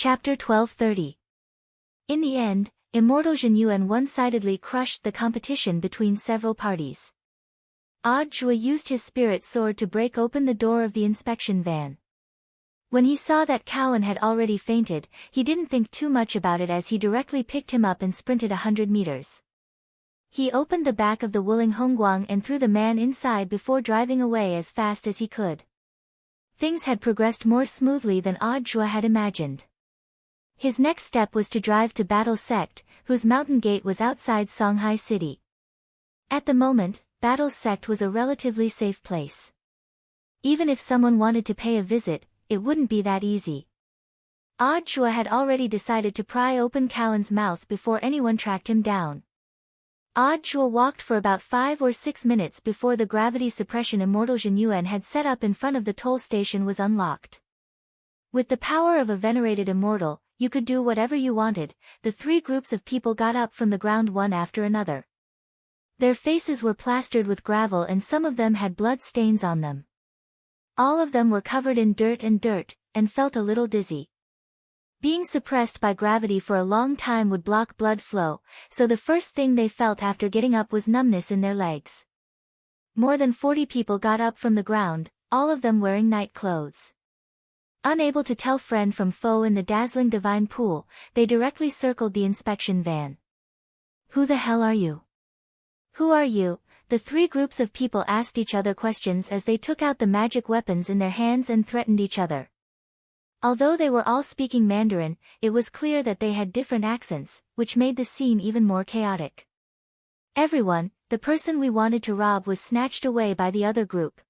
Chapter 1230. In the end, Immortal Zhenyuan one-sidedly crushed the competition between several parties. Odd Zhua used his spirit sword to break open the door of the inspection van. When he saw that Cowan had already fainted, he didn't think too much about it as he directly picked him up and sprinted 100 meters. He opened the back of the Wuling Hongguang and threw the man inside before driving away as fast as he could. Things had progressed more smoothly than Odd Zhua had imagined. His next step was to drive to Battle Sect, whose mountain gate was outside Songhai City. At the moment, Battle Sect was a relatively safe place. Even if someone wanted to pay a visit, it wouldn't be that easy. Odd Zhua had already decided to pry open Cowan's mouth before anyone tracked him down. Odd Zhua walked for about 5 or 6 minutes before the gravity suppression Immortal Zhenyuan had set up in front of the toll station was unlocked. With the power of a venerated immortal, you could do whatever you wanted. The 3 groups of people got up from the ground one after another. Their faces were plastered with gravel and some of them had blood stains on them. All of them were covered in dirt, and felt a little dizzy. Being suppressed by gravity for a long time would block blood flow, so the first thing they felt after getting up was numbness in their legs. More than 40 people got up from the ground, all of them wearing night clothes. Unable to tell friend from foe in the dazzling divine pool, they directly circled the inspection van. "Who the hell are you? Who are you?" The 3 groups of people asked each other questions as they took out the magic weapons in their hands and threatened each other. Although they were all speaking Mandarin, it was clear that they had different accents, which made the scene even more chaotic. "Everyone, the person we wanted to rob was snatched away by the other group.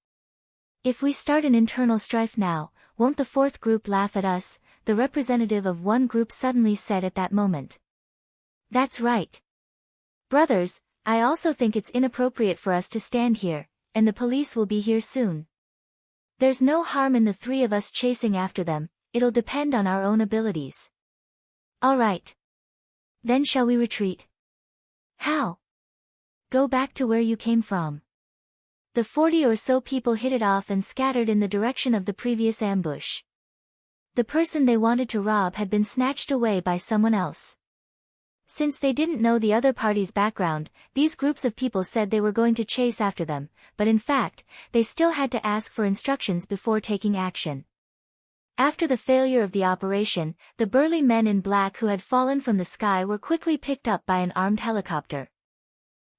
If we start an internal strife now, won't the 4th group laugh at us?" the representative of one group suddenly said at that moment. "That's right. Brothers, I also think it's inappropriate for us to stand here, and the police will be here soon. There's no harm in the 3 of us chasing after them. It'll depend on our own abilities." "All right. Then shall we retreat?" "How?" "Go back to where you came from." The 40 or so people hit it off and scattered in the direction of the previous ambush. The person they wanted to rob had been snatched away by someone else. Since they didn't know the other party's background, these groups of people said they were going to chase after them, but in fact, they still had to ask for instructions before taking action. After the failure of the operation, the burly men in black who had fallen from the sky were quickly picked up by an armed helicopter.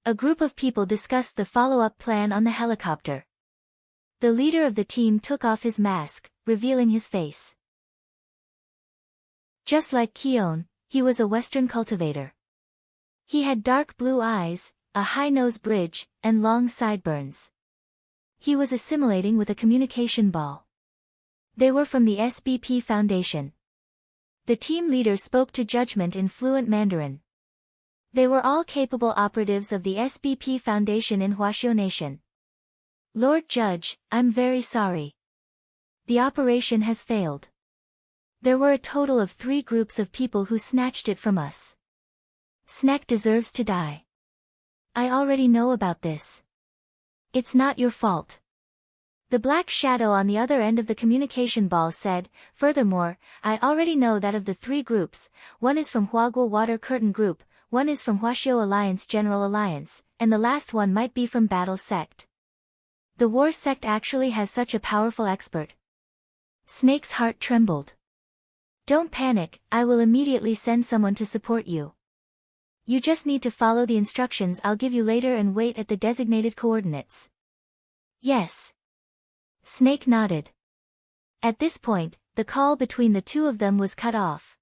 A group of people discussed the follow-up plan on the helicopter. The leader of the team took off his mask, revealing his face. Just like Keon, he was a Western cultivator. He had dark blue eyes, a high nose bridge, and long sideburns. He was assimilating with a communication ball. They were from the SBP Foundation. The team leader spoke to Judgment in fluent Mandarin. They were all capable operatives of the SBP Foundation in Huaxiao Nation. "Lord Judge, I'm very sorry. The operation has failed. There were a total of 3 groups of people who snatched it from us. Snack deserves to die. I already know about this. It's not your fault." The black shadow on the other end of the communication ball said, "Furthermore, I already know that of the 3 groups, one is from Huaguo Water Curtain Group, one is from Huaxiao Alliance General Alliance, and the last one might be from Battle Sect. The War Sect actually has such a powerful expert." Snake's heart trembled. "Don't panic, I will immediately send someone to support you. You just need to follow the instructions I'll give you later and wait at the designated coordinates." "Yes." Snake nodded. At this point, the call between the 2 of them was cut off.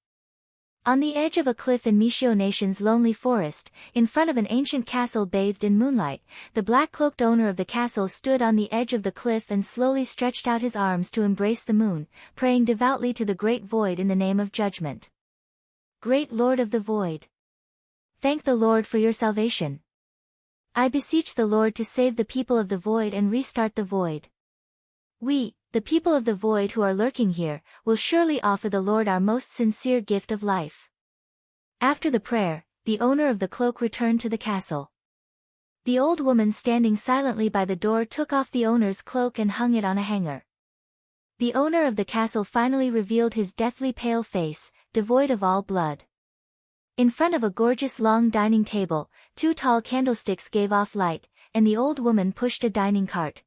On the edge of a cliff in Mixiao Nation's lonely forest, in front of an ancient castle bathed in moonlight, the black-cloaked owner of the castle stood on the edge of the cliff and slowly stretched out his arms to embrace the moon, praying devoutly to the Great Void in the name of Judgment. "Great Lord of the Void. Thank the Lord for your salvation. I beseech the Lord to save the people of the Void and restart the Void. We, the people of the Void who are lurking here, will surely offer the Lord our most sincere gift of life." After the prayer, the owner of the cloak returned to the castle. The old woman standing silently by the door took off the owner's cloak and hung it on a hanger. The owner of the castle finally revealed his deathly pale face, devoid of all blood. In front of a gorgeous long dining table, 2 tall candlesticks gave off light, and the old woman pushed a dining cart.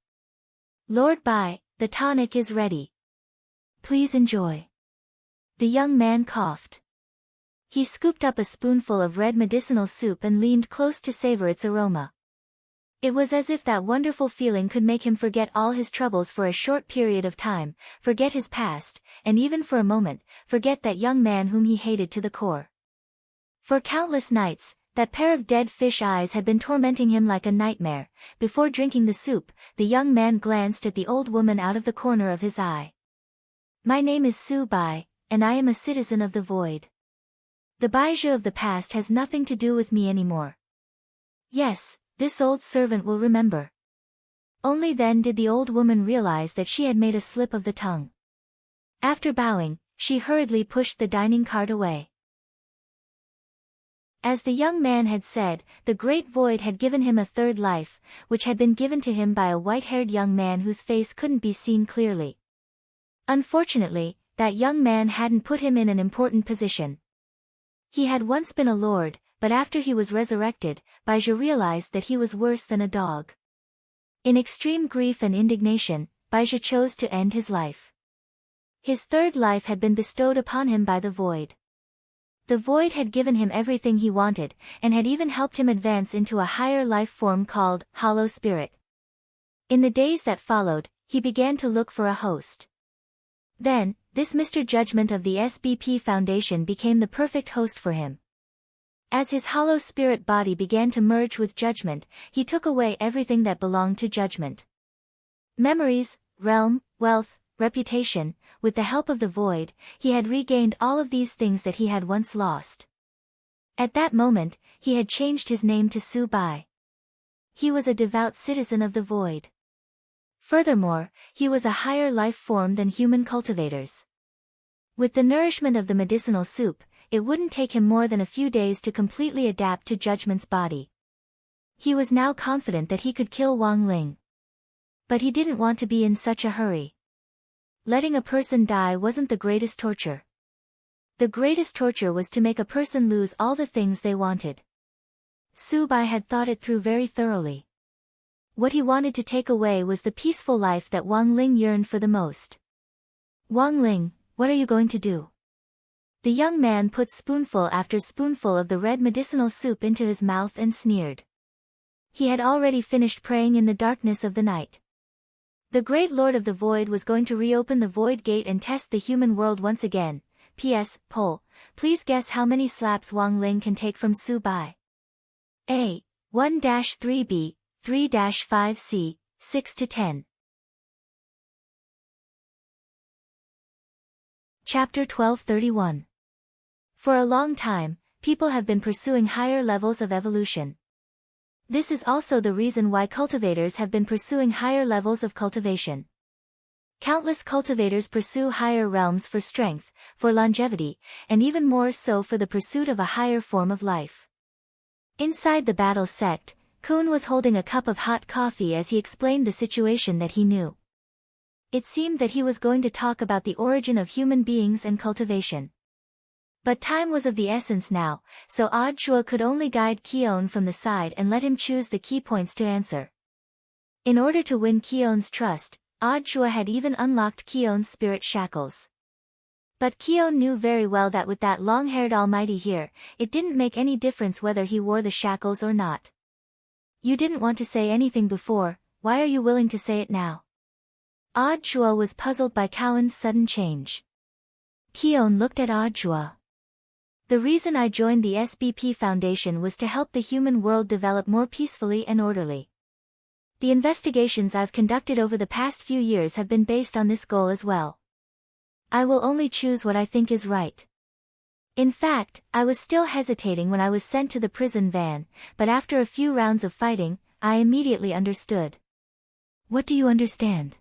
"Lord Bai, the tonic is ready. Please enjoy." The young man coughed. He scooped up a spoonful of red medicinal soup and leaned close to savor its aroma. It was as if that wonderful feeling could make him forget all his troubles for a short period of time, forget his past, and even for a moment, forget that young man whom he hated to the core. For countless nights, that pair of dead fish eyes had been tormenting him like a nightmare. Before drinking the soup, the young man glanced at the old woman out of the corner of his eye. "My name is Su Bai, and I am a citizen of the void. The Baiju of the past has nothing to do with me anymore." Yes, this old servant will remember. Only then did the old woman realize that she had made a slip of the tongue. After bowing, she hurriedly pushed the dining cart away. As the young man had said, the great void had given him a third life, which had been given to him by a white-haired young man whose face couldn't be seen clearly. Unfortunately, that young man hadn't put him in an important position. He had once been a lord, but after he was resurrected, Baiju realized that he was worse than a dog. In extreme grief and indignation, Baiju chose to end his life. His third life had been bestowed upon him by the void. The void had given him everything he wanted, and had even helped him advance into a higher life form called Hollow Spirit. In the days that followed, he began to look for a host. Then, this Mr. Judgment of the SBP Foundation became the perfect host for him. As his hollow spirit body began to merge with Judgment, he took away everything that belonged to Judgment. Memories, realm, wealth, reputation. With the help of the void, he had regained all of these things that he had once lost. At that moment, he had changed his name to Su Bai. He was a devout citizen of the void. Furthermore, he was a higher life form than human cultivators. With the nourishment of the medicinal soup, it wouldn't take him more than a few days to completely adapt to Judgment's body. He was now confident that he could kill Wang Ling. But he didn't want to be in such a hurry. Letting a person die wasn't the greatest torture. The greatest torture was to make a person lose all the things they wanted. Su Bai had thought it through very thoroughly. What he wanted to take away was the peaceful life that Wang Ling yearned for the most. "Wang Ling, what are you going to do?" The young man put spoonful after spoonful of the red medicinal soup into his mouth and sneered. He had already finished praying in the darkness of the night. The great lord of the void was going to reopen the void gate and test the human world once again. P.S. Poll, please guess how many slaps Wang Ling can take from Su Bai. A. 1-3B, 3-5C, 6-10. Chapter 1231. For a long time, people have been pursuing higher levels of evolution. This is also the reason why cultivators have been pursuing higher levels of cultivation. Countless cultivators pursue higher realms for strength, for longevity, and even more so for the pursuit of a higher form of life. Inside the battle sect, Kun was holding a cup of hot coffee as he explained the situation that he knew. It seemed that he was going to talk about the origin of human beings and cultivation. But time was of the essence now, so Audjua could only guide Keon from the side and let him choose the key points to answer. In order to win Keon's trust, Audjua had even unlocked Keon's spirit shackles. But Keon knew very well that with that long-haired almighty here, it didn't make any difference whether he wore the shackles or not. "You didn't want to say anything before, why are you willing to say it now?" Audjua was puzzled by Keon's sudden change. Keon looked at Audjua. "The reason I joined the SBP Foundation was to help the human world develop more peacefully and orderly. The investigations I've conducted over the past few years have been based on this goal as well. I will only choose what I think is right. In fact, I was still hesitating when I was sent to the prison van, but after a few rounds of fighting, I immediately understood." "What do you understand?"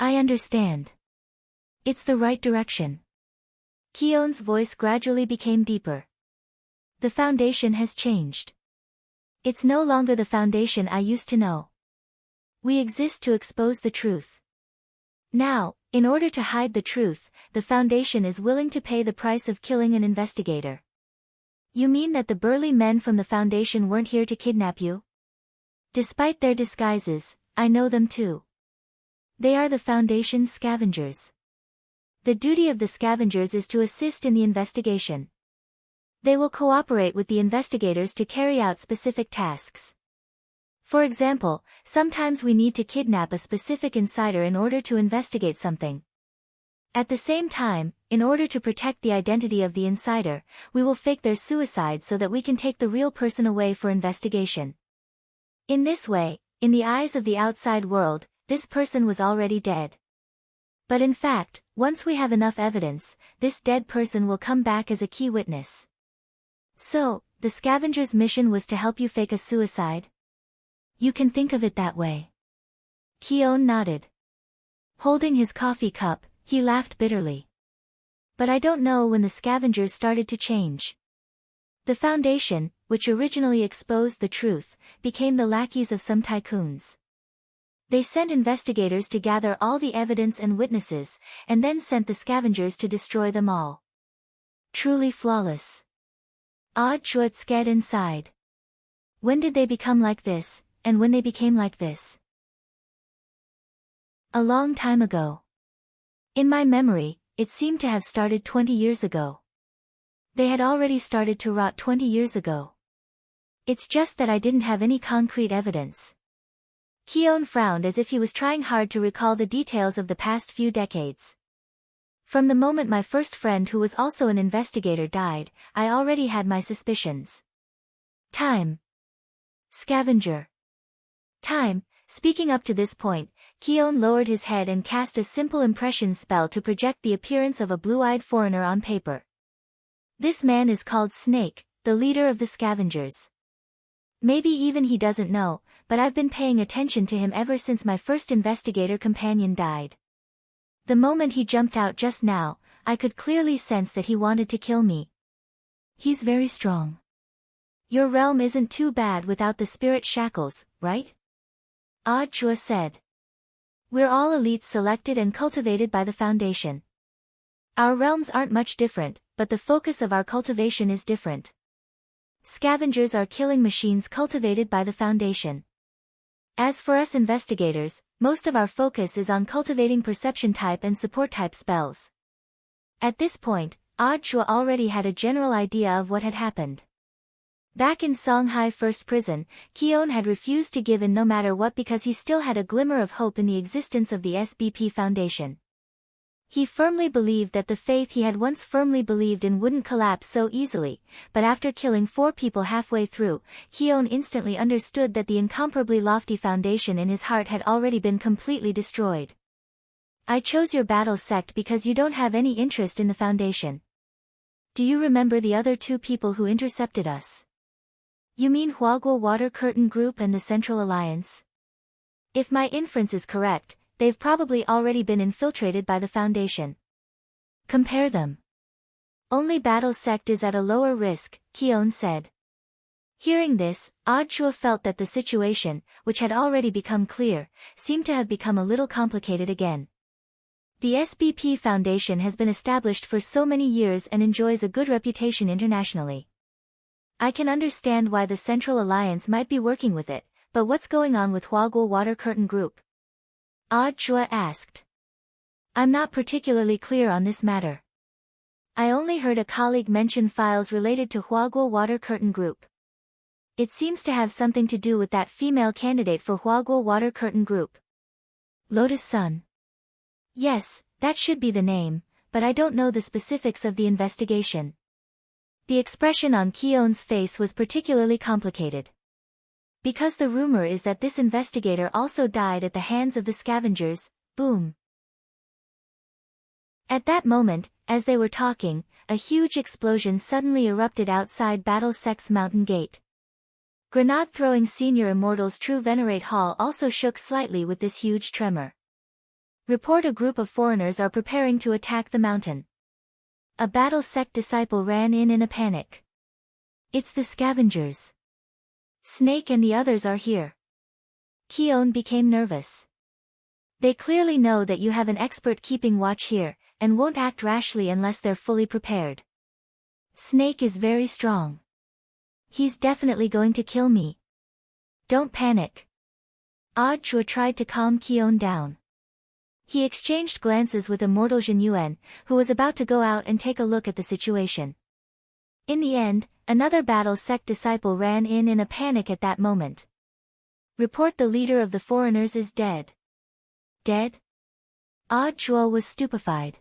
"I understand. It's the right direction." Keon's voice gradually became deeper. "The Foundation has changed. It's no longer the Foundation I used to know. We exist to expose the truth. Now, In order to hide the truth, the Foundation is willing to pay the price of killing an investigator. You mean that the burly men from the Foundation weren't here to kidnap you? Despite their disguises, I know them too. They are the Foundation's scavengers. The duty of the scavengers is to assist in the investigation. They will cooperate with the investigators to carry out specific tasks. For example, sometimes we need to kidnap a specific insider in order to investigate something. At the same time, in order to protect the identity of the insider, we will fake their suicide so that we can take the real person away for investigation. In this way, in the eyes of the outside world, this person was already dead. But in fact, once we have enough evidence, this dead person will come back as a key witness. So, the scavenger's mission was to help you fake a suicide? You can think of it that way. Keon nodded. Holding his coffee cup, he laughed bitterly. But I don't know when the scavengers started to change. The Foundation, which originally exposed the truth, became the lackeys of some tycoons. They sent investigators to gather all the evidence and witnesses, and then sent the scavengers to destroy them all. Truly flawless. Odd Chuatsket inside. When did they become like this, and when they became like this? A long time ago. In my memory, it seemed to have started 20 years ago. They had already started to rot 20 years ago. It's just that I didn't have any concrete evidence. Keon frowned as if he was trying hard to recall the details of the past few decades. From the moment my first friend who was also an investigator died, I already had my suspicions. Time. Scavenger. Time. Speaking up to this point, Keon lowered his head and cast a simple impression spell to project the appearance of a blue-eyed foreigner on paper. This man is called Snake, the leader of the scavengers. Maybe even he doesn't know, but I've been paying attention to him ever since my first investigator companion died. The moment he jumped out just now, I could clearly sense that he wanted to kill me. He's very strong. Your realm isn't too bad without the spirit shackles, right? Ah Chua said. We're all elites selected and cultivated by the Foundation. Our realms aren't much different, but the focus of our cultivation is different. Scavengers are killing machines cultivated by the Foundation. As for us investigators, most of our focus is on cultivating perception type and support type spells. At this point, Odd Chua already had a general idea of what had happened. Back in Songhai First Prison, Keon had refused to give in no matter what because he still had a glimmer of hope in the existence of the SBP Foundation. He firmly believed that the faith he had once firmly believed in wouldn't collapse so easily, but after killing 4 people halfway through, Keon instantly understood that the incomparably lofty foundation in his heart had already been completely destroyed. I chose your battle sect because you don't have any interest in the Foundation. Do you remember the other 2 people who intercepted us? You mean Huaguo Water Curtain Group and the Central Alliance? If my inference is correct, they've probably already been infiltrated by the Foundation. Compare them. Only Battle Sect is at a lower risk, Keon said. Hearing this, Odd Chua felt that the situation, which had already become clear, seemed to have become a little complicated again. The SBP Foundation has been established for so many years and enjoys a good reputation internationally. I can understand why the Central Alliance might be working with it, but what's going on with Huaguo Water Curtain Group? Odd Chua asked. I'm not particularly clear on this matter. I only heard a colleague mention files related to Huaguo Water Curtain Group. It seems to have something to do with that female candidate for Huaguo Water Curtain Group. Lotus Sun. Yes, that should be the name, but I don't know the specifics of the investigation. The expression on Keon's face was particularly complicated. Because the rumor is that this investigator also died at the hands of the scavengers, boom. At that moment, as they were talking, a huge explosion suddenly erupted outside Battle Sect's mountain gate. Grenade-throwing Senior Immortal's True Venerate Hall also shook slightly with this huge tremor. Report a group of foreigners are preparing to attack the mountain. A Battle Sect disciple ran in a panic. It's the scavengers. Snake and the others are here. Keon became nervous. They clearly know that you have an expert keeping watch here, and won't act rashly unless they're fully prepared. Snake is very strong. He's definitely going to kill me. Don't panic. Chua tried to calm Kion down. He exchanged glances with Immortal Jin Yuan, who was about to go out and take a look at the situation. In the end, another battle sect disciple ran in a panic at that moment. Report the leader of the foreigners is dead. Dead? Chua was stupefied.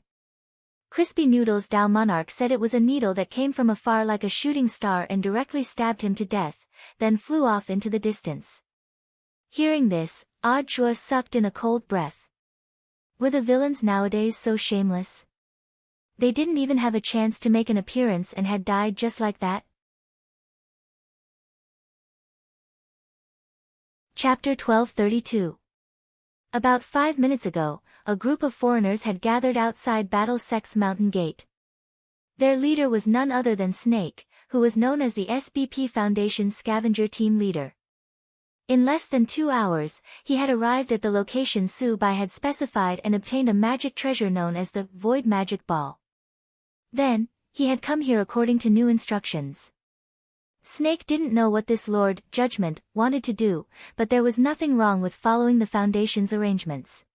Crispy Noodles Dao Monarch said it was a needle that came from afar like a shooting star and directly stabbed him to death, then flew off into the distance. Hearing this, Chua sucked in a cold breath. Were the villains nowadays so shameless? They didn't even have a chance to make an appearance and had died just like that? Chapter 1232. About 5 minutes ago, a group of foreigners had gathered outside Battle Sect's mountain gate. Their leader was none other than Snake, who was known as the SBP Foundation's scavenger team leader. In less than 2 hours, he had arrived at the location Su Bai had specified and obtained a magic treasure known as the Void Magic Ball. Then, he had come here according to new instructions. Snake didn't know what this Lord, Judgment, wanted to do, but there was nothing wrong with following the Foundation's arrangements.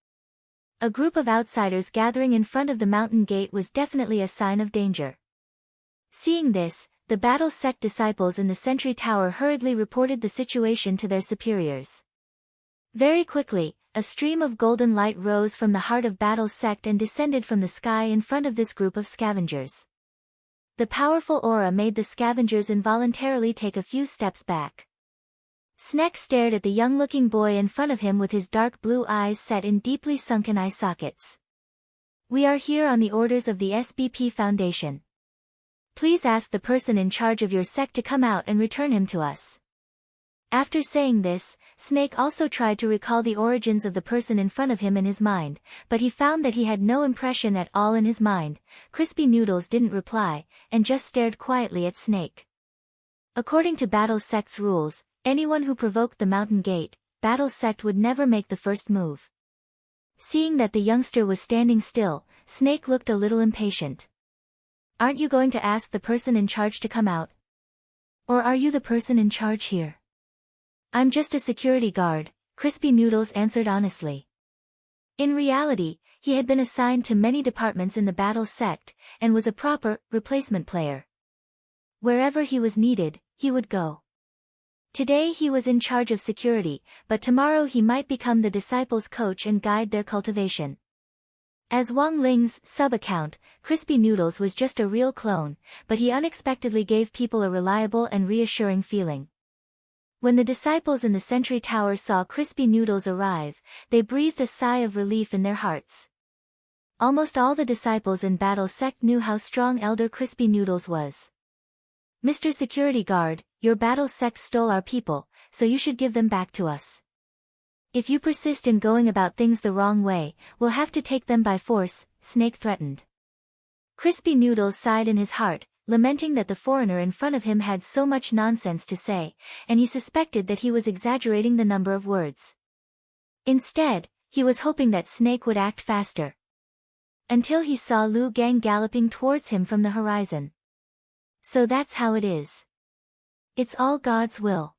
A group of outsiders gathering in front of the mountain gate was definitely a sign of danger. Seeing this, the Battle Sect disciples in the Sentry Tower hurriedly reported the situation to their superiors. Very quickly, a stream of golden light rose from the heart of Battle Sect and descended from the sky in front of this group of scavengers. The powerful aura made the scavengers involuntarily take a few steps back. Snake stared at the young-looking boy in front of him with his dark blue eyes set in deeply sunken eye sockets. We are here on the orders of the SBP Foundation. Please ask the person in charge of your sect to come out and return him to us. After saying this, Snake also tried to recall the origins of the person in front of him in his mind, but he found that he had no impression at all in his mind. Crispy Noodles didn't reply, and just stared quietly at Snake. According to Battle Sect's rules, anyone who provoked the mountain gate, Battle Sect would never make the first move. Seeing that the youngster was standing still, Snake looked a little impatient. Aren't you going to ask the person in charge to come out? Or are you the person in charge here? I'm just a security guard, Crispy Noodles answered honestly. In reality, he had been assigned to many departments in the Battle Sect, and was a proper, replacement player. Wherever he was needed, he would go. Today he was in charge of security, but tomorrow he might become the disciples' coach and guide their cultivation. As Wang Ling's sub-account, Crispy Noodles was just a real clone, but he unexpectedly gave people a reliable and reassuring feeling. When the disciples in the Sentry Tower saw Crispy Noodles arrive, they breathed a sigh of relief in their hearts. Almost all the disciples in Battle Sect knew how strong Elder Crispy Noodles was. Mr. Security Guard, your Battle Sect stole our people, so you should give them back to us. If you persist in going about things the wrong way, we'll have to take them by force, Snake threatened. Crispy Noodles sighed in his heart, lamenting that the foreigner in front of him had so much nonsense to say, and he suspected that he was exaggerating the number of words. Instead, he was hoping that Snake would act faster. Until he saw Lu Gang galloping towards him from the horizon. So that's how it is. It's all God's will.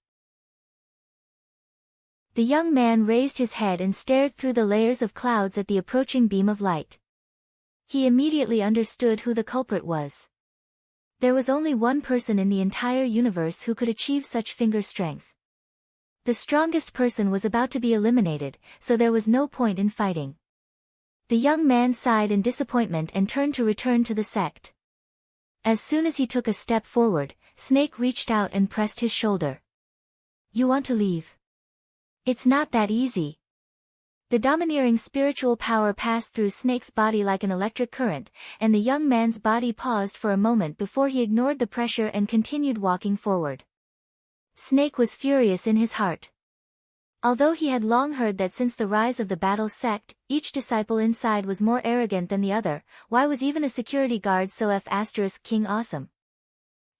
The young man raised his head and stared through the layers of clouds at the approaching beam of light. He immediately understood who the culprit was. There was only one person in the entire universe who could achieve such finger strength. The strongest person was about to be eliminated, so there was no point in fighting. The young man sighed in disappointment and turned to return to the sect. As soon as he took a step forward, Snake reached out and pressed his shoulder. You want to leave? It's not that easy. The domineering spiritual power passed through Snake's body like an electric current, and the young man's body paused for a moment before he ignored the pressure and continued walking forward. Snake was furious in his heart. Although he had long heard that since the rise of the Battle Sect, each disciple inside was more arrogant than the other, why was even a security guard so King awesome?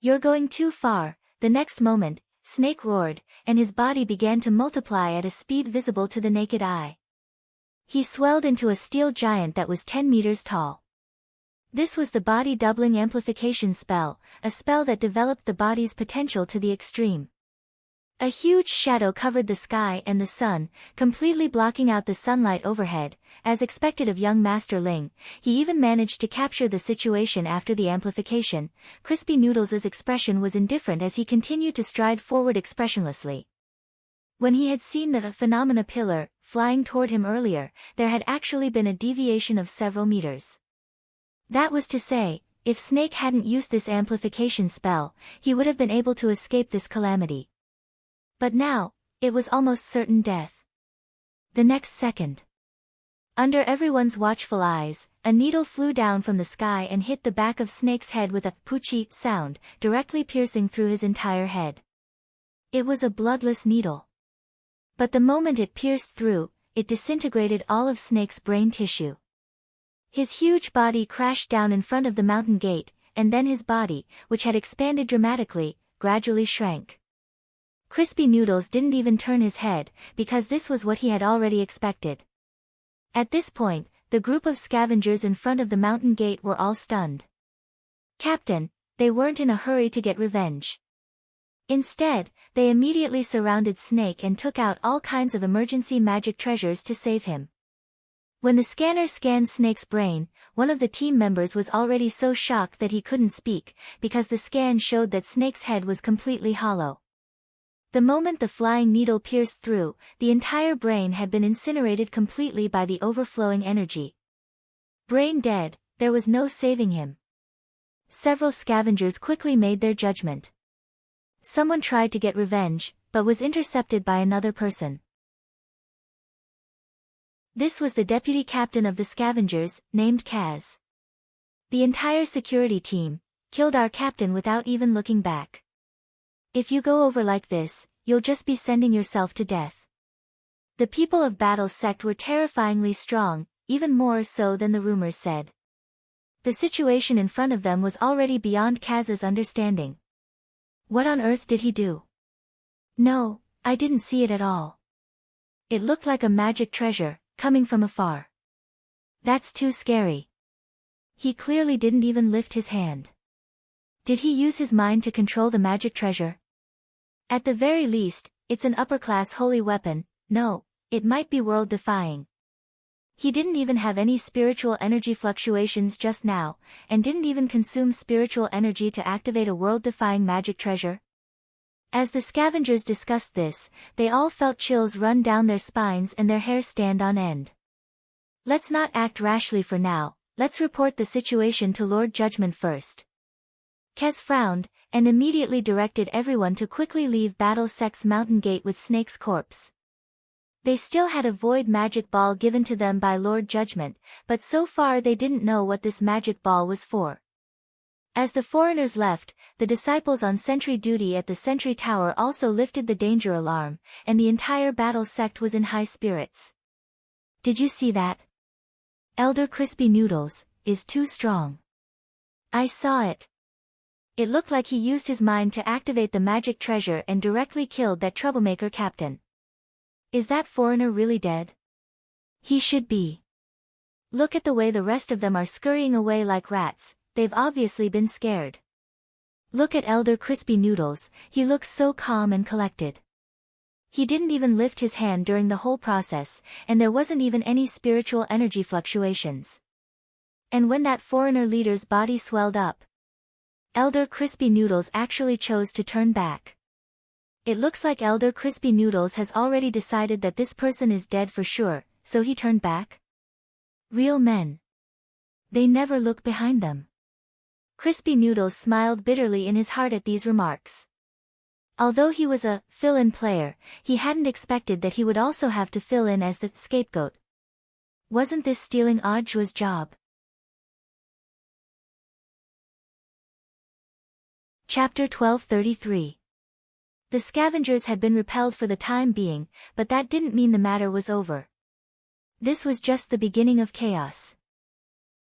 You're going too far. The next moment, Snake roared, and his body began to multiply at a speed visible to the naked eye. He swelled into a steel giant that was 10 meters tall. This was the body doubling amplification spell, a spell that developed the body's potential to the extreme. A huge shadow covered the sky and the sun, completely blocking out the sunlight overhead. As expected of young Master Ling, he even managed to capture the situation after the amplification. Crispy Noodles' expression was indifferent as he continued to stride forward expressionlessly. When he had seen the phenomena pillar flying toward him earlier, there had actually been a deviation of several meters. That was to say, if Snake hadn't used this amplification spell, he would have been able to escape this calamity. But now, it was almost certain death. The next second, under everyone's watchful eyes, a needle flew down from the sky and hit the back of Snake's head with a poochie sound, directly piercing through his entire head. It was a bloodless needle. But the moment it pierced through, it disintegrated all of Snake's brain tissue. His huge body crashed down in front of the mountain gate, and then his body, which had expanded dramatically, gradually shrank. Crispy Noodles didn't even turn his head, because this was what he had already expected. At this point, the group of scavengers in front of the mountain gate were all stunned. Captain, they weren't in a hurry to get revenge. Instead, they immediately surrounded Snake and took out all kinds of emergency magic treasures to save him. When the scanner scanned Snake's brain, one of the team members was already so shocked that he couldn't speak, because the scan showed that Snake's head was completely hollow. The moment the flying needle pierced through, the entire brain had been incinerated completely by the overflowing energy. Brain dead, there was no saving him. Several scavengers quickly made their judgment. Someone tried to get revenge, but was intercepted by another person. This was the deputy captain of the scavengers, named Kaz. The entire security team killed our captain without even looking back. If you go over like this, you'll just be sending yourself to death. The people of Battle's sect were terrifyingly strong, even more so than the rumors said. The situation in front of them was already beyond Kaz's understanding. What on earth did he do? No, I didn't see it at all. It looked like a magic treasure, coming from afar. That's too scary. He clearly didn't even lift his hand. Did he use his mind to control the magic treasure? At the very least, it's an upper-class holy weapon. No, it might be world-defying. He didn't even have any spiritual energy fluctuations just now, and didn't even consume spiritual energy to activate a world-defying magic treasure. As the scavengers discussed this, they all felt chills run down their spines and their hair stand on end. Let's not act rashly for now, let's report the situation to Lord Judgment first. Kez frowned, and immediately directed everyone to quickly leave Battle Sect's mountain gate with Snake's corpse. They still had a void magic ball given to them by Lord Judgment, but so far they didn't know what this magic ball was for. As the foreigners left, the disciples on sentry duty at the sentry tower also lifted the danger alarm, and the entire Battle Sect was in high spirits. Did you see that? Elder Crispy Noodles is too strong. I saw it. It looked like he used his mind to activate the magic treasure and directly killed that troublemaker captain. Is that foreigner really dead? He should be. Look at the way the rest of them are scurrying away like rats, they've obviously been scared. Look at Elder Crispy Noodles, he looks so calm and collected. He didn't even lift his hand during the whole process, and there wasn't even any spiritual energy fluctuations. And when that foreigner leader's body swelled up, Elder Crispy Noodles actually chose to turn back. It looks like Elder Crispy Noodles has already decided that this person is dead for sure, so he turned back? Real men. They never look behind them. Crispy Noodles smiled bitterly in his heart at these remarks. Although he was a fill-in player, he hadn't expected that he would also have to fill in as the scapegoat. Wasn't this stealing Audio's job? Chapter 1233. The scavengers had been repelled for the time being, but that didn't mean the matter was over. This was just the beginning of chaos.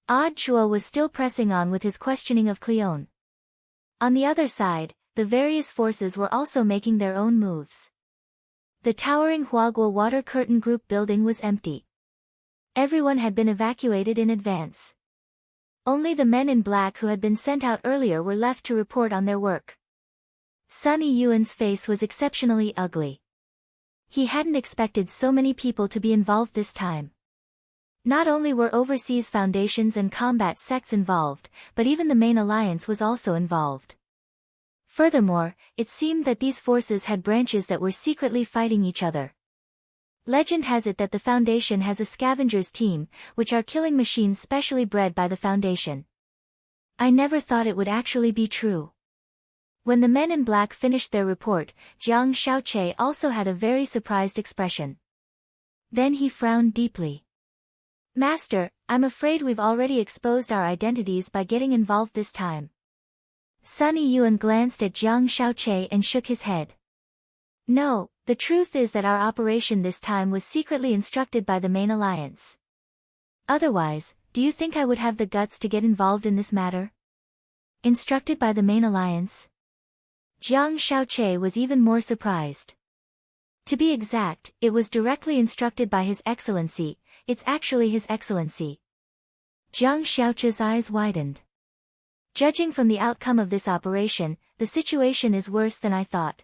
Audio was still pressing on with his questioning of Cleone. On the other side, the various forces were also making their own moves. The towering Huagua water curtain group building was empty. Everyone had been evacuated in advance. Only the men in black who had been sent out earlier were left to report on their work. Sun Yuan's face was exceptionally ugly. He hadn't expected so many people to be involved this time. Not only were overseas foundations and combat sects involved, but even the main alliance was also involved. Furthermore, it seemed that these forces had branches that were secretly fighting each other. Legend has it that the Foundation has a scavengers team, which are killing machines specially bred by the Foundation. I never thought it would actually be true. When the men in black finished their report, Jiang Xiaoche also had a very surprised expression. Then he frowned deeply. Master, I'm afraid we've already exposed our identities by getting involved this time. Sun Yuan glanced at Jiang Xiaoche and shook his head. No, the truth is that our operation this time was secretly instructed by the main alliance. Otherwise, do you think I would have the guts to get involved in this matter? Instructed by the main alliance? Jiang Xiaoche was even more surprised. To be exact, it was directly instructed by His Excellency. It's actually His Excellency. Jiang Xiaoche's eyes widened. Judging from the outcome of this operation, the situation is worse than I thought.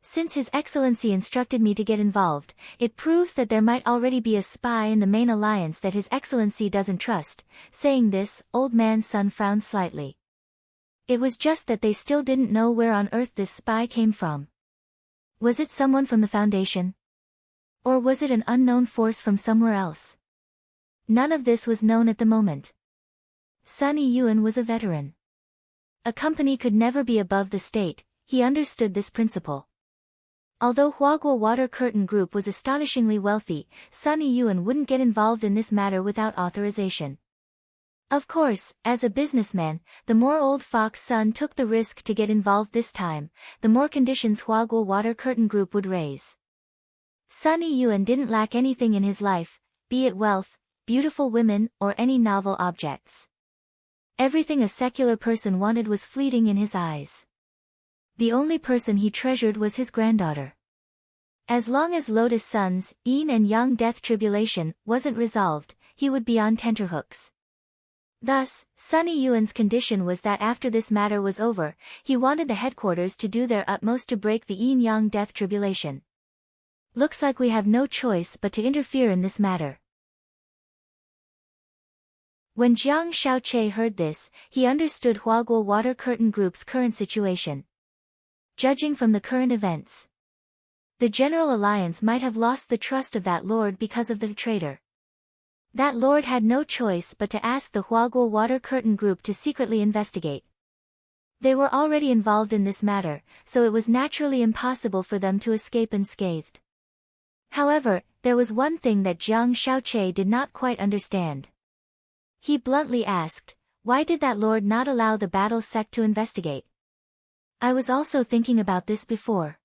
Since His Excellency instructed me to get involved, it proves that there might already be a spy in the main alliance that His Excellency doesn't trust. Saying this, Old Man Sun frowned slightly. It was just that they still didn't know where on earth this spy came from. Was it someone from the Foundation? Or was it an unknown force from somewhere else? None of this was known at the moment. Sun Yuan was a veteran. A company could never be above the state, he understood this principle. Although Huaguo Water Curtain Group was astonishingly wealthy, Sun Yuan wouldn't get involved in this matter without authorization. Of course, as a businessman, the more Old Fox Sun took the risk to get involved this time, the more conditions Huaguo Water Curtain Group would raise. Sun Yuan didn't lack anything in his life, be it wealth, beautiful women, or any novel objects. Everything a secular person wanted was fleeting in his eyes. The only person he treasured was his granddaughter. As long as Lotus Sun's yin and yang death tribulation wasn't resolved, he would be on tenterhooks. Thus, Sun Yuan's condition was that after this matter was over, he wanted the headquarters to do their utmost to break the yin-yang death tribulation. Looks like we have no choice but to interfere in this matter. When Jiang Xiaoche heard this, he understood Huaguo Water Curtain Group's current situation. Judging from the current events, the General Alliance might have lost the trust of that lord because of the traitor. That lord had no choice but to ask the Huaguo Water Curtain Group to secretly investigate. They were already involved in this matter, so it was naturally impossible for them to escape unscathed. However, there was one thing that Jiang Xiaoche did not quite understand. He bluntly asked, why did that lord not allow the battle sect to investigate? I was also thinking about this before.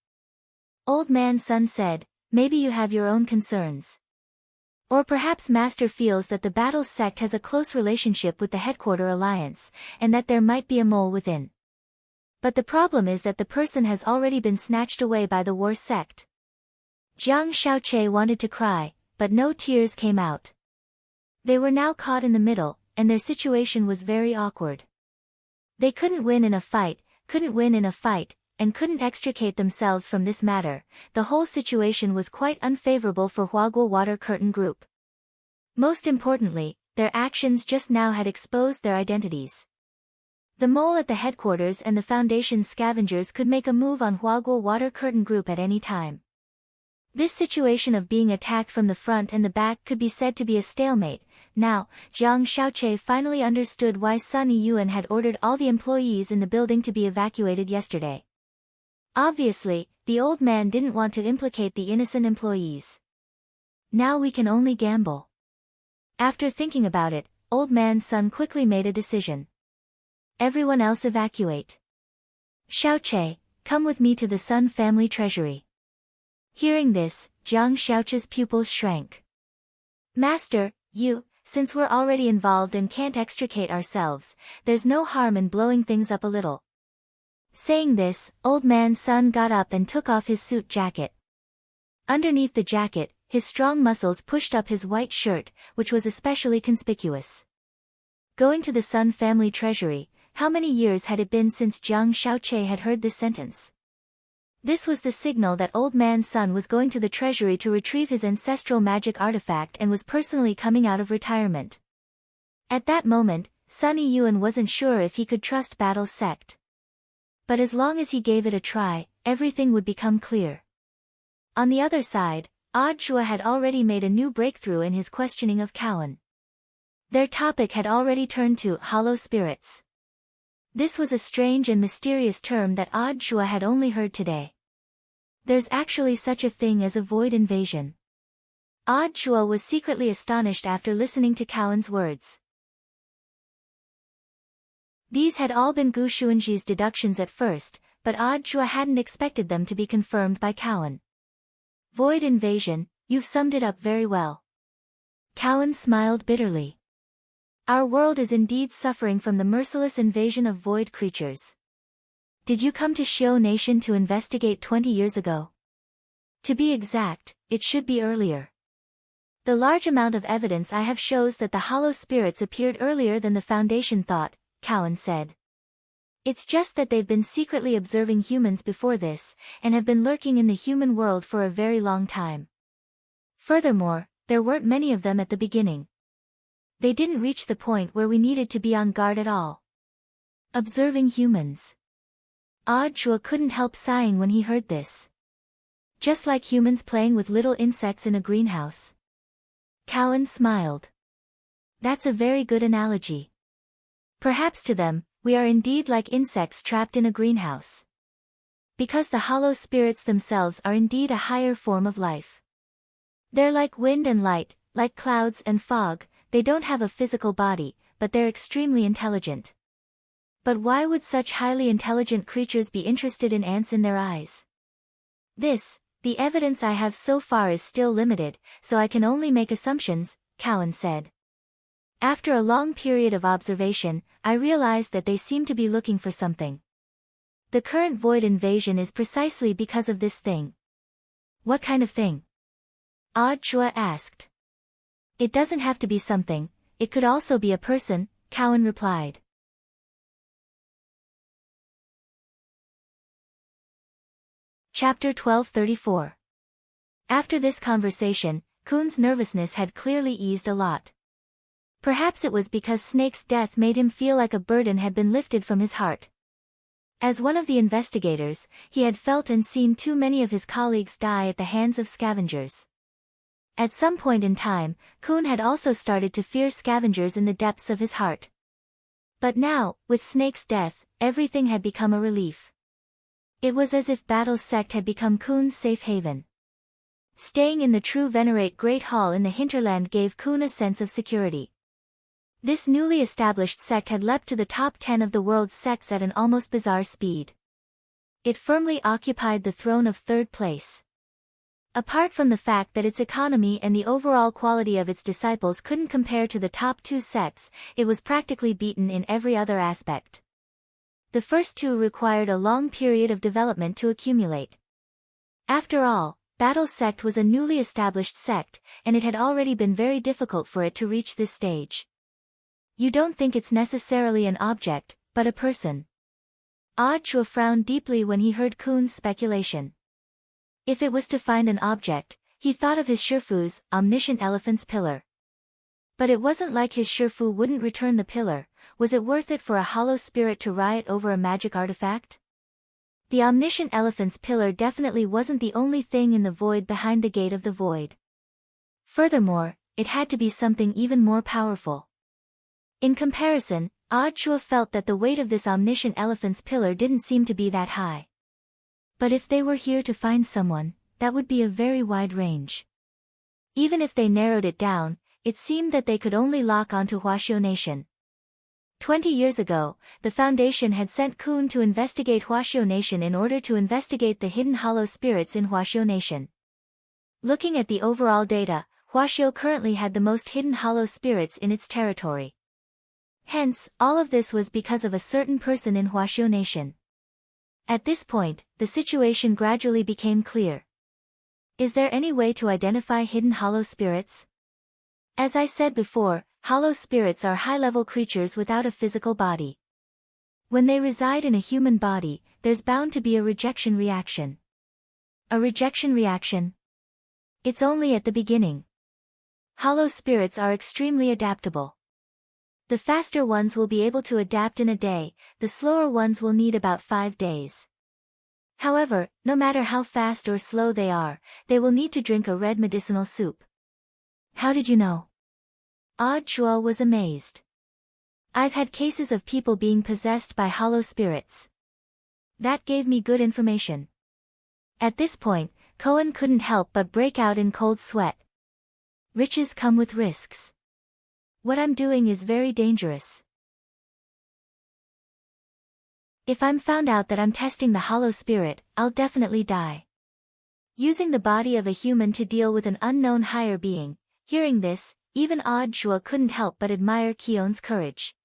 Old Man Sun said, maybe you have your own concerns. Or perhaps Master feels that the battle sect has a close relationship with the headquarter alliance, and that there might be a mole within. But the problem is that the person has already been snatched away by the war sect. Jiang Xiaoche wanted to cry, but no tears came out. They were now caught in the middle, and their situation was very awkward. They couldn't win in a fight, and couldn't extricate themselves from this matter. The whole situation was quite unfavorable for Huaguo Water Curtain Group. Most importantly, their actions just now had exposed their identities. The mole at the headquarters and the Foundation's scavengers could make a move on Huaguo Water Curtain Group at any time. This situation of being attacked from the front and the back could be said to be a stalemate. Now, Jiang Xiaoche finally understood why Sun Yuan had ordered all the employees in the building to be evacuated yesterday. Obviously, the old man didn't want to implicate the innocent employees. Now we can only gamble. After thinking about it, Old Man Sun quickly made a decision. Everyone else evacuate. Xiaoche, come with me to the Sun family treasury. Hearing this, Jiang Xiaoche's pupils shrank. Master, since we're already involved and can't extricate ourselves, there's no harm in blowing things up a little. Saying this, Old Man Sun got up and took off his suit jacket. Underneath the jacket, his strong muscles pushed up his white shirt, which was especially conspicuous. Going to the Sun family treasury, how many years had it been since Jiang Shaoqi had heard this sentence? This was the signal that Old Man Sun was going to the treasury to retrieve his ancestral magic artifact and was personally coming out of retirement. At that moment, Sun Yiyuan wasn't sure if he could trust Battle's sect. But as long as he gave it a try, everything would become clear. On the other side, Zhua had already made a new breakthrough in his questioning of Cowan. Their topic had already turned to hollow spirits. This was a strange and mysterious term that Zhua had only heard today. There's actually such a thing as a void invasion. Zhua was secretly astonished after listening to Cowan's words. These had all been Gu Xuanji's deductions at first, but Zhua hadn't expected them to be confirmed by Cowan. Void invasion, you've summed it up very well. Cowan smiled bitterly. Our world is indeed suffering from the merciless invasion of void creatures. Did you come to Xiao Nation to investigate 20 years ago? To be exact, it should be earlier. The large amount of evidence I have shows that the hollow spirits appeared earlier than the Foundation thought, Cowan said. It's just that they've been secretly observing humans before this, and have been lurking in the human world for a very long time. Furthermore, there weren't many of them at the beginning. They didn't reach the point where we needed to be on guard at all. Observing humans. Zhua couldn't help sighing when he heard this. Just like humans playing with little insects in a greenhouse. Cowan smiled. That's a very good analogy. Perhaps to them, we are indeed like insects trapped in a greenhouse. Because the hollow spirits themselves are indeed a higher form of life. They're like wind and light, like clouds and fog. They don't have a physical body, but they're extremely intelligent. But why would such highly intelligent creatures be interested in ants in their eyes? The evidence I have so far is still limited, so I can only make assumptions, Cowan said. After a long period of observation, I realized that they seem to be looking for something. The current void invasion is precisely because of this thing. What kind of thing? Zhua asked. It doesn't have to be something, it could also be a person, Cowan replied. Chapter 1234. After this conversation, Kun's nervousness had clearly eased a lot. Perhaps it was because Snake's death made him feel like a burden had been lifted from his heart. As one of the investigators, he had felt and seen too many of his colleagues die at the hands of scavengers. At some point in time, Kun had also started to fear scavengers in the depths of his heart. But now, with Snake's death, everything had become a relief. It was as if Battle's sect had become Kun's safe haven. Staying in the True Venerate Great Hall in the hinterland gave Kun a sense of security. This newly established sect had leapt to the top 10 of the world's sects at an almost bizarre speed. It firmly occupied the throne of third place. Apart from the fact that its economy and the overall quality of its disciples couldn't compare to the top 2 sects, it was practically beaten in every other aspect. The first 2 required a long period of development to accumulate. After all, Battle's sect was a newly established sect, and it had already been very difficult for it to reach this stage. You don't think it's necessarily an object, but a person. Zhua frowned deeply when he heard Kun's speculation. If it was to find an object, he thought of his Shifu's omniscient elephant's pillar. But it wasn't like his Shifu wouldn't return the pillar. Was it worth it for a hollow spirit to riot over a magic artifact? The omniscient elephant's pillar definitely wasn't the only thing in the void behind the gate of the void. Furthermore, it had to be something even more powerful. In comparison, Zhua felt that the weight of this omniscient elephant's pillar didn't seem to be that high. But if they were here to find someone, that would be a very wide range. Even if they narrowed it down, it seemed that they could only lock onto Huaxiao Nation. 20 years ago, the Foundation had sent Kun to investigate Huaxiao Nation in order to investigate the hidden hollow spirits in Huaxiao Nation. Looking at the overall data, Huaxiao currently had the most hidden hollow spirits in its territory. Hence, all of this was because of a certain person in Huaxiao Nation. At this point, the situation gradually became clear. Is there any way to identify hidden hollow spirits? As I said before, hollow spirits are high-level creatures without a physical body. When they reside in a human body, there's bound to be a rejection reaction. A rejection reaction? It's only at the beginning. Hollow spirits are extremely adaptable. The faster ones will be able to adapt in a day, the slower ones will need about 5 days. However, no matter how fast or slow they are, they will need to drink a red medicinal soup. How did you know? Audra was amazed. I've had cases of people being possessed by hollow spirits. That gave me good information. At this point, Cohen couldn't help but break out in cold sweat. Riches come with risks. What I'm doing is very dangerous. If I'm found out that I'm testing the hollow spirit, I'll definitely die. Using the body of a human to deal with an unknown higher being. Hearing this, even Audra couldn't help but admire Keon's courage.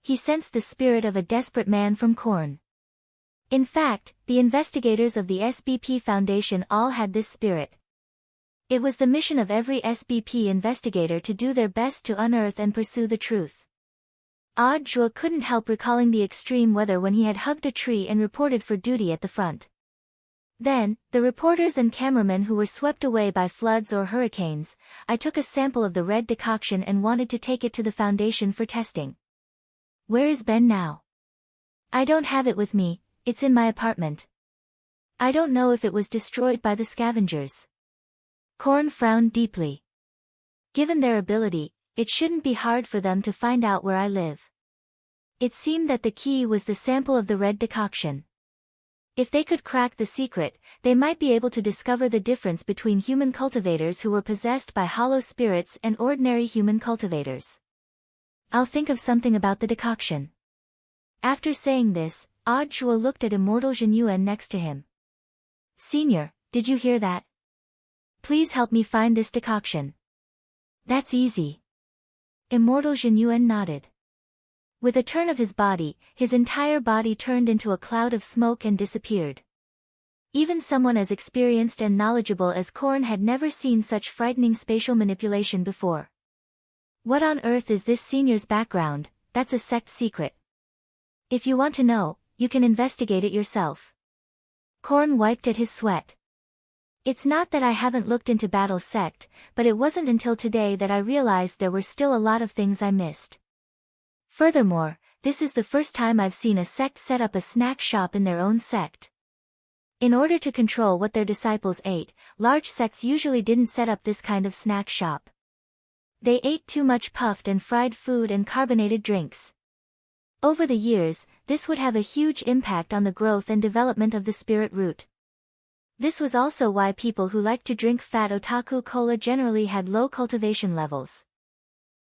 He sensed the spirit of a desperate man from Korn. In fact, the investigators of the SBP Foundation all had this spirit. It was the mission of every SBP investigator to do their best to unearth and pursue the truth. Audra couldn't help recalling the extreme weather when he had hugged a tree and reported for duty at the front. Then, the reporters and cameramen who were swept away by floods or hurricanes. I took a sample of the red decoction and wanted to take it to the foundation for testing. Where is Ben now? I don't have it with me, it's in my apartment. I don't know if it was destroyed by the scavengers. Korn frowned deeply. Given their ability, it shouldn't be hard for them to find out where I live. It seemed that the key was the sample of the red decoction. If they could crack the secret, they might be able to discover the difference between human cultivators who were possessed by hollow spirits and ordinary human cultivators. I'll think of something about the decoction. After saying this, Audra looked at Immortal Jinyuan next to him. Senior, did you hear that? Please help me find this decoction. That's easy. Immortal Jinyuan nodded. With a turn of his body, his entire body turned into a cloud of smoke and disappeared. Even someone as experienced and knowledgeable as Korn had never seen such frightening spatial manipulation before. What on earth is this senior's background? That's a sect secret. If you want to know, you can investigate it yourself. Korn wiped at his sweat. It's not that I haven't looked into Battle's sect, but it wasn't until today that I realized there were still a lot of things I missed. Furthermore, this is the first time I've seen a sect set up a snack shop in their own sect. In order to control what their disciples ate, large sects usually didn't set up this kind of snack shop. They ate too much puffed and fried food and carbonated drinks. Over the years, this would have a huge impact on the growth and development of the spirit root. This was also why people who liked to drink fat otaku cola generally had low cultivation levels.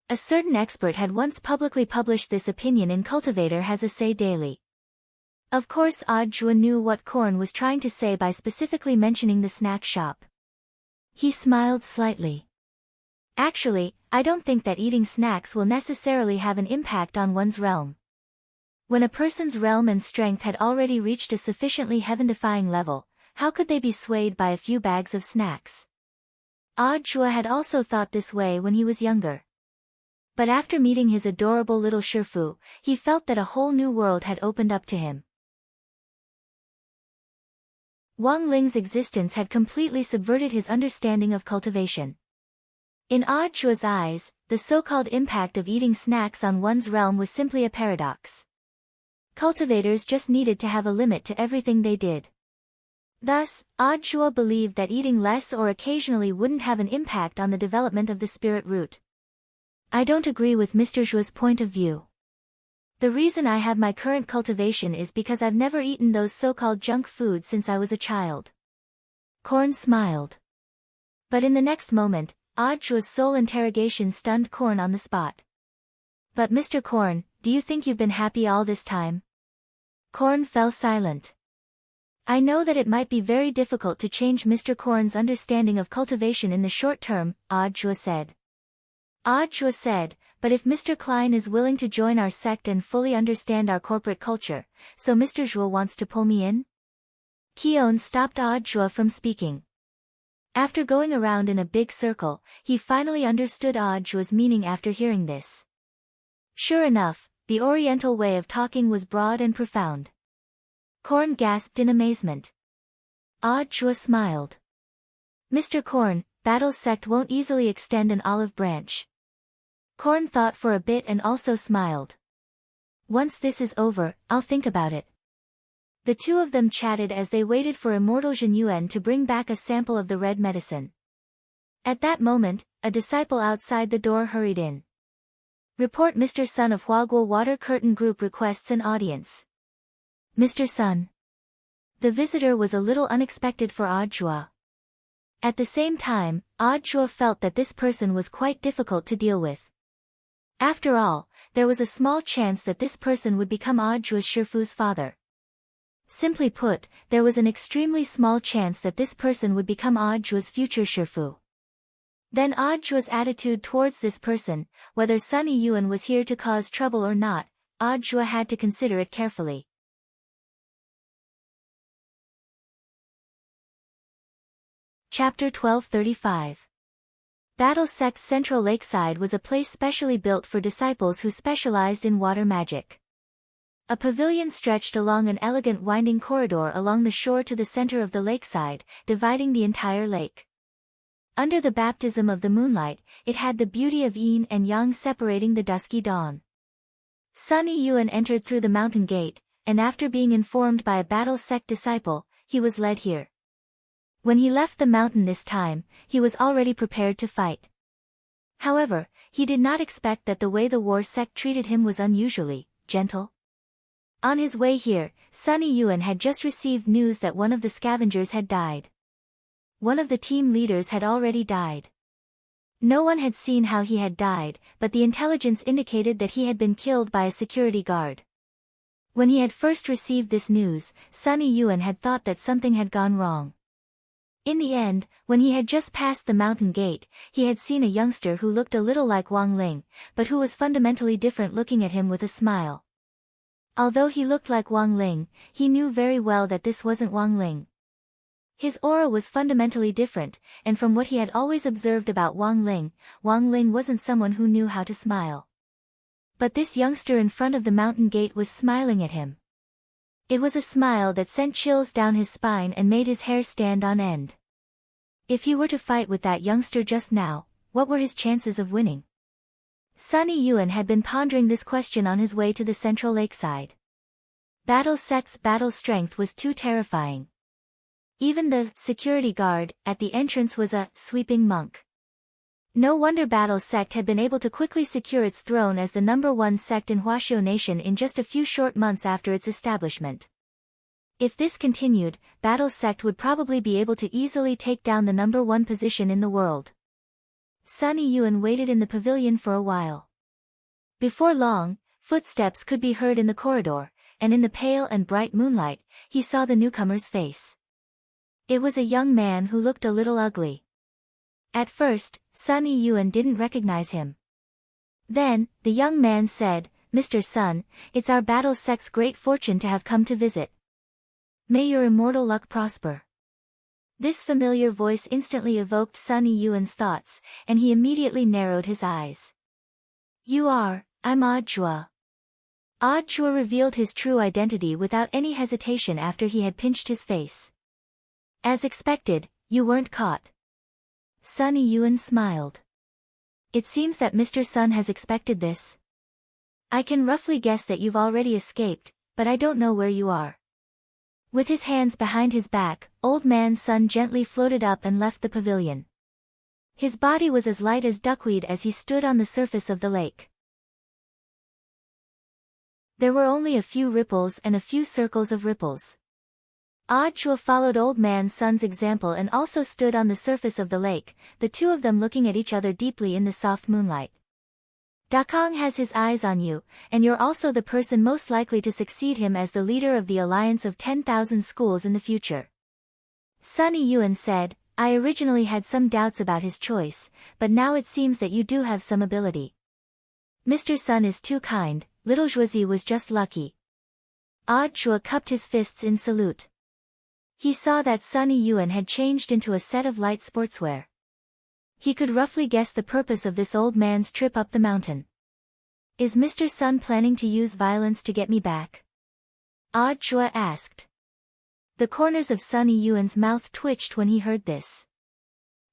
A certain expert had once publicly published this opinion in Cultivator Has a Say Daily. Of course Audra knew what Korn was trying to say by specifically mentioning the snack shop. He smiled slightly. Actually, I don't think that eating snacks will necessarily have an impact on one's realm. When a person's realm and strength had already reached a sufficiently heaven-defying level, how could they be swayed by a few bags of snacks? Audra had also thought this way when he was younger. But after meeting his adorable little Shifu, he felt that a whole new world had opened up to him. Wang Ling's existence had completely subverted his understanding of cultivation. In Audra's eyes, the so-called impact of eating snacks on one's realm was simply a paradox. Cultivators just needed to have a limit to everything they did. Thus, Audra believed that eating less or occasionally wouldn't have an impact on the development of the spirit root. I don't agree with Mr. Zhuo's point of view. The reason I have my current cultivation is because I've never eaten those so-called junk foods since I was a child. Korn smiled. But in the next moment, Audra's soul interrogation stunned Korn on the spot. But Mr. Korn, do you think you've been happy all this time? Korn fell silent. I know that it might be very difficult to change Mr. Korn's understanding of cultivation in the short term, Audra said. Audra said, but if Mr. Klein is willing to join our sect and fully understand our corporate culture, so Mr. Zhuo wants to pull me in? Keon stopped Audra from speaking. After going around in a big circle, he finally understood Audjua's meaning after hearing this. Sure enough, the Oriental way of talking was broad and profound. Korn gasped in amazement. Audjua smiled. Mr. Korn, Battle's sect won't easily extend an olive branch. Korn thought for a bit and also smiled. Once this is over, I'll think about it. The two of them chatted as they waited for Immortal Zhenyuan to bring back a sample of the red medicine. At that moment, a disciple outside the door hurried in. Report Mr. Sun of Huaguo Water Curtain Group requests an audience. Mr. Sun. The visitor was a little unexpected for Audjua. At the same time, Audjua felt that this person was quite difficult to deal with. After all, there was a small chance that this person would become Audjua's Shifu's father. Simply put, there was an extremely small chance that this person would become Audjua's future Shifu. Then Audjua's attitude towards this person, whether Sun Yiyuan was here to cause trouble or not, Audjua had to consider it carefully. Chapter 1235. Battle Sect's central lakeside was a place specially built for disciples who specialized in water magic. A pavilion stretched along an elegant winding corridor along the shore to the center of the lakeside, dividing the entire lake. Under the baptism of the moonlight, it had the beauty of yin and yang separating the dusky dawn. Sun Yiyuan entered through the mountain gate, and after being informed by a Battle Sect disciple, he was led here. When he left the mountain this time, he was already prepared to fight. However, he did not expect that the way the war sect treated him was unusually gentle. On his way here, Sun Yiyuan had just received news that one of the scavengers had died. One of the team leaders had already died. No one had seen how he had died, but the intelligence indicated that he had been killed by a security guard. When he had first received this news, Sun Yiyuan had thought that something had gone wrong. In the end, when he had just passed the mountain gate, he had seen a youngster who looked a little like Wang Ling, but who was fundamentally different, looking at him with a smile. Although he looked like Wang Ling, he knew very well that this wasn't Wang Ling. His aura was fundamentally different, and from what he had always observed about Wang Ling wasn't someone who knew how to smile. But this youngster in front of the mountain gate was smiling at him. It was a smile that sent chills down his spine and made his hair stand on end. If he were to fight with that youngster just now, what were his chances of winning? Sun Yiyuan had been pondering this question on his way to the central lakeside. Battle Sect's battle strength was too terrifying. Even the security guard at the entrance was a sweeping monk. No wonder Battle Sect had been able to quickly secure its throne as the #1 sect in Huaxiu Nation in just a few short months after its establishment. If this continued, Battle Sect would probably be able to easily take down the #1 position in the world. Sun Yiyuan waited in the pavilion for a while. Before long, footsteps could be heard in the corridor, and in the pale and bright moonlight, he saw the newcomer's face. It was a young man who looked a little ugly. At first, Sun Yiyuan didn't recognize him. Then, the young man said, "Mr. Sun, it's our Battle Sect's great fortune to have come to visit. May your immortal luck prosper." This familiar voice instantly evoked Sun Yiyuan's thoughts, and he immediately narrowed his eyes. I'm Audjua." Audjua revealed his true identity without any hesitation after he had pinched his face. "As expected, you weren't caught." Sun Yiyuan smiled. "It seems that Mr. Sun has expected this. I can roughly guess that you've already escaped, but I don't know where you are." With his hands behind his back, Old Man Sun gently floated up and left the pavilion. His body was as light as duckweed as he stood on the surface of the lake. There were only a few ripples and a few circles of ripples. Audjua followed Old Man Sun's example and also stood on the surface of the lake, the two of them looking at each other deeply in the soft moonlight. "Dakong has his eyes on you, and you're also the person most likely to succeed him as the leader of the Alliance of 10,000 Schools in the future." Sun Yiyuan said, "I originally had some doubts about his choice, but now it seems that you do have some ability." "Mr. Sun is too kind, little Zhuozi was just lucky." Audjua cupped his fists in salute. He saw that Sunny Yuan had changed into a set of light sportswear. He could roughly guess the purpose of this old man's trip up the mountain. Is Mr. Sun planning to use violence to get me back? Ah Chua asked. The corners of Sunny Yuan's mouth twitched when he heard this.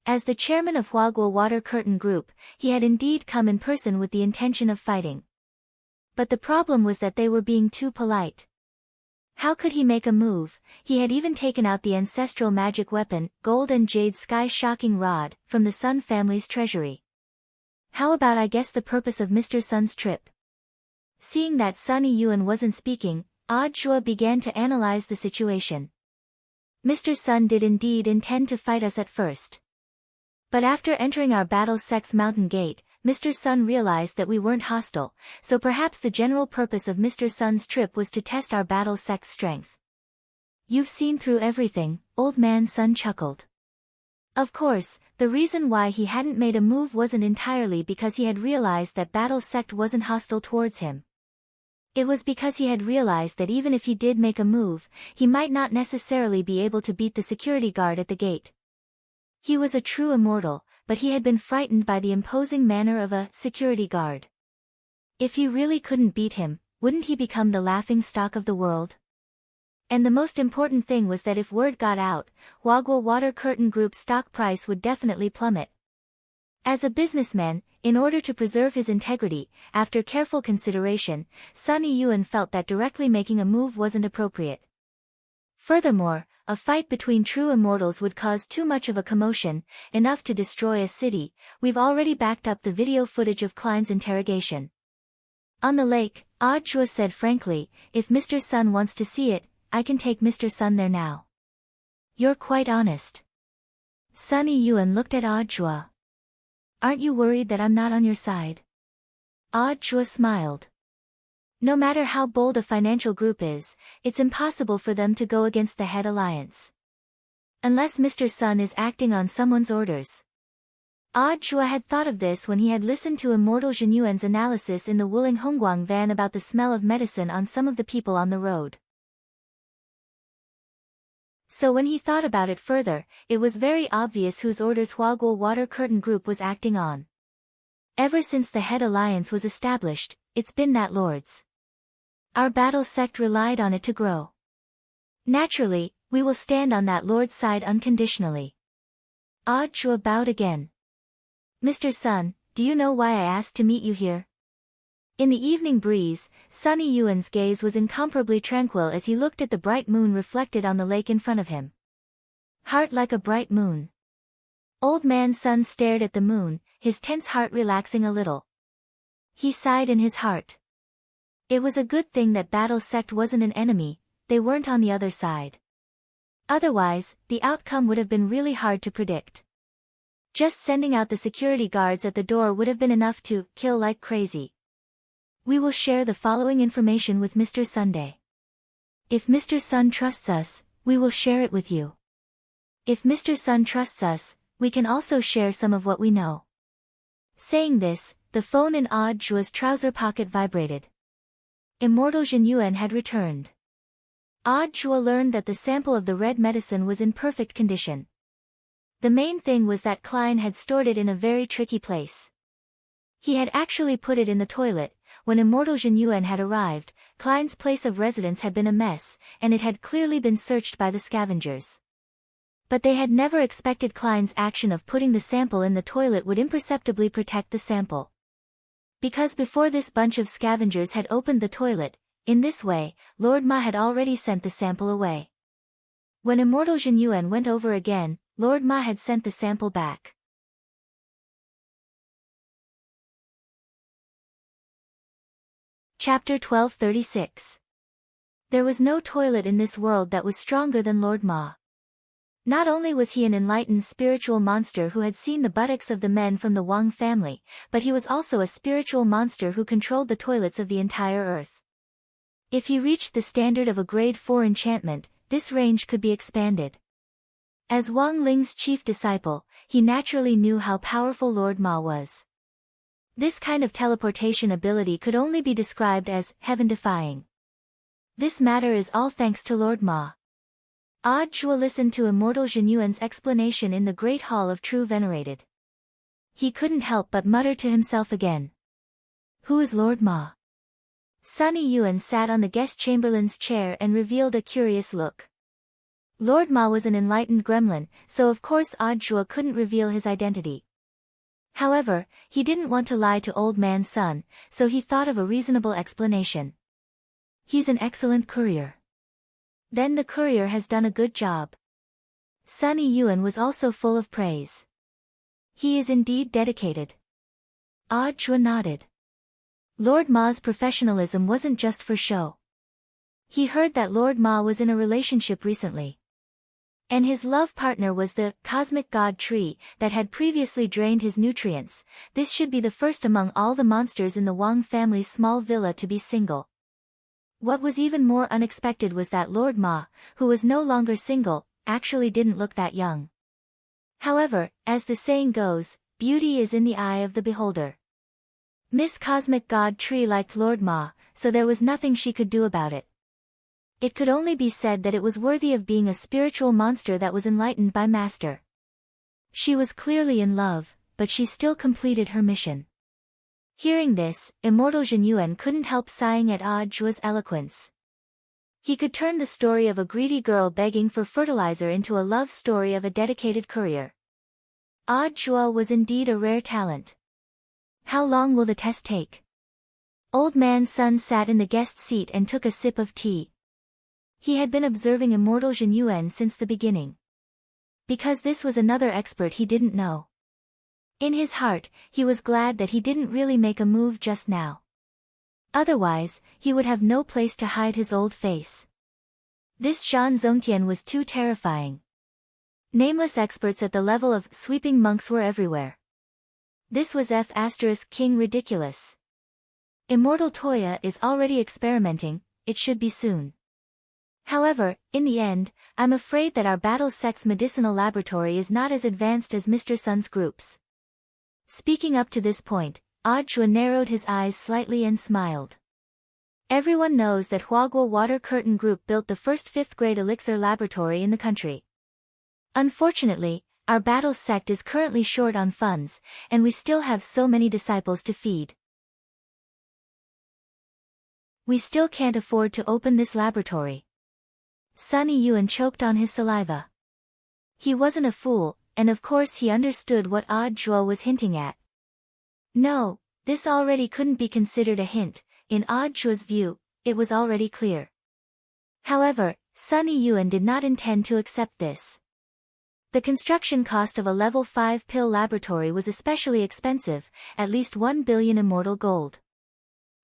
As the chairman of Huaguo Water Curtain Group, he had indeed come in person with the intention of fighting. But the problem was that they were being too polite. How could he make a move? He had even taken out the ancestral magic weapon, gold and jade sky-shocking rod, from the Sun family's treasury. How about I guess the purpose of Mr. Sun's trip? Seeing that Sunny Yuan wasn't speaking, Jua began to analyze the situation. Mr. Sun did indeed intend to fight us at first. But after entering our Battle Sect's mountain gate, Mr. Sun realized that we weren't hostile, so perhaps the general purpose of Mr. Sun's trip was to test our Battle Sect's strength. You've seen through everything, Old Man Sun chuckled. Of course, the reason why he hadn't made a move wasn't entirely because he had realized that Battle Sect wasn't hostile towards him. It was because he had realized that even if he did make a move, he might not necessarily be able to beat the security guard at the gate. He was a true immortal, but he had been frightened by the imposing manner of a security guard. If he really couldn't beat him, wouldn't he become the laughing stock of the world? And the most important thing was that if word got out, Huaguo Water Curtain Group's stock price would definitely plummet. As a businessman, in order to preserve his integrity, after careful consideration, Sunny Yuan felt that directly making a move wasn't appropriate. Furthermore, a fight between true immortals would cause too much of a commotion, enough to destroy a city. We've already backed up the video footage of Klein's interrogation. On the lake, Chua said frankly, if Mr. Sun wants to see it, I can take Mr. Sun there now. You're quite honest. Sunny Yuan looked at Chua. Aren't you worried that I'm not on your side? Chua smiled. No matter how bold a financial group is, it's impossible for them to go against the head alliance. Unless Mr. Sun is acting on someone's orders. Chua had thought of this when he had listened to Immortal Jinyuan's analysis in the Wuling Hongguang van about the smell of medicine on some of the people on the road. So when he thought about it further, it was very obvious whose orders Huaguo Water Curtain Group was acting on. Ever since the head alliance was established, it's been that lord's. Our battle sect relied on it to grow. Naturally, we will stand on that lord's side unconditionally. Chua bowed again. Mr. Sun, do you know why I asked to meet you here? In the evening breeze, Sunny Yuan's gaze was incomparably tranquil as he looked at the bright moon reflected on the lake in front of him. Heart like a bright moon. Old Man Sun stared at the moon, his tense heart relaxing a little. He sighed in his heart. It was a good thing that Battle Sect wasn't an enemy, they weren't on the other side. Otherwise, the outcome would have been really hard to predict. Just sending out the security guards at the door would have been enough to kill like crazy. We will share the following information with Mr. Sunday. If Mr. Sun trusts us, we will share it with you. If Mr. Sun trusts us, we can also share some of what we know. Saying this, the phone in Jua's trouser pocket vibrated. Immortal Jinyuan had returned. Jua learned that the sample of the red medicine was in perfect condition. The main thing was that Klein had stored it in a very tricky place. He had actually put it in the toilet. When Immortal Jinyuan had arrived, Klein's place of residence had been a mess, and it had clearly been searched by the scavengers. But they had never expected Klein's action of putting the sample in the toilet would imperceptibly protect the sample. Because before this bunch of scavengers had opened the toilet, in this way, Lord Ma had already sent the sample away. When Immortal Jinyuan went over again, Lord Ma had sent the sample back. Chapter 1236. There was no toilet in this world that was stronger than Lord Ma. Not only was he an enlightened spiritual monster who had seen the buttocks of the men from the Wang family, but he was also a spiritual monster who controlled the toilets of the entire earth. If he reached the standard of a grade 4 enchantment, this range could be expanded. As Wang Ling's chief disciple, he naturally knew how powerful Lord Ma was. This kind of teleportation ability could only be described as heaven-defying. This matter is all thanks to Lord Ma. Jua listened to Immortal Zhenyuan's explanation in the Great Hall of True Venerated. He couldn't help but mutter to himself again. Who is Lord Ma? Sunny Yuan sat on the guest chamberlain's chair and revealed a curious look. Lord Ma was an enlightened gremlin, so of course Jua couldn't reveal his identity. However, he didn't want to lie to Old Man Sun, so he thought of a reasonable explanation. He's an excellent courier. Then the courier has done a good job. Sunny Yuan was also full of praise. He is indeed dedicated. Jua nodded. Lord Ma's professionalism wasn't just for show. He heard that Lord Ma was in a relationship recently. And his love partner was the cosmic god tree that had previously drained his nutrients. This should be the first among all the monsters in the Wang family's small villa to be single. What was even more unexpected was that Lord Ma, who was no longer single, actually didn't look that young. However, as the saying goes, beauty is in the eye of the beholder. Miss Cosmic God Tree liked Lord Ma, so there was nothing she could do about it. It could only be said that it was worthy of being a spiritual monster that was enlightened by Master. She was clearly in love, but she still completed her mission. Hearing this, Immortal Zhenyuan couldn't help sighing at Jua's eloquence. He could turn the story of a greedy girl begging for fertilizer into a love story of a dedicated courier. Jua was indeed a rare talent. How long will the test take? Old Man Sun sat in the guest seat and took a sip of tea. He had been observing Immortal Zhenyuan since the beginning. Because this was another expert he didn't know. In his heart, he was glad that he didn't really make a move just now. Otherwise, he would have no place to hide his old face. This Shan Zongtian was too terrifying. Nameless experts at the level of sweeping monks were everywhere. This was King ridiculous. Immortal Toya is already experimenting, it should be soon. However, in the end, I'm afraid that our battle sex medicinal laboratory is not as advanced as Mr. Sun's groups. Speaking up to this point, Jua narrowed his eyes slightly and smiled. Everyone knows that Huaguo Water Curtain Group built the first 5th grade elixir laboratory in the country. Unfortunately, our battle sect is currently short on funds, and we still have so many disciples to feed. We still can't afford to open this laboratory. Sunny Yuan choked on his saliva. He wasn't a fool, and of course he understood what Jua was hinting at. No, this already couldn't be considered a hint. In Jua's view, it was already clear. However, Sunny Yuan did not intend to accept this. The construction cost of a level 5 pill laboratory was especially expensive, at least 1 billion immortal gold.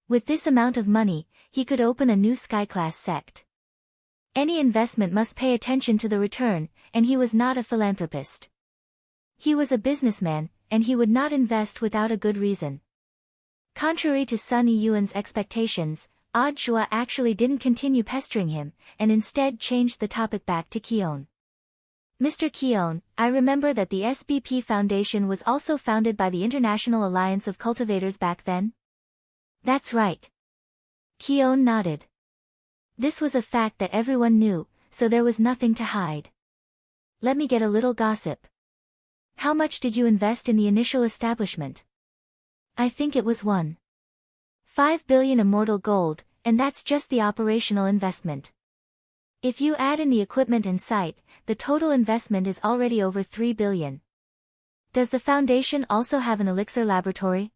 With this amount of money, he could open a new sky-class sect. Any investment must pay attention to the return, and he was not a philanthropist. He was a businessman, and he would not invest without a good reason. Contrary to Sunny Yuan's expectations, Jua actually didn't continue pestering him, and instead changed the topic back to Kion. Mr. Kion, I remember that the SBP Foundation was also founded by the International Alliance of Cultivators back then? That's right. Kion nodded. This was a fact that everyone knew, so there was nothing to hide. Let me get a little gossip. How much did you invest in the initial establishment? I think it was 1.5 billion immortal gold, and that's just the operational investment. If you add in the equipment and site, the total investment is already over 3 billion. Does the foundation also have an elixir laboratory?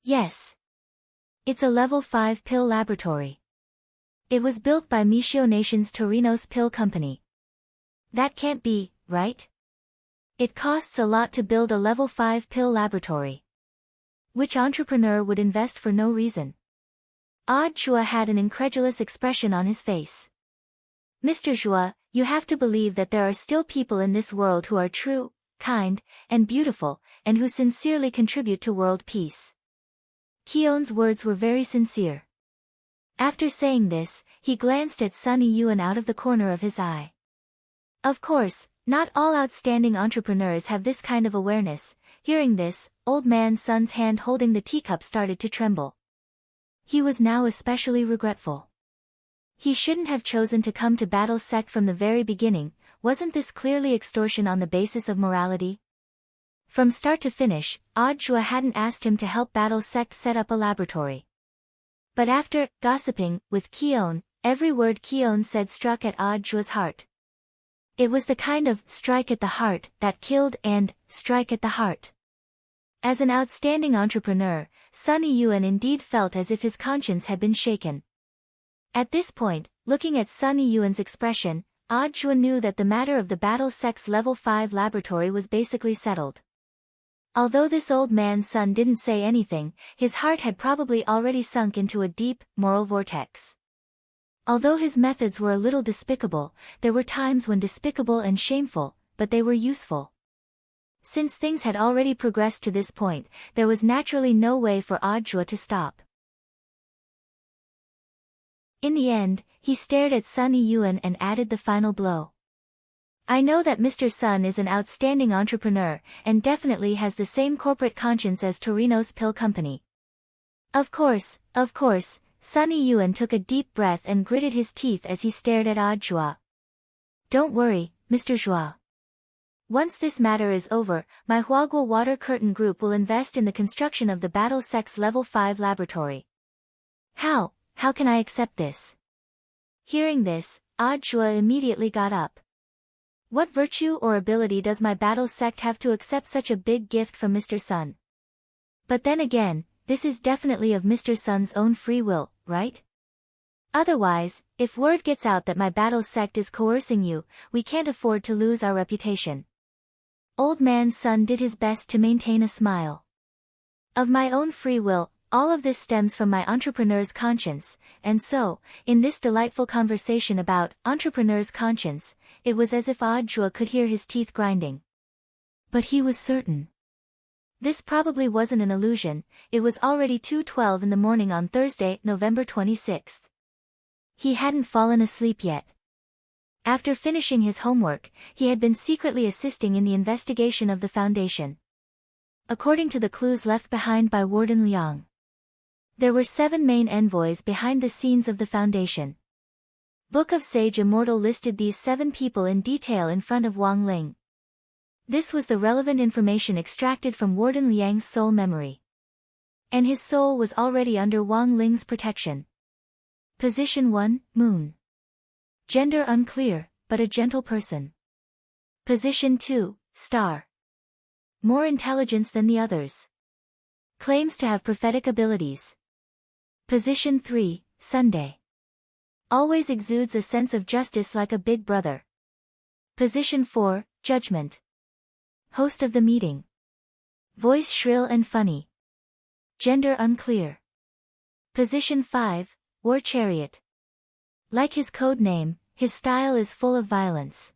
Yes. It's a level 5 pill laboratory. It was built by Mishio Nation's Torinos Pill Company. That can't be, right? It costs a lot to build a level 5 pill laboratory. Which entrepreneur would invest for no reason? Jua had an incredulous expression on his face. Mr. Jua, you have to believe that there are still people in this world who are true, kind, and beautiful, and who sincerely contribute to world peace. Kion's words were very sincere. After saying this, he glanced at Sunny Yuan out of the corner of his eye. Of course, not all outstanding entrepreneurs have this kind of awareness. Hearing this, Old Man Sun's hand holding the teacup started to tremble. He was now especially regretful. He shouldn't have chosen to come to battle sect from the very beginning. Wasn't this clearly extortion on the basis of morality? From start to finish, Audjua hadn't asked him to help battle sect set up a laboratory. But after gossiping with Keon, every word Keon said struck at Audjua's heart. It was the kind of strike at the heart that killed and strike at the heart. As an outstanding entrepreneur, Sunny Yuan indeed felt as if his conscience had been shaken. At this point, looking at Sunny Yuan's expression, Audjua knew that the matter of the battle sect's level 5 laboratory was basically settled. Although this old man's son didn't say anything, his heart had probably already sunk into a deep, moral vortex. Although his methods were a little despicable, there were times when despicable and shameful, but they were useful. Since things had already progressed to this point, there was naturally no way for Audjua to stop. In the end, he stared at Sunny Yuan and added the final blow. I know that Mr. Sun is an outstanding entrepreneur, and definitely has the same corporate conscience as Torino's Pill Company. Of course, Sunny Yuan took a deep breath and gritted his teeth as he stared at Audjua. Don't worry, Mr. Zhua. Once this matter is over, my Huaguo Water Curtain Group will invest in the construction of the Battle Sect's Level 5 laboratory. How can I accept this? Hearing this, Audjua immediately got up. What virtue or ability does my battle sect have to accept such a big gift from Mr. Sun? But then again, this is definitely of Mr. Sun's own free will, right? Otherwise, if word gets out that my battle sect is coercing you, we can't afford to lose our reputation. Old man's son did his best to maintain a smile. Of my own free will, all of this stems from my entrepreneur's conscience, and so, in this delightful conversation about entrepreneur's conscience, it was as if Audjua could hear his teeth grinding. But he was certain. This probably wasn't an illusion. It was already 2:12 in the morning on Thursday, November 26th. He hadn't fallen asleep yet. After finishing his homework, he had been secretly assisting in the investigation of the Foundation. According to the clues left behind by Warden Liang, there were 7 main envoys behind the scenes of the Foundation. Book of Sage Immortal listed these 7 people in detail in front of Wang Ling. This was the relevant information extracted from Warden Liang's soul memory. And his soul was already under Wang Ling's protection. Position 1, Moon. Gender unclear, but a gentle person. Position 2, Star. More intelligence than the others. Claims to have prophetic abilities. Position 3, Sunday. Always exudes a sense of justice like a big brother. Position 4, Judgment. Host of the meeting. Voice shrill and funny. Gender unclear. Position 5, War Chariot. Like his code name, his style is full of violence.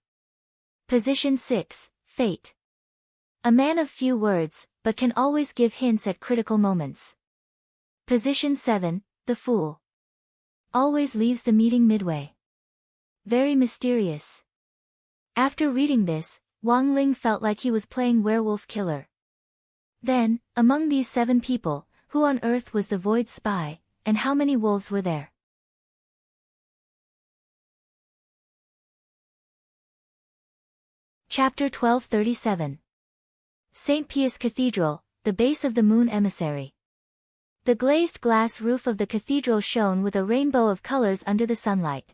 Position 6, Fate. A man of few words, but can always give hints at critical moments. Position 7, the Fool. Always leaves the meeting midway. Very mysterious. After reading this, Wang Ling felt like he was playing werewolf killer. Then, among these 7 people, who on earth was the Void Spy, and how many wolves were there? Chapter 1237. St. Pius Cathedral, the base of the Moon Emissary. The glazed glass roof of the cathedral shone with a rainbow of colors under the sunlight.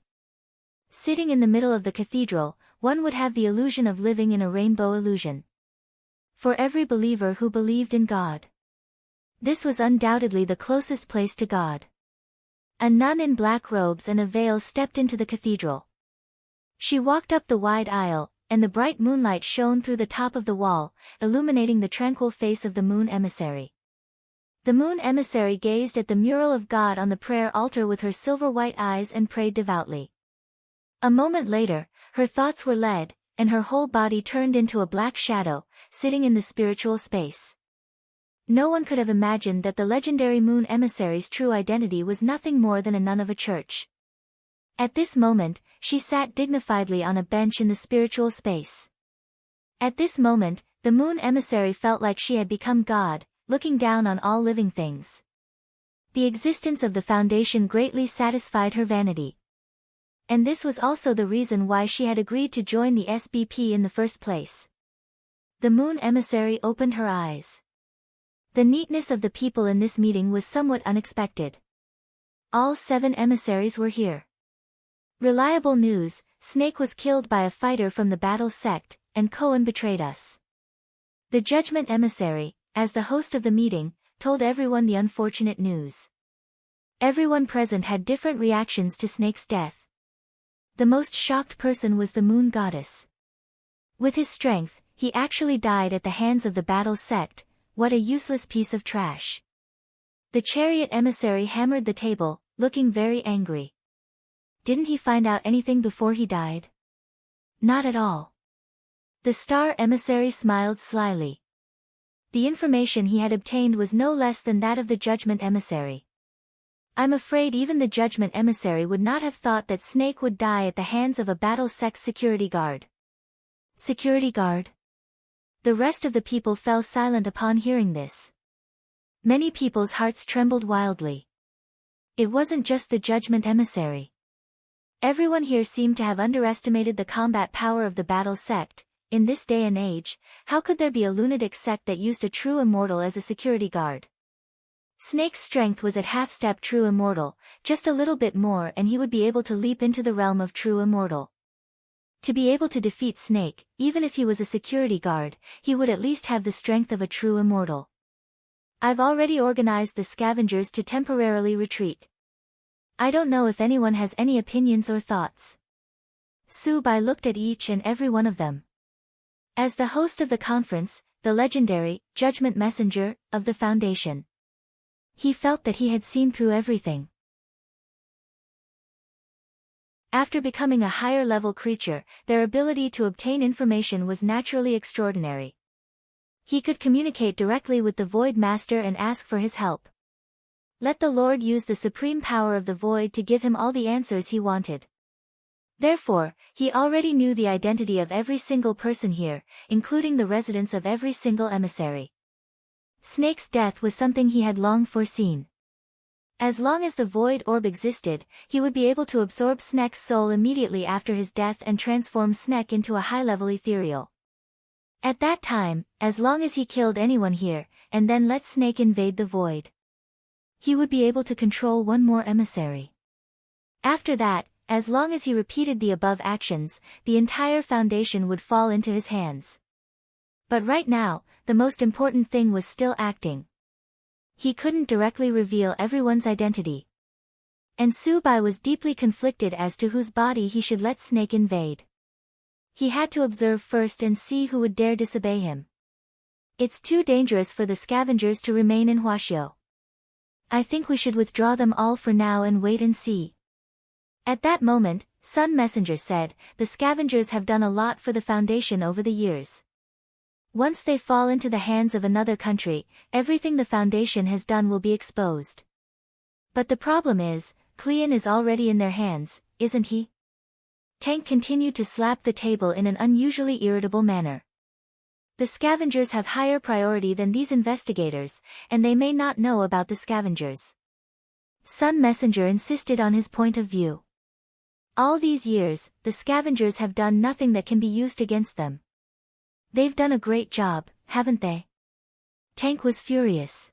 Sitting in the middle of the cathedral, one would have the illusion of living in a rainbow illusion. For every believer who believed in God, this was undoubtedly the closest place to God. A nun in black robes and a veil stepped into the cathedral. She walked up the wide aisle, and the bright moonlight shone through the top of the wall, illuminating the tranquil face of the Moon Emissary. The Moon Emissary gazed at the mural of God on the prayer altar with her silver-white eyes and prayed devoutly. A moment later, her thoughts were led, and her whole body turned into a black shadow, sitting in the spiritual space. No one could have imagined that the legendary Moon Emissary's true identity was nothing more than a nun of a church. At this moment, she sat dignifiedly on a bench in the spiritual space. At this moment, the Moon Emissary felt like she had become God, looking down on all living things. The existence of the Foundation greatly satisfied her vanity. And this was also the reason why she had agreed to join the SBP in the first place. The moon emissary opened her eyes. The neatness of the people in this meeting was somewhat unexpected. All 7 emissaries were here. Reliable news: Snake was killed by a fighter from the battle sect, and Cohen betrayed us. The judgment emissary, as the host of the meeting, told everyone the unfortunate news. Everyone present had different reactions to Snake's death. The most shocked person was the moon goddess. With his strength, he actually died at the hands of the battle sect. What a useless piece of trash. The chariot emissary hammered the table, looking very angry. Didn't he find out anything before he died? Not at all. The star emissary smiled slyly. The information he had obtained was no less than that of the judgment emissary. I'm afraid even the judgment emissary would not have thought that Snake would die at the hands of a battle sect security guard. Security guard? The rest of the people fell silent upon hearing this. Many people's hearts trembled wildly. It wasn't just the judgment emissary. Everyone here seemed to have underestimated the combat power of the battle sect. In this day and age, how could there be a lunatic sect that used a true immortal as a security guard? Snake's strength was at half-step true immortal, just a little bit more and he would be able to leap into the realm of true immortal. To be able to defeat Snake, even if he was a security guard, he would at least have the strength of a true immortal. I've already organized the scavengers to temporarily retreat. I don't know if anyone has any opinions or thoughts. Su-bai looked at each and every one of them. As the host of the conference, the legendary, judgment messenger, of the Foundation. He felt that he had seen through everything. After becoming a higher-level creature, their ability to obtain information was naturally extraordinary. He could communicate directly with the Void Master and ask for his help. Let the Lord use the supreme power of the Void to give him all the answers he wanted. Therefore, he already knew the identity of every single person here, including the residence of every single emissary. Snake's death was something he had long foreseen. As long as the Void Orb existed, he would be able to absorb Snake's soul immediately after his death and transform Snake into a high-level ethereal. At that time, as long as he killed anyone here, and then let Snake invade the Void, he would be able to control one more emissary. After that, as long as he repeated the above actions, the entire Foundation would fall into his hands. But right now, the most important thing was still acting. He couldn't directly reveal everyone's identity. And Su-bai was deeply conflicted as to whose body he should let Snake invade. He had to observe first and see who would dare disobey him. It's too dangerous for the scavengers to remain in Huaxiao. I think we should withdraw them all for now and wait and see. At that moment, Sun Messenger said, the scavengers have done a lot for the Foundation over the years. Once they fall into the hands of another country, everything the Foundation has done will be exposed. But the problem is, Cleon is already in their hands, isn't he? Tank continued to slap the table in an unusually irritable manner. The scavengers have higher priority than these investigators, and they may not know about the scavengers. Sun Messenger insisted on his point of view. All these years, the scavengers have done nothing that can be used against them. They've done a great job, haven't they? Tank was furious.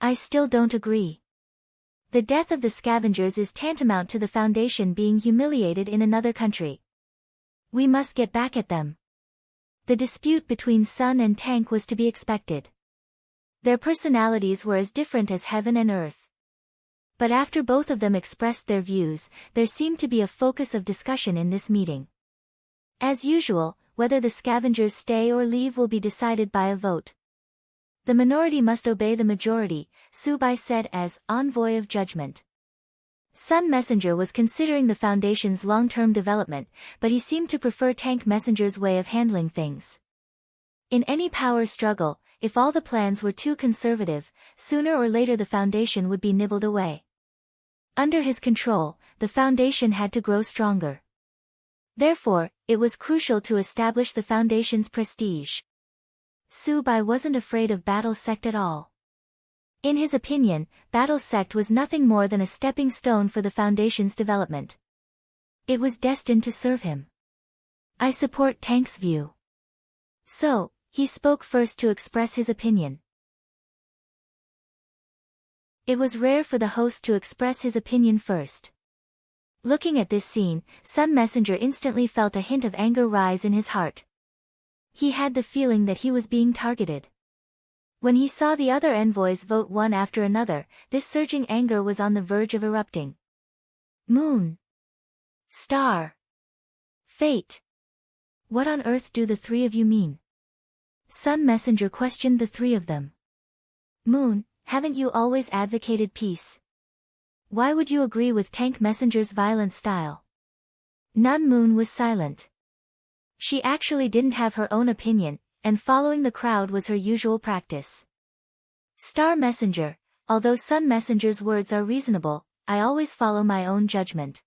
I still don't agree. The death of the scavengers is tantamount to the Foundation being humiliated in another country. We must get back at them. The dispute between Sun and Tank was to be expected. Their personalities were as different as heaven and earth. But after both of them expressed their views, there seemed to be a focus of discussion in this meeting. As usual, whether the scavengers stay or leave will be decided by a vote. The minority must obey the majority, Su-bai said as envoy of judgment. Sun Messenger was considering the Foundation's long-term development, but he seemed to prefer Tank Messenger's way of handling things. In any power struggle, if all the plans were too conservative, sooner or later the Foundation would be nibbled away. Under his control, the Foundation had to grow stronger. Therefore, it was crucial to establish the Foundation's prestige. Su-bai wasn't afraid of Battle Sect at all. In his opinion, Battle Sect was nothing more than a stepping stone for the Foundation's development. It was destined to serve him. I support Tank's view. So, he spoke first to express his opinion. It was rare for the host to express his opinion first. Looking at this scene, Sun Messenger instantly felt a hint of anger rise in his heart. He had the feeling that he was being targeted. When he saw the other envoys vote one after another, this surging anger was on the verge of erupting. Moon. Star. Fate. What on earth do the three of you mean? Sun Messenger questioned the three of them. Moon, haven't you always advocated peace? Why would you agree with Tank Messenger's violent style? Nun Moon was silent. She actually didn't have her own opinion, and following the crowd was her usual practice. Star Messenger, although Sun Messenger's words are reasonable, I always follow my own judgment.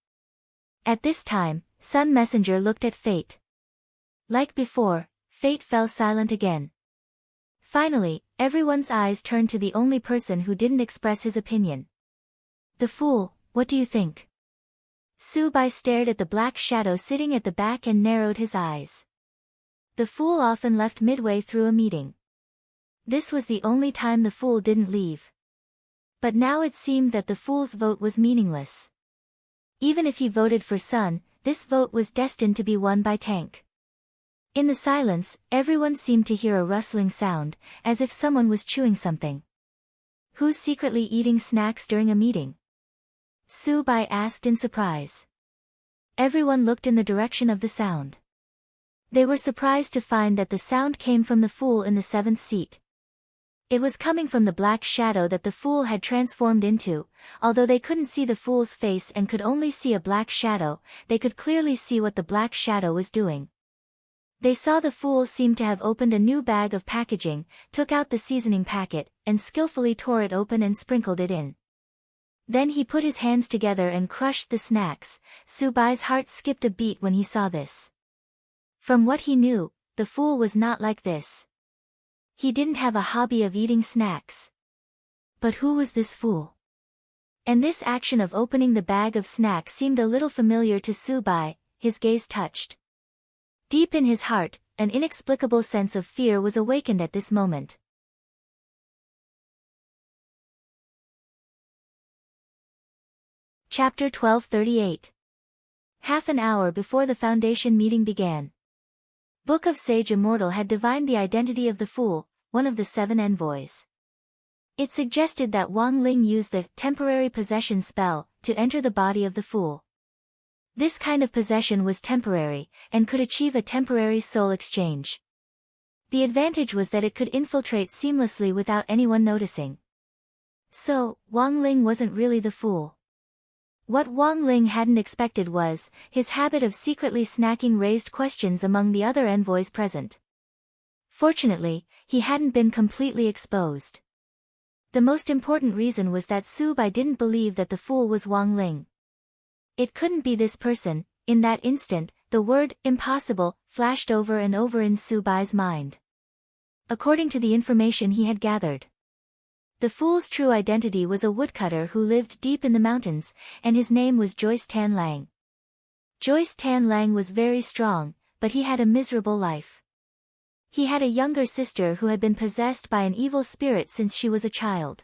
At this time, Sun Messenger looked at Fate. Like before, Fate fell silent again. Finally, everyone's eyes turned to the only person who didn't express his opinion. The fool, what do you think? Su Bai stared at the black shadow sitting at the back and narrowed his eyes. The fool often left midway through a meeting. This was the only time the fool didn't leave. But now it seemed that the fool's vote was meaningless. Even if he voted for Sun, this vote was destined to be won by Tank. In the silence, everyone seemed to hear a rustling sound, as if someone was chewing something. Who's secretly eating snacks during a meeting? Su Bai asked in surprise. Everyone looked in the direction of the sound. They were surprised to find that the sound came from the fool in the seventh seat. It was coming from the black shadow that the fool had transformed into. Although they couldn't see the fool's face and could only see a black shadow, they could clearly see what the black shadow was doing. They saw the fool seem to have opened a new bag of packaging, took out the seasoning packet, and skillfully tore it open and sprinkled it in. Then he put his hands together and crushed the snacks. Su Bai's heart skipped a beat when he saw this. From what he knew, the fool was not like this. He didn't have a hobby of eating snacks. But who was this fool? And this action of opening the bag of snacks seemed a little familiar to Su Bai. His gaze touched. Deep in his heart, an inexplicable sense of fear was awakened at this moment. Chapter 1238. Half an hour before the Foundation meeting began. Book of Sage Immortal had divined the identity of the fool, one of the 7 envoys. It suggested that Wang Ling use the temporary possession spell to enter the body of the fool. This kind of possession was temporary, and could achieve a temporary soul exchange. The advantage was that it could infiltrate seamlessly without anyone noticing. So, Wang Ling wasn't really the fool. What Wang Ling hadn't expected was, his habit of secretly snacking raised questions among the other envoys present. Fortunately, he hadn't been completely exposed. The most important reason was that Su Bai didn't believe that the fool was Wang Ling. It couldn't be this person. In that instant, the word impossible flashed over and over in Su Bai's mind. According to the information he had gathered, the fool's true identity was a woodcutter who lived deep in the mountains, and his name was Joyce Tan Lang. Joyce Tan Lang was very strong, but he had a miserable life. He had a younger sister who had been possessed by an evil spirit since she was a child.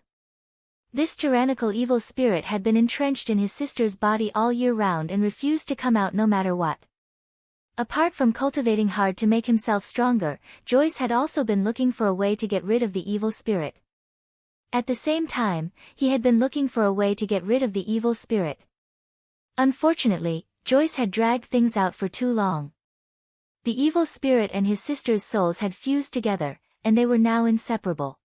This tyrannical evil spirit had been entrenched in his sister's body all year round and refused to come out no matter what. Apart from cultivating hard to make himself stronger, Joyce had also been looking for a way to get rid of the evil spirit. At the same time, he had been looking for a way to get rid of the evil spirit. Unfortunately, Joyce had dragged things out for too long. The evil spirit and his sister's souls had fused together, and they were now inseparable.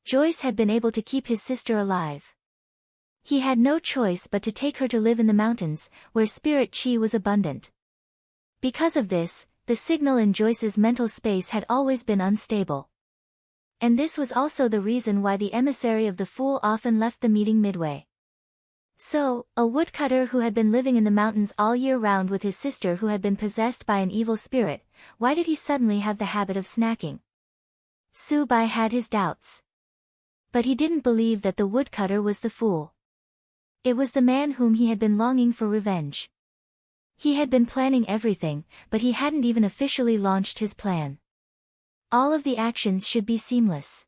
Joyce had been able to keep his sister alive. He had no choice but to take her to live in the mountains, where spirit chi was abundant. Because of this, the signal in Joyce's mental space had always been unstable. And this was also the reason why the emissary of the fool often left the meeting midway. So, a woodcutter who had been living in the mountains all year round with his sister who had been possessed by an evil spirit, why did he suddenly have the habit of snacking? Su Bai had his doubts. But he didn't believe that the woodcutter was the fool. It was the man whom he had been longing for revenge. He had been planning everything, but he hadn't even officially launched his plan. All of the actions should be seamless.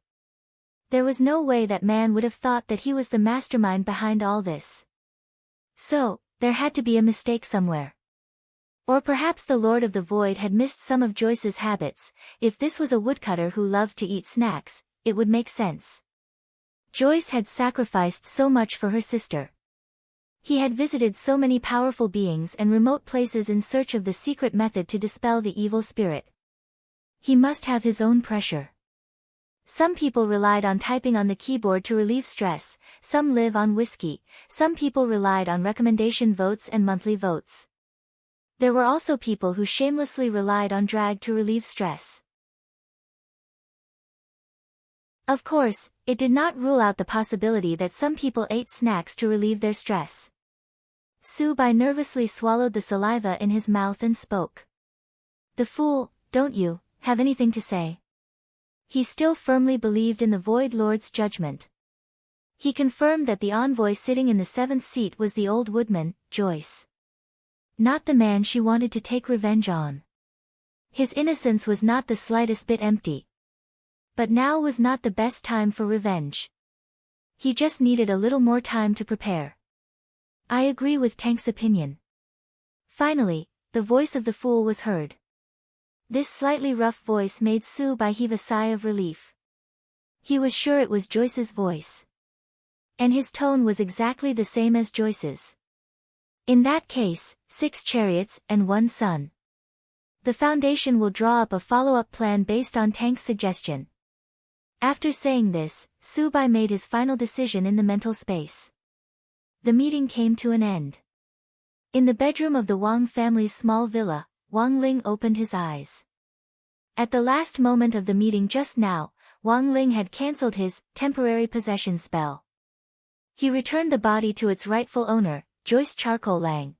There was no way that man would have thought that he was the mastermind behind all this. So, there had to be a mistake somewhere. Or perhaps the Lord of the Void had missed some of Joyce's habits. If this was a woodcutter who loved to eat snacks, it would make sense. Joyce had sacrificed so much for her sister. He had visited so many powerful beings and remote places in search of the secret method to dispel the evil spirit. He must have his own pressure. Some people relied on typing on the keyboard to relieve stress, some live on whiskey, some people relied on recommendation votes and monthly votes. There were also people who shamelessly relied on drag to relieve stress. Of course, it did not rule out the possibility that some people ate snacks to relieve their stress. Subai nervously swallowed the saliva in his mouth and spoke. "The fool, don't you have anything to say?" He still firmly believed in the Void Lord's judgment. He confirmed that the envoy sitting in the 7th seat was the old woodman, Joyce. Not the man she wanted to take revenge on. His innocence was not the slightest bit empty. But now was not the best time for revenge. He just needed a little more time to prepare. "I agree with Tank's opinion." Finally, the voice of the fool was heard. This slightly rough voice made Subai heave a sigh of relief. He was sure it was Joyce's voice. And his tone was exactly the same as Joyce's. In that case, 6 chariots and 1 sun. The Foundation will draw up a follow-up plan based on Tank's suggestion. After saying this, Subai made his final decision in the mental space. The meeting came to an end. In the bedroom of the Wang family's small villa, Wang Ling opened his eyes. At the last moment of the meeting just now, Wang Ling had cancelled his temporary possession spell. He returned the body to its rightful owner, Joyce Charcoal Lang.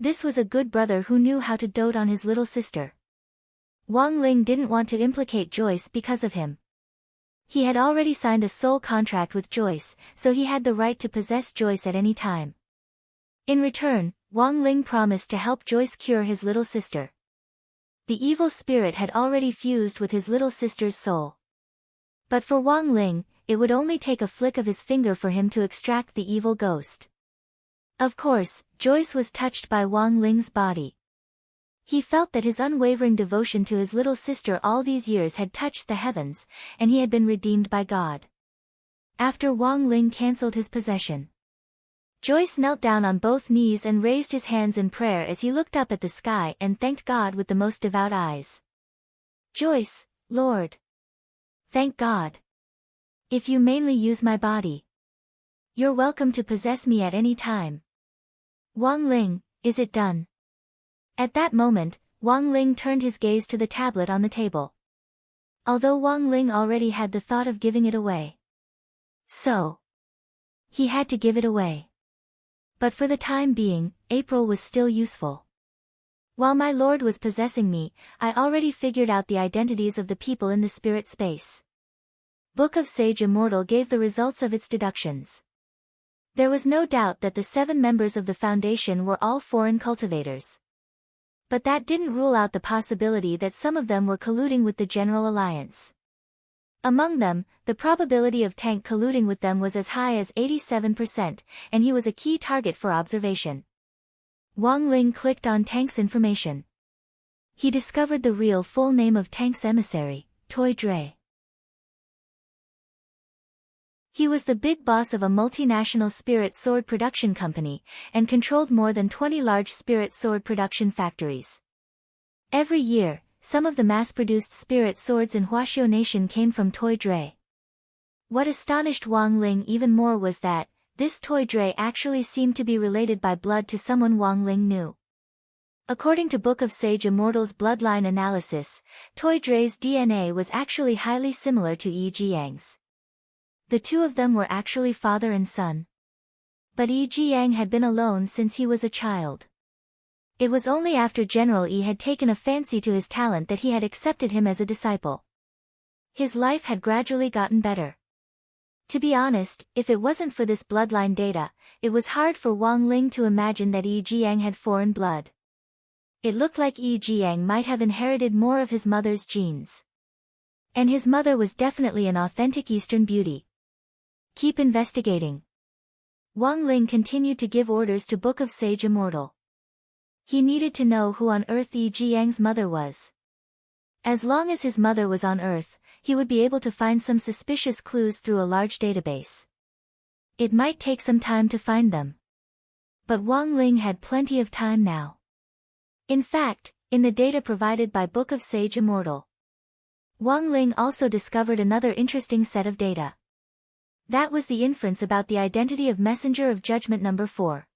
This was a good brother who knew how to dote on his little sister. Wang Ling didn't want to implicate Joyce because of him. He had already signed a soul contract with Joyce, so he had the right to possess Joyce at any time. In return, Wang Ling promised to help Joyce cure his little sister. The evil spirit had already fused with his little sister's soul. But for Wang Ling, it would only take a flick of his finger for him to extract the evil ghost. Of course, Joyce was touched by Wang Ling's body. He felt that his unwavering devotion to his little sister all these years had touched the heavens, and he had been redeemed by God. After Wang Ling cancelled his possession, Joyce knelt down on both knees and raised his hands in prayer as he looked up at the sky and thanked God with the most devout eyes. "Joyce, Lord. Thank God. If you mainly use my body, you're welcome to possess me at any time. Wang Ling, is it done?" At that moment, Wang Ling turned his gaze to the tablet on the table. Although Wang Ling already had the thought of giving it away. So, he had to give it away. But for the time being, April was still useful. While my lord was possessing me, I already figured out the identities of the people in the spirit space. Book of Sage Immortal gave the results of its deductions. There was no doubt that the 7 members of the Foundation were all foreign cultivators. But that didn't rule out the possibility that some of them were colluding with the General Alliance. Among them, the probability of Tank colluding with them was as high as 87%, and he was a key target for observation. Wang Ling clicked on Tank's information. He discovered the real full name of Tank's emissary, Toy Dre. He was the big boss of a multinational spirit sword production company, and controlled more than 20 large spirit sword production factories. Every year, some of the mass-produced spirit swords in Huaxiao Nation came from Toy Dre. What astonished Wang Ling even more was that, this Toy Dre actually seemed to be related by blood to someone Wang Ling knew. According to Book of Sage Immortal's bloodline analysis, Toy Dre's DNA was actually highly similar to Yi Jiang's. The two of them were actually father and son. But Yi Jiang had been alone since he was a child. It was only after General Yi had taken a fancy to his talent that he had accepted him as a disciple. His life had gradually gotten better. To be honest, if it wasn't for this bloodline data, it was hard for Wang Ling to imagine that Yi Jiang had foreign blood. It looked like Yi Jiang might have inherited more of his mother's genes. And his mother was definitely an authentic Eastern beauty. Keep investigating. Wang Ling continued to give orders to Book of Sage Immortal. He needed to know who on earth Yi Jiang's mother was. As long as his mother was on Earth, he would be able to find some suspicious clues through a large database. It might take some time to find them. But Wang Ling had plenty of time now. In fact, in the data provided by Book of Sage Immortal, Wang Ling also discovered another interesting set of data. That was the inference about the identity of Messenger of Judgment number 4.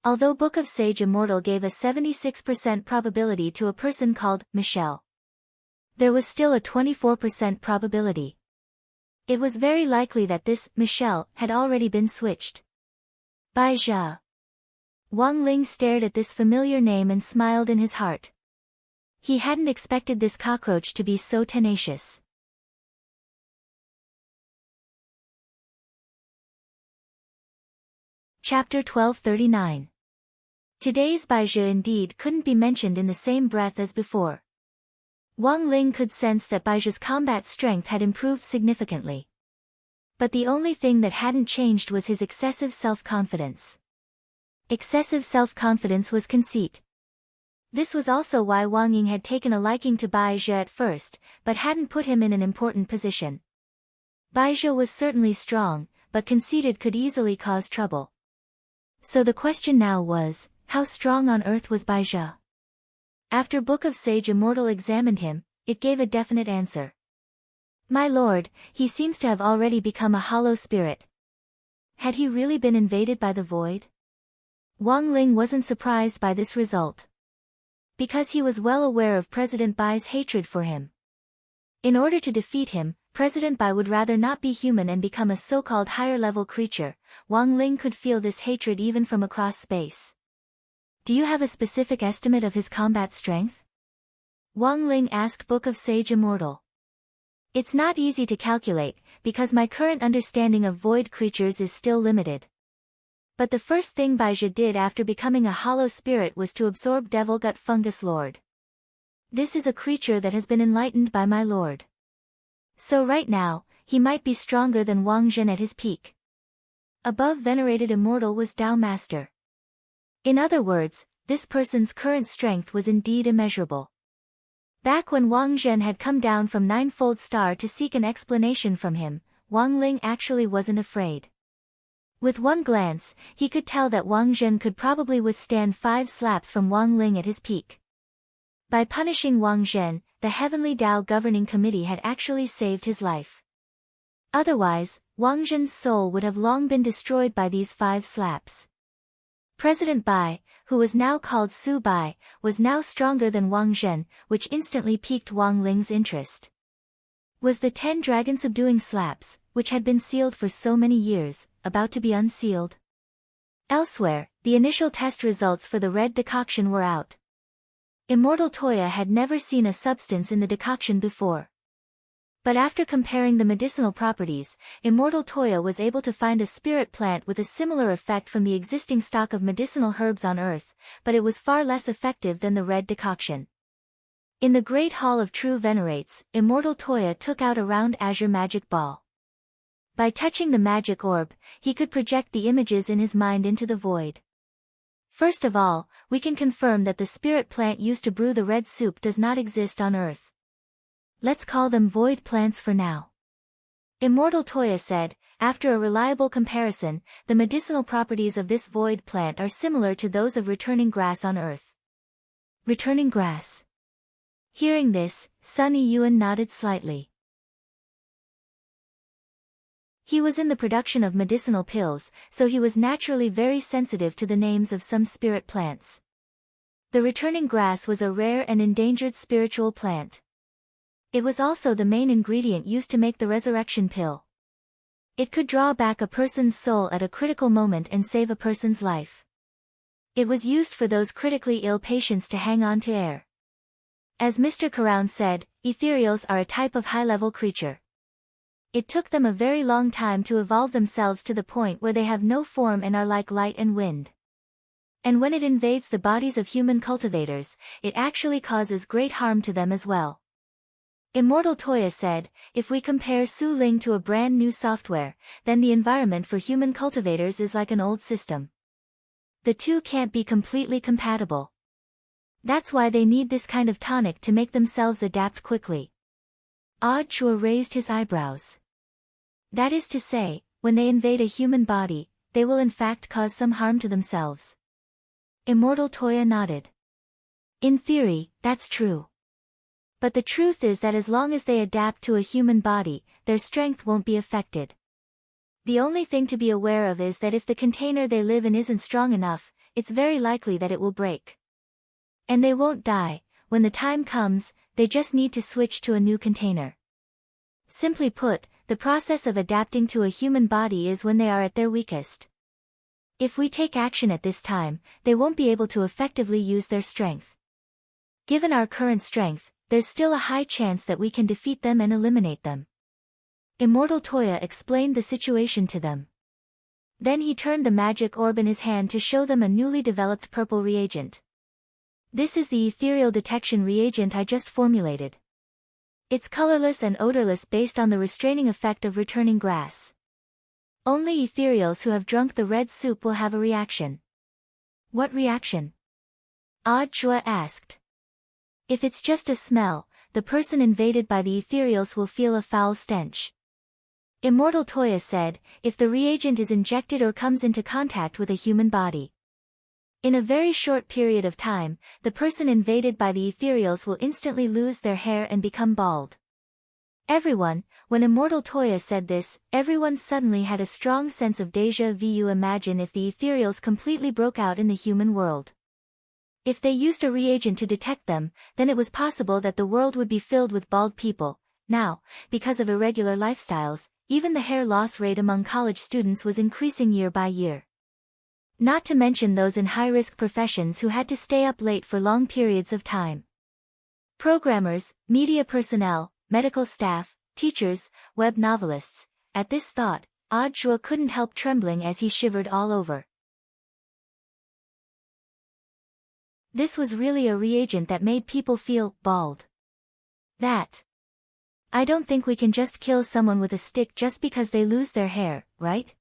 Although Book of Sage Immortal gave a 76% probability to a person called Michelle, there was still a 24% probability. It was very likely that this Michelle had already been switched. Bai Zhe. Wang Ling stared at this familiar name and smiled in his heart. He hadn't expected this cockroach to be so tenacious. Chapter 1239. Today's Bai Zhe indeed couldn't be mentioned in the same breath as before. Wang Ling could sense that Bai Zhe's combat strength had improved significantly. But the only thing that hadn't changed was his excessive self-confidence. Excessive self-confidence was conceit. This was also why Wang Ying had taken a liking to Bai Zhe at first, but hadn't put him in an important position. Bai Zhe was certainly strong, but conceited could easily cause trouble. So the question now was, how strong on earth was Bai Zhe? After Book of Sage Immortal examined him, it gave a definite answer. My lord, he seems to have already become a hollow spirit. Had he really been invaded by the void? Wang Ling wasn't surprised by this result, because he was well aware of President Bai's hatred for him. In order to defeat him, President Bai would rather not be human and become a so-called higher-level creature. Wang Ling could feel this hatred even from across space. Do you have a specific estimate of his combat strength? Wang Ling asked Book of Sage Immortal. It's not easy to calculate, because my current understanding of void creatures is still limited. But the first thing Bai Zhe did after becoming a hollow spirit was to absorb Devil Gut Fungus Lord. This is a creature that has been enlightened by my lord. So right now, he might be stronger than Wang Zhen at his peak. Above venerated immortal was Tao Master. In other words, this person's current strength was indeed immeasurable. Back when Wang Zhen had come down from Ninefold Star to seek an explanation from him, Wang Ling actually wasn't afraid. With one glance, he could tell that Wang Zhen could probably withstand 5 slaps from Wang Ling at his peak. By punishing Wang Zhen, the Heavenly Tao Governing Committee had actually saved his life. Otherwise, Wang Zhen's soul would have long been destroyed by these 5 slaps. President Bai, who was now called Su Bai, was now stronger than Wang Zhen, which instantly piqued Wang Ling's interest. Was the 10 dragon subduing slaps, which had been sealed for so many years, about to be unsealed? Elsewhere, the initial test results for the red decoction were out. Immortal Toya had never seen a substance in the decoction before. But after comparing the medicinal properties, Immortal Toya was able to find a spirit plant with a similar effect from the existing stock of medicinal herbs on Earth, but it was far less effective than the red decoction. In the Great Hall of True Venerates, Immortal Toya took out a round azure magic ball. By touching the magic orb, he could project the images in his mind into the void. First of all, we can confirm that the spirit plant used to brew the red soup does not exist on Earth. Let's call them void plants for now. Immortal Toya said, after a reliable comparison, the medicinal properties of this void plant are similar to those of returning grass on Earth. Returning grass. Hearing this, Sun Yiyuan nodded slightly. He was in the production of medicinal pills, so he was naturally very sensitive to the names of some spirit plants. The returning grass was a rare and endangered spiritual plant. It was also the main ingredient used to make the resurrection pill. It could draw back a person's soul at a critical moment and save a person's life. It was used for those critically ill patients to hang on to air. As Mr. Carown said, ethereals are a type of high-level creature. It took them a very long time to evolve themselves to the point where they have no form and are like light and wind. And when it invades the bodies of human cultivators, it actually causes great harm to them as well. Immortal Toya said, if we compare Su Ling to a brand new software, then the environment for human cultivators is like an old system. The two can't be completely compatible. That's why they need this kind of tonic to make themselves adapt quickly. Ah Chua raised his eyebrows. That is to say, when they invade a human body, they will in fact cause some harm to themselves. Immortal Toya nodded. In theory, that's true. But the truth is that as long as they adapt to a human body, their strength won't be affected. The only thing to be aware of is that if the container they live in isn't strong enough, it's very likely that it will break. And they won't die. When the time comes, they just need to switch to a new container. Simply put, the process of adapting to a human body is when they are at their weakest. If we take action at this time, they won't be able to effectively use their strength. Given our current strength, there's still a high chance that we can defeat them and eliminate them. Immortal Toya explained the situation to them. Then he turned the magic orb in his hand to show them a newly developed purple reagent. This is the ethereal detection reagent I just formulated. It's colorless and odorless based on the restraining effect of returning grass. Only ethereals who have drunk the red soup will have a reaction. What reaction? Ah Chua asked. If it's just a smell, the person invaded by the ethereals will feel a foul stench. Immortal Toya said, if the reagent is injected or comes into contact with a human body. In a very short period of time, the person invaded by the ethereals will instantly lose their hair and become bald. Everyone, when Immortal Toya said this, everyone suddenly had a strong sense of déjà vu. Imagine if the ethereals completely broke out in the human world. If they used a reagent to detect them, then it was possible that the world would be filled with bald people. Now, because of irregular lifestyles, even the hair loss rate among college students was increasing year by year. Not to mention those in high-risk professions who had to stay up late for long periods of time. Programmers, media personnel, medical staff, teachers, web novelists. At this thought, Ah Chua couldn't help trembling as he shivered all over. This was really a reagent that made people feel bald. I don't think we can just kill someone with a stick just because they lose their hair, right?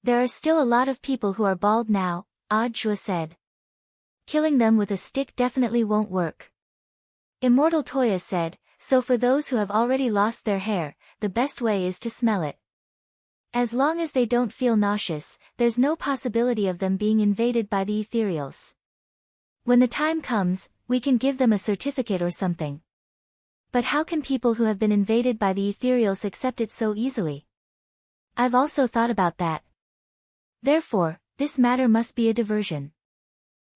There are still a lot of people who are bald now, Ah Chua said. Killing them with a stick definitely won't work. Immortal Toya said, so for those who have already lost their hair, the best way is to smell it. As long as they don't feel nauseous, there's no possibility of them being invaded by the ethereals. When the time comes, we can give them a certificate or something. But how can people who have been invaded by the ethereals accept it so easily? I've also thought about that. Therefore, this matter must be a diversion.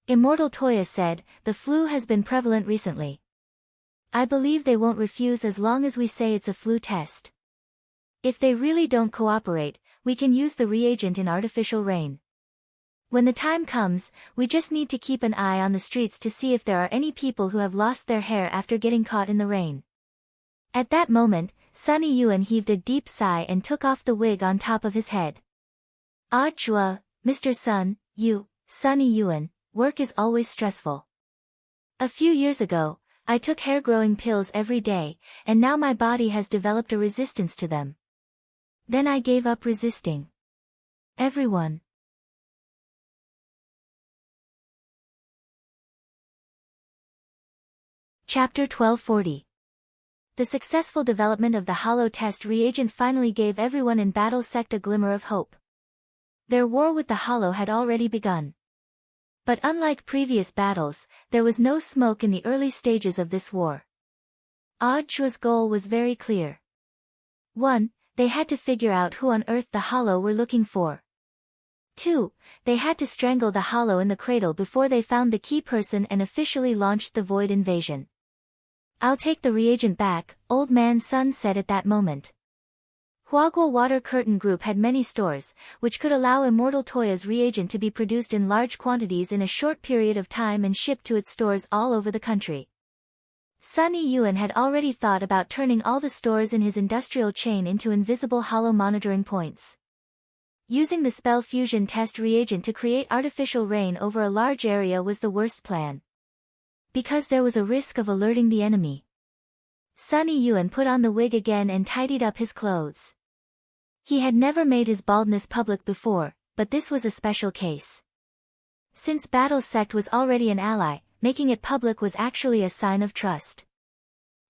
Immortal Toya said, the flu has been prevalent recently. I believe they won't refuse as long as we say it's a flu test. If they really don't cooperate, we can use the reagent in artificial rain. When the time comes, we just need to keep an eye on the streets to see if there are any people who have lost their hair after getting caught in the rain. At that moment, Sunny Yuan heaved a deep sigh and took off the wig on top of his head. Ah Chua, Mr. Sunny Yuan, work is always stressful. A few years ago, I took hair-growing pills every day, and now my body has developed a resistance to them. Then I gave up resisting. Everyone. Chapter 1240. The successful development of the hollow test reagent finally gave everyone in Battle Sect a glimmer of hope. Their war with the hollow had already begun. But unlike previous battles, there was no smoke in the early stages of this war. Ah Chua's goal was very clear. 1. They had to figure out who on earth the hollow were looking for. 2. They had to strangle the hollow in the cradle before they found the key person and officially launched the void invasion. I'll take the reagent back, Old Man Sun said at that moment. Huaguo Water Curtain Group had many stores, which could allow Immortal Toya's reagent to be produced in large quantities in a short period of time and shipped to its stores all over the country. Sunny Yuan had already thought about turning all the stores in his industrial chain into invisible hollow monitoring points. Using the spell fusion test reagent to create artificial rain over a large area was the worst plan, because there was a risk of alerting the enemy. Sunny Yuan put on the wig again and tidied up his clothes. He had never made his baldness public before, but this was a special case. Since Battle's sect was already an ally, making it public was actually a sign of trust.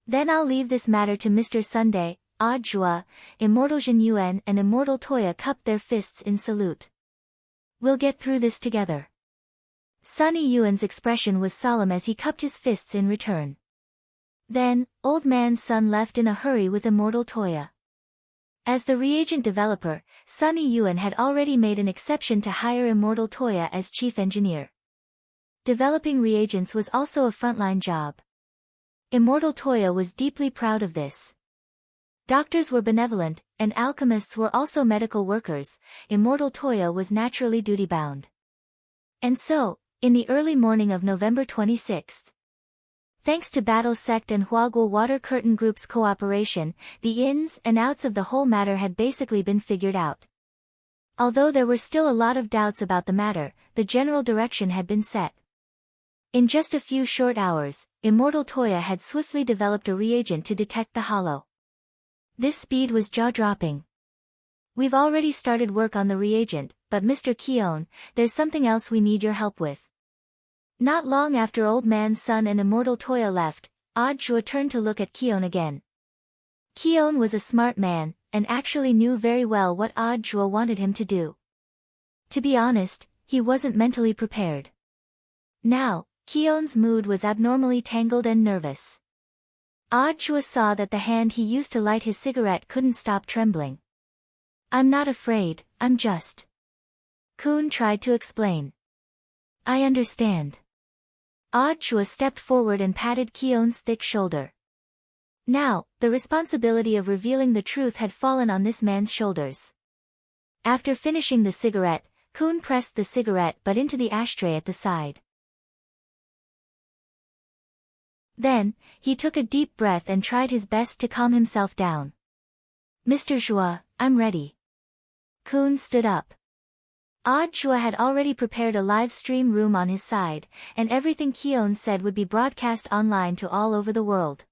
Then I'll leave this matter to Mr. Sunday. Odd Zhua, Immortal Jin Yuan and Immortal Toya cupped their fists in salute. We'll get through this together. Sunny Yuan's expression was solemn as he cupped his fists in return. Then, Old Man Sun left in a hurry with Immortal Toya. As the reagent developer, Sunny Yuan had already made an exception to hire Immortal Toya as chief engineer. Developing reagents was also a frontline job. Immortal Toya was deeply proud of this. Doctors were benevolent, and alchemists were also medical workers. Immortal Toya was naturally duty-bound. And so, in the early morning of November 26th, thanks to Battle Sect and Huaguo Water Curtain Group's cooperation, the ins and outs of the whole matter had basically been figured out. Although there were still a lot of doubts about the matter, the general direction had been set. In just a few short hours, Immortal Toya had swiftly developed a reagent to detect the hollow. This speed was jaw-dropping. We've already started work on the reagent, but Mr. Keon, there's something else we need your help with. Not long after Old Man Sun and Immortal Toya left, Odd Zhua turned to look at Keon again. Keon was a smart man, and actually knew very well what Odd Zhua wanted him to do. To be honest, he wasn't mentally prepared. Now, Keon's mood was abnormally tangled and nervous. Odd Zhua saw that the hand he used to light his cigarette couldn't stop trembling. I'm not afraid, I'm just... Kun tried to explain. I understand. Odd Zhua stepped forward and patted Keon's thick shoulder. Now, the responsibility of revealing the truth had fallen on this man's shoulders. After finishing the cigarette, Kun pressed the cigarette butt into the ashtray at the side. Then, he took a deep breath and tried his best to calm himself down. Mr. Zhua, I'm ready. Kun stood up. Odd Zhua had already prepared a live stream room on his side, and everything Keon said would be broadcast online to all over the world.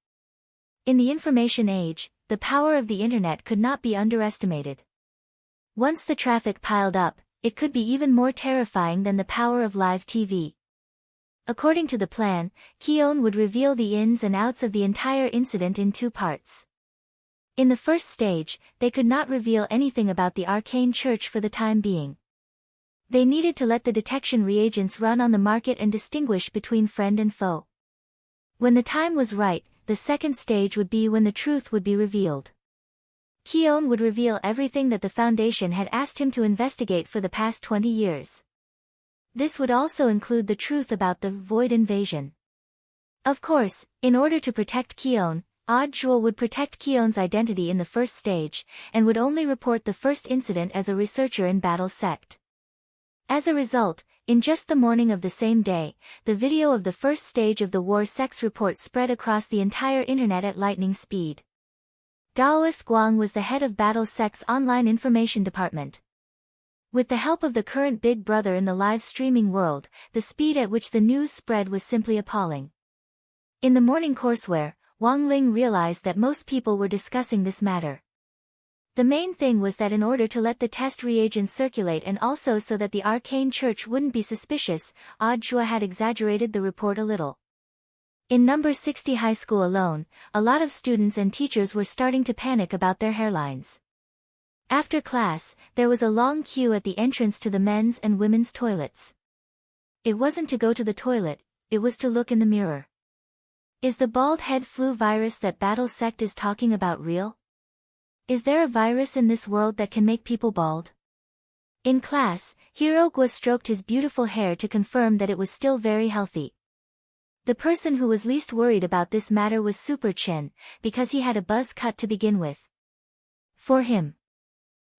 In the information age, the power of the internet could not be underestimated. Once the traffic piled up, it could be even more terrifying than the power of live TV. According to the plan, Keon would reveal the ins and outs of the entire incident in 2 parts. In the first stage, they could not reveal anything about the arcane church for the time being. They needed to let the detection reagents run on the market and distinguish between friend and foe. When the time was right, the second stage would be when the truth would be revealed. Keon would reveal everything that the Foundation had asked him to investigate for the past 20 years. This would also include the truth about the Void Invasion. Of course, in order to protect Keon, Odd Zhua would protect Keon's identity in the first stage, and would only report the first incident as a researcher in Battle Sect. As a result, in just the morning of the same day, the video of the first stage of the War Sex report spread across the entire internet at lightning speed. Daoist Guang was the head of Battle Sect's online information department. With the help of the current Big Brother in the live streaming world, the speed at which the news spread was simply appalling. In the morning courseware, Wang Ling realized that most people were discussing this matter. The main thing was that in order to let the test reagents circulate and also so that the arcane church wouldn't be suspicious, Odd Zhua had exaggerated the report a little. In number 60 high school alone, a lot of students and teachers were starting to panic about their hairlines. After class, there was a long queue at the entrance to the men's and women's toilets. It wasn't to go to the toilet, it was to look in the mirror. Is the bald head flu virus that Battle Sect is talking about real? Is there a virus in this world that can make people bald? In class, Hirogwa stroked his beautiful hair to confirm that it was still very healthy. The person who was least worried about this matter was Super Chin, because he had a buzz cut to begin with. For him,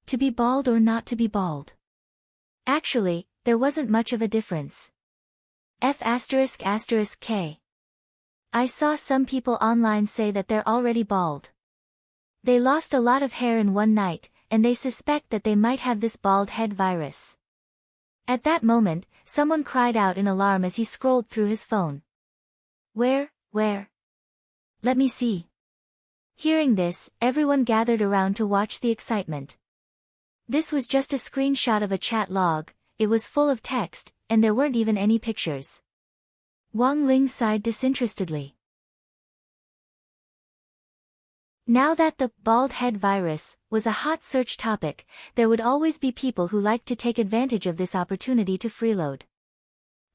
to be bald or not to be bald? Actually, there wasn't much of a difference. F***K. I saw some people online say that they're already bald. They lost a lot of hair in one night, and they suspect that they might have this bald head virus. At that moment, someone cried out in alarm as he scrolled through his phone. Where? Let me see. Hearing this, everyone gathered around to watch the excitement. This was just a screenshot of a chat log, it was full of text, and there weren't even any pictures. Wang Ling sighed disinterestedly. Now that the bald head virus was a hot search topic, there would always be people who liked to take advantage of this opportunity to freeload.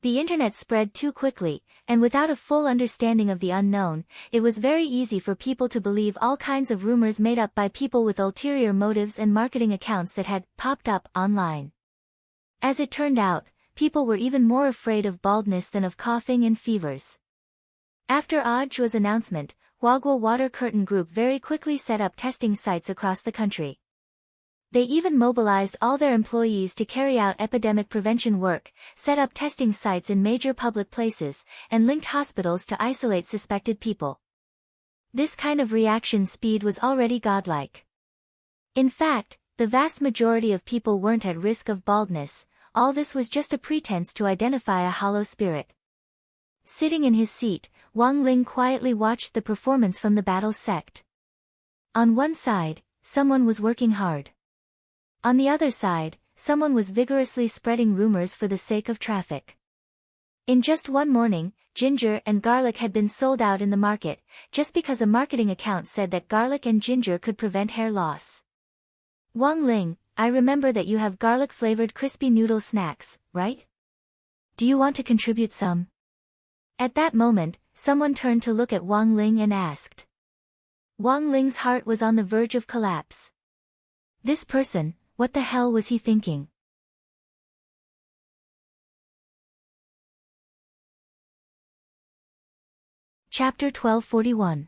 The internet spread too quickly, and without a full understanding of the unknown, it was very easy for people to believe all kinds of rumors made up by people with ulterior motives and marketing accounts that had popped up online. As it turned out, people were even more afraid of baldness than of coughing and fevers. After Audiobook's announcement, Huaguo Water Curtain Group very quickly set up testing sites across the country. They even mobilized all their employees to carry out epidemic prevention work, set up testing sites in major public places, and linked hospitals to isolate suspected people. This kind of reaction speed was already godlike. In fact, the vast majority of people weren't at risk of baldness, all this was just a pretense to identify a hollow spirit. Sitting in his seat, Wang Ling quietly watched the performance from the battle sect. On one side, someone was working hard. On the other side, someone was vigorously spreading rumors for the sake of traffic. In just one morning, ginger and garlic had been sold out in the market, just because a marketing account said that garlic and ginger could prevent hair loss. Wang Ling, I remember that you have garlic-flavored crispy noodle snacks, right? Do you want to contribute some? At that moment, someone turned to look at Wang Ling and asked. Wang Ling's heart was on the verge of collapse. This person, what the hell was he thinking? Chapter 1241.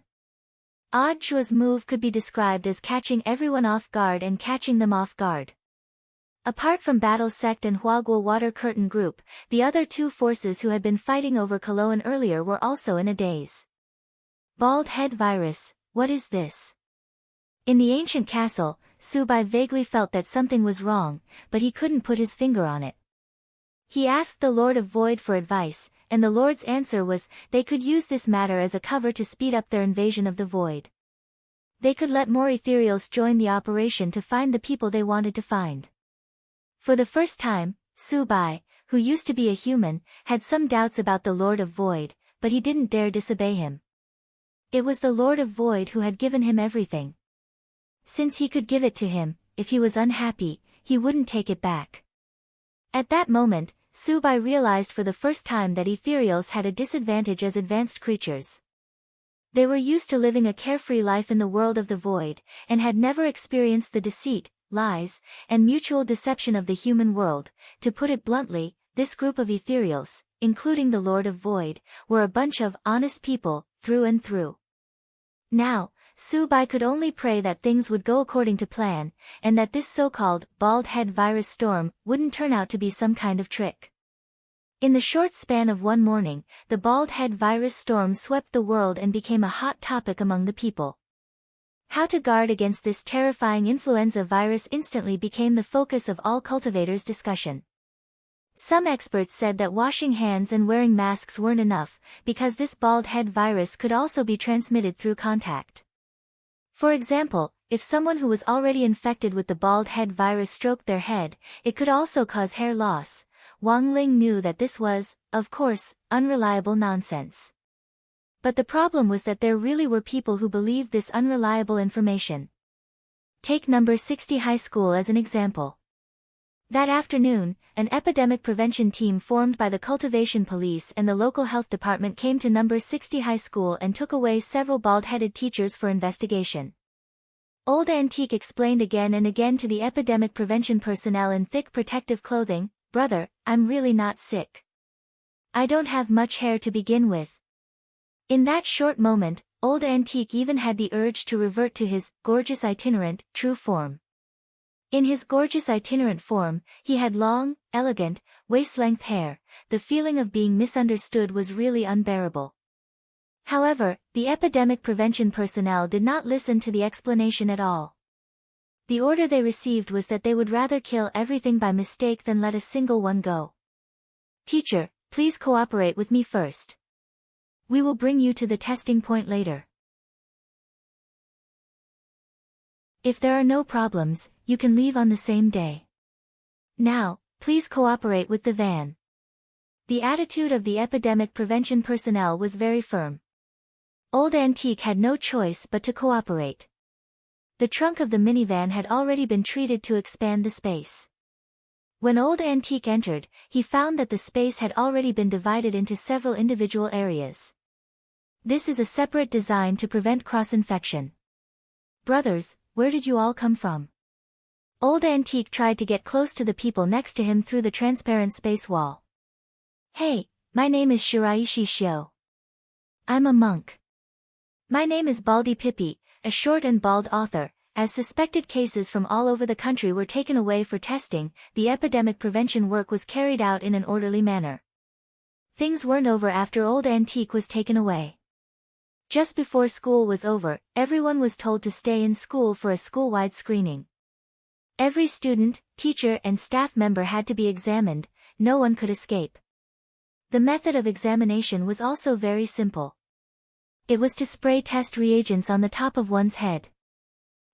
Audiobook's move could be described as catching everyone off guard and catching them off guard. Apart from Battle Sect and Huaguo Water Curtain Group, the other two forces who had been fighting over Cologne earlier were also in a daze. Bald head virus, what is this? In the ancient castle, Su Bai vaguely felt that something was wrong, but he couldn't put his finger on it. He asked the Lord of Void for advice, and the Lord's answer was, they could use this matter as a cover to speed up their invasion of the Void. They could let more ethereals join the operation to find the people they wanted to find. For the first time, Su Bai, who used to be a human, had some doubts about the Lord of Void, but he didn't dare disobey him. It was the Lord of Void who had given him everything. Since he could give it to him, if he was unhappy, he wouldn't take it back. At that moment, Su Bai realized for the first time that ethereals had a disadvantage as advanced creatures. They were used to living a carefree life in the world of the Void, and had never experienced the deceit, lies, and mutual deception of the human world. To put it bluntly, this group of ethereals, including the Lord of Void, were a bunch of honest people, through and through. Now, Su Bai could only pray that things would go according to plan, and that this so-called bald head virus storm wouldn't turn out to be some kind of trick. In the short span of one morning, the bald head virus storm swept the world and became a hot topic among the people. How to guard against this terrifying influenza virus instantly became the focus of all cultivators' discussion. Some experts said that washing hands and wearing masks weren't enough, because this bald head virus could also be transmitted through contact. For example, if someone who was already infected with the bald head virus stroked their head, it could also cause hair loss. Wang Ling knew that this was, of course, unreliable nonsense. But the problem was that there really were people who believed this unreliable information. Take number 60 High School as an example. That afternoon, an epidemic prevention team formed by the cultivation police and the local health department came to number 60 High School and took away several bald-headed teachers for investigation. Old Antique explained again and again to the epidemic prevention personnel in thick protective clothing, "Brother, I'm really not sick. I don't have much hair to begin with." In that short moment, Old Antique even had the urge to revert to his gorgeous itinerant, true form. In his gorgeous itinerant form, he had long, elegant, waist-length hair. The feeling of being misunderstood was really unbearable. However, the epidemic prevention personnel did not listen to the explanation at all. The order they received was that they would rather kill everything by mistake than let a single one go. Teacher, please cooperate with me first. We will bring you to the testing point later. If there are no problems, you can leave on the same day. Now, please cooperate with the van. The attitude of the epidemic prevention personnel was very firm. Old Antique had no choice but to cooperate. The trunk of the minivan had already been treated to expand the space. When Old Antique entered, he found that the space had already been divided into several individual areas. This is a separate design to prevent cross-infection. Brothers, where did you all come from? Old Antique tried to get close to the people next to him through the transparent space wall. Hey, my name is Shiraishi Shio. I'm a monk. My name is Baldy Pippi, a short and bald author. As suspected cases from all over the country were taken away for testing, the epidemic prevention work was carried out in an orderly manner. Things weren't over after Old Antique was taken away. Just before school was over, everyone was told to stay in school for a school-wide screening. Every student, teacher and staff member had to be examined, no one could escape. The method of examination was also very simple. It was to spray test reagents on the top of one's head.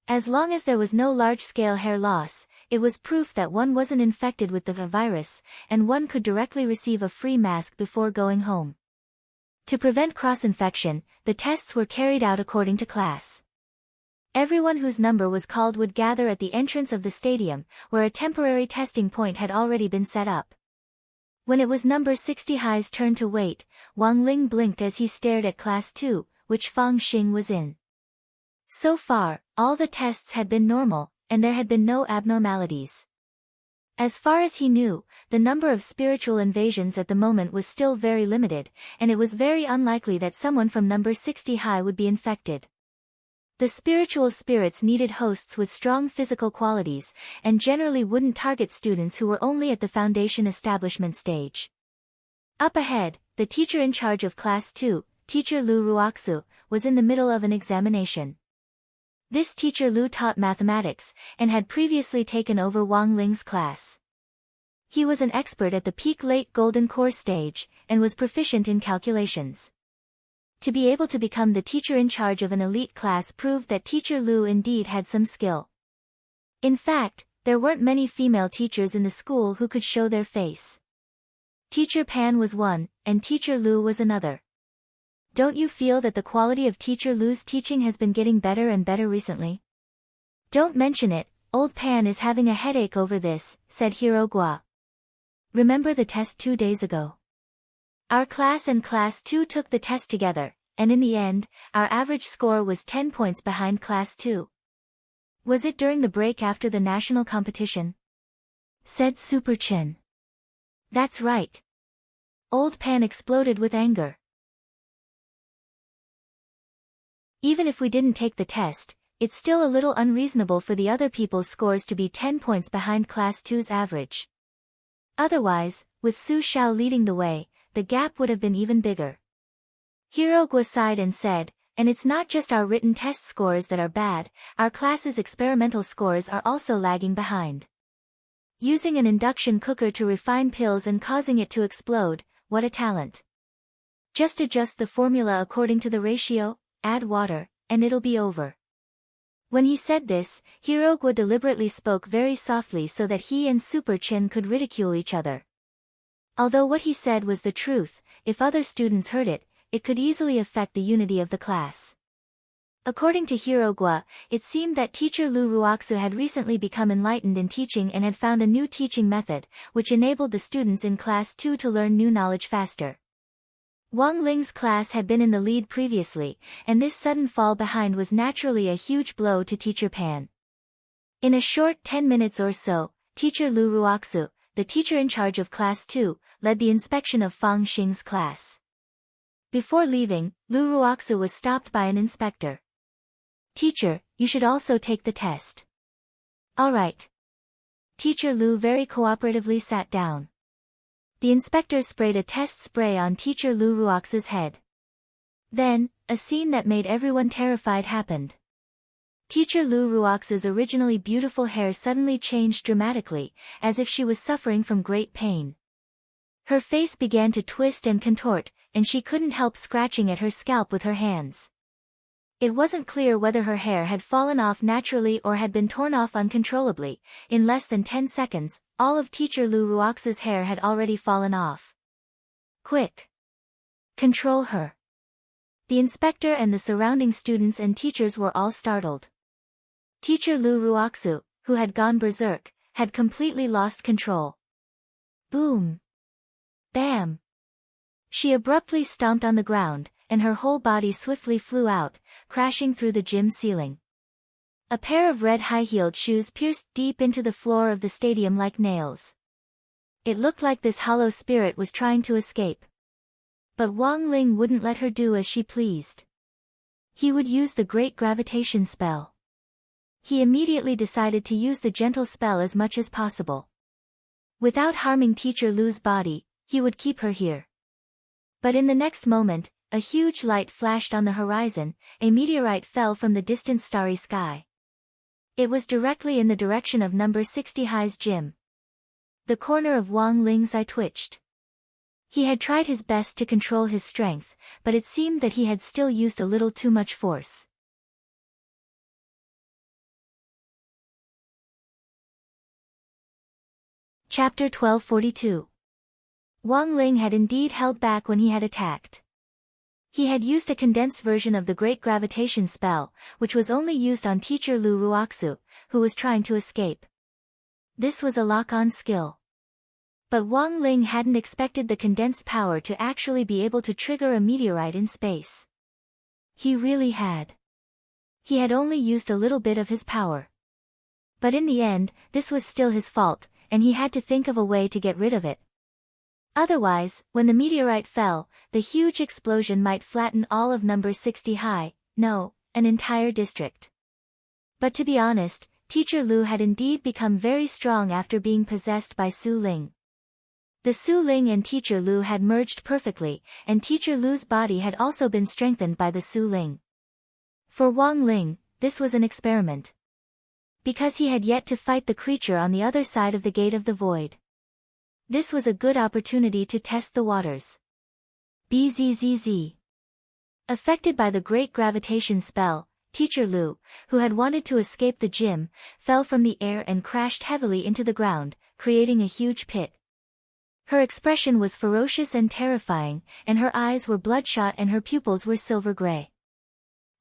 As long as there was no large-scale hair loss, it was proof that one wasn't infected with the virus, and one could directly receive a free mask before going home. To prevent cross-infection, the tests were carried out according to class. Everyone whose number was called would gather at the entrance of the stadium, where a temporary testing point had already been set up. When it was number 60 High's turn to wait, Wang Ling blinked as he stared at Class 2, which Fang Xing was in. So far, all the tests had been normal, and there had been no abnormalities. As far as he knew, the number of spiritual invasions at the moment was still very limited, and it was very unlikely that someone from number 60 High would be infected. The spiritual spirits needed hosts with strong physical qualities, and generally wouldn't target students who were only at the foundation establishment stage. Up ahead, the teacher in charge of Class 2, Teacher Lu Ruoxu, was in the middle of an examination. This teacher Lu taught mathematics, and had previously taken over Wang Ling's class. He was an expert at the peak late golden core stage, and was proficient in calculations. To be able to become the teacher in charge of an elite class proved that Teacher Lu indeed had some skill. In fact, there weren't many female teachers in the school who could show their face. Teacher Pan was one, and Teacher Lu was another. Don't you feel that the quality of Teacher Lu's teaching has been getting better and better recently? Don't mention it, old Pan is having a headache over this, said Hirogwa. Remember the test 2 days ago? Our class and Class 2 took the test together, and in the end, our average score was 10 points behind Class 2. Was it during the break after the national competition? Said Super Chin. That's right. Old Pan exploded with anger. Even if we didn't take the test, it's still a little unreasonable for the other people's scores to be 10 points behind Class 2's average. Otherwise, with Su Xiao leading the way, the gap would have been even bigger. Hirogwa sighed and said, and it's not just our written test scores that are bad, our class's experimental scores are also lagging behind. Using an induction cooker to refine pills and causing it to explode, what a talent. Just adjust the formula according to the ratio, add water, and it'll be over. When he said this, Hirogwa deliberately spoke very softly so that he and Super Chin could ridicule each other. Although what he said was the truth, if other students heard it, it could easily affect the unity of the class. According to Hirogwa, it seemed that Teacher Lu Ruoxu had recently become enlightened in teaching and had found a new teaching method, which enabled the students in Class 2 to learn new knowledge faster. Wang Ling's class had been in the lead previously, and this sudden fall behind was naturally a huge blow to Teacher Pan. In a short 10 minutes or so, Teacher Lu Ruoxu, the teacher in charge of Class 2, led the inspection of Fang Xing's class. Before leaving, Lu Ruoxu was stopped by an inspector. Teacher, you should also take the test. All right. Teacher Lu very cooperatively sat down. The inspector sprayed a test spray on Teacher Lu Ruoxu's head. Then, a scene that made everyone terrified happened. Teacher Lu Ruox's originally beautiful hair suddenly changed dramatically, as if she was suffering from great pain. Her face began to twist and contort, and she couldn't help scratching at her scalp with her hands. It wasn't clear whether her hair had fallen off naturally or had been torn off uncontrollably. In less than 10 seconds, all of Teacher Lu Ruox's hair had already fallen off. Quick! Control her! The inspector and the surrounding students and teachers were all startled. Teacher Lu Ruoxu, who had gone berserk, had completely lost control. Boom! Bam! She abruptly stomped on the ground, and her whole body swiftly flew out, crashing through the gym ceiling. A pair of red high-heeled shoes pierced deep into the floor of the stadium like nails. It looked like this hollow spirit was trying to escape. But Wang Ling wouldn't let her do as she pleased. He would use the great gravitation spell. He immediately decided to use the gentle spell as much as possible. Without harming Teacher Lu's body, he would keep her here. But in the next moment, a huge light flashed on the horizon. A meteorite fell from the distant starry sky. It was directly in the direction of number 60 High's gym. The corner of Wang Ling's eye twitched. He had tried his best to control his strength, but it seemed that he had still used a little too much force. Chapter 1242. Wang Ling had indeed held back when he had attacked. He had used a condensed version of the Great Gravitation spell, which was only used on Teacher Lu Ruoxu, who was trying to escape. This was a lock-on skill. But Wang Ling hadn't expected the condensed power to actually be able to trigger a meteorite in space. He really had. He had only used a little bit of his power. But in the end, this was still his fault, and he had to think of a way to get rid of it. Otherwise, when the meteorite fell, the huge explosion might flatten all of number 60 High, no, an entire district. But to be honest, Teacher Lu had indeed become very strong after being possessed by Su Ling. The Su Ling and Teacher Lu had merged perfectly, and Teacher Lu's body had also been strengthened by the Su Ling. For Wang Ling, this was an experiment. Because he had yet to fight the creature on the other side of the Gate of the Void. This was a good opportunity to test the waters. Bzzz. Affected by the Great Gravitation spell, Teacher Lu, who had wanted to escape the gym, fell from the air and crashed heavily into the ground, creating a huge pit. Her expression was ferocious and terrifying, and her eyes were bloodshot and her pupils were silver gray.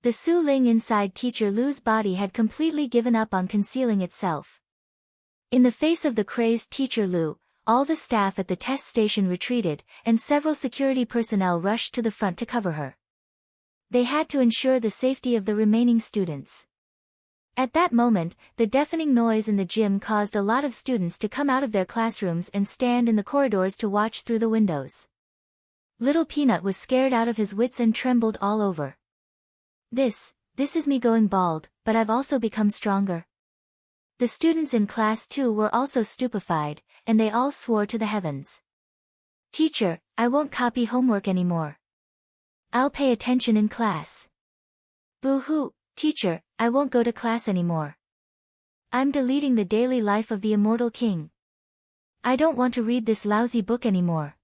The Su Ling inside Teacher Lu's body had completely given up on concealing itself. In the face of the crazed Teacher Lu, all the staff at the test station retreated, and several security personnel rushed to the front to cover her. They had to ensure the safety of the remaining students. At that moment, the deafening noise in the gym caused a lot of students to come out of their classrooms and stand in the corridors to watch through the windows. Little Peanut was scared out of his wits and trembled all over. This is me going bald, but I've also become stronger. The students in class 2 were also stupefied, and they all swore to the heavens. Teacher, I won't copy homework anymore. I'll pay attention in class. Boo-hoo, teacher, I won't go to class anymore. I'm deleting the daily life of the immortal king. I don't want to read this lousy book anymore.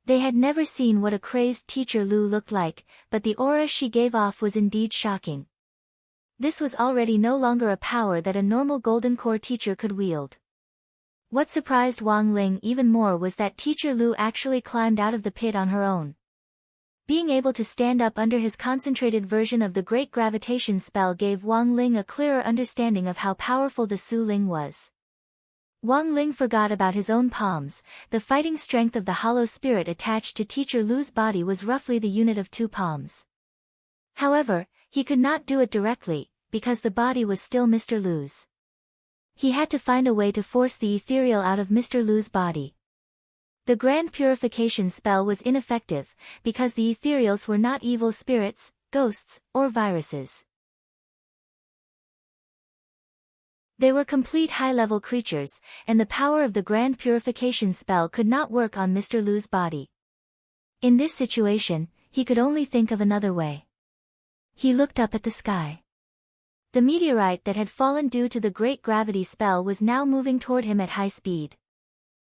They had never seen what a crazed Teacher Lu looked like, but the aura she gave off was indeed shocking. This was already no longer a power that a normal Golden Core teacher could wield. What surprised Wang Ling even more was that Teacher Lu actually climbed out of the pit on her own. Being able to stand up under his concentrated version of the Great Gravitation spell gave Wang Ling a clearer understanding of how powerful the Su Ling was. Wang Ling forgot about his own palms. The fighting strength of the hollow spirit attached to Teacher Lu's body was roughly the unit of 2 palms. However, he could not do it directly, because the body was still Mr. Lu's. He had to find a way to force the ethereal out of Mr. Lu's body. The Grand Purification spell was ineffective, because the ethereals were not evil spirits, ghosts, or viruses. They were complete high-level creatures, and the power of the Grand Purification spell could not work on Mr. Lu's body. In this situation, he could only think of another way. He looked up at the sky. The meteorite that had fallen due to the great gravity spell was now moving toward him at high speed.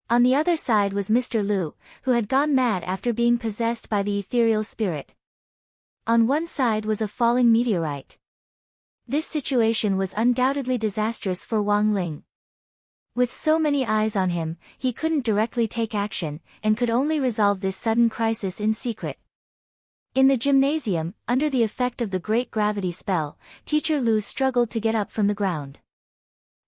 On the other side was Mr. Liu, who had gone mad after being possessed by the ethereal spirit. On one side was a falling meteorite. This situation was undoubtedly disastrous for Wang Ling. With so many eyes on him, he couldn't directly take action, and could only resolve this sudden crisis in secret. In the gymnasium, under the effect of the great gravity spell, Teacher Lu struggled to get up from the ground.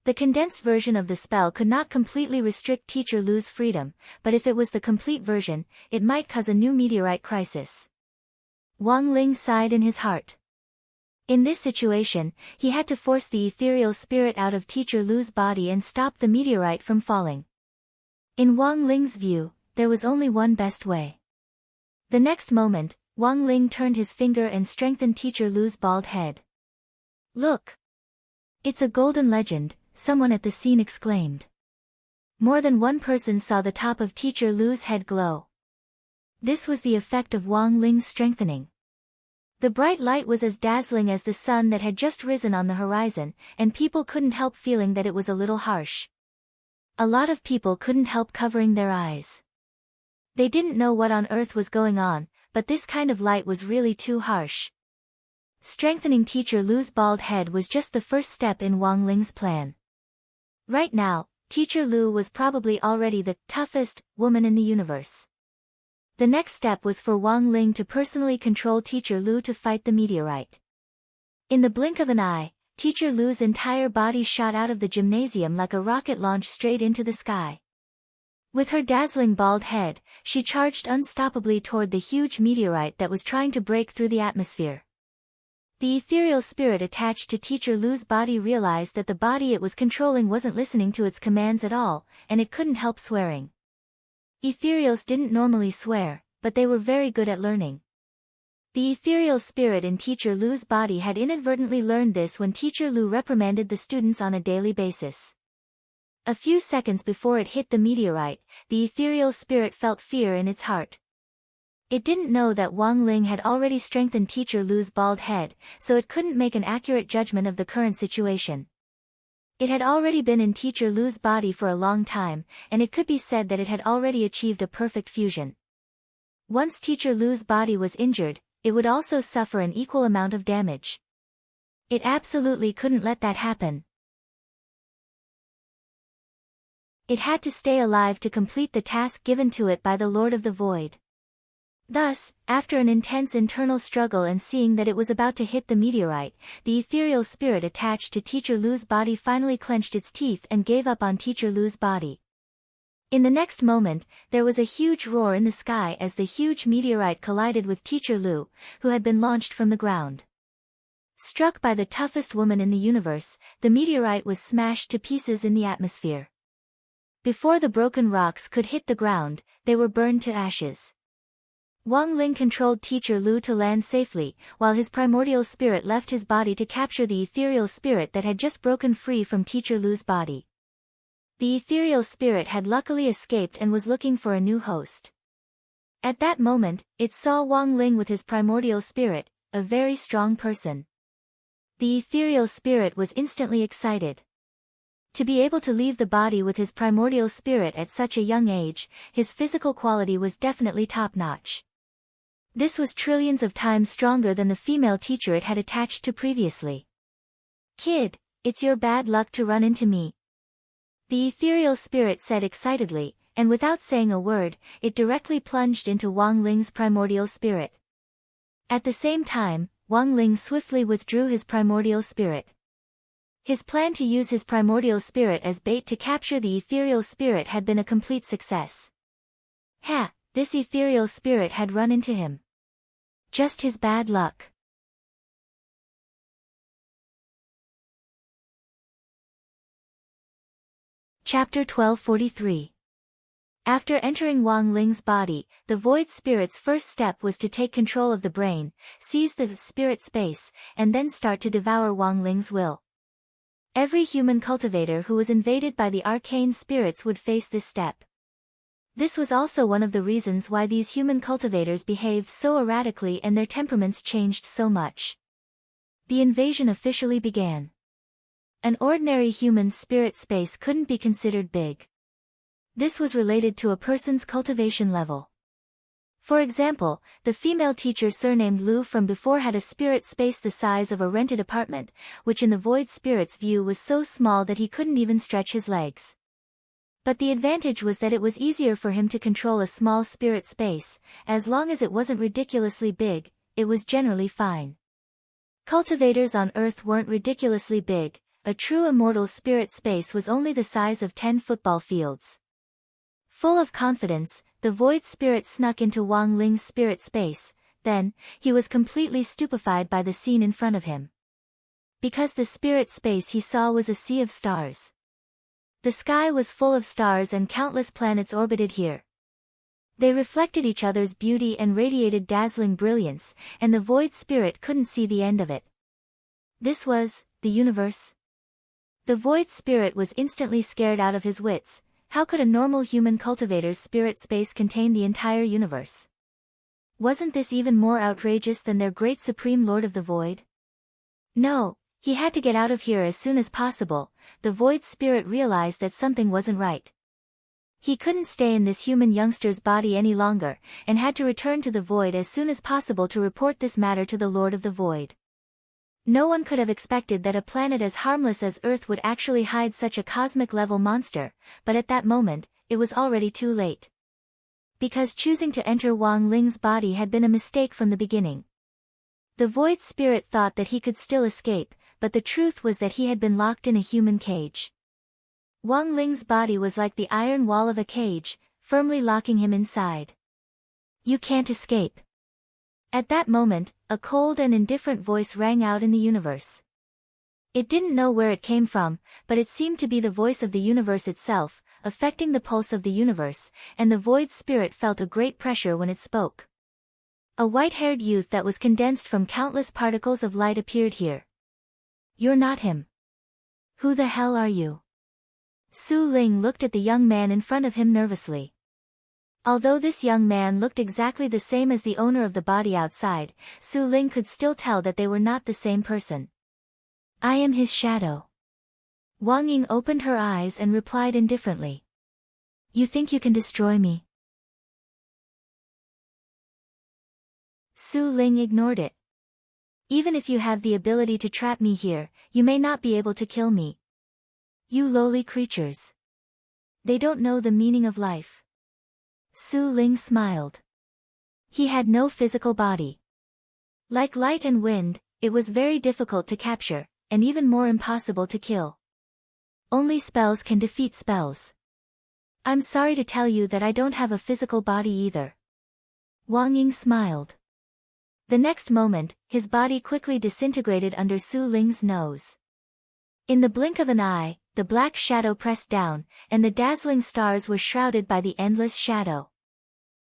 The condensed version of the spell could not completely restrict Teacher Lu's freedom, but if it was the complete version, it might cause a new meteorite crisis. Wang Ling sighed in his heart. In this situation, he had to force the ethereal spirit out of Teacher Lu's body and stop the meteorite from falling. In Wang Ling's view, there was only one best way. The next moment, Wang Ling turned his finger and strengthened Teacher Lu's bald head. "Look! It's a golden legend," someone at the scene exclaimed. More than one person saw the top of Teacher Lu's head glow. This was the effect of Wang Ling's strengthening. The bright light was as dazzling as the sun that had just risen on the horizon, and people couldn't help feeling that it was a little harsh. A lot of people couldn't help covering their eyes. They didn't know what on earth was going on, but this kind of light was really too harsh. Strengthening Teacher Lu's bald head was just the first step in Wang Ling's plan. Right now, Teacher Lu was probably already the toughest woman in the universe. The next step was for Wang Ling to personally control Teacher Lu to fight the meteorite. In the blink of an eye, Teacher Lu's entire body shot out of the gymnasium like a rocket launched straight into the sky. With her dazzling bald head, she charged unstoppably toward the huge meteorite that was trying to break through the atmosphere. The ethereal spirit attached to Teacher Lu's body realized that the body it was controlling wasn't listening to its commands at all, and it couldn't help swearing. Ethereals didn't normally swear, but they were very good at learning. The ethereal spirit in Teacher Lu's body had inadvertently learned this when Teacher Lu reprimanded the students on a daily basis. A few seconds before it hit the meteorite, the ethereal spirit felt fear in its heart. It didn't know that Wang Ling had already strengthened Teacher Lu's bald head, so it couldn't make an accurate judgment of the current situation. It had already been in Teacher Lu's body for a long time, and it could be said that it had already achieved a perfect fusion. Once Teacher Lu's body was injured, it would also suffer an equal amount of damage. It absolutely couldn't let that happen. It had to stay alive to complete the task given to it by the Lord of the Void. Thus, after an intense internal struggle and seeing that it was about to hit the meteorite, the ethereal spirit attached to Teacher Lu's body finally clenched its teeth and gave up on Teacher Lu's body. In the next moment, there was a huge roar in the sky as the huge meteorite collided with Teacher Lu, who had been launched from the ground. Struck by the toughest woman in the universe, the meteorite was smashed to pieces in the atmosphere. Before the broken rocks could hit the ground, they were burned to ashes. Wang Ling controlled Teacher Lu to land safely, while his primordial spirit left his body to capture the ethereal spirit that had just broken free from Teacher Lu's body. The ethereal spirit had luckily escaped and was looking for a new host. At that moment, it saw Wang Ling with his primordial spirit, a very strong person. The ethereal spirit was instantly excited. To be able to leave the body with his primordial spirit at such a young age, his physical quality was definitely top-notch. This was trillions of times stronger than the female teacher it had attached to previously. "Kid, it's your bad luck to run into me," the ethereal spirit said excitedly, and without saying a word, it directly plunged into Wang Ling's primordial spirit. At the same time, Wang Ling swiftly withdrew his primordial spirit. His plan to use his primordial spirit as bait to capture the ethereal spirit had been a complete success. Ha! This ethereal spirit had run into him. Just his bad luck. Chapter 1243. After entering Wang Ling's body, the void spirit's first step was to take control of the brain, seize the spirit space, and then start to devour Wang Ling's will. Every human cultivator who was invaded by the arcane spirits would face this step. This was also one of the reasons why these human cultivators behaved so erratically and their temperaments changed so much. The invasion officially began. An ordinary human's spirit space couldn't be considered big. This was related to a person's cultivation level. For example, the female teacher surnamed Lu from before had a spirit space the size of a rented apartment, which in the void spirit's view was so small that he couldn't even stretch his legs. But the advantage was that it was easier for him to control a small spirit space. As long as it wasn't ridiculously big, it was generally fine. Cultivators on Earth weren't ridiculously big. A true immortal's spirit space was only the size of 10 football fields. Full of confidence, the void spirit snuck into Wang Ling's spirit space. Then, he was completely stupefied by the scene in front of him. Because the spirit space he saw was a sea of stars. The sky was full of stars and countless planets orbited here. They reflected each other's beauty and radiated dazzling brilliance, and the void spirit couldn't see the end of it. This was the universe. The void spirit was instantly scared out of his wits. How could a normal human cultivator's spirit space contain the entire universe? Wasn't this even more outrageous than their great supreme lord of the void? No, he had to get out of here as soon as possible. The void spirit realized that something wasn't right. He couldn't stay in this human youngster's body any longer, and had to return to the void as soon as possible to report this matter to the Lord of the Void. No one could have expected that a planet as harmless as Earth would actually hide such a cosmic-level monster, but at that moment, it was already too late. Because choosing to enter Wang Ling's body had been a mistake from the beginning. The void spirit thought that he could still escape, but the truth was that he had been locked in a human cage. Wang Ling's body was like the iron wall of a cage, firmly locking him inside. You can't escape. At that moment, a cold and indifferent voice rang out in the universe. It didn't know where it came from, but it seemed to be the voice of the universe itself, affecting the pulse of the universe, and the void spirit felt a great pressure when it spoke. A white-haired youth that was condensed from countless particles of light appeared here. You're not him. Who the hell are you? Su Ling looked at the young man in front of him nervously. Although this young man looked exactly the same as the owner of the body outside, Su Ling could still tell that they were not the same person. I am his shadow. Wang Ying opened her eyes and replied indifferently. You think you can destroy me? Su Ling ignored it. Even if you have the ability to trap me here, you may not be able to kill me. You lowly creatures. They don't know the meaning of life. Su Ling smiled. He had no physical body. Like light and wind, it was very difficult to capture, and even more impossible to kill. Only spells can defeat spells. I'm sorry to tell you that I don't have a physical body either. Wang Ying smiled. The next moment, his body quickly disintegrated under Su Ling's nose. In the blink of an eye, the black shadow pressed down, and the dazzling stars were shrouded by the endless shadow.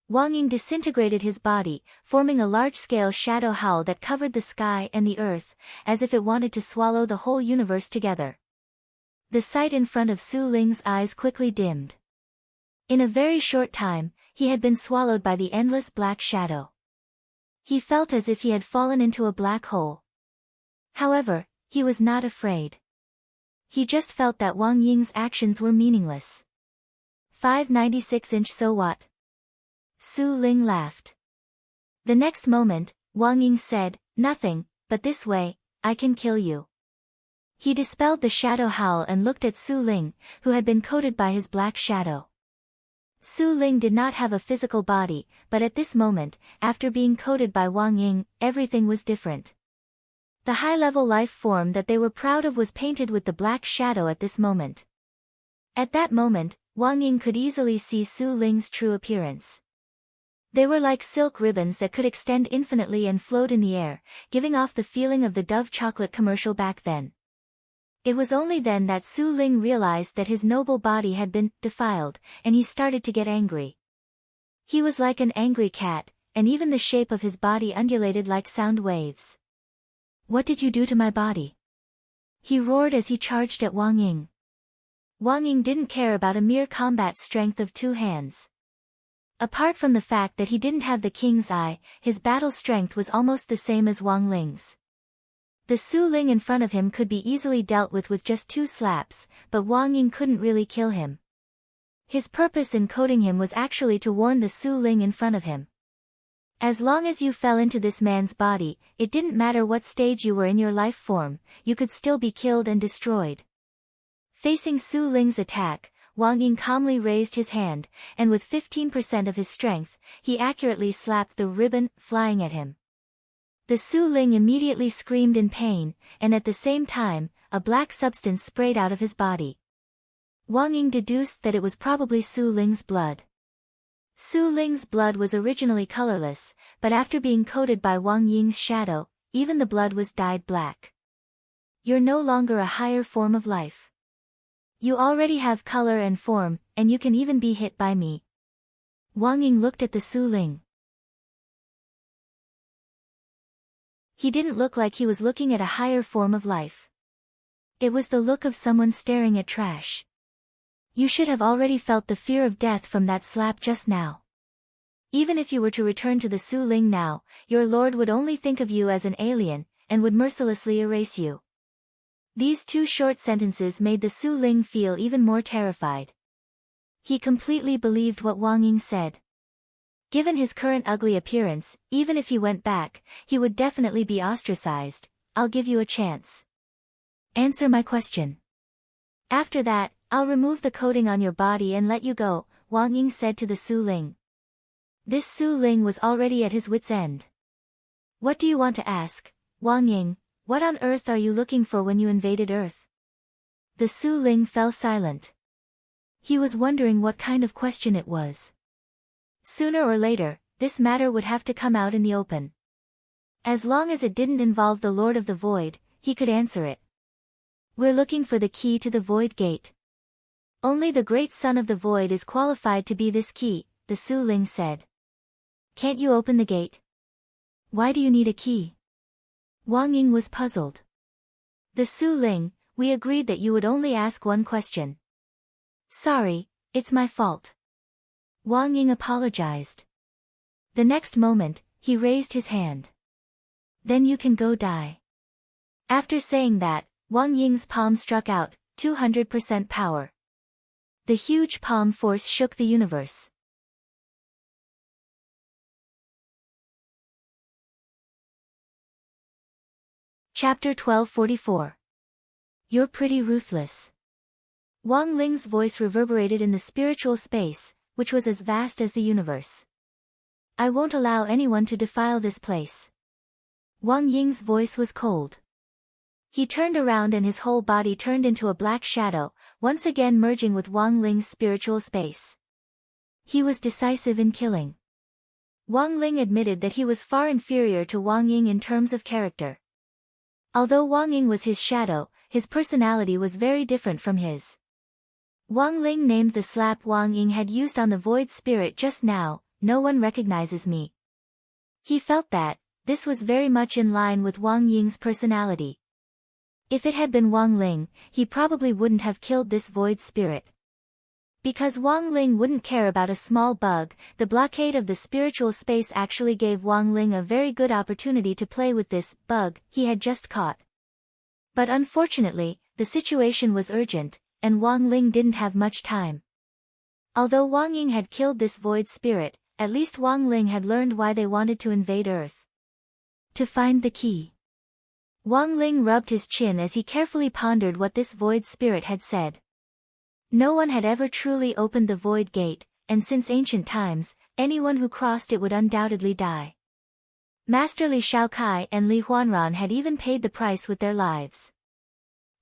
Wang Ying disintegrated his body, forming a large-scale shadow howl that covered the sky and the earth, as if it wanted to swallow the whole universe together. The sight in front of Su Ling's eyes quickly dimmed. In a very short time, he had been swallowed by the endless black shadow. He felt as if he had fallen into a black hole. However, he was not afraid. He just felt that Wang Ying's actions were meaningless. 596 so what? Su Ling laughed. The next moment, Wang Ying said, nothing, but this way, I can kill you. He dispelled the shadow howl and looked at Su Ling, who had been coated by his black shadow. Su Ling did not have a physical body, but at this moment, after being coated by Wang Ying, everything was different. The high-level life form that they were proud of was painted with the black shadow at this moment. At that moment, Wang Ying could easily see Su Ling's true appearance. They were like silk ribbons that could extend infinitely and float in the air, giving off the feeling of the Dove chocolate commercial back then. It was only then that Su Ling realized that his noble body had been defiled, and he started to get angry. He was like an angry cat, and even the shape of his body undulated like sound waves. What did you do to my body? He roared as he charged at Wang Ying. Wang Ying didn't care about a mere combat strength of 2 hands. Apart from the fact that he didn't have the king's eye, his battle strength was almost the same as Wang Ling's. The Su Ling in front of him could be easily dealt with just 2 slaps, but Wang Ying couldn't really kill him. His purpose in coating him was actually to warn the Su Ling in front of him. As long as you fell into this man's body, it didn't matter what stage you were in your life form, you could still be killed and destroyed. Facing Su Ling's attack, Wang Ying calmly raised his hand, and with 15% of his strength, he accurately slapped the ribbon, flying at him. The Su Ling immediately screamed in pain, and at the same time, a black substance sprayed out of his body. Wang Ying deduced that it was probably Su Ling's blood. Su Ling's blood was originally colorless, but after being coated by Wang Ying's shadow, even the blood was dyed black. You're no longer a higher form of life. You already have color and form, and you can even be hit by me. Wang Ying looked at the Su Ling. He didn't look like he was looking at a higher form of life. It was the look of someone staring at trash. You should have already felt the fear of death from that slap just now. Even if you were to return to the Su Ling now, your lord would only think of you as an alien, and would mercilessly erase you. These 2 short sentences made the Su Ling feel even more terrified. He completely believed what Wang Ying said. Given his current ugly appearance, even if he went back, he would definitely be ostracized. I'll give you a chance. Answer my question. After that, I'll remove the coating on your body and let you go, Wang Ying said to the Su Ling. This Su Ling was already at his wit's end. What do you want to ask, Wang Ying? What on earth are you looking for when you invaded Earth? The Su Ling fell silent. He was wondering what kind of question it was. Sooner or later, this matter would have to come out in the open. As long as it didn't involve the Lord of the Void, he could answer it. We're looking for the key to the Void Gate. Only the great Son of the Void is qualified to be this key, the Su Ling said. Can't you open the gate? Why do you need a key? Wang Ying was puzzled. The Su Ling, we agreed that you would only ask one question. Sorry, it's my fault. Wang Ying apologized. The next moment, he raised his hand. Then you can go die. After saying that, Wang Ying's palm struck out, 200% power. The huge palm force shook the universe. Chapter 1244. You're pretty ruthless. Wang Ling's voice reverberated in the spiritual space, which was as vast as the universe. I won't allow anyone to defile this place. Wang Ying's voice was cold. He turned around and his whole body turned into a black shadow, once again merging with Wang Ling's spiritual space. He was decisive in killing. Wang Ling admitted that he was far inferior to Wang Ying in terms of character. Although Wang Ying was his shadow, his personality was very different from his. Wang Ling named the slap Wang Ying had used on the void spirit just now, no one recognizes me. He felt that, this was very much in line with Wang Ying's personality. If it had been Wang Ling, he probably wouldn't have killed this void spirit. Because Wang Ling wouldn't care about a small bug, the blockade of the spiritual space actually gave Wang Ling a very good opportunity to play with this bug he had just caught. But unfortunately, the situation was urgent, and Wang Ling didn't have much time. Although Wang Ying had killed this void spirit, at least Wang Ling had learned why they wanted to invade Earth. To find the key. Wang Ling rubbed his chin as he carefully pondered what this void spirit had said. No one had ever truly opened the void gate, and since ancient times, anyone who crossed it would undoubtedly die. Master Li Shaokai and Li Huanran had even paid the price with their lives.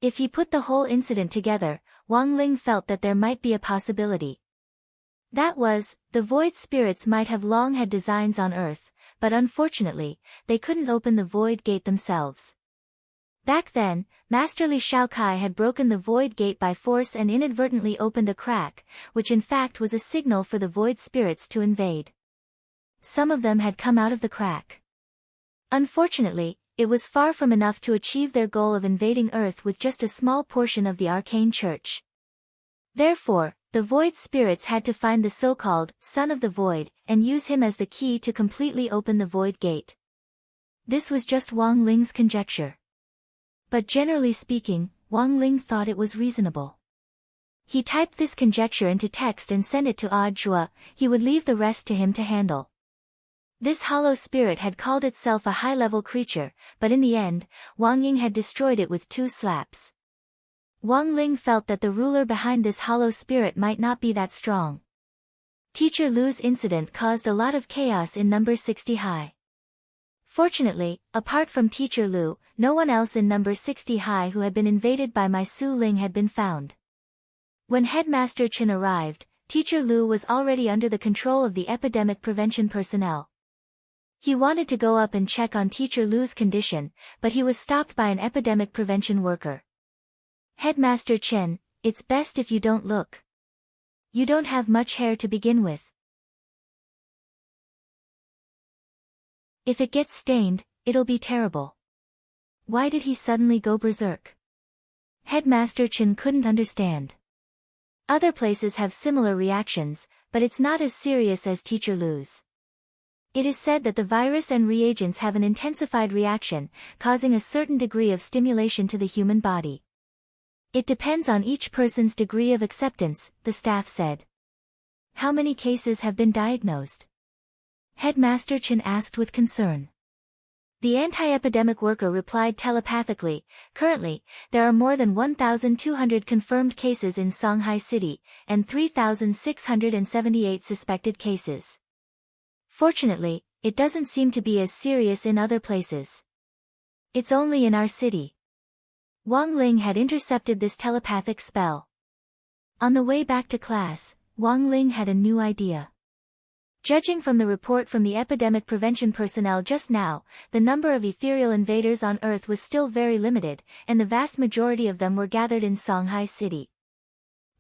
If he put the whole incident together, Wang Ling felt that there might be a possibility. That was, the void spirits might have long had designs on Earth, but unfortunately, they couldn't open the void gate themselves. Back then, Master Li Shaokai had broken the void gate by force and inadvertently opened a crack, which in fact was a signal for the void spirits to invade. Some of them had come out of the crack. Unfortunately, it was far from enough to achieve their goal of invading Earth with just a small portion of the arcane church. Therefore, The Void spirits had to find the so-called Son of the Void and use him as the key to completely open the Void Gate. This was just Wang Ling's conjecture. But generally speaking, Wang Ling thought it was reasonable. He typed this conjecture into text and sent it to Zhuo. He would leave the rest to him to handle. This hollow spirit had called itself a high-level creature, but in the end, Wang Ying had destroyed it with 2 slaps. Wang Ling felt that the ruler behind this hollow spirit might not be that strong. Teacher Lu's incident caused a lot of chaos in number 60 high. Fortunately, apart from Teacher Lu, no one else in number 60 high who had been invaded by my Su Ling had been found. When Headmaster Chen arrived, Teacher Lu was already under the control of the epidemic prevention personnel. He wanted to go up and check on Teacher Lu's condition, but he was stopped by an epidemic prevention worker. Headmaster Chen, it's best if you don't look. You don't have much hair to begin with. If it gets stained, it'll be terrible. Why did he suddenly go berserk? Headmaster Chen couldn't understand. Other places have similar reactions, but it's not as serious as Teacher Lu's. It is said that the virus and reagents have an intensified reaction, causing a certain degree of stimulation to the human body. It depends on each person's degree of acceptance, the staff said. How many cases have been diagnosed? Headmaster Chen asked with concern. The anti-epidemic worker replied telepathically, currently, there are more than 1,200 confirmed cases in Shanghai City, and 3,678 suspected cases. Fortunately, it doesn't seem to be as serious in other places. It's only in our city. Wang Ling had intercepted this telepathic spell. On the way back to class, Wang Ling had a new idea. Judging from the report from the epidemic prevention personnel just now, the number of ethereal invaders on Earth was still very limited, and the vast majority of them were gathered in Shanghai City.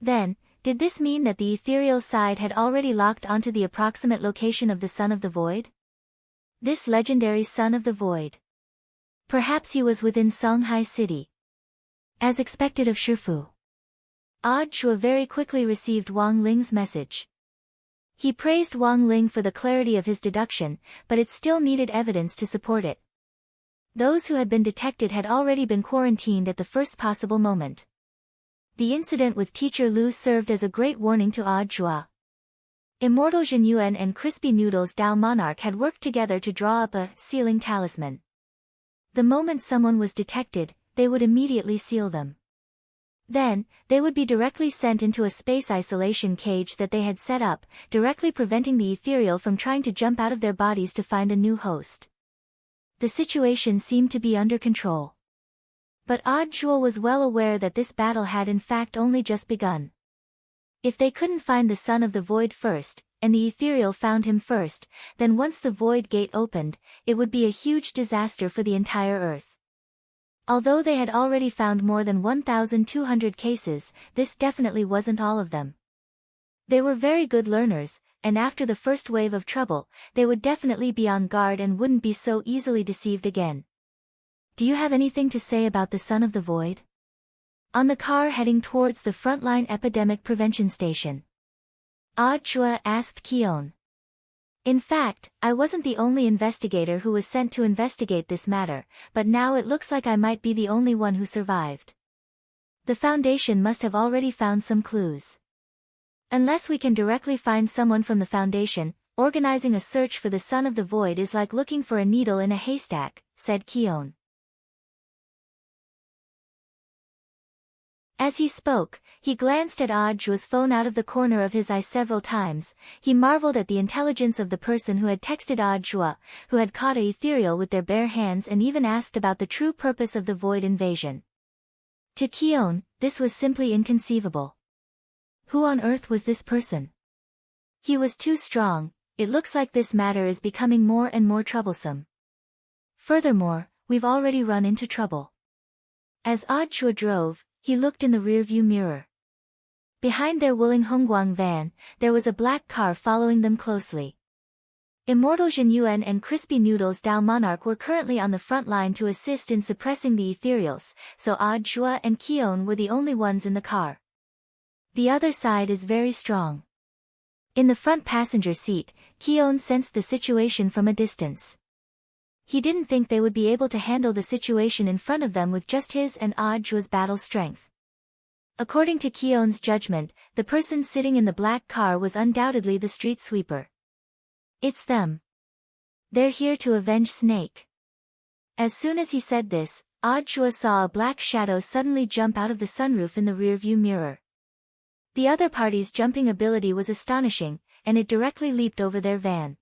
Then, did this mean that the ethereal side had already locked onto the approximate location of the Son of the Void? This legendary Son of the Void. Perhaps he was within Shanghai City. As expected of Shifu. Zhuo very quickly received Wang Ling's message. He praised Wang Ling for the clarity of his deduction, but it still needed evidence to support it. Those who had been detected had already been quarantined at the first possible moment. The incident with Teacher Lu served as a great warning to Zhuo. Immortal Jin Yuan and Crispy Noodles Dao Monarch had worked together to draw up a sealing talisman. The moment someone was detected, they would immediately seal them. Then, they would be directly sent into a space isolation cage that they had set up, directly preventing the ethereal from trying to jump out of their bodies to find a new host. The situation seemed to be under control. But Zhuo was well aware that this battle had in fact only just begun. If they couldn't find the Son of the Void first, and the ethereal found him first, then once the Void Gate opened, it would be a huge disaster for the entire Earth. Although they had already found more than 1,200 cases, this definitely wasn't all of them. They were very good learners, and after the first wave of trouble, they would definitely be on guard and wouldn't be so easily deceived again. Do you have anything to say about the Son of the Void? On the car heading towards the frontline epidemic prevention station, Zhuo asked Qion. In fact, I wasn't the only investigator who was sent to investigate this matter, but now it looks like I might be the only one who survived. The Foundation must have already found some clues. Unless we can directly find someone from the Foundation, organizing a search for the Son of the Void is like looking for a needle in a haystack, said Qion. As he spoke, he glanced at Zhuo's phone out of the corner of his eye several times. He marveled at the intelligence of the person who had texted Zhuo, who had caught a ethereal with their bare hands and even asked about the true purpose of the Void invasion. To Qion, this was simply inconceivable. Who on earth was this person? He was too strong. It looks like this matter is becoming more and more troublesome. Furthermore, we've already run into trouble. As Zhuo drove, he looked in the rearview mirror. Behind their Wuling Hongguang van, there was a black car following them closely. Immortal Jin Yuan and Crispy Noodles Dao Monarch were currently on the front line to assist in suppressing the ethereals, so Zhuo and Qion were the only ones in the car. The other side is very strong. In the front passenger seat, Keon sensed the situation from a distance. He didn't think they would be able to handle the situation in front of them with just his and Audrey's battle strength. According to Keon's judgment, the person sitting in the black car was undoubtedly the street sweeper. It's them. They're here to avenge Snake. As soon as he said this, Audrey saw a black shadow suddenly jump out of the sunroof in the rearview mirror. The other party's jumping ability was astonishing, and it directly leaped over their van.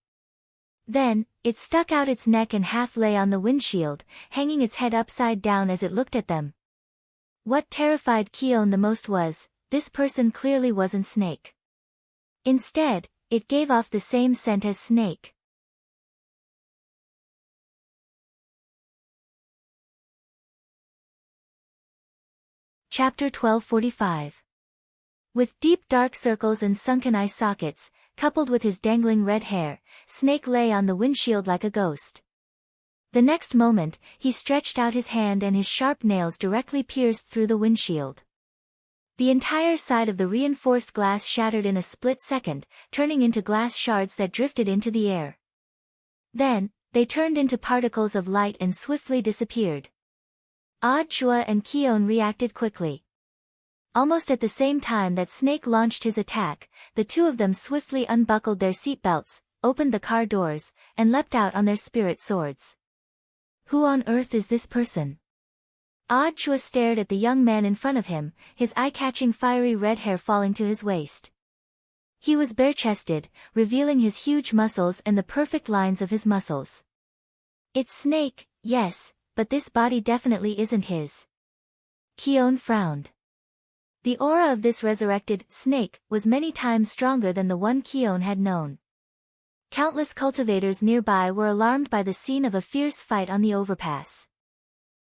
Then, it stuck out its neck and half lay on the windshield, hanging its head upside down as it looked at them. What terrified Keon the most was, this person clearly wasn't Snake. Instead, it gave off the same scent as Snake. Chapter 1245. With deep dark circles and sunken eye sockets, coupled with his dangling red hair, Snake lay on the windshield like a ghost. The next moment, he stretched out his hand and his sharp nails directly pierced through the windshield. The entire side of the reinforced glass shattered in a split second, turning into glass shards that drifted into the air. Then, they turned into particles of light and swiftly disappeared. Audrey and Keon reacted quickly. Almost at the same time that Snake launched his attack, the two of them swiftly unbuckled their seatbelts, opened the car doors, and leapt out on their spirit swords. Who on earth is this person? Audrey stared at the young man in front of him, his eye-catching fiery red hair falling to his waist. He was bare-chested, revealing his huge muscles and the perfect lines of his muscles. It's Snake, yes, but this body definitely isn't his. Keon frowned. The aura of this resurrected Snake was many times stronger than the one Keon had known. Countless cultivators nearby were alarmed by the scene of a fierce fight on the overpass.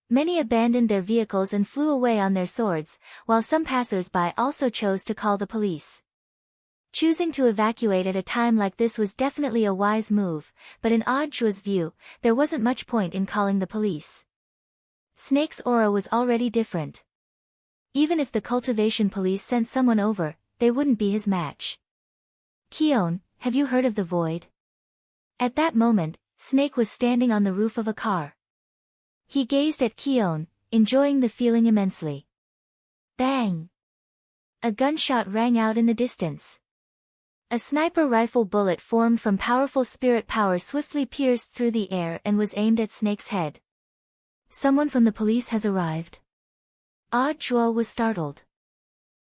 Many abandoned their vehicles and flew away on their swords, while some passers-by also chose to call the police. Choosing to evacuate at a time like this was definitely a wise move, but in Audrey's view, there wasn't much point in calling the police. Snake's aura was already different. Even if the cultivation police sent someone over, they wouldn't be his match. Keon, have you heard of the void? At that moment, Snake was standing on the roof of a car. He gazed at Keon, enjoying the feeling immensely. Bang! A gunshot rang out in the distance. A sniper rifle bullet formed from powerful spirit power swiftly pierced through the air and was aimed at Snake's head. Someone from the police has arrived. Audrey was startled.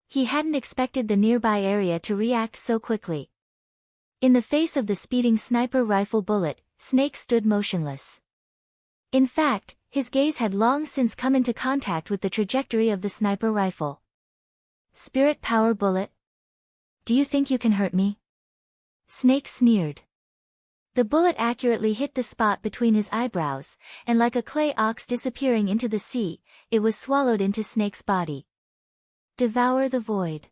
He hadn't expected the nearby area to react so quickly. In the face of the speeding sniper rifle bullet, Snake stood motionless. In fact, his gaze had long since come into contact with the trajectory of the sniper rifle. Spirit power bullet? Do you think you can hurt me? Snake sneered. The bullet accurately hit the spot between his eyebrows, and like a clay ox disappearing into the sea, it was swallowed into Snake's body. Devour the void.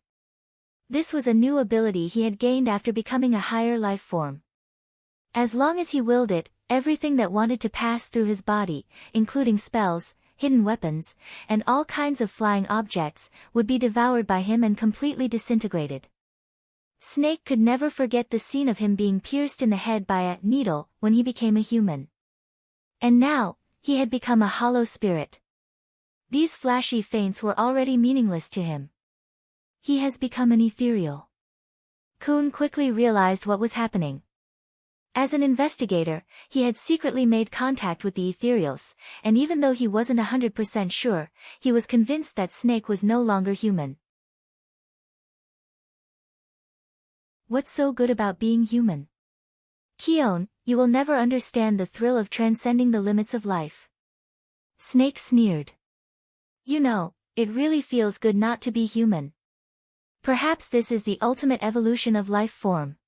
This was a new ability he had gained after becoming a higher life form. As long as he willed it, everything that wanted to pass through his body, including spells, hidden weapons, and all kinds of flying objects, would be devoured by him and completely disintegrated. Snake could never forget the scene of him being pierced in the head by a needle when he became a human. And now, he had become a hollow spirit. These flashy feints were already meaningless to him. He has become an ethereal. Kun quickly realized what was happening. As an investigator, he had secretly made contact with the ethereals, and even though he wasn't 100% sure, he was convinced that Snake was no longer human. What's so good about being human? Keon, you will never understand the thrill of transcending the limits of life. Snake sneered. You know, it really feels good not to be human. Perhaps this is the ultimate evolution of life form.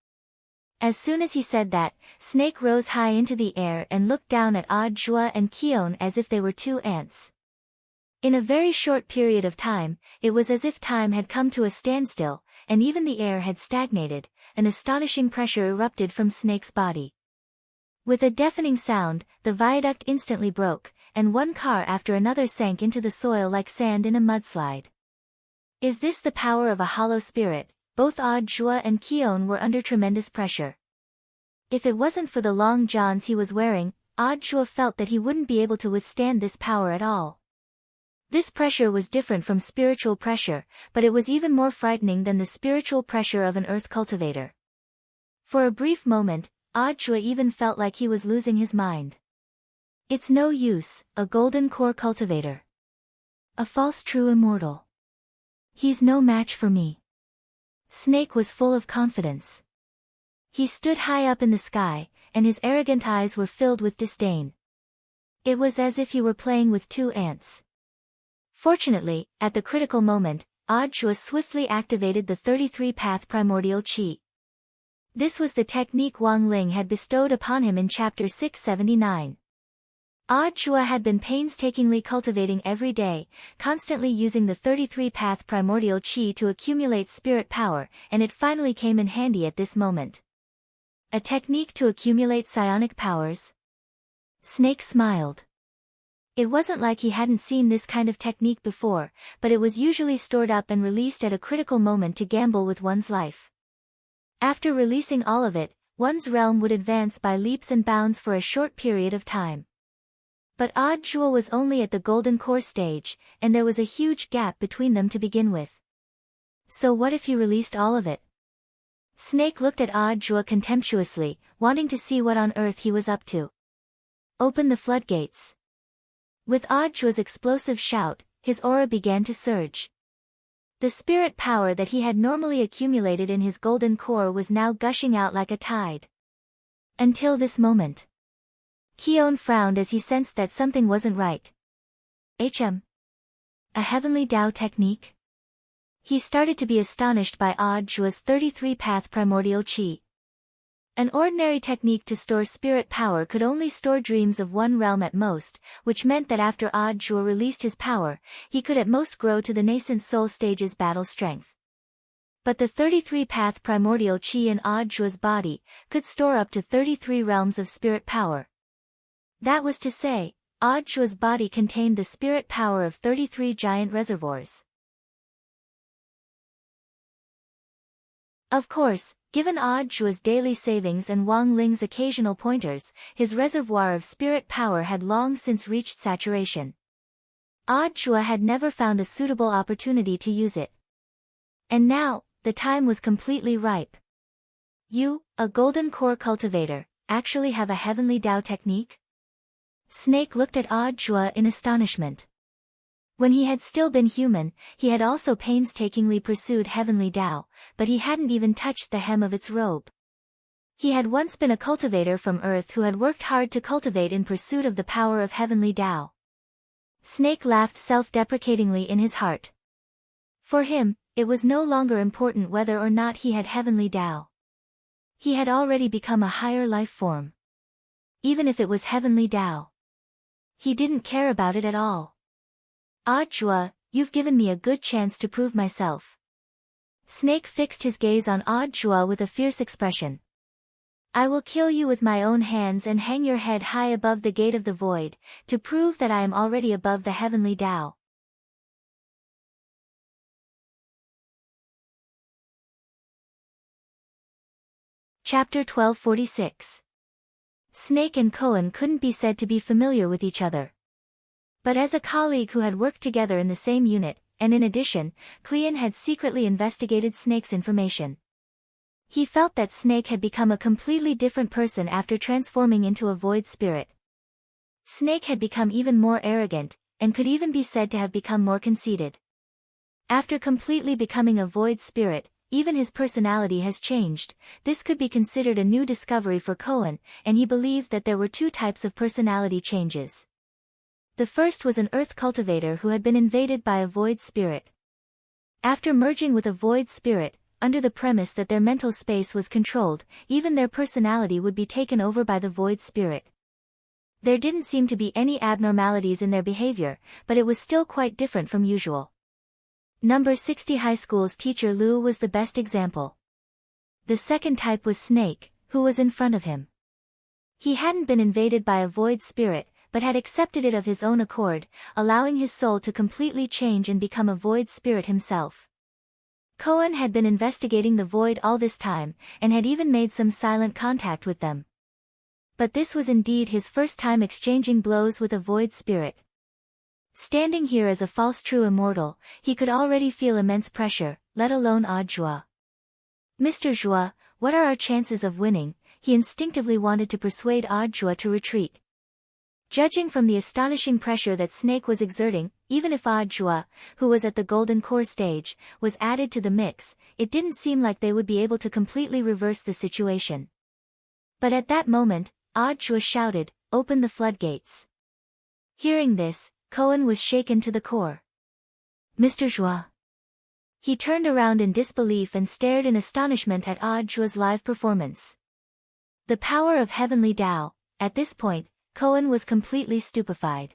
As soon as he said that, Snake rose high into the air and looked down at Audrey and Keon as if they were two ants. In a very short period of time, it was as if time had come to a standstill, and even the air had stagnated. An astonishing pressure erupted from Snake's body. With a deafening sound, the viaduct instantly broke, and one car after another sank into the soil like sand in a mudslide. Is this the power of a hollow spirit? Both Jua and Keon were under tremendous pressure. If it wasn't for the long johns he was wearing, Jua felt that he wouldn't be able to withstand this power at all. This pressure was different from spiritual pressure, but it was even more frightening than the spiritual pressure of an earth cultivator. For a brief moment, Jua even felt like he was losing his mind. It's no use, a golden core cultivator. A false true immortal. He's no match for me. Snake was full of confidence. He stood high up in the sky, and his arrogant eyes were filled with disdain. It was as if he were playing with two ants. Fortunately, at the critical moment, Jua swiftly activated the 33-path primordial chi. This was the technique Wang Ling had bestowed upon him in chapter 679. Jua had been painstakingly cultivating every day, constantly using the 33-path primordial chi to accumulate spirit power, and it finally came in handy at this moment. A technique to accumulate psionic powers? Snake smiled. It wasn't like he hadn't seen this kind of technique before, but it was usually stored up and released at a critical moment to gamble with one's life. After releasing all of it, one's realm would advance by leaps and bounds for a short period of time. But Jua was only at the golden core stage, and there was a huge gap between them to begin with. So what if he released all of it? Snake looked at Jua contemptuously, wanting to see what on earth he was up to. Open the floodgates. With Jua's explosive shout, his aura began to surge. The spirit power that he had normally accumulated in his golden core was now gushing out like a tide. Until this moment. Keon frowned as he sensed that something wasn't right. A heavenly Tao technique? He started to be astonished by Jua's 33-path primordial chi. An ordinary technique to store spirit power could only store dreams of one realm at most, which meant that after Jua released his power, he could at most grow to the nascent soul stage's battle strength. But the 33-path primordial chi in Jua's body could store up to 33 realms of spirit power. That was to say, Jua's body contained the spirit power of 33 giant reservoirs. Of course, given Jua's daily savings and Wang Ling's occasional pointers, his reservoir of spirit power had long since reached saturation. Jua had never found a suitable opportunity to use it. And now, the time was completely ripe. You, a golden core cultivator, actually have a heavenly Tao technique? Snake looked at Jua in astonishment. When he had still been human, he had also painstakingly pursued heavenly Tao, but he hadn't even touched the hem of its robe. He had once been a cultivator from Earth who had worked hard to cultivate in pursuit of the power of heavenly Tao. Snake laughed self-deprecatingly in his heart. For him, it was no longer important whether or not he had heavenly Tao. He had already become a higher life form. Even if it was heavenly Tao. He didn't care about it at all. Jua, you've given me a good chance to prove myself. Snake fixed his gaze on Jua with a fierce expression. I will kill you with my own hands and hang your head high above the gate of the void, to prove that I am already above the heavenly Tao. Chapter 1246. Snake and Koan couldn't be said to be familiar with each other. But as a colleague who had worked together in the same unit, and in addition, Cleon had secretly investigated Snake's information. He felt that Snake had become a completely different person after transforming into a void spirit. Snake had become even more arrogant, and could even be said to have become more conceited. After completely becoming a void spirit, even his personality has changed. This could be considered a new discovery for Koan, and he believed that there were two types of personality changes. The first was an earth cultivator who had been invaded by a void spirit. After merging with a void spirit, under the premise that their mental space was controlled, even their personality would be taken over by the void spirit. There didn't seem to be any abnormalities in their behavior, but it was still quite different from usual. Number 60 High School's teacher Lu was the best example. The second type was Snake, who was in front of him. He hadn't been invaded by a void spirit, but had accepted it of his own accord, allowing his soul to completely change and become a void spirit himself. Cohen had been investigating the void all this time, and had even made some silent contact with them. But this was indeed his first time exchanging blows with a void spirit. Standing here as a false true immortal, he could already feel immense pressure, let alone odd joie. Mr. Joie, what are our chances of winning? He instinctively wanted to persuade odd joie to retreat. Judging from the astonishing pressure that Snake was exerting, even if odd joie, who was at the golden core stage, was added to the mix, it didn't seem like they would be able to completely reverse the situation. But at that moment, odd joie shouted, "Open the floodgates." Hearing this, Cohen was shaken to the core. Mr. Joie. He turned around in disbelief and stared in astonishment at odd joie's live performance. The power of heavenly Tao. At this point, Cohen was completely stupefied.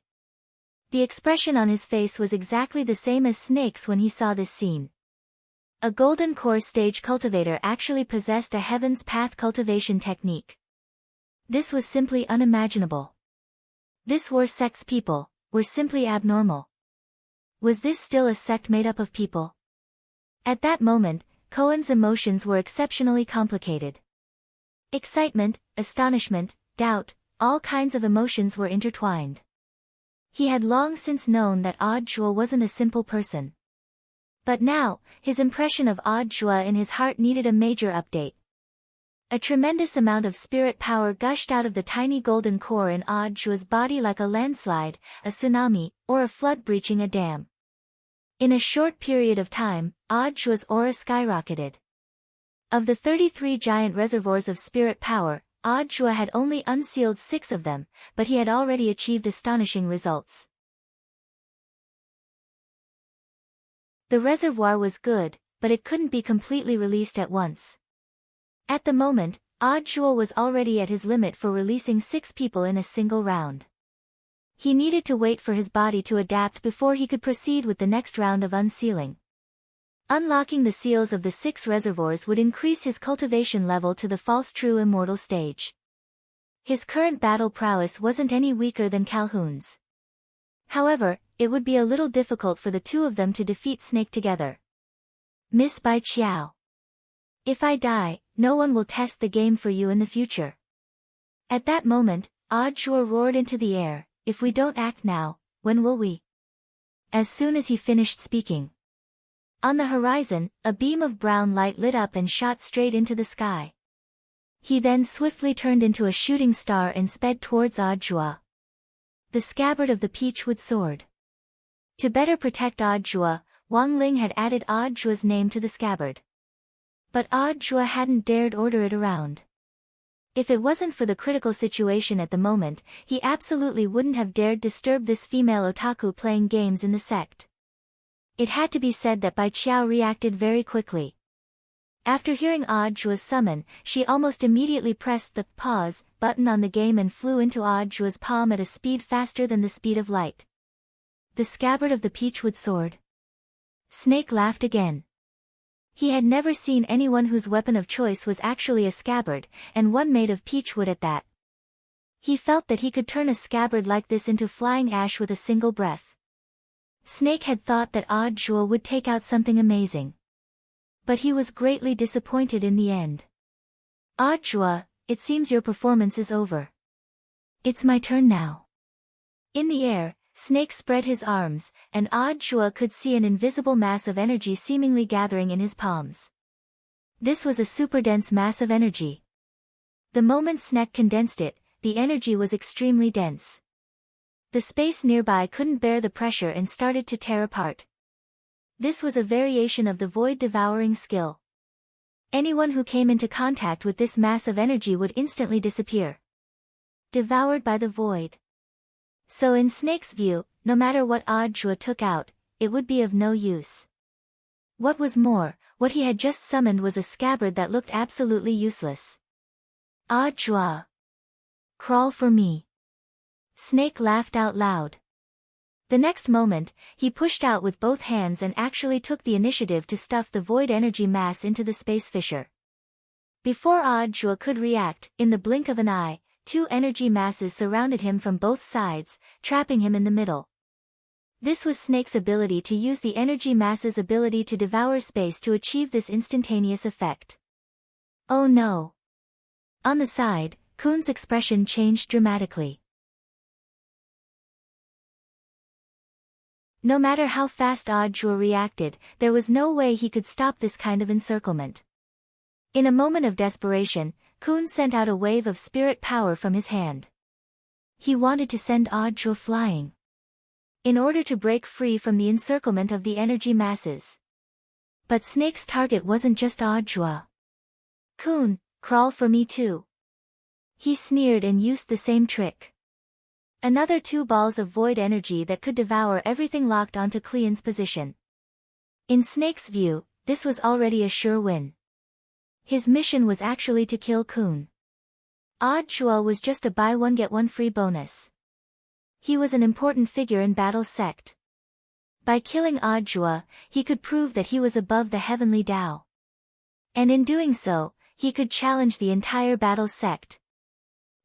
The expression on his face was exactly the same as Snake's when he saw this scene. A golden core stage cultivator actually possessed a heaven's path cultivation technique. This was simply unimaginable. This war sect's people were simply abnormal. Was this still a sect made up of people? At that moment, Cohen's emotions were exceptionally complicated. Excitement, astonishment, doubt, all kinds of emotions were intertwined. He had long since known that odd joie wasn't a simple person. But now, his impression of odd joie in his heart needed a major update. A tremendous amount of spirit power gushed out of the tiny golden core in odd joie's body like a landslide, a tsunami, or a flood breaching a dam. In a short period of time, odd joie's aura skyrocketed. Of the 33 giant reservoirs of spirit power, odd joie had only unsealed 6 of them, but he had already achieved astonishing results. The reservoir was good, but it couldn't be completely released at once. At the moment, odd joie was already at his limit for releasing 6 people in a single round. He needed to wait for his body to adapt before he could proceed with the next round of unsealing. Unlocking the seals of the 6 reservoirs would increase his cultivation level to the false true immortal stage. His current battle prowess wasn't any weaker than Calhoun's. However, it would be a little difficult for the two of them to defeat Snake together. Miss Bai Chiao. If I die, no one will test the game for you in the future. At that moment, odd joie roared into the air, if we don't act now, when will we? As soon as he finished speaking. On the horizon, a beam of brown light lit up and shot straight into the sky. He then swiftly turned into a shooting star and sped towards odd joie. The scabbard of the peachwood sword. To better protect odd joie, Wang Ling had added odd joie's name to the scabbard. But odd joie hadn't dared order it around. If it wasn't for the critical situation at the moment, he absolutely wouldn't have dared disturb this female otaku playing games in the sect. It had to be said that Bai Chiao reacted very quickly. After hearing odd joie's summon, she almost immediately pressed the pause button on the game and flew into odd joie's palm at a speed faster than the speed of light. The scabbard of the peachwood sword. Snake laughed again. He had never seen anyone whose weapon of choice was actually a scabbard, and one made of peachwood at that. He felt that he could turn a scabbard like this into flying ash with a single breath. Snake had thought that odd joie would take out something amazing. But he was greatly disappointed in the end. Odd joie, it seems your performance is over. It's my turn now. In the air, Snake spread his arms, and odd joie could see an invisible mass of energy seemingly gathering in his palms. This was a super dense mass of energy. The moment Snake condensed it, the energy was extremely dense. The space nearby couldn't bear the pressure and started to tear apart. This was a variation of the void-devouring skill. Anyone who came into contact with this mass of energy would instantly disappear. Devoured by the void. So in Snake's view, no matter what odd joie took out, it would be of no use. What was more, what he had just summoned was a scabbard that looked absolutely useless. Odd joie. Crawl for me. Snake laughed out loud. The next moment, he pushed out with both hands and actually took the initiative to stuff the void energy mass into the space fissure. Before odd joie could react, in the blink of an eye, 2 energy masses surrounded him from both sides, trapping him in the middle. This was Snake's ability to use the energy mass's ability to devour space to achieve this instantaneous effect. Oh no! On the side, Kun's expression changed dramatically. No matter how fast Audra reacted, there was no way he could stop this kind of encirclement. In a moment of desperation, Kun sent out a wave of spirit power from his hand. He wanted to send Audra flying, in order to break free from the encirclement of the energy masses. But Snake's target wasn't just Audra. Kun, crawl for me too. He sneered and used the same trick. Another 2 balls of void energy that could devour everything locked onto Cleon's position. In Snake's view, this was already a sure win. His mission was actually to kill Kun. Audra was just a buy one get one free bonus. He was an important figure in Battle's sect. By killing Audra, he could prove that he was above the heavenly Tao. And in doing so, he could challenge the entire Battle's sect.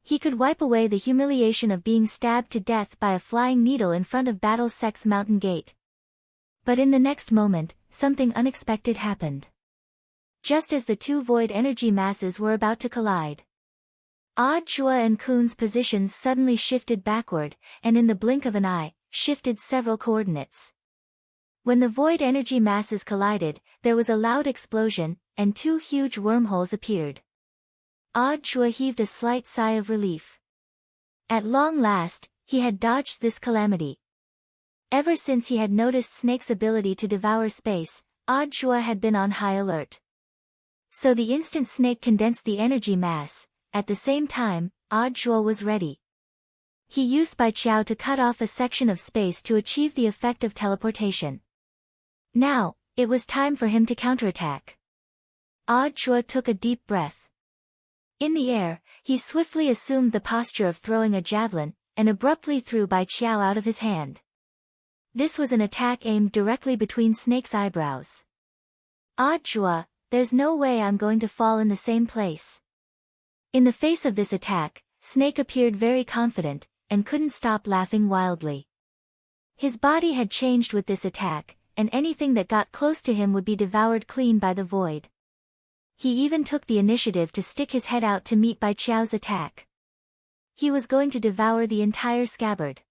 He could wipe away the humiliation of being stabbed to death by a flying needle in front of Battle's sect's mountain gate. But in the next moment, something unexpected happened. Just as the 2 void energy masses were about to collide, Audra and Kun's positions suddenly shifted backward, and in the blink of an eye, shifted several coordinates. When the void energy masses collided, there was a loud explosion, and 2 huge wormholes appeared. Audra heaved a slight sigh of relief. At long last, he had dodged this calamity. Ever since he had noticed Snake's ability to devour space, Audra had been on high alert. So the instant Snake condensed the energy mass, at the same time, Audra was ready. He used Bai Qiao to cut off a section of space to achieve the effect of teleportation. Now, it was time for him to counterattack. Audra took a deep breath. In the air, he swiftly assumed the posture of throwing a javelin, and abruptly threw Bai Qiao out of his hand. This was an attack aimed directly between Snake's eyebrows. Audra, there's no way I'm going to fall in the same place. In the face of this attack, Snake appeared very confident, and couldn't stop laughing wildly. His body had changed with this attack, and anything that got close to him would be devoured clean by the void. He even took the initiative to stick his head out to meet Bai Qiao's attack. He was going to devour the entire scabbard.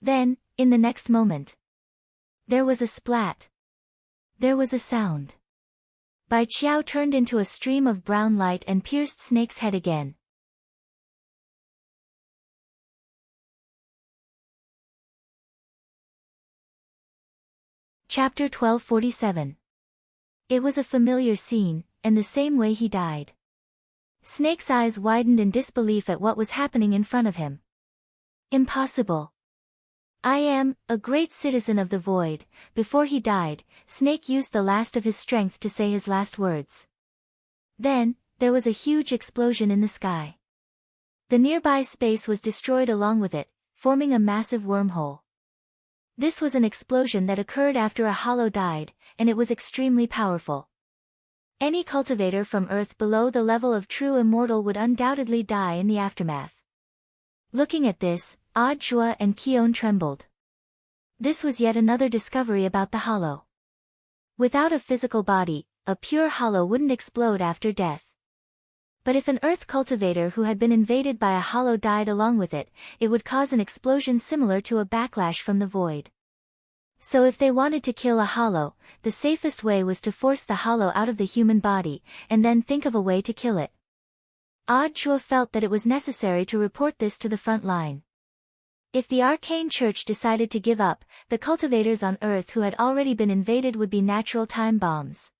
Then, in the next moment, there was a splat. There was a sound. Bai Qiao turned into a stream of brown light and pierced Snake's head again. Chapter 1247. It was a familiar scene, and the same way he died. Snake's eyes widened in disbelief at what was happening in front of him. Impossible. I am a great citizen of the void. Before he died, Snake used the last of his strength to say his last words. Then, there was a huge explosion in the sky. The nearby space was destroyed along with it, forming a massive wormhole. This was an explosion that occurred after a hollow died, and it was extremely powerful. Any cultivator from Earth below the level of true immortal would undoubtedly die in the aftermath. Looking at this, Audra and Qion trembled. This was yet another discovery about the hollow. Without a physical body, a pure hollow wouldn't explode after death. But if an Earth cultivator who had been invaded by a hollow died along with it, it would cause an explosion similar to a backlash from the void. So if they wanted to kill a hollow, the safest way was to force the hollow out of the human body, and then think of a way to kill it. Audra felt that it was necessary to report this to the front line. If the arcane church decided to give up, the cultivators on Earth who had already been invaded would be natural time bombs.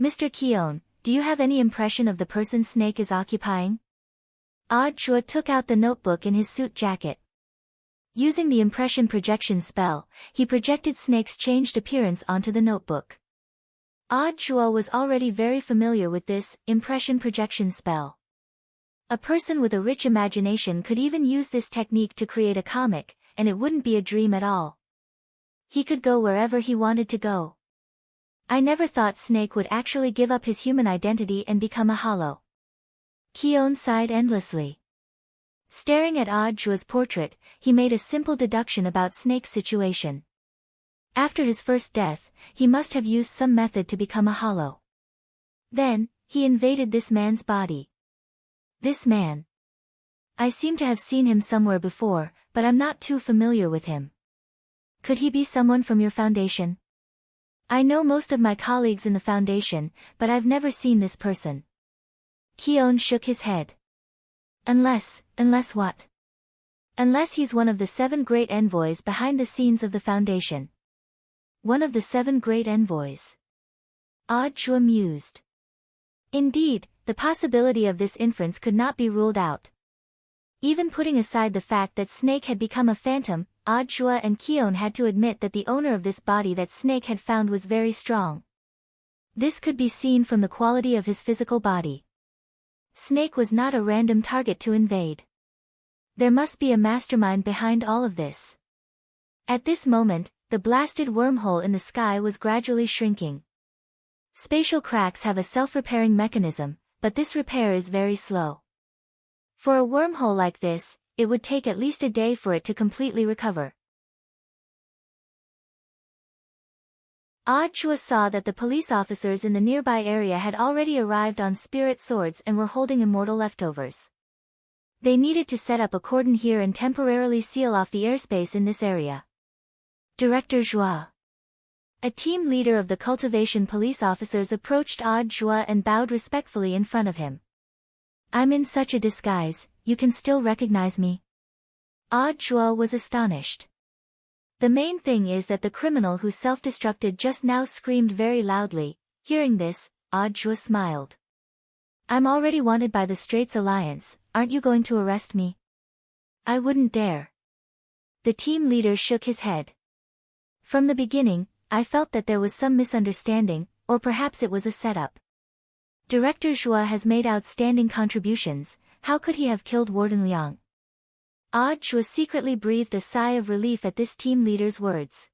Mr. Qion, do you have any impression of the person Snake is occupying? Audra took out the notebook in his suit jacket. Using the impression projection spell, he projected Snake's changed appearance onto the notebook. Audra was already very familiar with this impression projection spell. A person with a rich imagination could even use this technique to create a comic, and it wouldn't be a dream at all. He could go wherever he wanted to go. I never thought Snake would actually give up his human identity and become a hollow. Qion sighed endlessly. Staring at Ajua's portrait, he made a simple deduction about Snake's situation. After his first death, he must have used some method to become a hollow. Then, he invaded this man's body. This man. I seem to have seen him somewhere before, but I'm not too familiar with him. Could he be someone from your foundation? I know most of my colleagues in the foundation, but I've never seen this person. Keon shook his head. Unless what? Unless he's one of the 7 great envoys behind the scenes of the foundation. One of the 7 great envoys. Ajua mused. Indeed, the possibility of this inference could not be ruled out. Even putting aside the fact that Snake had become a phantom, Ajua and Keon had to admit that the owner of this body that Snake had found was very strong. This could be seen from the quality of his physical body. Snake was not a random target to invade. There must be a mastermind behind all of this. At this moment, the blasted wormhole in the sky was gradually shrinking. Spatial cracks have a self-repairing mechanism, but this repair is very slow. For a wormhole like this, it would take at least a day for it to completely recover. Ajua saw that the police officers in the nearby area had already arrived on spirit swords and were holding immortal leftovers. They needed to set up a cordon here and temporarily seal off the airspace in this area. Director Joie. A team leader of the cultivation police officers approached Ajua and bowed respectfully in front of him. I'm in such a disguise, you can still recognize me? Ajua was astonished. The main thing is that the criminal who self-destructed just now screamed very loudly. Hearing this, Ajua smiled. I'm already wanted by the Straits Alliance, aren't you going to arrest me? I wouldn't dare. The team leader shook his head. From the beginning, I felt that there was some misunderstanding, or perhaps it was a setup. Director Joie has made outstanding contributions, how could he have killed Warden Liang? Ajua secretly breathed a sigh of relief at this team leader's words.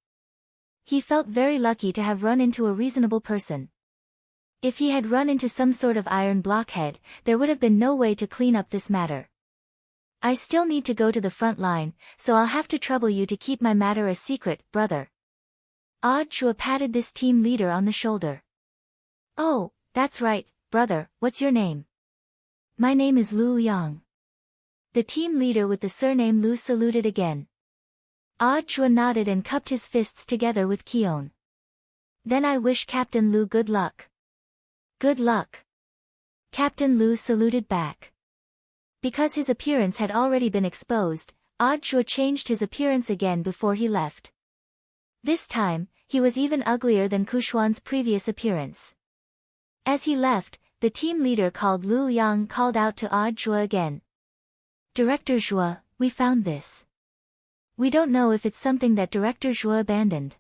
He felt very lucky to have run into a reasonable person. If he had run into some sort of iron blockhead, there would have been no way to clean up this matter. I still need to go to the front line, so I'll have to trouble you to keep my matter a secret, brother. Ajua patted this team leader on the shoulder. Oh, that's right, brother, what's your name? My name is Lu Yang. The team leader with the surname Lu saluted again. Ajua nodded and cupped his fists together with Keon. Then I wish Captain Lu good luck. Good luck. Captain Lu saluted back. Because his appearance had already been exposed, Ajua changed his appearance again before he left. This time, he was even uglier than Kushuan's previous appearance. As he left, the team leader called Lu Yang called out to Ajua again. Director Joie, we found this. We don't know if it's something that Director Joie abandoned.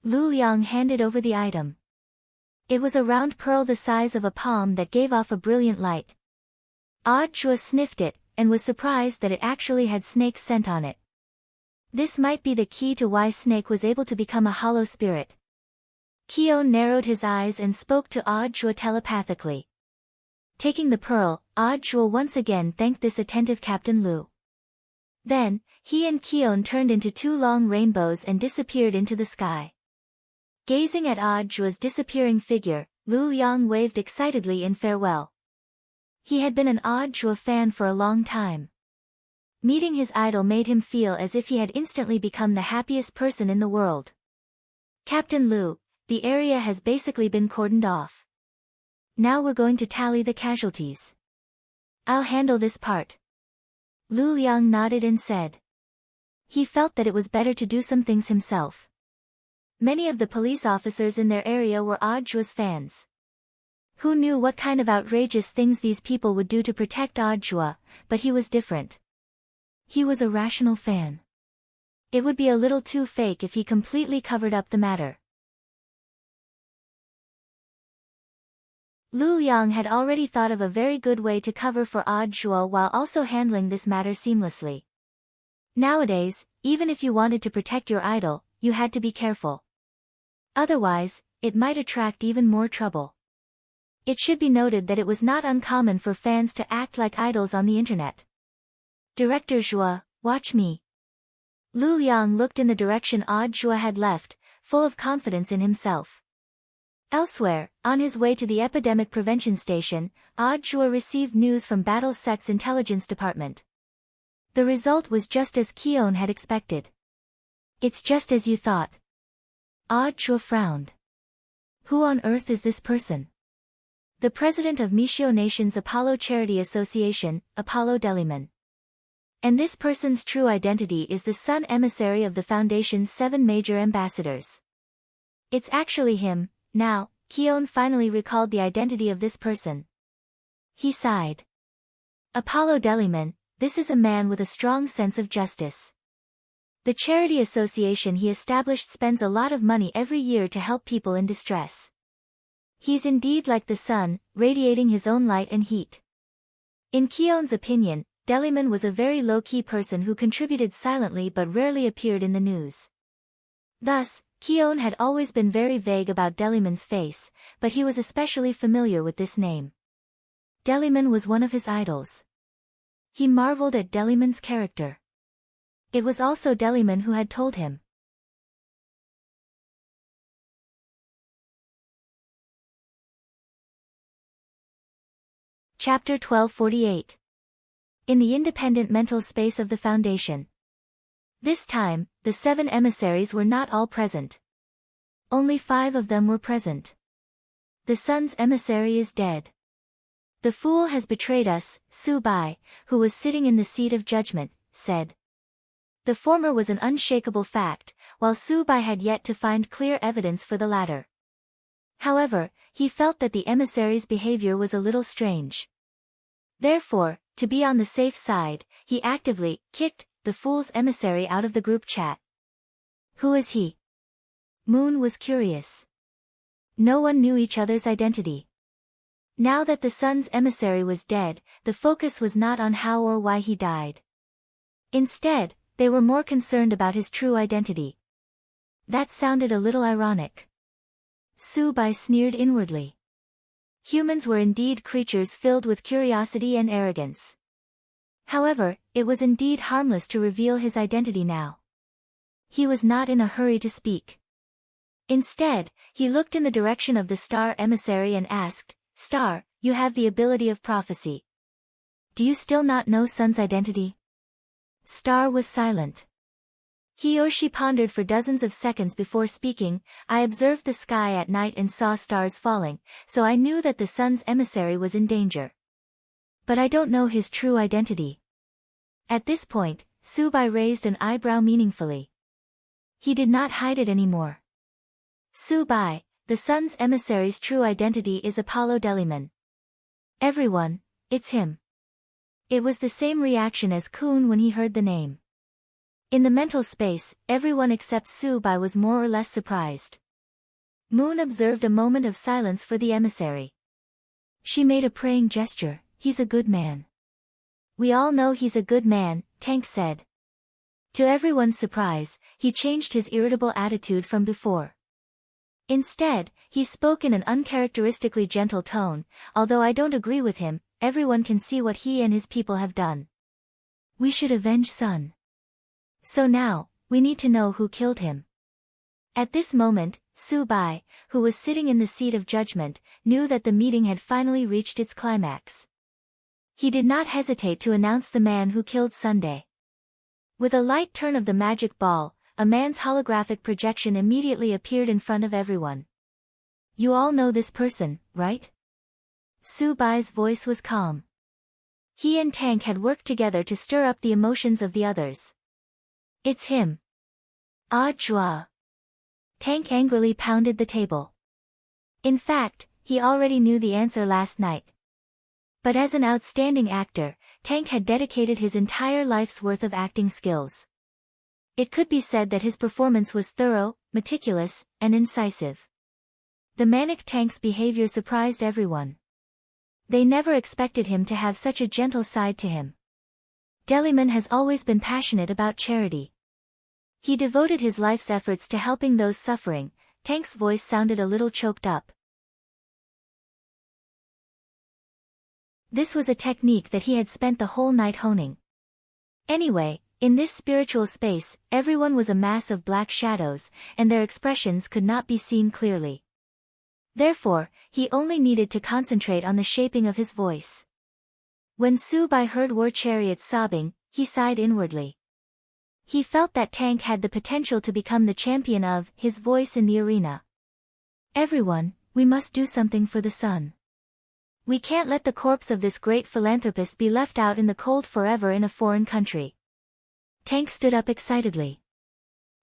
Lu Yang handed over the item. It was a round pearl the size of a palm that gave off a brilliant light. Ajua sniffed it, and was surprised that it actually had Snake's scent on it. This might be the key to why Snake was able to become a hollow spirit. Keon narrowed his eyes and spoke to Ajua telepathically. Taking the pearl, Ajua once again thanked this attentive Captain Lu. Then, he and Keon turned into 2 long rainbows and disappeared into the sky. Gazing at Ajua's disappearing figure, Lu Yang waved excitedly in farewell. He had been an Ajua fan for a long time. Meeting his idol made him feel as if he had instantly become the happiest person in the world. Captain Lu, the area has basically been cordoned off. Now we're going to tally the casualties. I'll handle this part. Lu Yang nodded and said. He felt that it was better to do some things himself. Many of the police officers in their area were Ajua's fans. Who knew what kind of outrageous things these people would do to protect Ajua, but he was different. He was a rational fan. It would be a little too fake if he completely covered up the matter. Lu Yang had already thought of a very good way to cover for Ajua while also handling this matter seamlessly. Nowadays, even if you wanted to protect your idol, you had to be careful. Otherwise, it might attract even more trouble. It should be noted that it was not uncommon for fans to act like idols on the internet. Director Zhua, watch me. Lu Liang looked in the direction Zhua had left, full of confidence in himself. Elsewhere, on his way to the epidemic prevention station, Zhua received news from Battle Sect's intelligence department. The result was just as Keon had expected. It's just as you thought. Zhua frowned. Who on earth is this person? The president of Mishio Nation's Apollo Charity Association, Apollo Deliman. And this person's true identity is the Sun emissary of the Foundation's 7 major ambassadors. It's actually him. Now, Keon finally recalled the identity of this person. He sighed. Apollo Deliman, this is a man with a strong sense of justice. The charity association he established spends a lot of money every year to help people in distress. He's indeed like the sun, radiating his own light and heat. In Keon's opinion, Deliman was a very low-key person who contributed silently but rarely appeared in the news. Thus, Keon had always been very vague about Deliman's face, but he was especially familiar with this name. Deliman was one of his idols. He marveled at Deliman's character. It was also Deliman who had told him. Chapter 1248. In the independent mental space of the Foundation. This time, the 7 emissaries were not all present. Only 5 of them were present. The Sun's emissary is dead. The fool has betrayed us, Su Bai, who was sitting in the seat of judgment, said. The former was an unshakable fact, while Su Bai had yet to find clear evidence for the latter. However, he felt that the emissary's behavior was a little strange. Therefore, to be on the safe side, he actively kicked the fool's emissary out of the group chat. Who is he? Moon was curious. No one knew each other's identity. Now that the Sun's emissary was dead, the focus was not on how or why he died. Instead, they were more concerned about his true identity. That sounded a little ironic. Su Bai sneered inwardly. Humans were indeed creatures filled with curiosity and arrogance. However, it was indeed harmless to reveal his identity now. He was not in a hurry to speak. Instead, he looked in the direction of the Star emissary and asked, Star, you have the ability of prophecy. Do you still not know Sun's identity? Star was silent. He or she pondered for dozens of seconds before speaking. I observed the sky at night and saw stars falling, so I knew that the Sun's emissary was in danger. But I don't know his true identity. At this point, Su Bai raised an eyebrow meaningfully. He did not hide it anymore. Su Bai, the Sun's emissary's true identity is Apollo Deliman. Everyone, it's him. It was the same reaction as Kun when he heard the name. In the mental space, everyone except Su Bai was more or less surprised. Moon observed a moment of silence for the emissary. She made a praying gesture. He's a good man. We all know he's a good man, Tank said. To everyone's surprise, he changed his irritable attitude from before. Instead, he spoke in an uncharacteristically gentle tone. Although I don't agree with him, everyone can see what he and his people have done. We should avenge Sun. So now, we need to know who killed him. At this moment, Su Bai, who was sitting in the seat of judgment, knew that the meeting had finally reached its climax. He did not hesitate to announce the man who killed Sunday. With a light turn of the magic ball, a man's holographic projection immediately appeared in front of everyone. You all know this person, right? Su Bai's voice was calm. He and Tank had worked together to stir up the emotions of the others. It's him. Zhua. Tank angrily pounded the table. In fact, he already knew the answer last night. But as an outstanding actor, Tank had dedicated his entire life's worth of acting skills. It could be said that his performance was thorough, meticulous, and incisive. The manic Tank's behavior surprised everyone. They never expected him to have such a gentle side to him. Deliman has always been passionate about charity. He devoted his life's efforts to helping those suffering. Tank's voice sounded a little choked up. This was a technique that he had spent the whole night honing. Anyway, in this spiritual space, everyone was a mass of black shadows, and their expressions could not be seen clearly. Therefore, he only needed to concentrate on the shaping of his voice. When Su Bai heard war chariots sobbing, he sighed inwardly. He felt that Tank had the potential to become the champion of his voice in the arena. Everyone, we must do something for the sun. We can't let the corpse of this great philanthropist be left out in the cold forever in a foreign country. Tank stood up excitedly.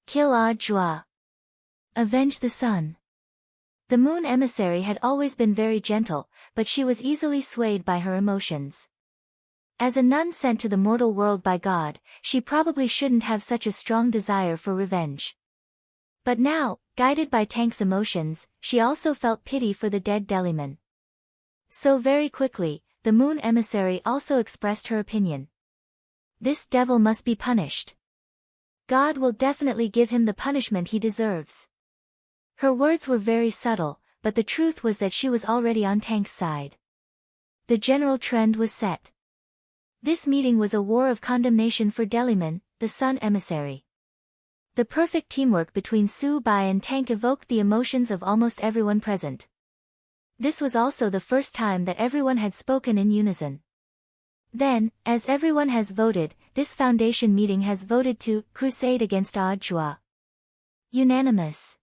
Kill Jua. Avenge the sun. The moon emissary had always been very gentle, but she was easily swayed by her emotions. As a nun sent to the mortal world by God, she probably shouldn't have such a strong desire for revenge. But now, guided by Tank's emotions, she also felt pity for the dead Deliman. So very quickly, the moon emissary also expressed her opinion. This devil must be punished. God will definitely give him the punishment he deserves. Her words were very subtle, but the truth was that she was already on Tank's side. The general trend was set. This meeting was a war of condemnation for Deliman, the sun emissary. The perfect teamwork between Su Bai and Tank evoked the emotions of almost everyone present. This was also the first time that everyone had spoken in unison. Then, as everyone has voted, this foundation meeting has voted to crusade against Jua. Unanimous.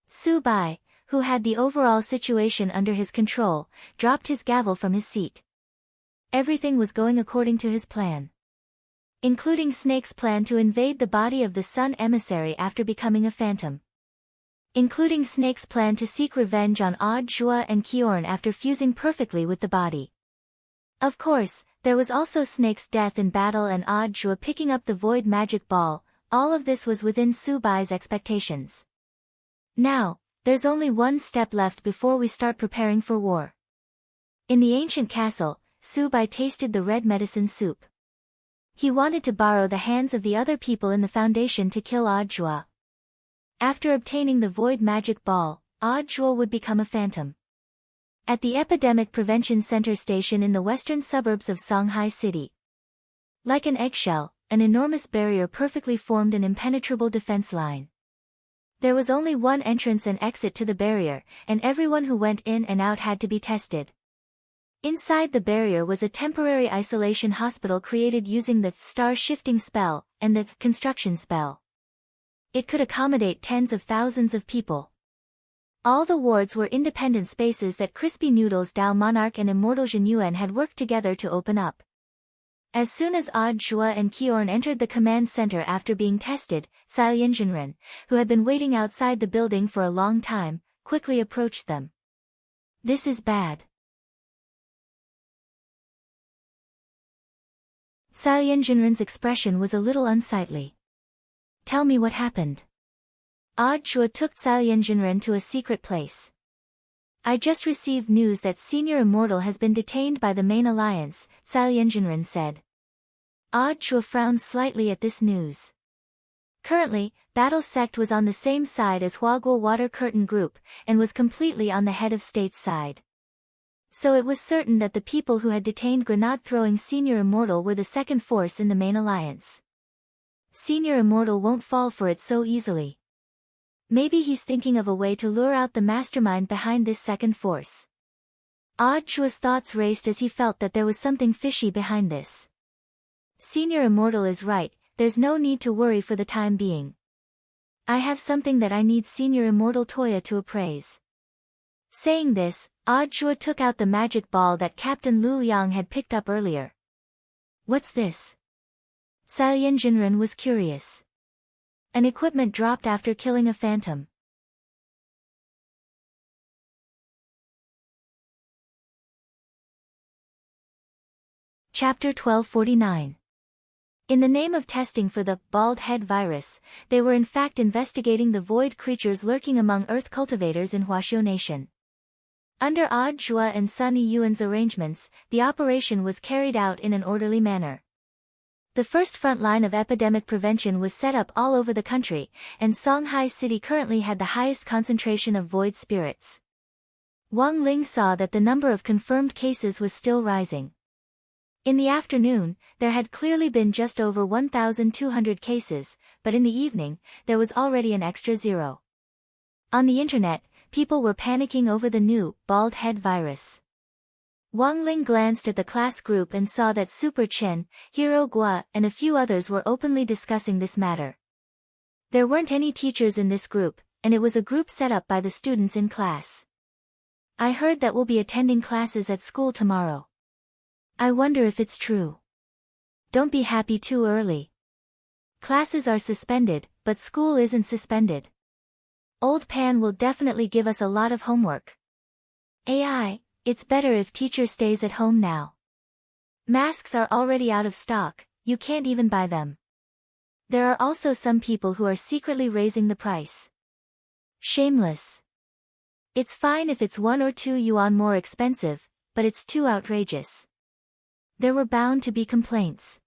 Su Bai, who had the overall situation under his control, dropped his gavel from his seat. Everything was going according to his plan. Including Snake's plan to invade the body of the sun emissary after becoming a phantom. Including Snake's plan to seek revenge on Jua and Kiorn after fusing perfectly with the body. Of course, there was also Snake's death in battle and Jua picking up the void magic ball. All of this was within Su Bai's expectations. Now, there's only one step left before we start preparing for war. In the ancient castle, Su Bai tasted the red medicine soup. He wanted to borrow the hands of the other people in the foundation to kill Jua. After obtaining the void magic ball, Jua would become a phantom. At the Epidemic Prevention Center station in the western suburbs of Shanghai City. Like an eggshell, an enormous barrier perfectly formed an impenetrable defense line. There was only one entrance and exit to the barrier, and everyone who went in and out had to be tested. Inside the barrier was a temporary isolation hospital created using the star shifting spell and the construction spell. It could accommodate tens of thousands of people. All the wards were independent spaces that Crispy Noodles Dao Monarch and Immortal Zhenyuan had worked together to open up. As soon as Jua and Kiorn entered the command center after being tested, Sailianzhenren, who had been waiting outside the building for a long time, quickly approached them. This is bad. Sailianzhenren's expression was a little unsightly. Tell me what happened. Jua took Sailianzhenren to a secret place. I just received news that Senior Immortal has been detained by the main alliance, Sailianzhenren said. Jua frowned slightly at this news. Currently, Battle Sect was on the same side as Huaguo Water Curtain Group, and was completely on the head of state's side. So it was certain that the people who had detained grenade-throwing Senior Immortal were the second force in the main alliance. Senior Immortal won't fall for it so easily. Maybe he's thinking of a way to lure out the mastermind behind this second force. Jua's thoughts raced as he felt that there was something fishy behind this. Senior Immortal is right, there's no need to worry for the time being. I have something that I need Senior Immortal Toya to appraise. Saying this, Jua took out the magic ball that Captain Lu Liang had picked up earlier. What's this? Sailianzhenren was curious. An equipment dropped after killing a phantom. Chapter 1249. In the name of testing for the bald head virus, they were in fact investigating the void creatures lurking among Earth cultivators in Huaxiu Nation. Under Jua and Sun Yuan's arrangements, the operation was carried out in an orderly manner. The first front line of epidemic prevention was set up all over the country, and Shanghai City currently had the highest concentration of void spirits. Wang Ling saw that the number of confirmed cases was still rising. In the afternoon, there had clearly been just over 1,200 cases, but in the evening, there was already an extra 0. On the internet, people were panicking over the new, bald head virus. Wang Ling glanced at the class group and saw that Super Chen, Hero Gua, and a few others were openly discussing this matter. There weren't any teachers in this group, and it was a group set up by the students in class. I heard that we'll be attending classes at school tomorrow. I wonder if it's true. Don't be happy too early. Classes are suspended, but school isn't suspended. Old Pan will definitely give us a lot of homework. AI, it's better if teacher stays at home now. Masks are already out of stock, you can't even buy them. There are also some people who are secretly raising the price. Shameless. It's fine if it's 1 or 2 yuan more expensive, but it's too outrageous. There were bound to be complaints.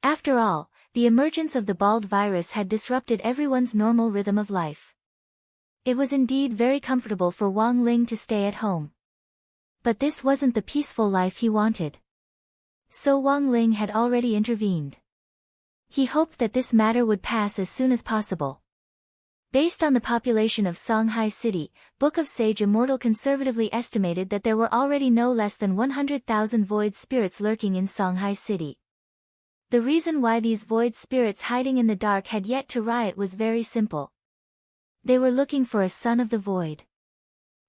After all, the emergence of the bald virus had disrupted everyone's normal rhythm of life. It was indeed very comfortable for Wang Ling to stay at home. But this wasn't the peaceful life he wanted. So Wang Ling had already intervened. He hoped that this matter would pass as soon as possible. Based on the population of Songhai City, Book of Sage Immortal conservatively estimated that there were already no less than 100,000 void spirits lurking in Songhai City. The reason why these void spirits hiding in the dark had yet to riot was very simple. They were looking for a son of the void.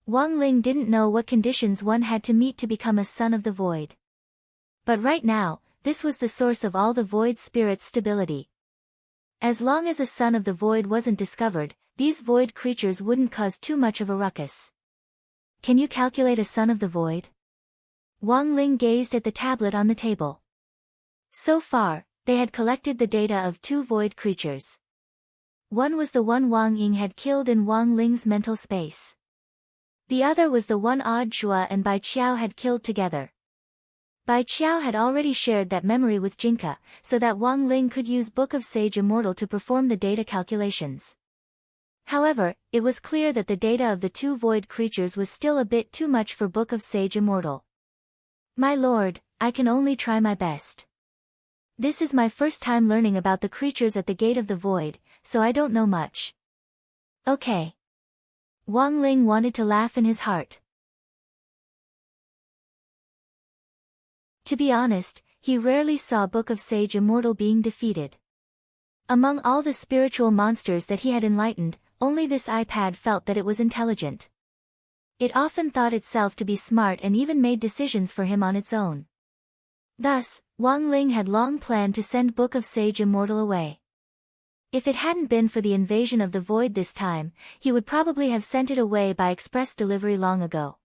Wang Ling didn't know what conditions one had to meet to become a son of the void. But right now, this was the source of all the void spirits' stability. As long as a son of the void wasn't discovered, these void creatures wouldn't cause too much of a ruckus. Can you calculate a son of the void? Wang Ling gazed at the tablet on the table. So far, they had collected the data of 2 void creatures. One was the one Wang Ying had killed in Wang Ling's mental space. The other was the one Odd Zhua and Bai Qiao had killed together. Bai Qiao had already shared that memory with Jinka, so that Wang Ling could use Book of Sage Immortal to perform the data calculations. However, it was clear that the data of the 2 void creatures was still a bit too much for Book of Sage Immortal. My lord, I can only try my best. This is my first time learning about the creatures at the gate of the void, so I don't know much. Okay. Wang Ling wanted to laugh in his heart. To be honest, he rarely saw Book of Sage Immortal being defeated. Among all the spiritual monsters that he had enlightened, only this iPad felt that it was intelligent. It often thought itself to be smart and even made decisions for him on its own. Thus, Wang Ling had long planned to send Book of Sage Immortal away. If it hadn't been for the invasion of the void this time, he would probably have sent it away by express delivery long ago.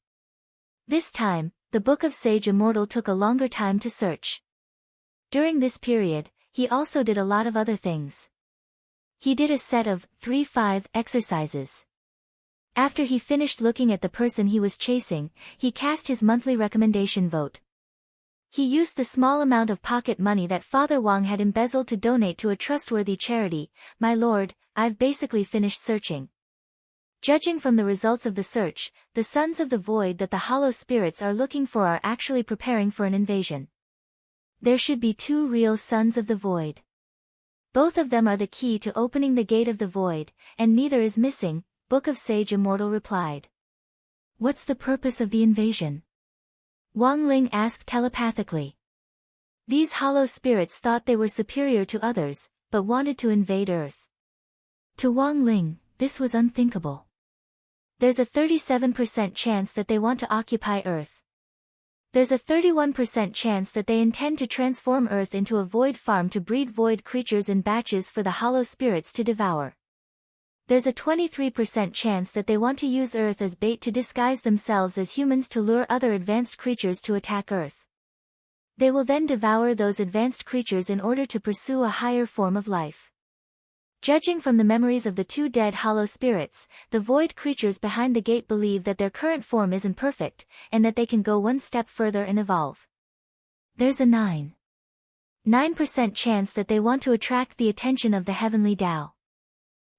This time, the Book of Sage Immortal took a longer time to search. During this period, he also did a lot of other things. He did a set of 3-5 exercises. After he finished looking at the person he was chasing, he cast his monthly recommendation vote. He used the small amount of pocket money that Father Wang had embezzled to donate to a trustworthy charity. My lord, I've basically finished searching. Judging from the results of the search, the sons of the void that the hollow spirits are looking for are actually preparing for an invasion. There should be 2 real sons of the void. Both of them are the key to opening the gate of the void, and neither is missing, Book of Sage Immortal replied. What's the purpose of the invasion? Wang Ling asked telepathically. These hollow spirits thought they were superior to others, but wanted to invade Earth. To Wang Ling, this was unthinkable. There's a 37% chance that they want to occupy Earth. There's a 31% chance that they intend to transform Earth into a void farm to breed void creatures in batches for the hollow spirits to devour. There's a 23% chance that they want to use Earth as bait to disguise themselves as humans to lure other advanced creatures to attack Earth. They will then devour those advanced creatures in order to pursue a higher form of life. Judging from the memories of the 2 dead hollow spirits, the void creatures behind the gate believe that their current form isn't perfect, and that they can go one step further and evolve. There's a 9% chance that they want to attract the attention of the heavenly Tao.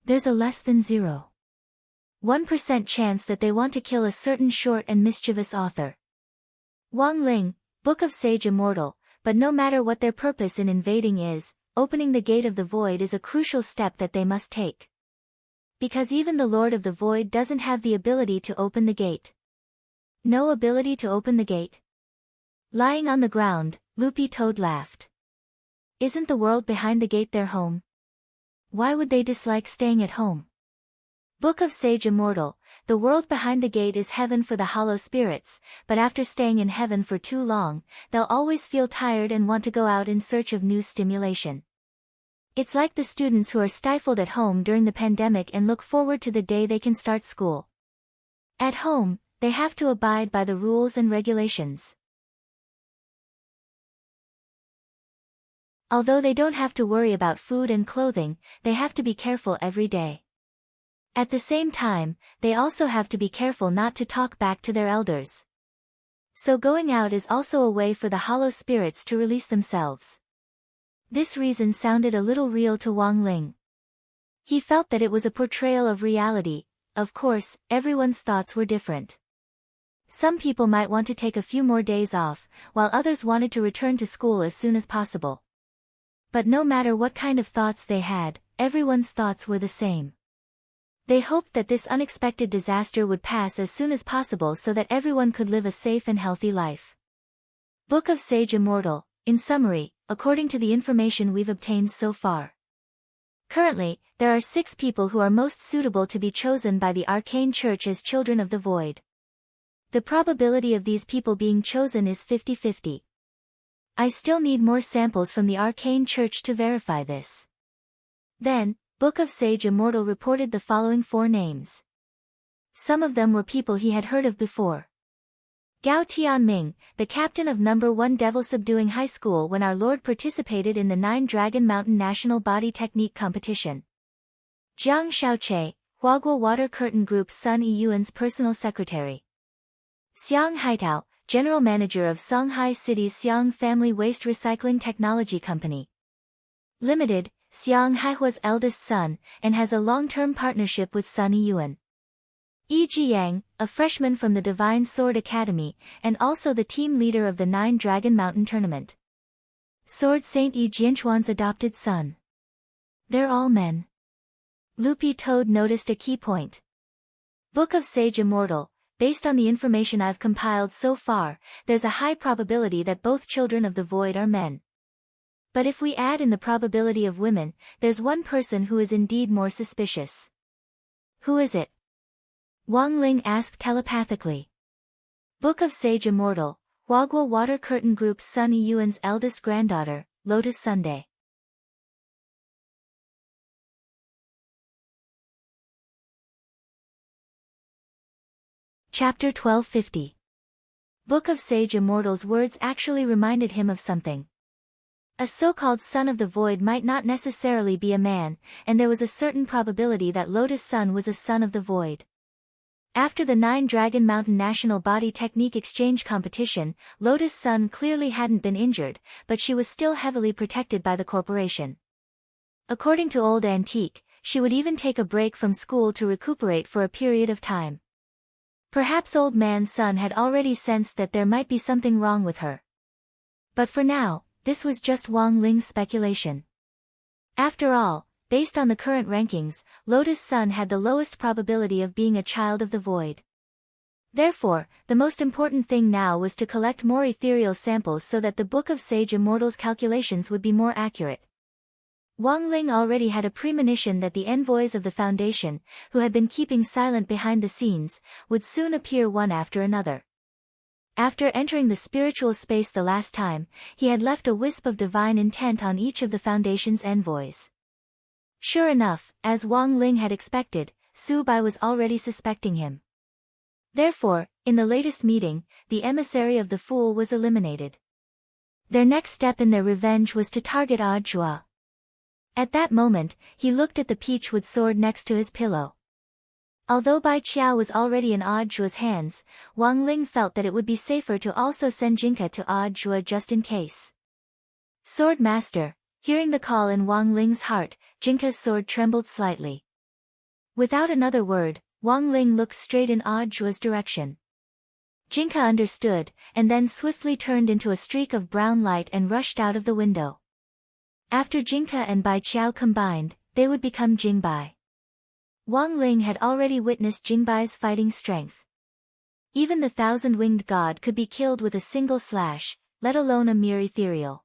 There's a less than 0.1% chance that they want to kill a certain short and mischievous author. Wang Ling, Book of Sage Immortal, but no matter what their purpose in invading is, opening the gate of the void is a crucial step that they must take. Because even the Lord of the Void doesn't have the ability to open the gate. No ability to open the gate? Lying on the ground, Loopy Toad laughed. Isn't the world behind the gate their home? Why would they dislike staying at home? Book of Sage Immortal, the world behind the gate is heaven for the hollow spirits, but after staying in heaven for too long, they'll always feel tired and want to go out in search of new stimulation. It's like the students who are stifled at home during the pandemic and look forward to the day they can start school. At home, they have to abide by the rules and regulations. Although they don't have to worry about food and clothing, they have to be careful every day. At the same time, they also have to be careful not to talk back to their elders. So going out is also a way for the hollow spirits to release themselves. This reason sounded a little real to Wang Ling. He felt that it was a portrayal of reality. Of course, everyone's thoughts were different. Some people might want to take a few more days off, while others wanted to return to school as soon as possible. But no matter what kind of thoughts they had, everyone's thoughts were the same. They hoped that this unexpected disaster would pass as soon as possible so that everyone could live a safe and healthy life. Book of Sage Immortal, in summary, according to the information we've obtained so far. Currently, there are 6 people who are most suitable to be chosen by the Arcane Church as children of the Void. The probability of these people being chosen is 50-50. I still need more samples from the Arcane Church to verify this. Then, Book of Sage Immortal reported the following 4 names. Some of them were people he had heard of before. Gao Tianming, the captain of No. 1 Devil Subduing High School when our Lord participated in the 9 Dragon Mountain National Body Technique Competition. Jiang Xiaoche, Huaguo Water Curtain Group's Sun Yiyuan's personal secretary. Xiang Haitao, General Manager of Songhai City's Xiang Family Waste Recycling Technology Company Limited, Xiang Haihua's eldest son, and has a long-term partnership with Sun Yiyuan. Yi Jiyang, a freshman from the Divine Sword Academy, and also the team leader of the 9 Dragon Mountain Tournament. Sword Saint Yi Jianchuan's adopted son. They're all men. Loopy Toad noticed a key point. Book of Sage Immortal, based on the information I've compiled so far, there's a high probability that both children of the Void are men. But if we add in the probability of women, there's one person who is indeed more suspicious. Who is it? Wang Ling asked telepathically. Book of Sage Immortal, Huaguo Water Curtain Group's Sun Yiyuan's eldest granddaughter, Lotus Sunday. Chapter 1250. Book of Sage Immortal's words actually reminded him of something. A so-called son of the Void might not necessarily be a man, and there was a certain probability that Lotus Sun was a son of the Void. After the 9 Dragon Mountain National Body Technique Exchange competition, Lotus Sun clearly hadn't been injured, but she was still heavily protected by the corporation. According to Old Antique, she would even take a break from school to recuperate for a period of time. Perhaps Old Man Sun had already sensed that there might be something wrong with her. But for now, this was just Wang Ling's speculation. After all, based on the current rankings, Lotus Sun had the lowest probability of being a child of the Void. Therefore, the most important thing now was to collect more ethereal samples so that the Book of Sage Immortal's calculations would be more accurate. Wang Ling already had a premonition that the envoys of the Foundation, who had been keeping silent behind the scenes, would soon appear one after another. After entering the spiritual space the last time, he had left a wisp of divine intent on each of the Foundation's envoys. Sure enough, as Wang Ling had expected, Su Bai was already suspecting him. Therefore, in the latest meeting, the emissary of the Fool was eliminated. Their next step in their revenge was to target Ah Jua. At that moment, he looked at the peachwood sword next to his pillow. Although Bai Qiao was already in Ah Jua's hands, Wang Ling felt that it would be safer to also send Jinka to Ah Jua just in case. Sword Master. Hearing the call in Wang Ling's heart, Jinka's sword trembled slightly. Without another word, Wang Ling looked straight in Ah Jua's direction. Jinka understood, and then swiftly turned into a streak of brown light and rushed out of the window. After Jinka and Bai Qiao combined, they would become Jingbai. Wang Ling had already witnessed Jingbai's fighting strength. Even the thousand-winged god could be killed with a single slash, let alone a mere ethereal.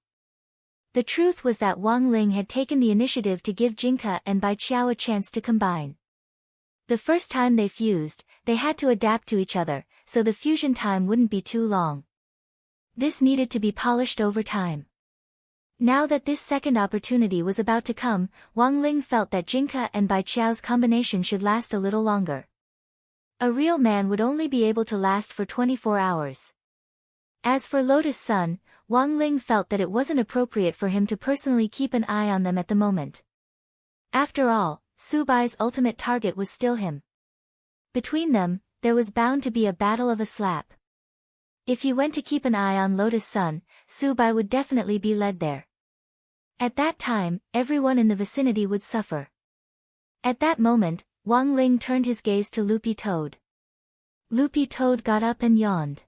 The truth was that Wang Ling had taken the initiative to give Jinka and Bai Qiao a chance to combine. The first time they fused, they had to adapt to each other, so the fusion time wouldn't be too long. This needed to be polished over time. Now that this second opportunity was about to come, Wang Ling felt that Jinka and Bai Qiao's combination should last a little longer. A real man would only be able to last for 24 hours. As for Lotus Sun, Wang Ling felt that it wasn't appropriate for him to personally keep an eye on them at the moment. After all, Su Bai's ultimate target was still him. Between them, there was bound to be a battle of a slap. If he went to keep an eye on Lotus Sun, Su Bai would definitely be led there. At that time, everyone in the vicinity would suffer. At that moment, Wang Ling turned his gaze to Loopy Toad. Loopy Toad got up and yawned.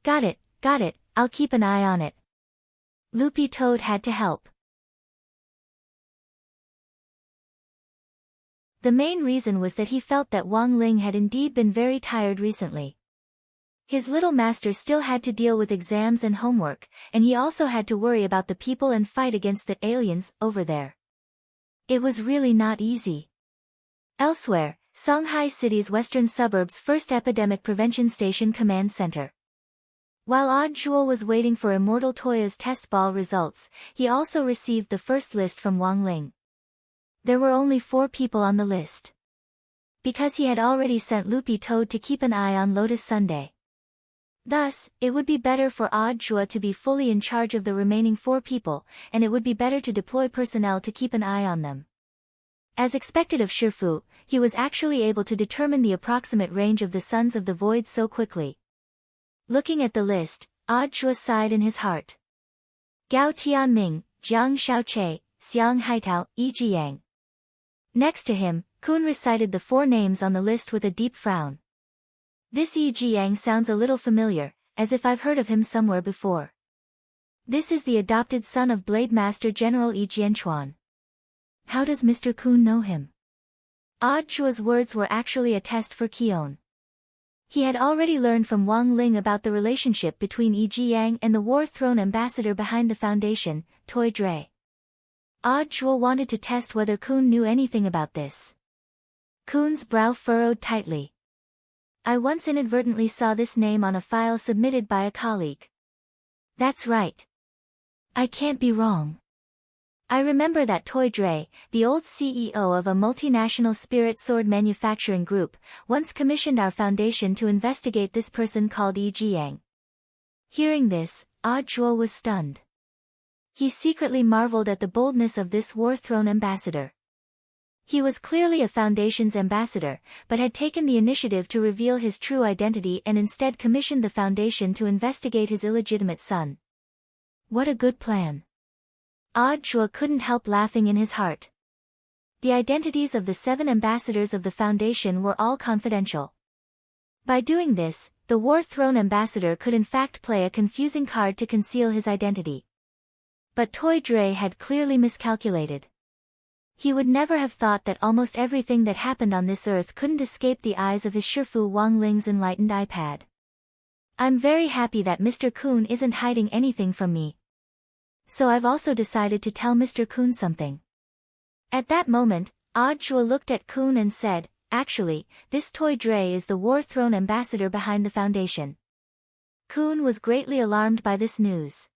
Got it, I'll keep an eye on it. Loopy Toad had to help. The main reason was that he felt that Wang Ling had indeed been very tired recently. His little master still had to deal with exams and homework, and he also had to worry about the people and fight against the aliens over there. It was really not easy. Elsewhere, Shanghai City's western suburbs' first epidemic prevention station command center. While Odd Jewel was waiting for Immortal Toya's test ball results, he also received the first list from Wang Ling. There were only 4 people on the list. Because he had already sent Loopy Toad to keep an eye on Lotus Sunday. Thus, it would be better for Odd Jewel to be fully in charge of the remaining 4 people, and it would be better to deploy personnel to keep an eye on them. As expected of Shifu, he was actually able to determine the approximate range of the Sons of the Void so quickly. Looking at the list, Odd Jewel sighed in his heart. Gao Tianming, Jiang Shaoche, Xiang Haitao, Yi Jiyang. Next to him, Kun recited the 4 names on the list with a deep frown. This Yi Jiyang sounds a little familiar, as if I've heard of him somewhere before. This is the adopted son of Blade Master General Yi Jianchuan. How does Mr. Kun know him? Odd Chua's words were actually a test for Kion. He had already learned from Wang Ling about the relationship between Yi Jiyang and the War Throne ambassador behind the foundation, Toi Dre. Odd Chua wanted to test whether Kun knew anything about this. Kun's brow furrowed tightly. I once inadvertently saw this name on a file submitted by a colleague. That's right. I can't be wrong. I remember that Toi Dre, the old CEO of a multinational spirit sword manufacturing group, once commissioned our foundation to investigate this person called Yi Jiyang. Hearing this, Odd Chua was stunned. He secretly marveled at the boldness of this War Throne ambassador. He was clearly a Foundation's ambassador, but had taken the initiative to reveal his true identity and instead commissioned the Foundation to investigate his illegitimate son. What a good plan. Odd Chua couldn't help laughing in his heart. The identities of the 7 ambassadors of the Foundation were all confidential. By doing this, the War Throne ambassador could in fact play a confusing card to conceal his identity. But Toi Dre had clearly miscalculated. He would never have thought that almost everything that happened on this earth couldn't escape the eyes of his Shifu Wang Ling's enlightened iPad. I'm very happy that Mr. Kun isn't hiding anything from me. So I've also decided to tell Mr. Kun something. At that moment, Odd Chua looked at Kun and said, actually, this Toi Dre is the War Throne ambassador behind the Foundation. Kun was greatly alarmed by this news.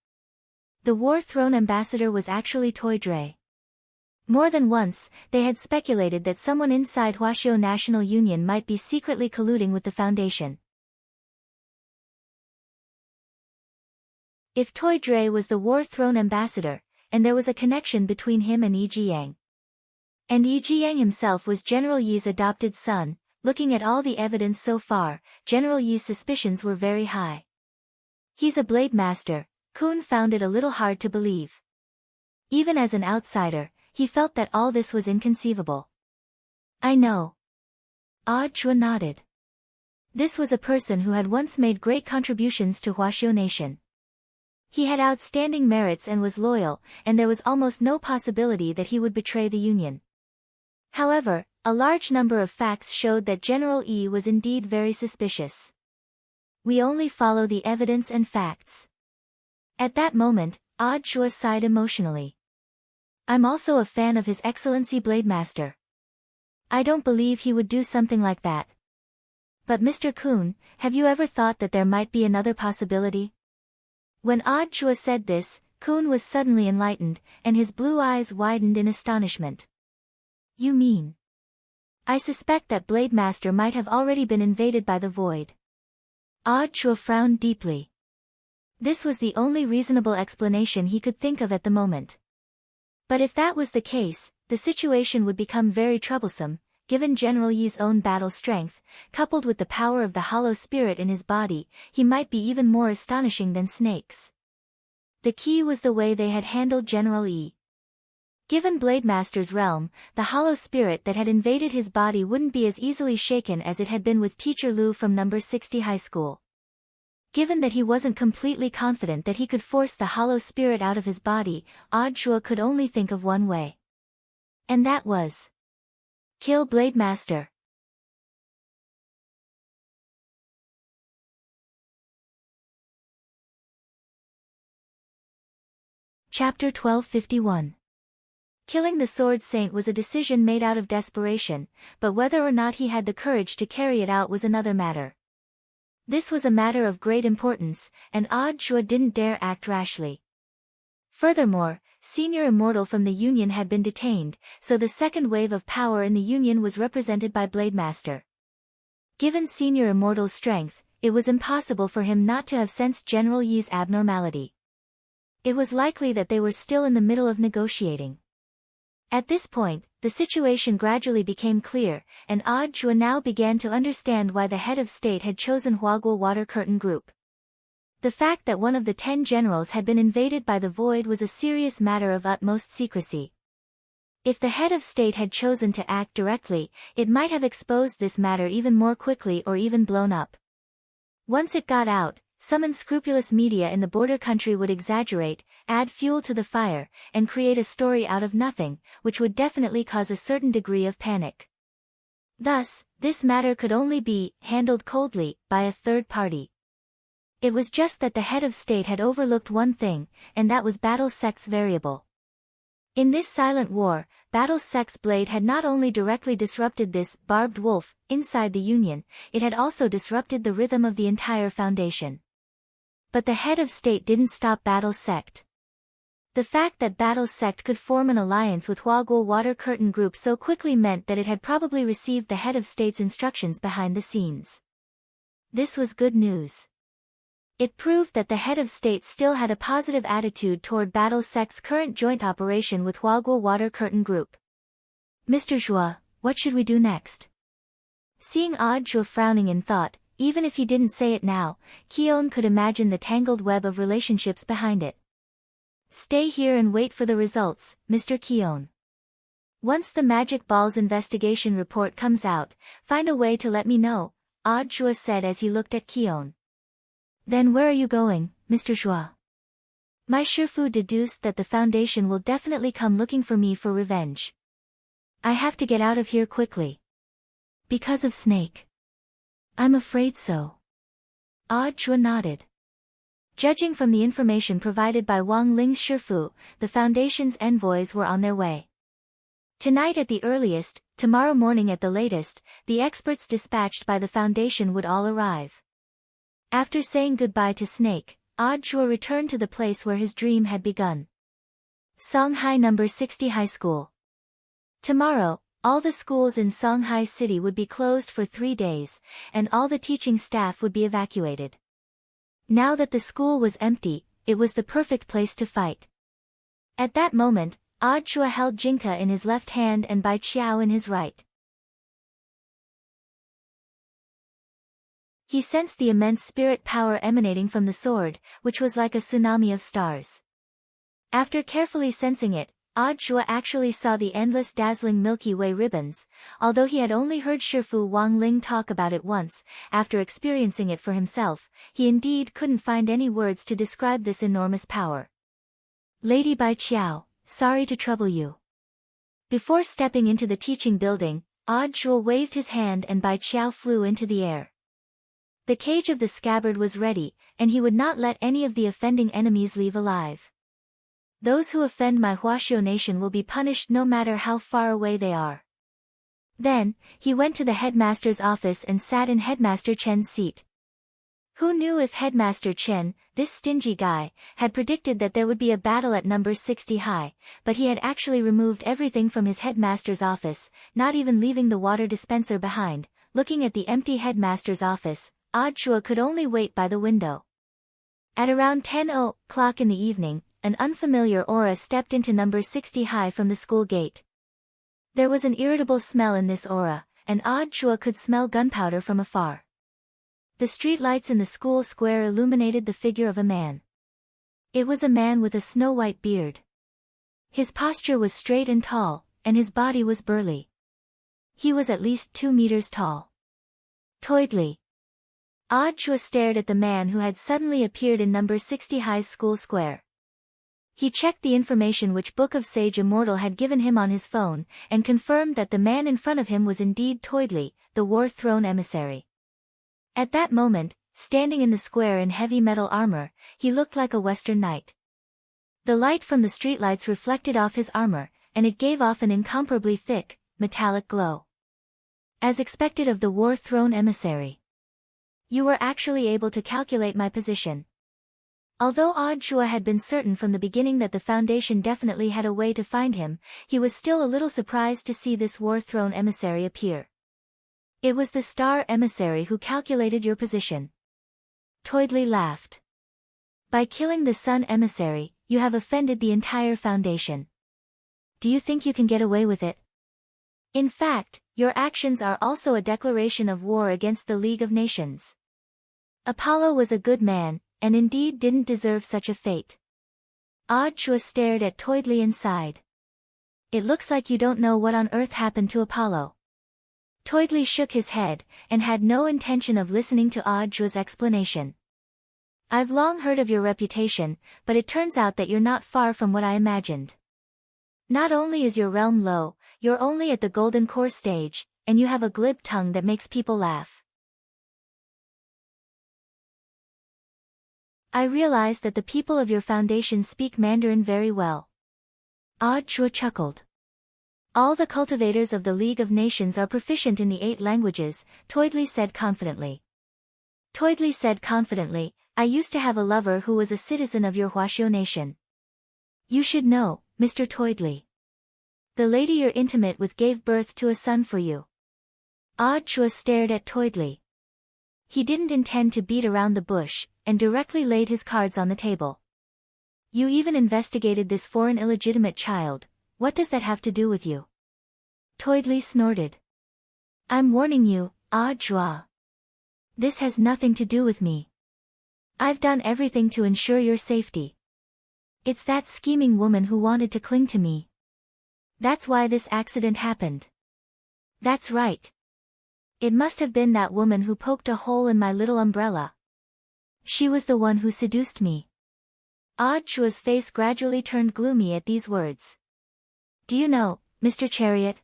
The War Throne ambassador was actually Toi Dre. More than once, they had speculated that someone inside Huaxiao National Union might be secretly colluding with the Foundation. If Toi Dre was the War Throne ambassador, and there was a connection between him and Yi Jiyang. And Yi Jiyang himself was General Yi's adopted son, looking at all the evidence so far, General Yi's suspicions were very high. He's a blade master, Kun found it a little hard to believe. Even as an outsider, he felt that all this was inconceivable. I know. Odd Chua nodded. This was a person who had once made great contributions to Huaxiu nation. He had outstanding merits and was loyal, and there was almost no possibility that he would betray the Union. However, a large number of facts showed that General Yi was indeed very suspicious. We only follow the evidence and facts. At that moment, Zhuo sighed emotionally. I'm also a fan of His Excellency Blademaster. I don't believe he would do something like that. But Mr. Kun, have you ever thought that there might be another possibility? When Zhuo said this, Kun was suddenly enlightened, and his blue eyes widened in astonishment. You mean? I suspect that Blademaster might have already been invaded by the void. Zhuo frowned deeply. This was the only reasonable explanation he could think of at the moment. But if that was the case, the situation would become very troublesome, given General Yi's own battle strength, coupled with the power of the hollow spirit in his body, he might be even more astonishing than snakes. The key was the way they had handled General Yi. Given Blademaster's realm, the hollow spirit that had invaded his body wouldn't be as easily shaken as it had been with Teacher Lu from number 60 high school. Given that he wasn't completely confident that he could force the hollow spirit out of his body, Zhuo could only think of one way. And that was kill Blademaster. Chapter 1251. Killing the Sword Saint was a decision made out of desperation, but whether or not he had the courage to carry it out was another matter. This was a matter of great importance, and Zhuo didn't dare act rashly. Furthermore, Senior Immortal from the Union had been detained, so the second wave of power in the Union was represented by Blademaster. Given Senior Immortal's strength, it was impossible for him not to have sensed General Yi's abnormality. It was likely that they were still in the middle of negotiating. At this point, the situation gradually became clear, and Zhuo now began to understand why the head of state had chosen Huaguo Water Curtain Group. The fact that one of the 10 generals had been invaded by the void was a serious matter of utmost secrecy. If the head of state had chosen to act directly, it might have exposed this matter even more quickly or even blown up. Once it got out, some unscrupulous media in the border country would exaggerate, add fuel to the fire, and create a story out of nothing, which would definitely cause a certain degree of panic. Thus, this matter could only be handled coldly by a third party. It was just that the head of state had overlooked one thing, and that was Battle Sect's variable. In this silent war, Battle Sect's blade had not only directly disrupted this barbed wolf inside the Union, it had also disrupted the rhythm of the entire Foundation. But the head of state didn't stop Battle Sect. The fact that Battle Sect could form an alliance with Huaguo Water Curtain Group so quickly meant that it had probably received the head of state's instructions behind the scenes. This was good news. It proved that the head of state still had a positive attitude toward Battle Sect's current joint operation with Huaguo Water Curtain Group. Mr. Zhuo, what should we do next? Seeing Zhuo frowning in thought, even if he didn't say it now, Qion could imagine the tangled web of relationships behind it. Stay here and wait for the results, Mr. Qion. Once the Magic Ball's investigation report comes out, find a way to let me know, Zhuo said as he looked at Qion. Then where are you going, Mr. Zhuo? My Shifu deduced that the Foundation will definitely come looking for me for revenge. I have to get out of here quickly. Because of Snake. I'm afraid so. Zhuo nodded. Judging from the information provided by Wang Ling's Shifu, the Foundation's envoys were on their way. Tonight at the earliest, tomorrow morning at the latest, the experts dispatched by the Foundation would all arrive. After saying goodbye to Snake, Zhuo returned to the place where his dream had begun. Songhai number 60 High School. Tomorrow, all the schools in Songhai City would be closed for 3 days, and all the teaching staff would be evacuated. Now that the school was empty, it was the perfect place to fight. At that moment, Zhuo held Jinka in his left hand and Bai Qiao in his right. He sensed the immense spirit power emanating from the sword, which was like a tsunami of stars. After carefully sensing it, Audjua actually saw the endless dazzling Milky Way ribbons, although he had only heard Shifu Wangling talk about it once. After experiencing it for himself, he indeed couldn't find any words to describe this enormous power. Lady Bai Qiao, sorry to trouble you. Before stepping into the teaching building, Audjua waved his hand and Bai Qiao flew into the air. The cage of the scabbard was ready, and he would not let any of the offending enemies leave alive. Those who offend my Huaxiao nation will be punished no matter how far away they are. Then, he went to the headmaster's office and sat in Headmaster Chen's seat. Who knew if Headmaster Chen, this stingy guy, had predicted that there would be a battle at number 60 high, but he had actually removed everything from his headmaster's office, not even leaving the water dispenser behind. Looking at the empty headmaster's office, Audjua could only wait by the window. At around 10 o'clock in the evening, an unfamiliar aura stepped into number 60 high from the school gate. There was an irritable smell in this aura, and Audjua could smell gunpowder from afar. The street lights in the school square illuminated the figure of a man. It was a man with a snow-white beard. His posture was straight and tall, and his body was burly. He was at least 2 meters tall. Toidli. Audjua stared at the man who had suddenly appeared in number 60 High's school square. He checked the information which Book of Sage Immortal had given him on his phone, and confirmed that the man in front of him was indeed Toidli, the War Throne emissary. At that moment, standing in the square in heavy metal armor, he looked like a Western knight. The light from the streetlights reflected off his armor, and it gave off an incomparably thick, metallic glow. As expected of the War Throne emissary. You were actually able to calculate my position. Although Audjua had been certain from the beginning that the Foundation definitely had a way to find him, he was still a little surprised to see this War Throne emissary appear. It was the Star Emissary who calculated your position. Toidli laughed. By killing the Sun Emissary, you have offended the entire Foundation. Do you think you can get away with it? In fact, your actions are also a declaration of war against the League of Nations. Apollo was a good man, and indeed didn't deserve such a fate. Audjua stared at Toidli and sighed. It looks like you don't know what on earth happened to Apollo. Toidli shook his head, and had no intention of listening to Audjua's explanation. I've long heard of your reputation, but it turns out that you're not far from what I imagined. Not only is your realm low, you're only at the Golden Core stage, and you have a glib tongue that makes people laugh. I realize that the people of your foundation speak Mandarin very well. Audjua chuckled. All the cultivators of the League of Nations are proficient in the 8 languages, Toidli said confidently. Toidli said confidently, I used to have a lover who was a citizen of your Huaxiao nation. You should know, Mr. Toidli. The lady you're intimate with gave birth to a son for you. Audjua stared at Toidli. He didn't intend to beat around the bush, and directly laid his cards on the table. You even investigated this foreign illegitimate child. What does that have to do with you? Toidli snorted. I'm warning you, Audjua. This has nothing to do with me. I've done everything to ensure your safety. It's that scheming woman who wanted to cling to me. That's why this accident happened. That's right. It must have been that woman who poked a hole in my little umbrella. She was the one who seduced me. Audjua's face gradually turned gloomy at these words. Do you know, Mr. Chariot?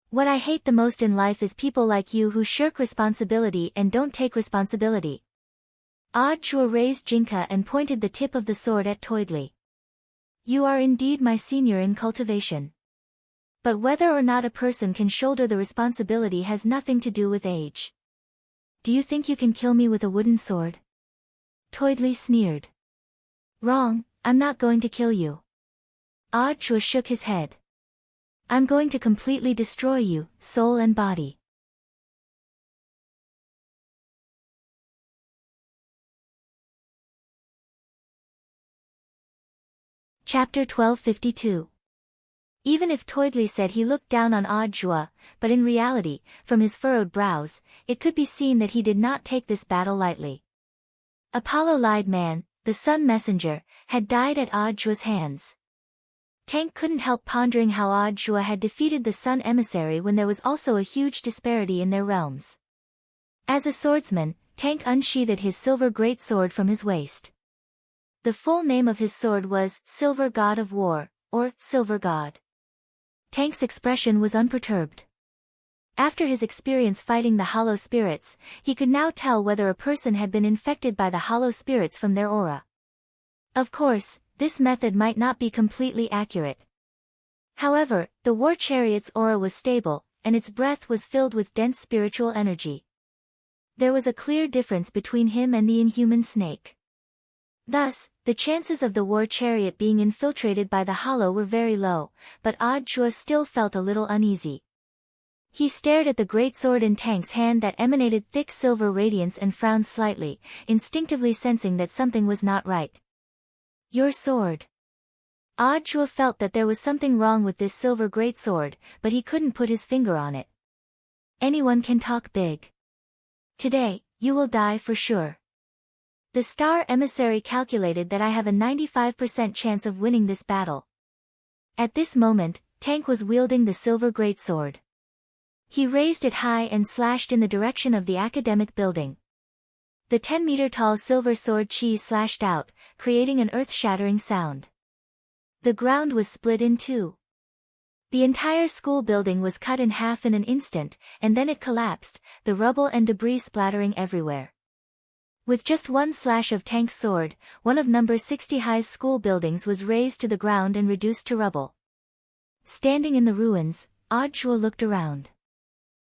What I hate the most in life is people like you who shirk responsibility and don't take responsibility. Audjua raised Jinka and pointed the tip of the sword at Toidli. You are indeed my senior in cultivation. But whether or not a person can shoulder the responsibility has nothing to do with age. Do you think you can kill me with a wooden sword? Toidli sneered. Wrong, I'm not going to kill you. Audjua shook his head. I'm going to completely destroy you, soul and body. Chapter 1252. Even if Toidli said he looked down on Audjua, but in reality, from his furrowed brows, it could be seen that he did not take this battle lightly. Apollo Lied Man, the Sun Messenger, had died at Audjua's hands. Tank couldn't help pondering how Odd Jua had defeated the Sun Emissary when there was also a huge disparity in their realms. As a swordsman, Tank unsheathed his silver greatsword from his waist. The full name of his sword was Silver God of War, or Silver God. Tank's expression was unperturbed. After his experience fighting the hollow spirits, he could now tell whether a person had been infected by the hollow spirits from their aura. Of course, this method might not be completely accurate. However, the war chariot's aura was stable, and its breath was filled with dense spiritual energy. There was a clear difference between him and the inhuman snake. Thus, the chances of the war chariot being infiltrated by the hollow were very low, but Odd Jua still felt a little uneasy. He stared at the greatsword in Tank's hand that emanated thick silver radiance and frowned slightly, instinctively sensing that something was not right. Your sword. Odd Jua felt that there was something wrong with this silver greatsword, but he couldn't put his finger on it. Anyone can talk big. Today, you will die for sure. The Star Emissary calculated that I have a 95% chance of winning this battle. At this moment, Tank was wielding the silver greatsword. He raised it high and slashed in the direction of the academic building. The 10-meter-tall silver sword chi slashed out, creating an earth-shattering sound. The ground was split in two. The entire school building was cut in half in an instant, and then it collapsed, the rubble and debris splattering everywhere. With just one slash of Tank's sword, one of number 60 High's school buildings was razed to the ground and reduced to rubble. Standing in the ruins, Odd Jua looked around.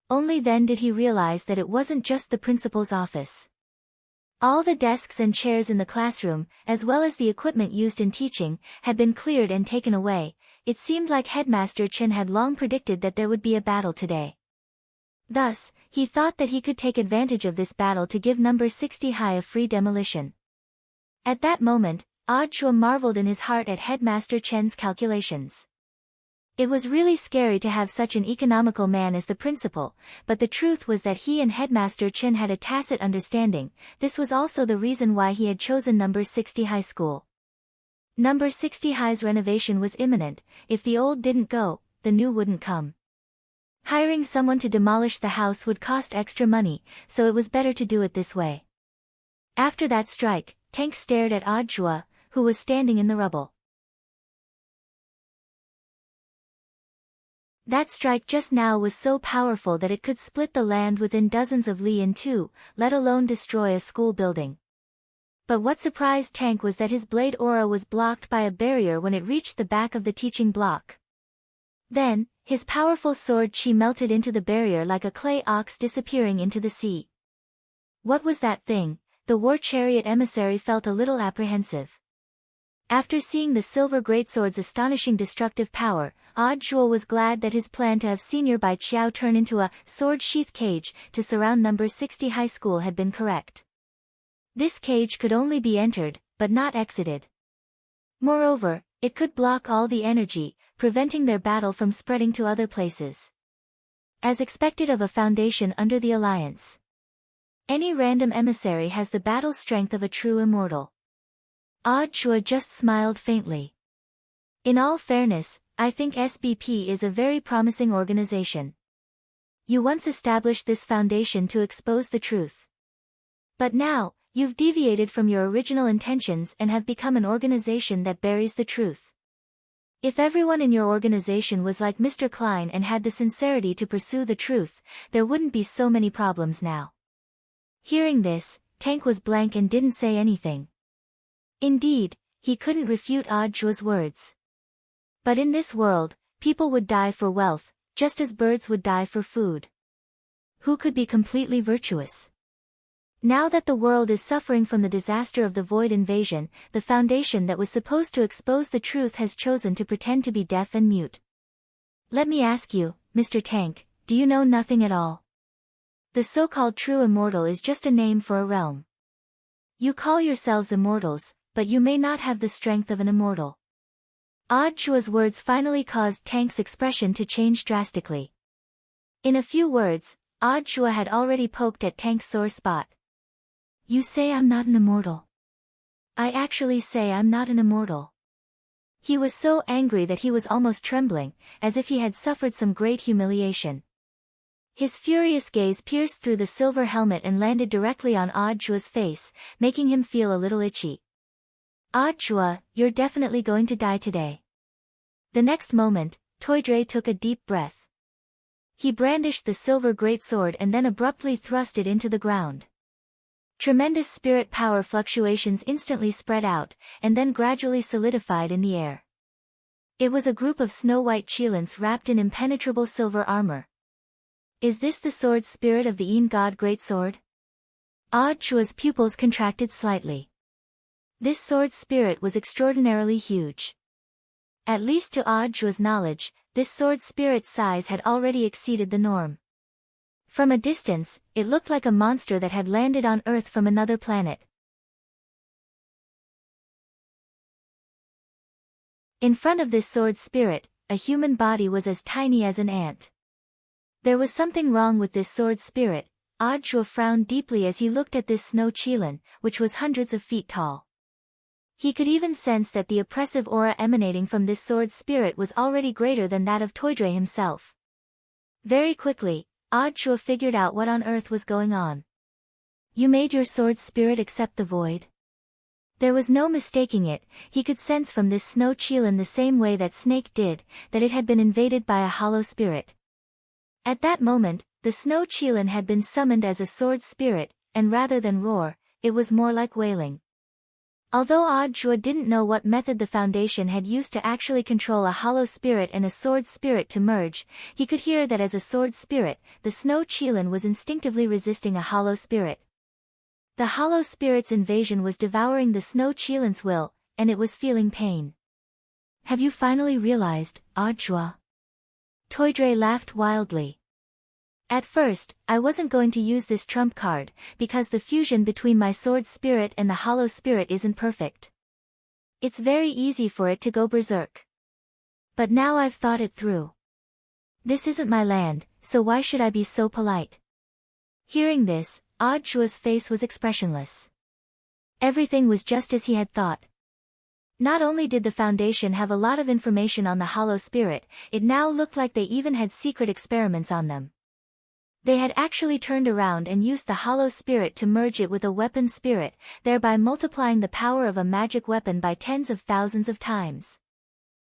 Only then did he realize that it wasn't just the principal's office. All the desks and chairs in the classroom, as well as the equipment used in teaching, had been cleared and taken away. It seemed like Headmaster Chen had long predicted that there would be a battle today. Thus, he thought that he could take advantage of this battle to give number 60 High a free demolition. At that moment, Odd Jua marveled in his heart at Headmaster Chen's calculations. It was really scary to have such an economical man as the principal, but the truth was that he and Headmaster Chen had a tacit understanding. This was also the reason why he had chosen number 60 High School. Number 60 High's renovation was imminent. If the old didn't go, the new wouldn't come. Hiring someone to demolish the house would cost extra money, so it was better to do it this way. After that strike, Tank stared at Odd Jua, who was standing in the rubble. That strike just now was so powerful that it could split the land within dozens of li in two, let alone destroy a school building. But what surprised Tank was that his blade aura was blocked by a barrier when it reached the back of the teaching block. Then, his powerful sword chi melted into the barrier like a clay ox disappearing into the sea. What was that thing? The war chariot emissary felt a little apprehensive. After seeing the silver greatsword's astonishing destructive power, Odd Jua was glad that his plan to have Senior Bai Qiao turn into a sword sheath cage to surround number 60 High School had been correct. This cage could only be entered, but not exited. Moreover, it could block all the energy, preventing their battle from spreading to other places. As expected of a foundation under the alliance. Any random emissary has the battle strength of a true immortal. Odd Jua just smiled faintly. In all fairness, I think SBP is a very promising organization. You once established this foundation to expose the truth. But now, you've deviated from your original intentions and have become an organization that buries the truth. If everyone in your organization was like Mr. Klein and had the sincerity to pursue the truth, there wouldn't be so many problems now. Hearing this, Tank was blank and didn't say anything. Indeed, he couldn't refute Odd Jua's words. But in this world, people would die for wealth, just as birds would die for food. Who could be completely virtuous? Now that the world is suffering from the disaster of the Void invasion, the foundation that was supposed to expose the truth has chosen to pretend to be deaf and mute. Let me ask you, Mr. Tank, do you know nothing at all? The so-called true immortal is just a name for a realm. You call yourselves immortals, but you may not have the strength of an immortal. Odd Jua's words finally caused Tank's expression to change drastically. In a few words, Odd Jua had already poked at Tank's sore spot. You say I'm not an immortal. I actually say I'm not an immortal. He was so angry that he was almost trembling, as if he had suffered some great humiliation. His furious gaze pierced through the silver helmet and landed directly on Audjua's face, making him feel a little itchy. Audjua, you're definitely going to die today. The next moment, Toydre took a deep breath. He brandished the silver greatsword and then abruptly thrust it into the ground. Tremendous spirit power fluctuations instantly spread out, and then gradually solidified in the air. It was a group of snow-white Chilans wrapped in impenetrable silver armor. Is this the sword spirit of the Een God Greatsword? Audjua's pupils contracted slightly. This sword spirit was extraordinarily huge. At least to Audjua's knowledge, this sword spirit's size had already exceeded the norm. From a distance, it looked like a monster that had landed on Earth from another planet. In front of this sword spirit, a human body was as tiny as an ant. There was something wrong with this sword spirit. Audjua frowned deeply as he looked at this snow Chilan, which was hundreds of feet tall. He could even sense that the oppressive aura emanating from this sword spirit was already greater than that of Toydre himself. Very quickly, Audjua figured out what on earth was going on. You made your sword spirit accept the void? There was no mistaking it. He could sense from this snow Chilan the same way that Snake did, that it had been invaded by a hollow spirit. At that moment, the snow Chilan had been summoned as a sword spirit, and rather than roar, it was more like wailing. Although Audjua didn't know what method the Foundation had used to actually control a hollow spirit and a sword spirit to merge, he could hear that as a sword spirit, the snow Chilan was instinctively resisting a hollow spirit. The hollow spirit's invasion was devouring the snow Chilan's will, and it was feeling pain. Have you finally realized, Audjua? Toydre laughed wildly. At first, I wasn't going to use this trump card, because the fusion between my sword spirit and the hollow spirit isn't perfect. It's very easy for it to go berserk. But now I've thought it through. This isn't my land, so why should I be so polite? Hearing this, Audjua's face was expressionless. Everything was just as he had thought. Not only did the Foundation have a lot of information on the hollow spirit, it now looked like they even had secret experiments on them. They had actually turned around and used the hollow spirit to merge it with a weapon spirit, thereby multiplying the power of a magic weapon by tens of thousands of times.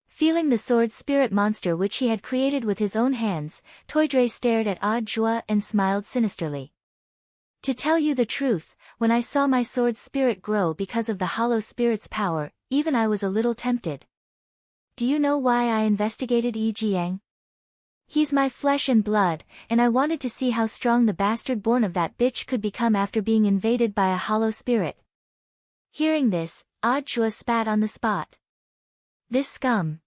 Feeling the sword spirit monster which he had created with his own hands, Toydre stared at Audjua and smiled sinisterly. To tell you the truth, when I saw my sword spirit grow because of the hollow spirit's power, even I was a little tempted. Do you know why I investigated Yi Jiang? He's my flesh and blood, and I wanted to see how strong the bastard born of that bitch could become after being invaded by a hollow spirit. Hearing this, Audjua spat on the spot. This scum.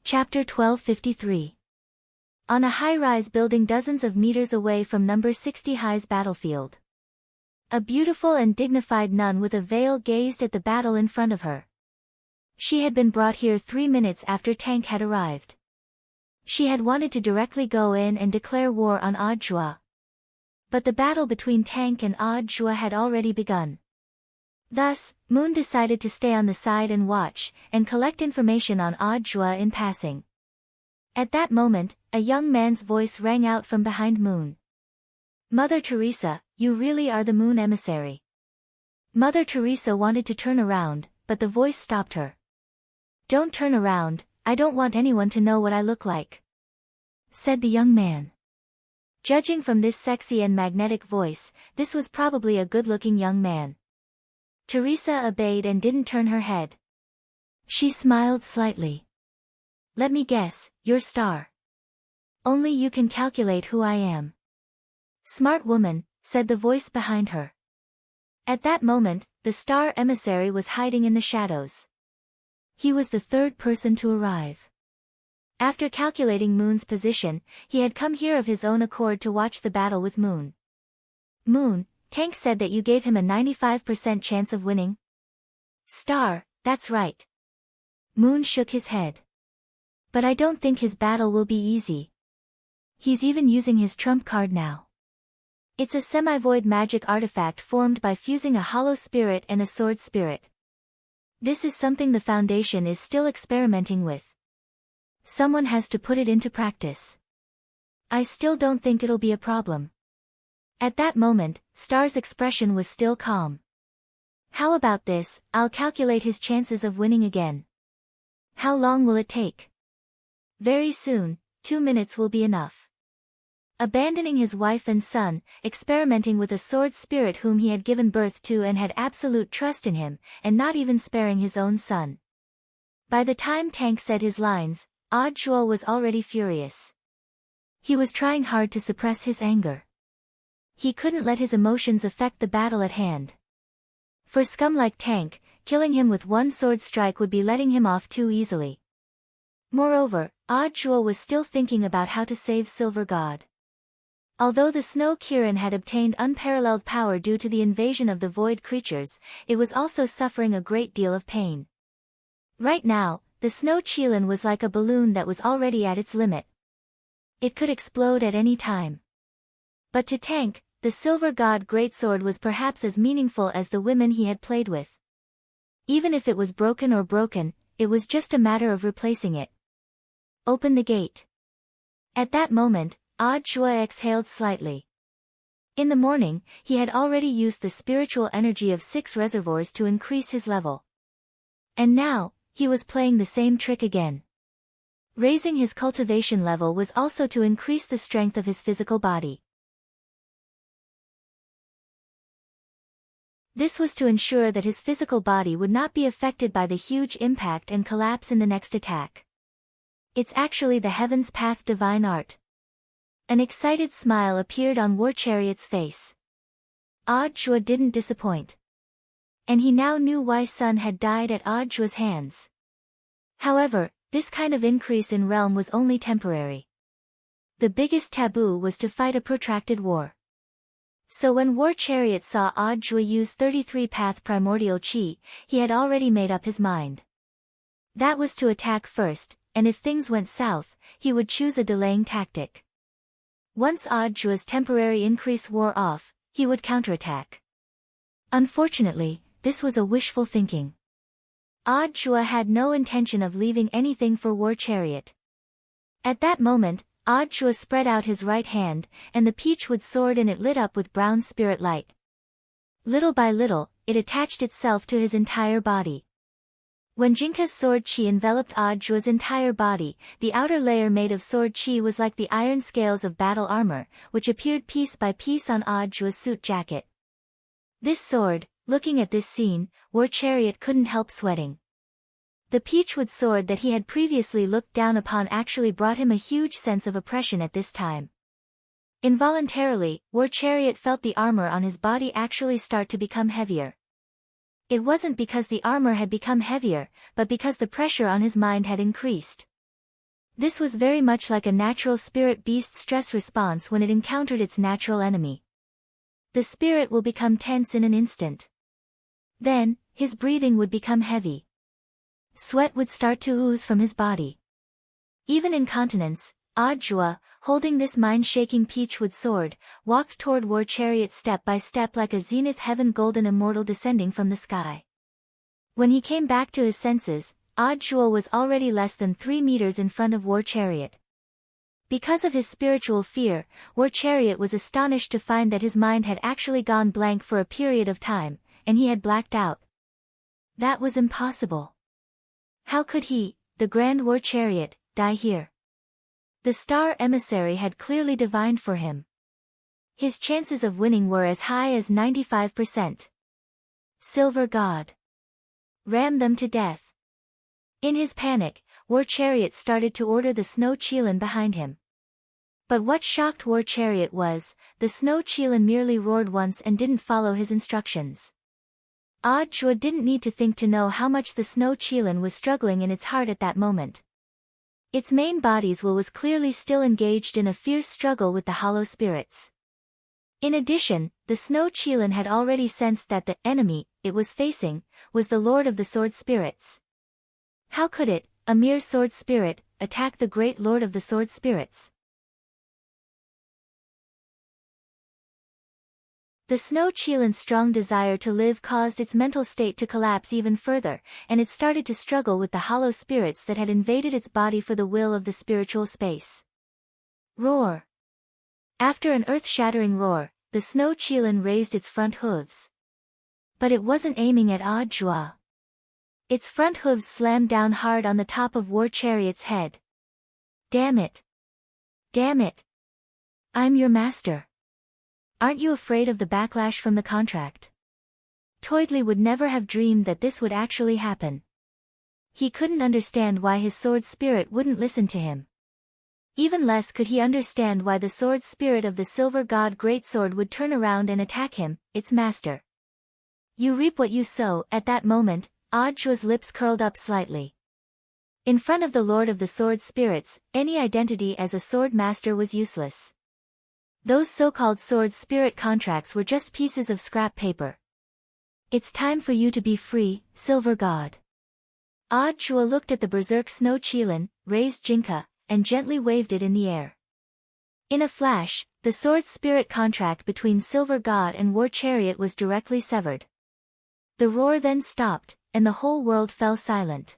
Chapter 1253. On a high-rise building dozens of meters away from number 60 High's battlefield. A beautiful and dignified nun with a veil gazed at the battle in front of her. She had been brought here 3 minutes after Tank had arrived. She had wanted to directly go in and declare war on Audjua. But the battle between Tank and Audjua had already begun. Thus, Moon decided to stay on the side and watch, and collect information on Audjua in passing. At that moment, a young man's voice rang out from behind Moon. Mother Teresa, you really are the Moon emissary. Mother Teresa wanted to turn around, but the voice stopped her. Don't turn around, I don't want anyone to know what I look like, said the young man. Judging from this sexy and magnetic voice, this was probably a good-looking young man. Teresa obeyed and didn't turn her head. She smiled slightly. Let me guess, you're Star. Only you can calculate who I am. Smart woman, said the voice behind her. At that moment, the Star emissary was hiding in the shadows. He was the third person to arrive. After calculating Moon's position, he had come here of his own accord to watch the battle with Moon. Moon, Tank said that you gave him a 95% chance of winning? Star, that's right. Moon shook his head. But I don't think his battle will be easy. He's even using his trump card now. It's a semi-void magic artifact formed by fusing a hollow spirit and a sword spirit. This is something the Foundation is still experimenting with. Someone has to put it into practice. I still don't think it'll be a problem. At that moment, Star's expression was still calm. How about this? I'll calculate his chances of winning again. How long will it take? Very soon, 2 minutes will be enough. Abandoning his wife and son, experimenting with a sword spirit whom he had given birth to and had absolute trust in him, and not even sparing his own son. By the time Tank said his lines, Zhuo was already furious. He was trying hard to suppress his anger. He couldn't let his emotions affect the battle at hand. For scum like Tank, killing him with one sword strike would be letting him off too easily. Moreover, Zhuo was still thinking about how to save Silver God. Although the Snow Kirin had obtained unparalleled power due to the invasion of the void creatures, it was also suffering a great deal of pain. Right now, the Snow Qilin was like a balloon that was already at its limit. It could explode at any time. But to Tank, the Silver God Greatsword was perhaps as meaningful as the women he had played with. Even if it was broken, it was just a matter of replacing it. Open the gate. At that moment, Zhuo exhaled slightly. In the morning, he had already used the spiritual energy of 6 reservoirs to increase his level. And now, he was playing the same trick again. Raising his cultivation level was also to increase the strength of his physical body. This was to ensure that his physical body would not be affected by the huge impact and collapse in the next attack. It's actually the Heaven's Path divine art. An excited smile appeared on War Chariot's face. Zhuo didn't disappoint. And he now knew why Sun had died at Zhuo's hands. However, this kind of increase in realm was only temporary. The biggest taboo was to fight a protracted war. So when War Chariot saw Zhuo use 33 Path Primordial Qi, he had already made up his mind. That was to attack first, and if things went south, he would choose a delaying tactic. Once Zhuo's temporary increase wore off, he would counterattack. Unfortunately, this was a wishful thinking. Zhuo had no intention of leaving anything for War Chariot. At that moment, Zhuo spread out his right hand, and the peachwood sword in it lit up with brown spirit light. Little by little, it attached itself to his entire body. When Jinka's sword qi enveloped Zhuo's entire body, the outer layer made of sword qi was like the iron scales of battle armor, which appeared piece by piece on Zhuo's suit jacket. This sword, looking at this scene, War Chariot couldn't help sweating. The peachwood sword that he had previously looked down upon actually brought him a huge sense of oppression at this time. Involuntarily, War Chariot felt the armor on his body actually start to become heavier. It wasn't because the armor had become heavier, but because the pressure on his mind had increased. This was very much like a natural spirit beast stress response when it encountered its natural enemy. The spirit will become tense in an instant. Then, his breathing would become heavy. Sweat would start to ooze from his body. Even incontinence, Zhuo, holding this mind-shaking peachwood sword, walked toward War Chariot step by step like a zenith heaven golden immortal descending from the sky. When he came back to his senses, Zhuo was already less than 3 meters in front of War Chariot. Because of his spiritual fear, War Chariot was astonished to find that his mind had actually gone blank for a period of time, and he had blacked out. That was impossible. How could he, the Grand War Chariot, die here? The star emissary had clearly divined for him. His chances of winning were as high as 95%. Silver God. Ram them to death. In his panic, War Chariot started to order the Snow Qilin behind him. But what shocked War Chariot was, the Snow Qilin merely roared once and didn't follow his instructions. Zhuo didn't need to think to know how much the Snow Qilin was struggling in its heart at that moment. Its main body's will was clearly still engaged in a fierce struggle with the hollow spirits. In addition, the Snow Qilin had already sensed that the enemy it was facing was the Lord of the Sword Spirits. How could it, a mere sword spirit, attack the great Lord of the Sword Spirits? The Snow Cheelan's strong desire to live caused its mental state to collapse even further, and it started to struggle with the hollow spirits that had invaded its body for the will of the spiritual space. Roar! After an earth-shattering roar, the Snow Cheelan raised its front hooves. But it wasn't aiming at Audjua. Its front hooves slammed down hard on the top of War Chariot's head. Damn it! Damn it! I'm your master. Aren't you afraid of the backlash from the contract? Toidley would never have dreamed that this would actually happen. He couldn't understand why his sword spirit wouldn't listen to him. Even less could he understand why the sword spirit of the Silver God Greatsword would turn around and attack him, its master. You reap what you sow. At that moment, Audjua's lips curled up slightly. In front of the Lord of the Sword Spirits, any identity as a sword master was useless. Those so-called sword spirit contracts were just pieces of scrap paper. It's time for you to be free, Silver God. Audjua looked at the berserk Snow Cheelan, raised Jinka, and gently waved it in the air. In a flash, the sword spirit contract between Silver God and War Chariot was directly severed. The roar then stopped, and the whole world fell silent.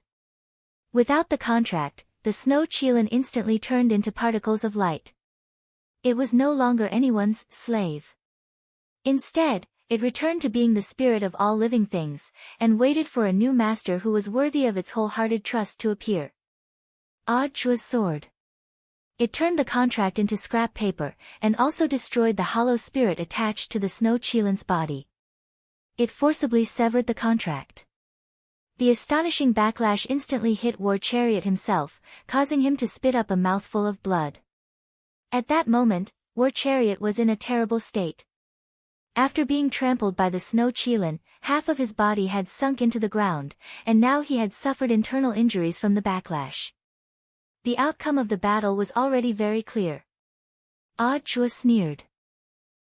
Without the contract, the Snow Cheelan instantly turned into particles of light. It was no longer anyone's slave. Instead, it returned to being the spirit of all living things, and waited for a new master who was worthy of its wholehearted trust to appear. Audjua's sword. It turned the contract into scrap paper, and also destroyed the hollow spirit attached to the Snow Cheelan's body. It forcibly severed the contract. The astonishing backlash instantly hit War Chariot himself, causing him to spit up a mouthful of blood. At that moment, War Chariot was in a terrible state. After being trampled by the Snow Cheelan, half of his body had sunk into the ground, and now he had suffered internal injuries from the backlash. The outcome of the battle was already very clear. Audjua sneered.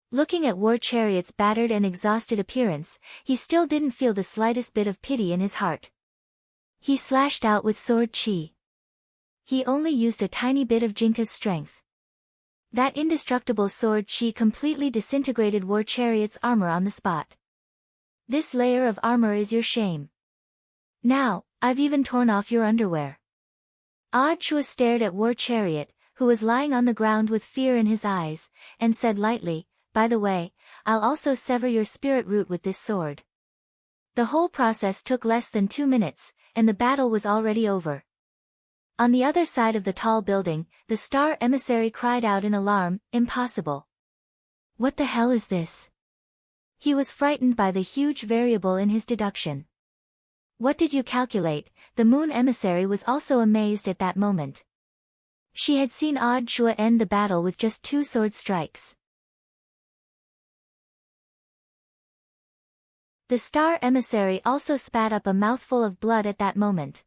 Looking at War Chariot's battered and exhausted appearance, he still didn't feel the slightest bit of pity in his heart. He slashed out with sword chi. He only used a tiny bit of Jinka's strength. That indestructible sword chi completely disintegrated War Chariot's armor on the spot. This layer of armor is your shame. Now, I've even torn off your underwear. Audjua stared at War Chariot, who was lying on the ground with fear in his eyes, and said lightly, by the way, I'll also sever your spirit root with this sword. The whole process took less than 2 minutes, and the battle was already over. On the other side of the tall building, the star emissary cried out in alarm, impossible. What the hell is this? He was frightened by the huge variable in his deduction. What did you calculate? The moon emissary was also amazed at that moment. She had seen Audjua end the battle with just 2 sword strikes. The star emissary also spat up a mouthful of blood at that moment.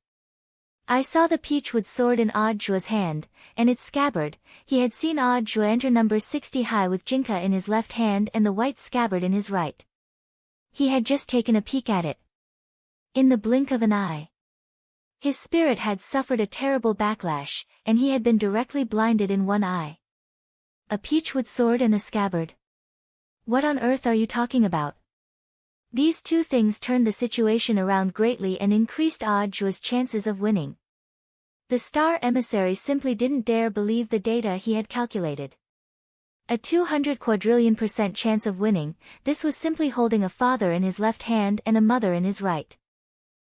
I saw the peachwood sword in Audjua's hand, and its scabbard. He had seen Audjua enter number 60 high with Jinka in his left hand and the white scabbard in his right. He had just taken a peek at it. In the blink of an eye. His spirit had suffered a terrible backlash, and he had been directly blinded in one eye. A peachwood sword and a scabbard. What on earth are you talking about? These 2 things turned the situation around greatly and increased Audjua's chances of winning. The star emissary simply didn't dare believe the data he had calculated. A 200 quadrillion% chance of winning, this was simply holding a father in his left hand and a mother in his right.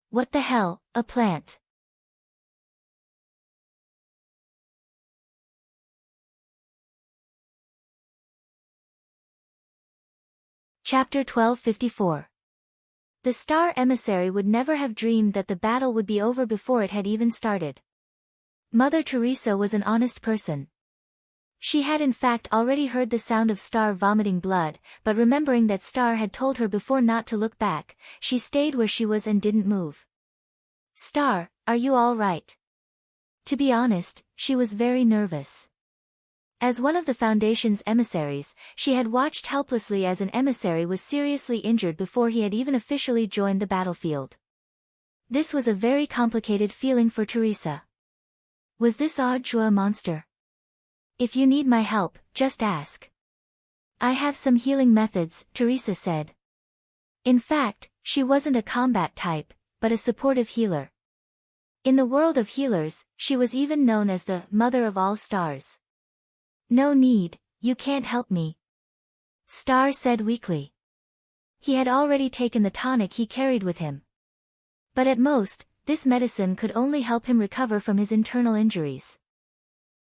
What the hell, a plant. Chapter 1254. The star emissary would never have dreamed that the battle would be over before it had even started. Mother Teresa was an honest person. She had in fact already heard the sound of Star vomiting blood, but remembering that Star had told her before not to look back, she stayed where she was and didn't move. Star, are you all right? To be honest, she was very nervous. As one of the Foundation's emissaries, she had watched helplessly as an emissary was seriously injured before he had even officially joined the battlefield. This was a very complicated feeling for Teresa. Was this Audjua a monster? If you need my help, just ask. I have some healing methods, Teresa said. In fact, she wasn't a combat type, but a supportive healer. In the world of healers, she was even known as the mother of all stars. No need, you can't help me, Star said weakly. He had already taken the tonic he carried with him. But at most, this medicine could only help him recover from his internal injuries.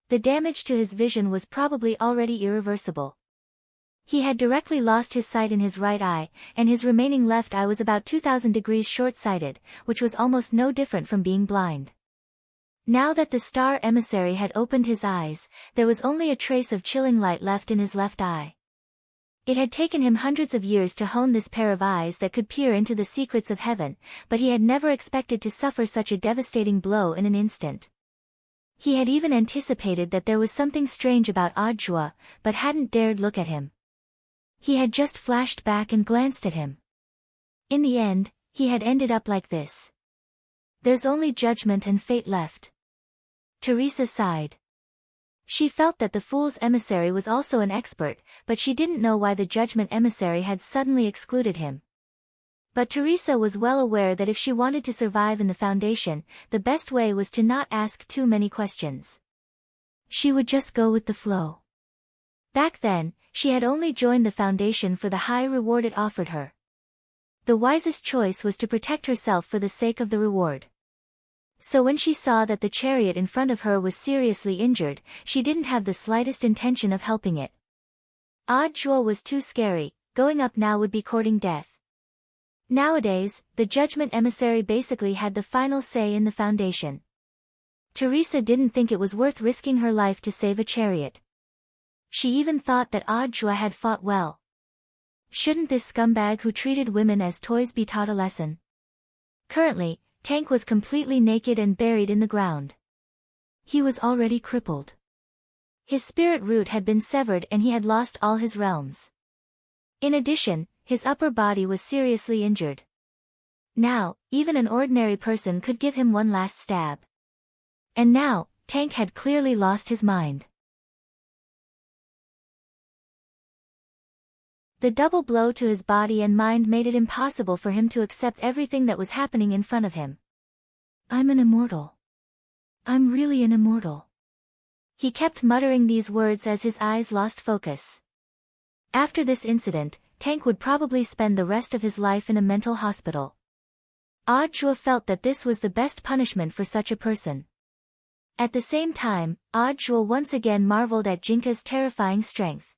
The damage to his vision was probably already irreversible. He had directly lost his sight in his right eye, and his remaining left eye was about 2,000 degrees short-sighted, which was almost no different from being blind. Now that the star emissary had opened his eyes, there was only a trace of chilling light left in his left eye. It had taken him hundreds of years to hone this pair of eyes that could peer into the secrets of heaven, but he had never expected to suffer such a devastating blow in an instant. He had even anticipated that there was something strange about Audjua, but hadn't dared look at him. He had just flashed back and glanced at him. In the end, he had ended up like this. There's only judgment and fate left. Teresa sighed. She felt that the fool's emissary was also an expert, but she didn't know why the judgment emissary had suddenly excluded him. But Teresa was well aware that if she wanted to survive in the Foundation, the best way was to not ask too many questions. She would just go with the flow. Back then, she had only joined the Foundation for the high reward it offered her. The wisest choice was to protect herself for the sake of the reward. So when she saw that the chariot in front of her was seriously injured, she didn't have the slightest intention of helping it. Audjua was too scary, going up now would be courting death. Nowadays, the judgment emissary basically had the final say in the Foundation. Teresa didn't think it was worth risking her life to save a chariot. She even thought that Audjua had fought well. Shouldn't this scumbag who treated women as toys be taught a lesson? Currently, Tank was completely naked and buried in the ground. He was already crippled. His spirit root had been severed and he had lost all his realms. In addition, his upper body was seriously injured. Now, even an ordinary person could give him one last stab. And now, Tank had clearly lost his mind. The double blow to his body and mind made it impossible for him to accept everything that was happening in front of him. I'm an immortal. I'm really an immortal. He kept muttering these words as his eyes lost focus. After this incident, Tank would probably spend the rest of his life in a mental hospital. Audjua felt that this was the best punishment for such a person. At the same time, Audjua once again marveled at Jinka's terrifying strength.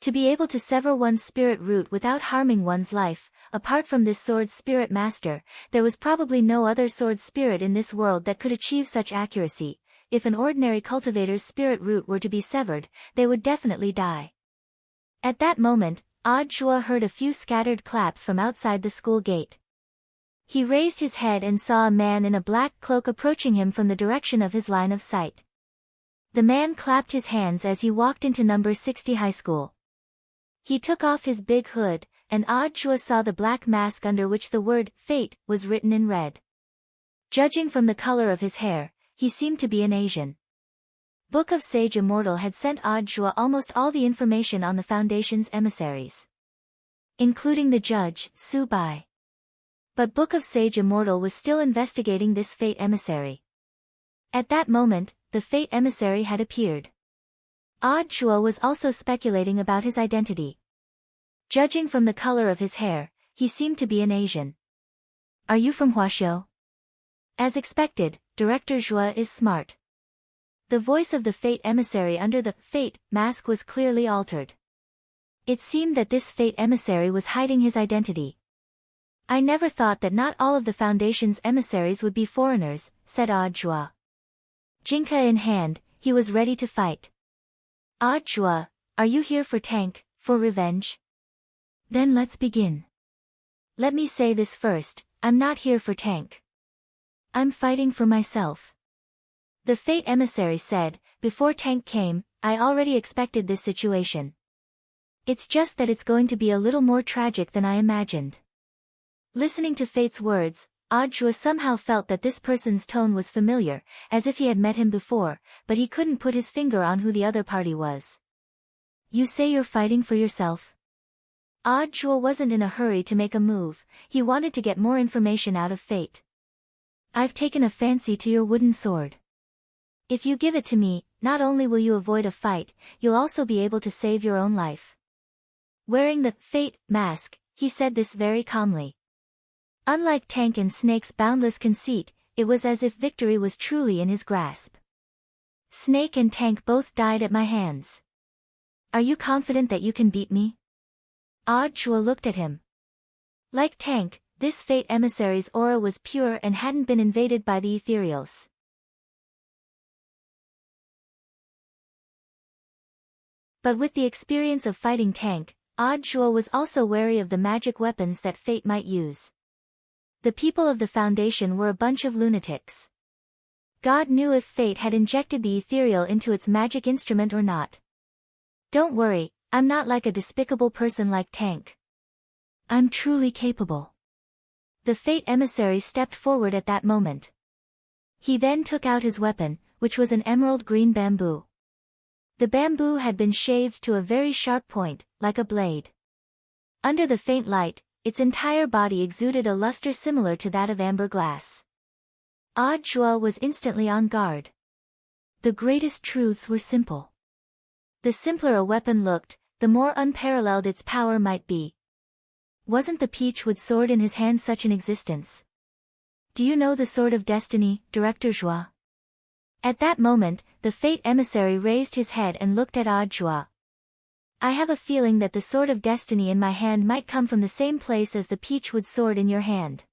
To be able to sever one's spirit root without harming one's life, apart from this sword spirit master, there was probably no other sword spirit in this world that could achieve such accuracy. If an ordinary cultivator's spirit root were to be severed, they would definitely die. At that moment, Audjua heard a few scattered claps from outside the school gate. He raised his head and saw a man in a black cloak approaching him from the direction of his line of sight. The man clapped his hands as he walked into number 60 high school. He took off his big hood, and Audjua saw the black mask under which the word, Fate, was written in red. Judging from the color of his hair, he seemed to be an Asian. Book of Sage Immortal had sent Audjua almost all the information on the Foundation's emissaries, including the judge, Su Bai. But Book of Sage Immortal was still investigating this Fate emissary. At that moment, the Fate emissary had appeared. Audjua was also speculating about his identity. Judging from the color of his hair, he seemed to be an Asian. Are you from Huaxiu? As expected, Director Zhua is smart. The voice of the Fate emissary under the Fate mask was clearly altered. It seemed that this Fate emissary was hiding his identity. I never thought that not all of the Foundation's emissaries would be foreigners, said Audjua. Jinka in hand, he was ready to fight. Audjua, are you here for Tank, for revenge? Then let's begin. Let me say this first, I'm not here for Tank. I'm fighting for myself. The Fate emissary said, before Tank came, I already expected this situation. It's just that it's going to be a little more tragic than I imagined. Listening to Fate's words, Audjua somehow felt that this person's tone was familiar, as if he had met him before, but he couldn't put his finger on who the other party was. You say you're fighting for yourself? Audra wasn't in a hurry to make a move, he wanted to get more information out of Fate. I've taken a fancy to your wooden sword. If you give it to me, not only will you avoid a fight, you'll also be able to save your own life. Wearing the Fate mask, he said this very calmly. Unlike Tank and Snake's boundless conceit, it was as if victory was truly in his grasp. Snake and Tank both died at my hands. Are you confident that you can beat me? Audra looked at him. Like Tank, this Fate emissary's aura was pure and hadn't been invaded by the ethereals. But with the experience of fighting Tank, Audra was also wary of the magic weapons that Fate might use. The people of the Foundation were a bunch of lunatics. God knew if Fate had injected the ethereal into its magic instrument or not. Don't worry, I'm not like a despicable person like Tank. I'm truly capable. The Fate emissary stepped forward at that moment. He then took out his weapon, which was an emerald green bamboo. The bamboo had been shaved to a very sharp point, like a blade. Under the faint light, its entire body exuded a luster similar to that of amber glass. Audra was instantly on guard. The greatest truths were simple. The simpler a weapon looked, the more unparalleled its power might be. Wasn't the peachwood sword in his hand such an existence? Do you know the Sword of Destiny, Director Joie? At that moment, the Fate emissary raised his head and looked at Audra. I have a feeling that the Sword of Destiny in my hand might come from the same place as the peachwood sword in your hand.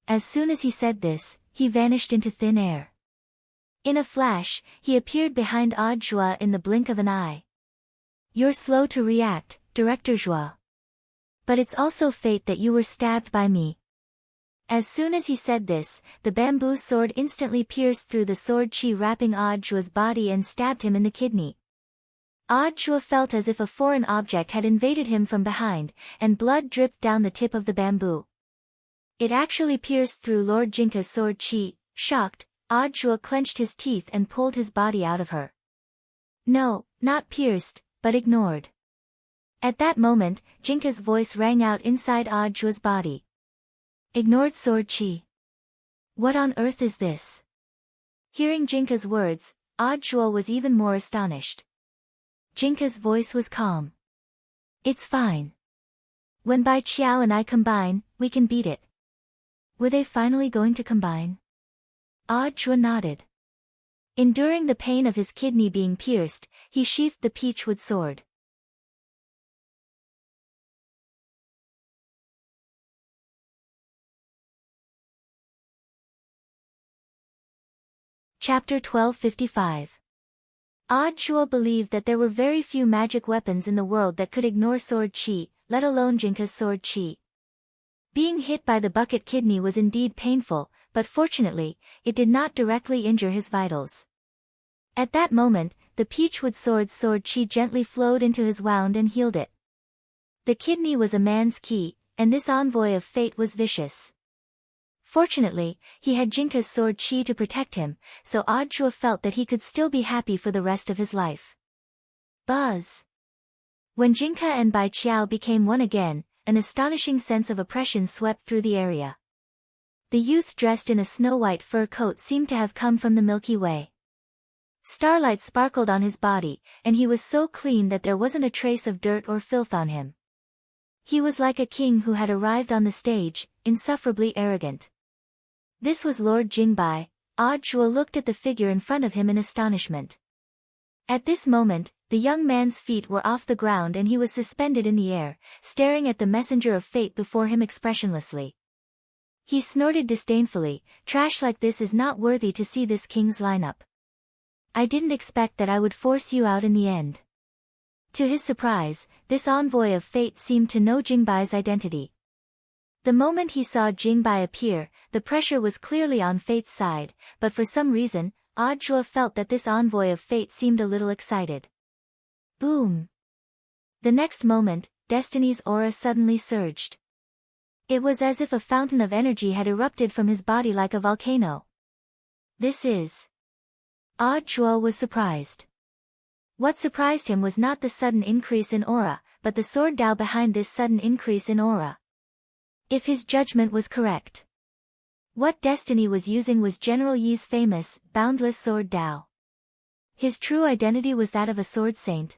As soon as he said this, he vanished into thin air. In a flash, he appeared behind Audra in the blink of an eye. You're slow to react, Director Joie. But it's also fate that you were stabbed by me. As soon as he said this, the bamboo sword instantly pierced through the sword chi wrapping Audra's body and stabbed him in the kidney. Audra felt as if a foreign object had invaded him from behind, and blood dripped down the tip of the bamboo. It actually pierced through Lord Jinka's sword chi. Shocked, Audra clenched his teeth and pulled his body out of her. No, not pierced, but ignored. At that moment, Jinka's voice rang out inside Audra's body. Ignored sword chi. What on earth is this? Hearing Jinka's words, Audra was even more astonished. Jinka's voice was calm. It's fine. When Bai Qiao and I combine, we can beat it. Were they finally going to combine? Audra nodded. Enduring the pain of his kidney being pierced, he sheathed the peachwood sword. Chapter 1255. Audra believed that there were very few magic weapons in the world that could ignore sword chi, let alone Jinka's sword chi. Being hit by the bucket kidney was indeed painful, but fortunately, it did not directly injure his vitals. At that moment, the peachwood sword's sword chi gently flowed into his wound and healed it. The kidney was a man's key, and this envoy of fate was vicious. Fortunately, he had Jinka's sword chi to protect him, so Audra felt that he could still be happy for the rest of his life. Buzz! When Jinka and Bai Qiao became one again, an astonishing sense of oppression swept through the area. The youth dressed in a snow-white fur coat seemed to have come from the Milky Way. Starlight sparkled on his body, and he was so clean that there wasn't a trace of dirt or filth on him. He was like a king who had arrived on the stage, insufferably arrogant. This was Lord Jingbai. Audra looked at the figure in front of him in astonishment. At this moment, the young man's feet were off the ground and he was suspended in the air, staring at the messenger of fate before him expressionlessly. He snorted disdainfully, trash like this is not worthy to see this king's lineup. I didn't expect that I would force you out in the end. To his surprise, this envoy of fate seemed to know Jingbai's identity. The moment he saw Jingbai appear, the pressure was clearly on fate's side, but for some reason, Audra felt that this envoy of fate seemed a little excited. Boom! The next moment, Destiny's aura suddenly surged. It was as if a fountain of energy had erupted from his body like a volcano. This is... Audra was surprised. What surprised him was not the sudden increase in aura, but the sword Dao behind this sudden increase in aura. If his judgment was correct, what Destiny was using was General Yi's famous, boundless sword Dao. His true identity was that of a sword saint.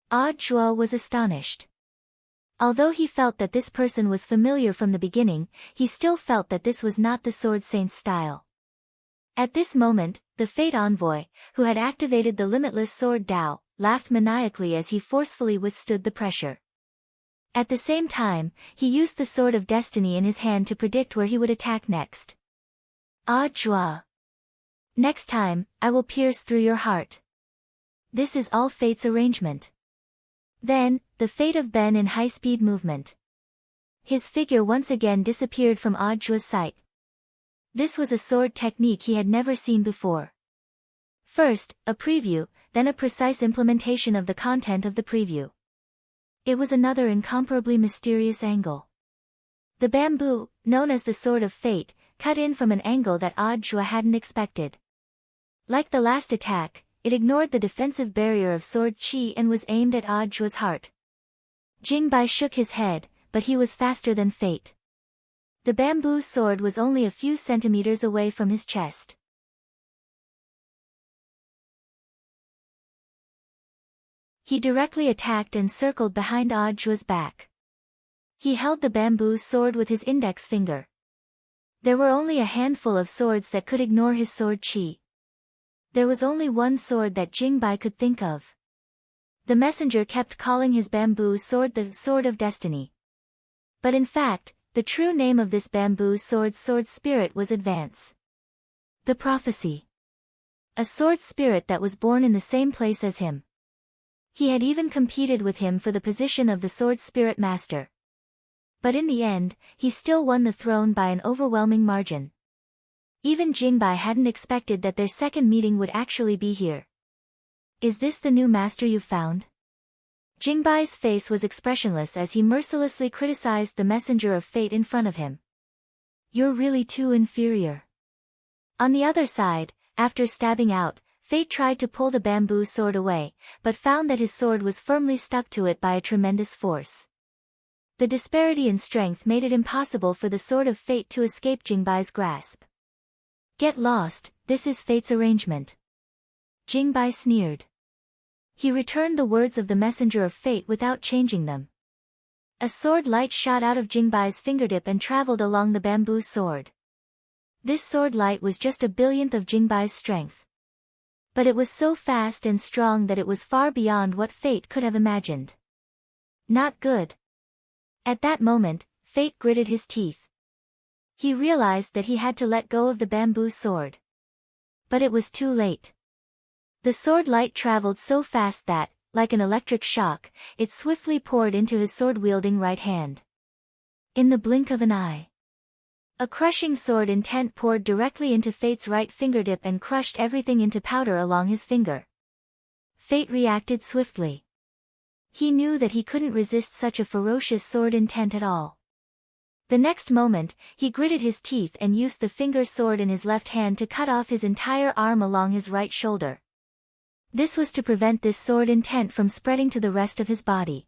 Zhuo was astonished. Although he felt that this person was familiar from the beginning, he still felt that this was not the sword saint's style. At this moment, the Fate Envoy, who had activated the limitless sword Dao, laughed maniacally as he forcefully withstood the pressure. At the same time, he used the Sword of Destiny in his hand to predict where he would attack next. Zhuo. Next time, I will pierce through your heart. This is all Fate's arrangement. Then, the fate of Ben in high-speed movement. His figure once again disappeared from Zhuo's sight. This was a sword technique he had never seen before. First, a preview, then a precise implementation of the content of the preview. It was another incomparably mysterious angle. The bamboo, known as the Sword of Fate, cut in from an angle that Zhuo hadn't expected. Like the last attack, it ignored the defensive barrier of sword qi and was aimed at Zhuo's heart. Jingbai shook his head, but he was faster than fate. The bamboo sword was only a few centimeters away from his chest. He directly attacked and circled behind Zhuo's back. He held the bamboo sword with his index finger. There were only a handful of swords that could ignore his sword qi. There was only one sword that Jingbai could think of. The messenger kept calling his bamboo sword the Sword of Destiny. But in fact, the true name of this bamboo sword's sword spirit was Advance. The Prophecy. A sword spirit that was born in the same place as him. He had even competed with him for the position of the sword spirit master. But in the end, he still won the throne by an overwhelming margin. Even Jingbai hadn't expected that their second meeting would actually be here. Is this the new master you found? Jingbai's face was expressionless as he mercilessly criticized the messenger of fate in front of him. You're really too inferior. On the other side, after stabbing out, Fate tried to pull the bamboo sword away, but found that his sword was firmly stuck to it by a tremendous force. The disparity in strength made it impossible for the Sword of Fate to escape Jingbai's grasp. Get lost, this is Fate's arrangement. Jingbai sneered. He returned the words of the messenger of fate without changing them. A sword light shot out of Jingbai's fingertip and traveled along the bamboo sword. This sword light was just a billionth of Jingbai's strength. But it was so fast and strong that it was far beyond what Fate could have imagined. Not good. At that moment, Fate gritted his teeth. He realized that he had to let go of the bamboo sword. But it was too late. The sword light traveled so fast that, like an electric shock, it swiftly poured into his sword-wielding right hand. In the blink of an eye, a crushing sword intent poured directly into Fate's right fingertip and crushed everything into powder along his finger. Fate reacted swiftly. He knew that he couldn't resist such a ferocious sword intent at all. The next moment, he gritted his teeth and used the finger sword in his left hand to cut off his entire arm along his right shoulder. This was to prevent this sword intent from spreading to the rest of his body.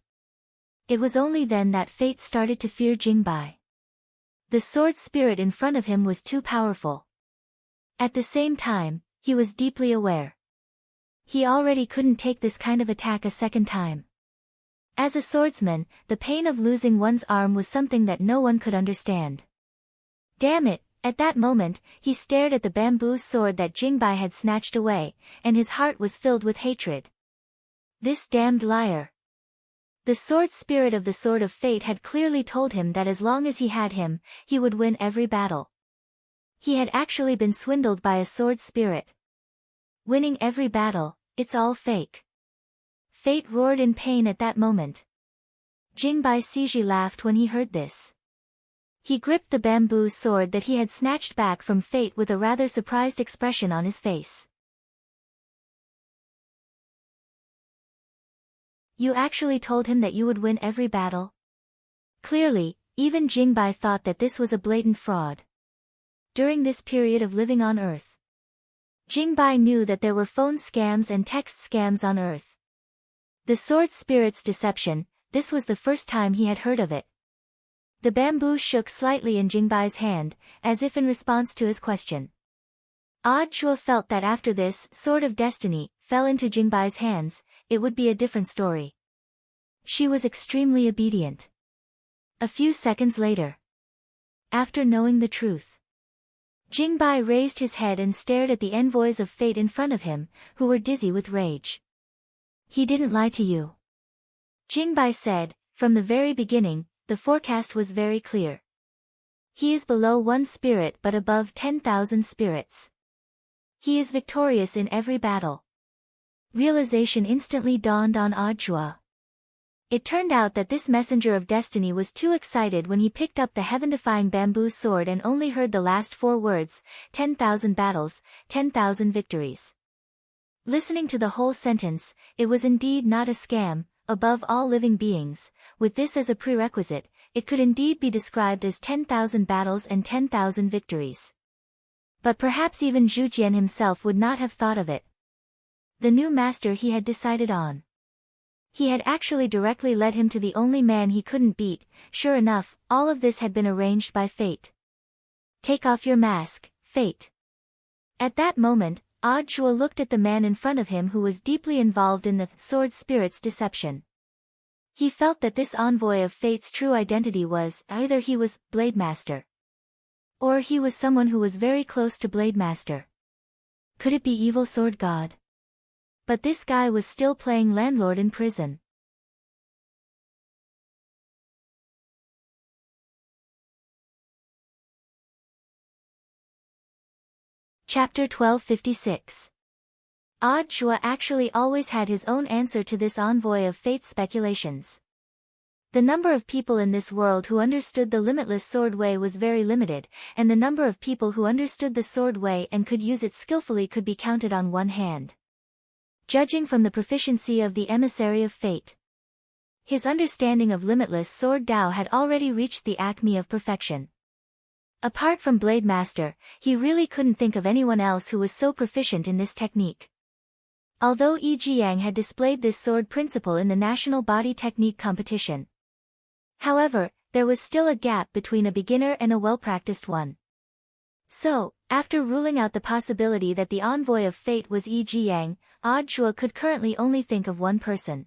It was only then that Fate started to fear Jingbai. The sword spirit in front of him was too powerful. At the same time, he was deeply aware. He already couldn't take this kind of attack a second time. As a swordsman, the pain of losing one's arm was something that no one could understand. Damn it, at that moment, he stared at the bamboo sword that Jingbai had snatched away, and his heart was filled with hatred. This damned liar. The sword spirit of the Sword of Fate had clearly told him that as long as he had him, he would win every battle. He had actually been swindled by a sword spirit. Winning every battle, it's all fake. Fate roared in pain at that moment. Jingbai Siji laughed when he heard this. He gripped the bamboo sword that he had snatched back from Fate with a rather surprised expression on his face. You actually told him that you would win every battle? Clearly, even Jingbai thought that this was a blatant fraud. During this period of living on Earth, Jingbai knew that there were phone scams and text scams on Earth. The sword spirit's deception, this was the first time he had heard of it. The bamboo shook slightly in Jingbai's hand, as if in response to his question. Jua felt that after this sword of destiny fell into Jingbai's hands, it would be a different story. She was extremely obedient. A few seconds later, after knowing the truth, Jingbai raised his head and stared at the envoys of fate in front of him, who were dizzy with rage. He didn't lie to you. Jingbai said, from the very beginning, the forecast was very clear. He is below 1 spirit but above 10,000 spirits. He is victorious in every battle. Realization instantly dawned on Jua. It turned out that this messenger of destiny was too excited when he picked up the heaven-defying bamboo sword and only heard the last 4 words, 10,000 battles, 10,000 victories. Listening to the whole sentence, it was indeed not a scam. Above all living beings, with this as a prerequisite, it could indeed be described as 10,000 battles and 10,000 victories. But perhaps even Zhu Jian himself would not have thought of it. The new master he had decided on. He had actually directly led him to the only man he couldn't beat. Sure enough, all of this had been arranged by fate. Take off your mask, fate. At that moment, Jua looked at the man in front of him who was deeply involved in the sword spirit's deception. He felt that this envoy of fate's true identity was, either he was Blade Master, or he was someone who was very close to Blade Master. Could it be evil sword god? But this guy was still playing landlord in prison. Chapter 1256. Jua actually always had his own answer to this envoy of fate's speculations. The number of people in this world who understood the limitless sword way was very limited, and the number of people who understood the sword way and could use it skillfully could be counted on one hand. Judging from the proficiency of the emissary of fate, his understanding of limitless sword Dao had already reached the acme of perfection. Apart from Blade Master, he really couldn't think of anyone else who was so proficient in this technique. Although Yi Jiang had displayed this sword principle in the National Body Technique competition, however, there was still a gap between a beginner and a well-practiced one. So, after ruling out the possibility that the envoy of fate was Yi Jiang, Jua could currently only think of one person.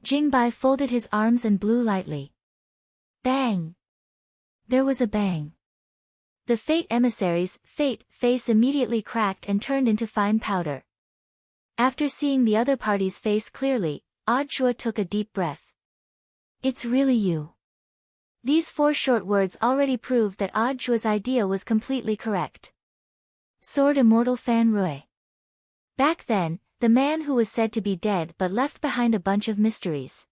Jingbai folded his arms and blew lightly. Bang! There was a bang. The fate emissary's face immediately cracked and turned into fine powder. After seeing the other party's face clearly, Jua took a deep breath. It's really you. These 4 short words already proved that Jua's idea was completely correct. Sword Immortal Fan Rui. Back then, the man who was said to be dead but left behind a bunch of mysteries.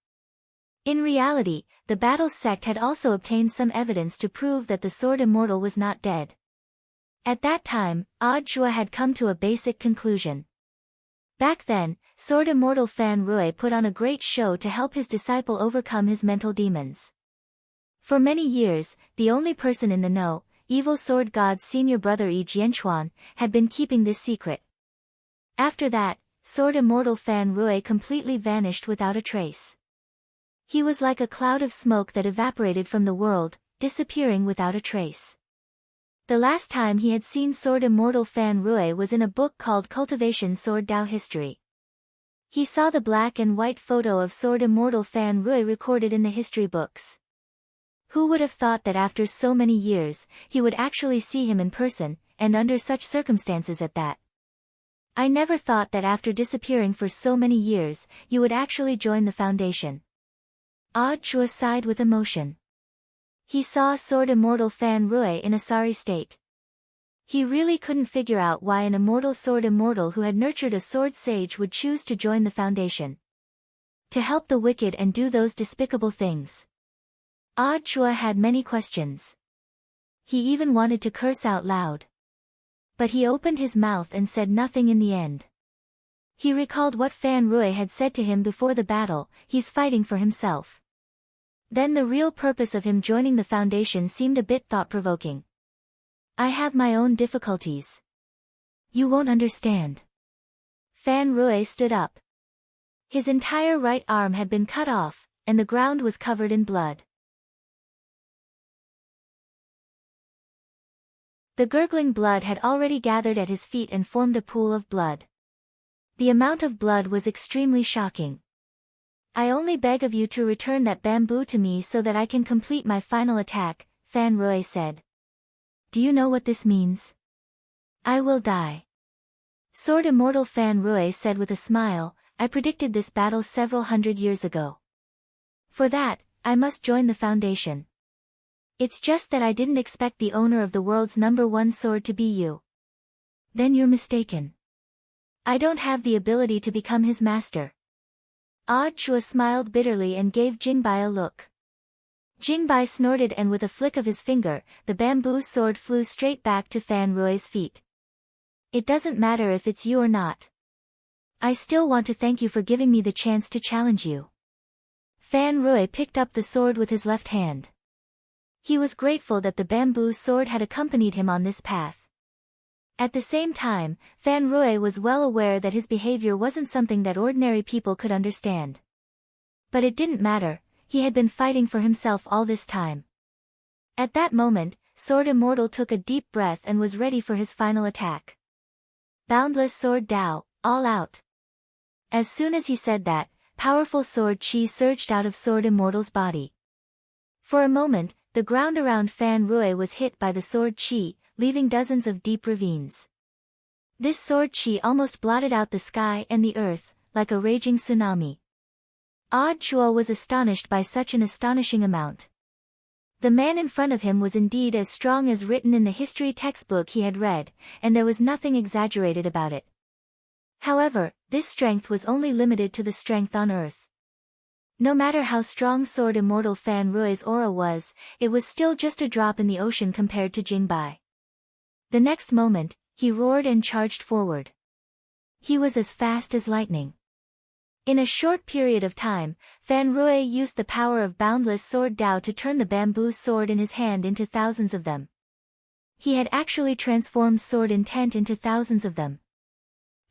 In reality, the Battle sect had also obtained some evidence to prove that the Sword Immortal was not dead. At that time, Jua had come to a basic conclusion. Back then, Sword Immortal Fan Rui put on a great show to help his disciple overcome his mental demons. For many years, the only person in the know, Evil Sword God's senior brother Yi Jianchuan, had been keeping this secret. After that, Sword Immortal Fan Rui completely vanished without a trace. He was like a cloud of smoke that evaporated from the world, disappearing without a trace. The last time he had seen Sword Immortal Fan Rui was in a book called Cultivation Sword Dao History. He saw the black and white photo of Sword Immortal Fan Rui recorded in the history books. Who would have thought that after so many years, he would actually see him in person, and under such circumstances at that? I never thought that after disappearing for so many years, you would actually join the foundation. Jua sighed with emotion. He saw Sword Immortal Fan Rui in a sorry state. He really couldn't figure out why an immortal sword immortal who had nurtured a sword sage would choose to join the foundation. To help the wicked and do those despicable things. Jua had many questions. He even wanted to curse out loud. But he opened his mouth and said nothing in the end. He recalled what Fan Rui had said to him before the battle, he's fighting for himself. Then the real purpose of him joining the foundation seemed a bit thought-provoking. I have my own difficulties. You won't understand. Fan Rui stood up. His entire right arm had been cut off, and the ground was covered in blood. The gurgling blood had already gathered at his feet and formed a pool of blood. The amount of blood was extremely shocking. I only beg of you to return that bamboo to me so that I can complete my final attack, Fan Rui said. Do you know what this means? I will die. Sword Immortal Fan Rui said with a smile, I predicted this battle several hundred years ago. For that, I must join the Foundation. It's just that I didn't expect the owner of the world's #1 sword to be you. Then you're mistaken. I don't have the ability to become his master. Chua smiled bitterly and gave Jingbai a look. Jingbai snorted and with a flick of his finger, the bamboo sword flew straight back to Fan Rui's feet. It doesn't matter if it's you or not. I still want to thank you for giving me the chance to challenge you. Fan Rui picked up the sword with his left hand. He was grateful that the bamboo sword had accompanied him on this path. At the same time, Fan Rui was well aware that his behavior wasn't something that ordinary people could understand. But it didn't matter, he had been fighting for himself all this time. At that moment, Sword Immortal took a deep breath and was ready for his final attack. Boundless Sword Dao, all out. As soon as he said that, powerful sword chi surged out of Sword Immortal's body. For a moment, the ground around Fan Rui was hit by the sword chi, leaving dozens of deep ravines. This sword chi almost blotted out the sky and the earth, like a raging tsunami. Chua was astonished by such an astonishing amount. The man in front of him was indeed as strong as written in the history textbook he had read, and there was nothing exaggerated about it. However, this strength was only limited to the strength on earth. No matter how strong Sword Immortal Fan Rui's aura was, it was still just a drop in the ocean compared to Jingbai. The next moment, he roared and charged forward. He was as fast as lightning. In a short period of time, Fan Rui used the power of Boundless Sword Dao to turn the bamboo sword in his hand into thousands of them. He had actually transformed sword intent into thousands of them.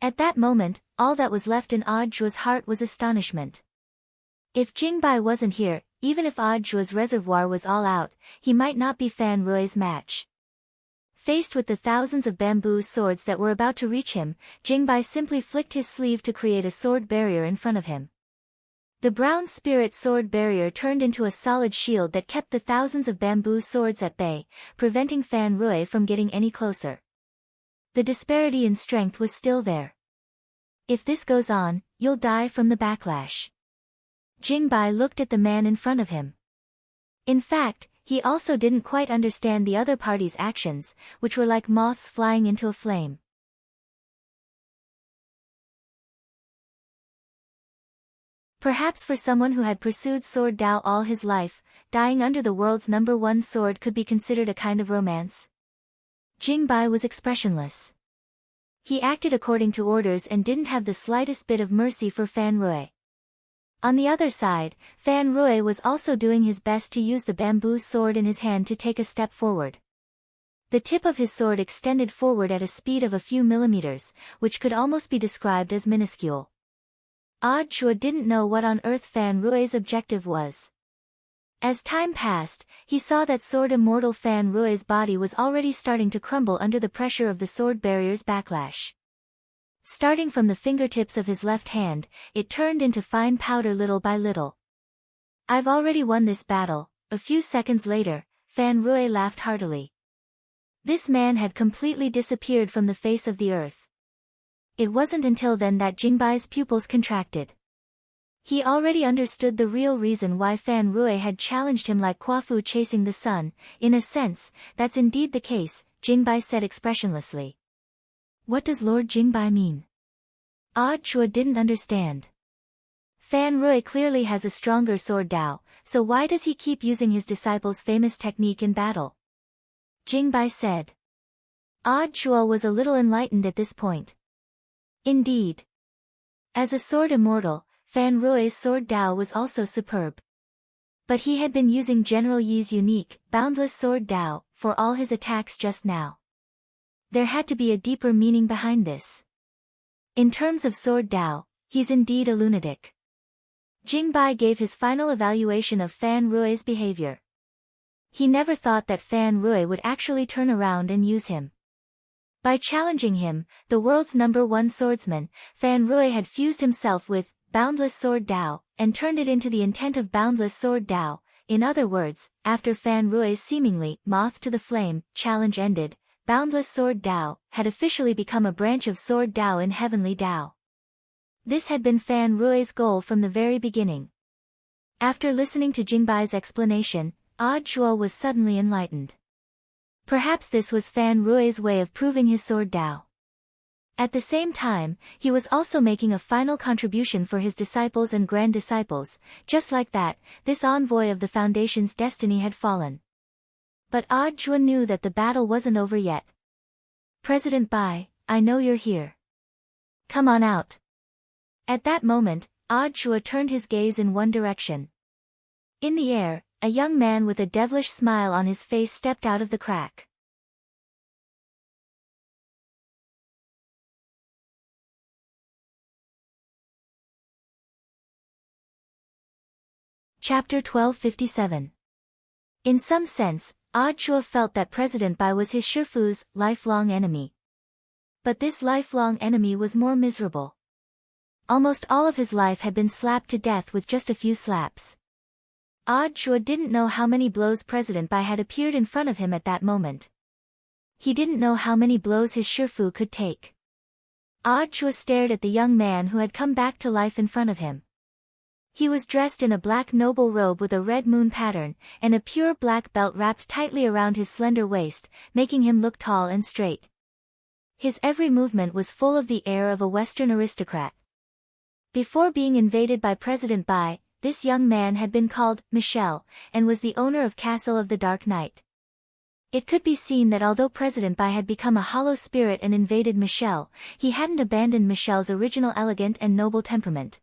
At that moment, all that was left in Chua's heart was astonishment. If Jingbai wasn't here, even if Chua's reservoir was all out, he might not be Fan Rui's match. Faced with the thousands of bamboo swords that were about to reach him, Jingbai simply flicked his sleeve to create a sword barrier in front of him. The brown spirit sword barrier turned into a solid shield that kept the thousands of bamboo swords at bay, preventing Fan Rui from getting any closer. The disparity in strength was still there. If this goes on, you'll die from the backlash. Jingbai looked at the man in front of him. In fact, he also didn't quite understand the other party's actions, which were like moths flying into a flame. Perhaps for someone who had pursued Sword Dao all his life, dying under the world's #1 sword could be considered a kind of romance. Jingbai was expressionless. He acted according to orders and didn't have the slightest bit of mercy for Fan Rui. On the other side, Fan Rui was also doing his best to use the bamboo sword in his hand to take a step forward. The tip of his sword extended forward at a speed of a few millimeters, which could almost be described as minuscule. Chua didn't know what on earth Fan Rui's objective was. As time passed, he saw that Sword Immortal Fan Rui's body was already starting to crumble under the pressure of the sword barrier's backlash. Starting from the fingertips of his left hand, it turned into fine powder little by little. I've already won this battle. A few seconds later, Fan Rui laughed heartily. This man had completely disappeared from the face of the earth. It wasn't until then that Jingbai's pupils contracted. He already understood the real reason why Fan Rui had challenged him like Quafu chasing the sun. In a sense, that's indeed the case, Jingbai said expressionlessly. What does Lord Jingbai mean? Chua didn't understand. Fan Rui clearly has a stronger sword Dao, so why does he keep using his disciple's famous technique in battle? Jingbai said. Chua was a little enlightened at this point. Indeed. As a sword immortal, Fan Rui's sword Dao was also superb. But he had been using General Yi's unique, boundless sword Dao, for all his attacks just now. There had to be a deeper meaning behind this. In terms of sword Dao, he's indeed a lunatic. Jingbai gave his final evaluation of Fan Rui's behavior. He never thought that Fan Rui would actually turn around and use him. By challenging him, the world's #1 swordsman, Fan Rui had fused himself with Boundless Sword Dao, and turned it into the intent of Boundless Sword Dao. In other words, after Fan Rui's seemingly moth to the flame challenge ended, Boundless Sword Dao had officially become a branch of Sword Dao in Heavenly Dao. This had been Fan Rui's goal from the very beginning. After listening to Jingbai's explanation, Zhuo was suddenly enlightened. Perhaps this was Fan Rui's way of proving his Sword Dao. At the same time, he was also making a final contribution for his disciples and grand disciples. Just like that, this envoy of the Foundation's destiny had fallen. But Zhuo knew that the battle wasn't over yet. "President Bai, I know you're here. Come on out." At that moment, Zhuo turned his gaze in one direction. In the air, a young man with a devilish smile on his face stepped out of the crack. Chapter 1257. In some sense, Zhuo felt that President Bai was his Shifu's lifelong enemy. But this lifelong enemy was more miserable. Almost all of his life had been slapped to death with just a few slaps. Zhuo didn't know how many blows President Bai had appeared in front of him at that moment. He didn't know how many blows his Shifu could take. Zhuo stared at the young man who had come back to life in front of him. He was dressed in a black noble robe with a red moon pattern, and a pure black belt wrapped tightly around his slender waist, making him look tall and straight. His every movement was full of the air of a Western aristocrat. Before being invaded by President Bai, this young man had been called Michelle, and was the owner of Castle of the Dark Knight. It could be seen that although President Bai had become a hollow spirit and invaded Michelle, he hadn't abandoned Michelle's original elegant and noble temperament.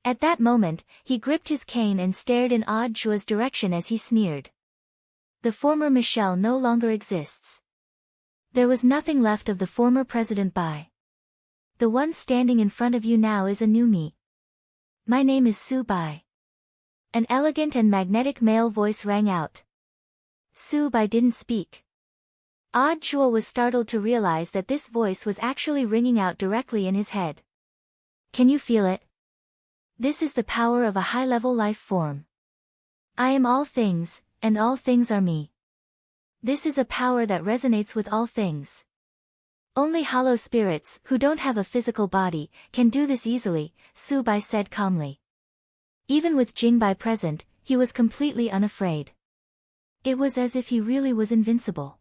At that moment, he gripped his cane and stared in Zhuo's direction as he sneered. "The former Michelle no longer exists. There was nothing left of the former President Bai. The one standing in front of you now is a new me. My name is Su Bai." An elegant and magnetic male voice rang out. Su Bai didn't speak. Zhuo was startled to realize that this voice was actually ringing out directly in his head. "Can you feel it? This is the power of a high-level life form. I am all things, and all things are me. This is a power that resonates with all things. Only hollow spirits, who don't have a physical body, can do this easily," Su Bai said calmly. Even with Jingbai present, he was completely unafraid. It was as if he really was invincible.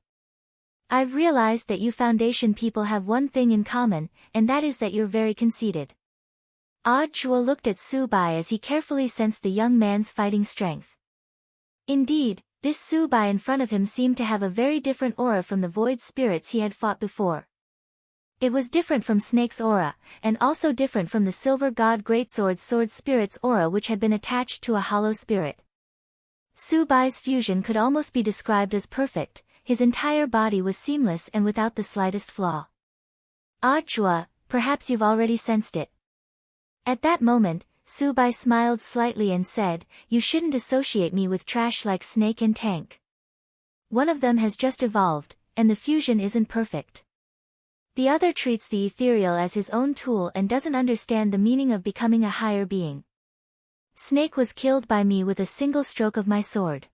"I've realized that you Foundation people have one thing in common, and that is that you're very conceited." Zhuo looked at Su Bai as he carefully sensed the young man's fighting strength. Indeed, this Su Bai in front of him seemed to have a very different aura from the void spirits he had fought before. It was different from Snake's aura, and also different from the Silver God Greatsword's sword spirit's aura which had been attached to a hollow spirit. Su Bai's fusion could almost be described as perfect, his entire body was seamless and without the slightest flaw. "Zhuo, perhaps you've already sensed it." At that moment, Su Bai smiled slightly and said, "You shouldn't associate me with trash like Snake and Tank. One of them has just evolved, and the fusion isn't perfect. The other treats the ethereal as his own tool and doesn't understand the meaning of becoming a higher being. Snake was killed by me with a single stroke of my sword.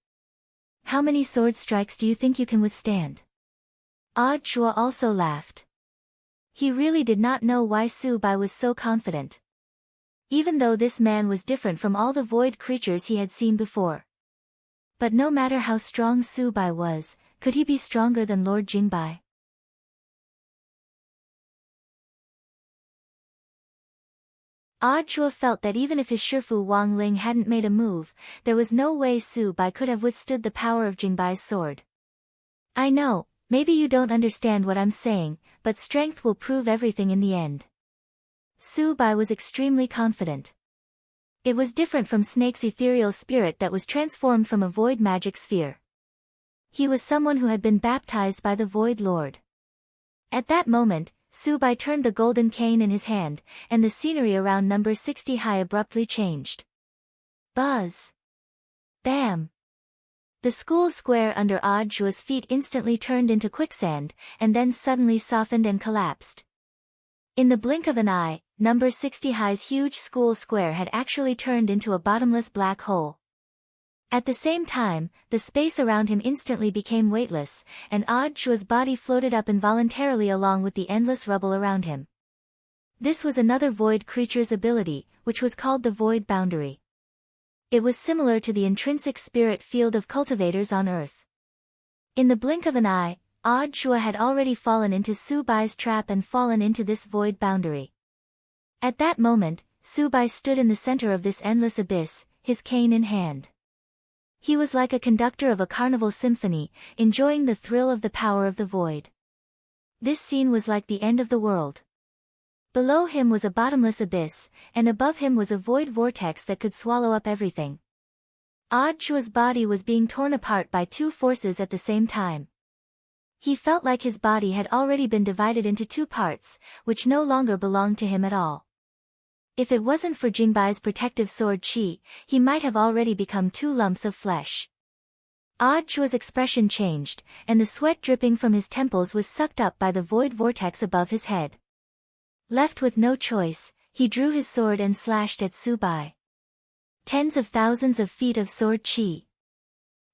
How many sword strikes do you think you can withstand?" Zhuo also laughed. He really did not know why Su Bai was so confident. Even though this man was different from all the void creatures he had seen before. But no matter how strong Su Bai was, could he be stronger than Lord Jingbai? Zhuo felt that even if his Shifu Wang Ling hadn't made a move, there was no way Su Bai could have withstood the power of Jingbai's sword. "I know, maybe you don't understand what I'm saying, but strength will prove everything in the end." Su Bai was extremely confident. It was different from Snake's ethereal spirit that was transformed from a void magic sphere. He was someone who had been baptized by the Void Lord. At that moment, Subai turned the golden cane in his hand, and the scenery around number 60 high abruptly changed. Buzz! Bam! The school square under Audjua's feet instantly turned into quicksand, and then suddenly softened and collapsed. In the blink of an eye, number 60 high's huge school square had actually turned into a bottomless black hole. At the same time, the space around him instantly became weightless, and Audjua's body floated up involuntarily along with the endless rubble around him. This was another void creature's ability, which was called the void boundary. It was similar to the intrinsic spirit field of cultivators on Earth. In the blink of an eye, Audjua had already fallen into Subai's trap and fallen into this void boundary. At that moment, Subai stood in the center of this endless abyss, his cane in hand. He was like a conductor of a carnival symphony, enjoying the thrill of the power of the void. This scene was like the end of the world. Below him was a bottomless abyss, and above him was a void vortex that could swallow up everything. Audjua's body was being torn apart by two forces at the same time. He felt like his body had already been divided into two parts, which no longer belonged to him at all. If it wasn't for Jingbai's protective sword Qi, he might have already become two lumps of flesh. Audjua's expression changed, and the sweat dripping from his temples was sucked up by the void vortex above his head. Left with no choice, he drew his sword and slashed at Subai. Tens of thousands of feet of sword Qi.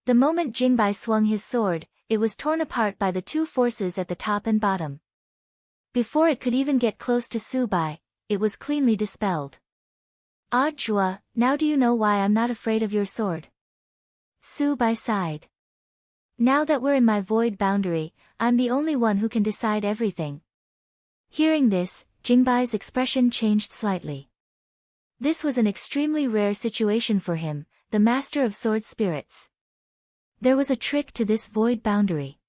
The moment Jingbai swung his sword, it was torn apart by the two forces at the top and bottom. Before it could even get close to Subai, it was cleanly dispelled. Audjua, now do you know why I'm not afraid of your sword? Subai sighed. Now that we're in my void boundary, I'm the only one who can decide everything. Hearing this, Jingbai's expression changed slightly. This was an extremely rare situation for him, the master of sword spirits. There was a trick to this void boundary.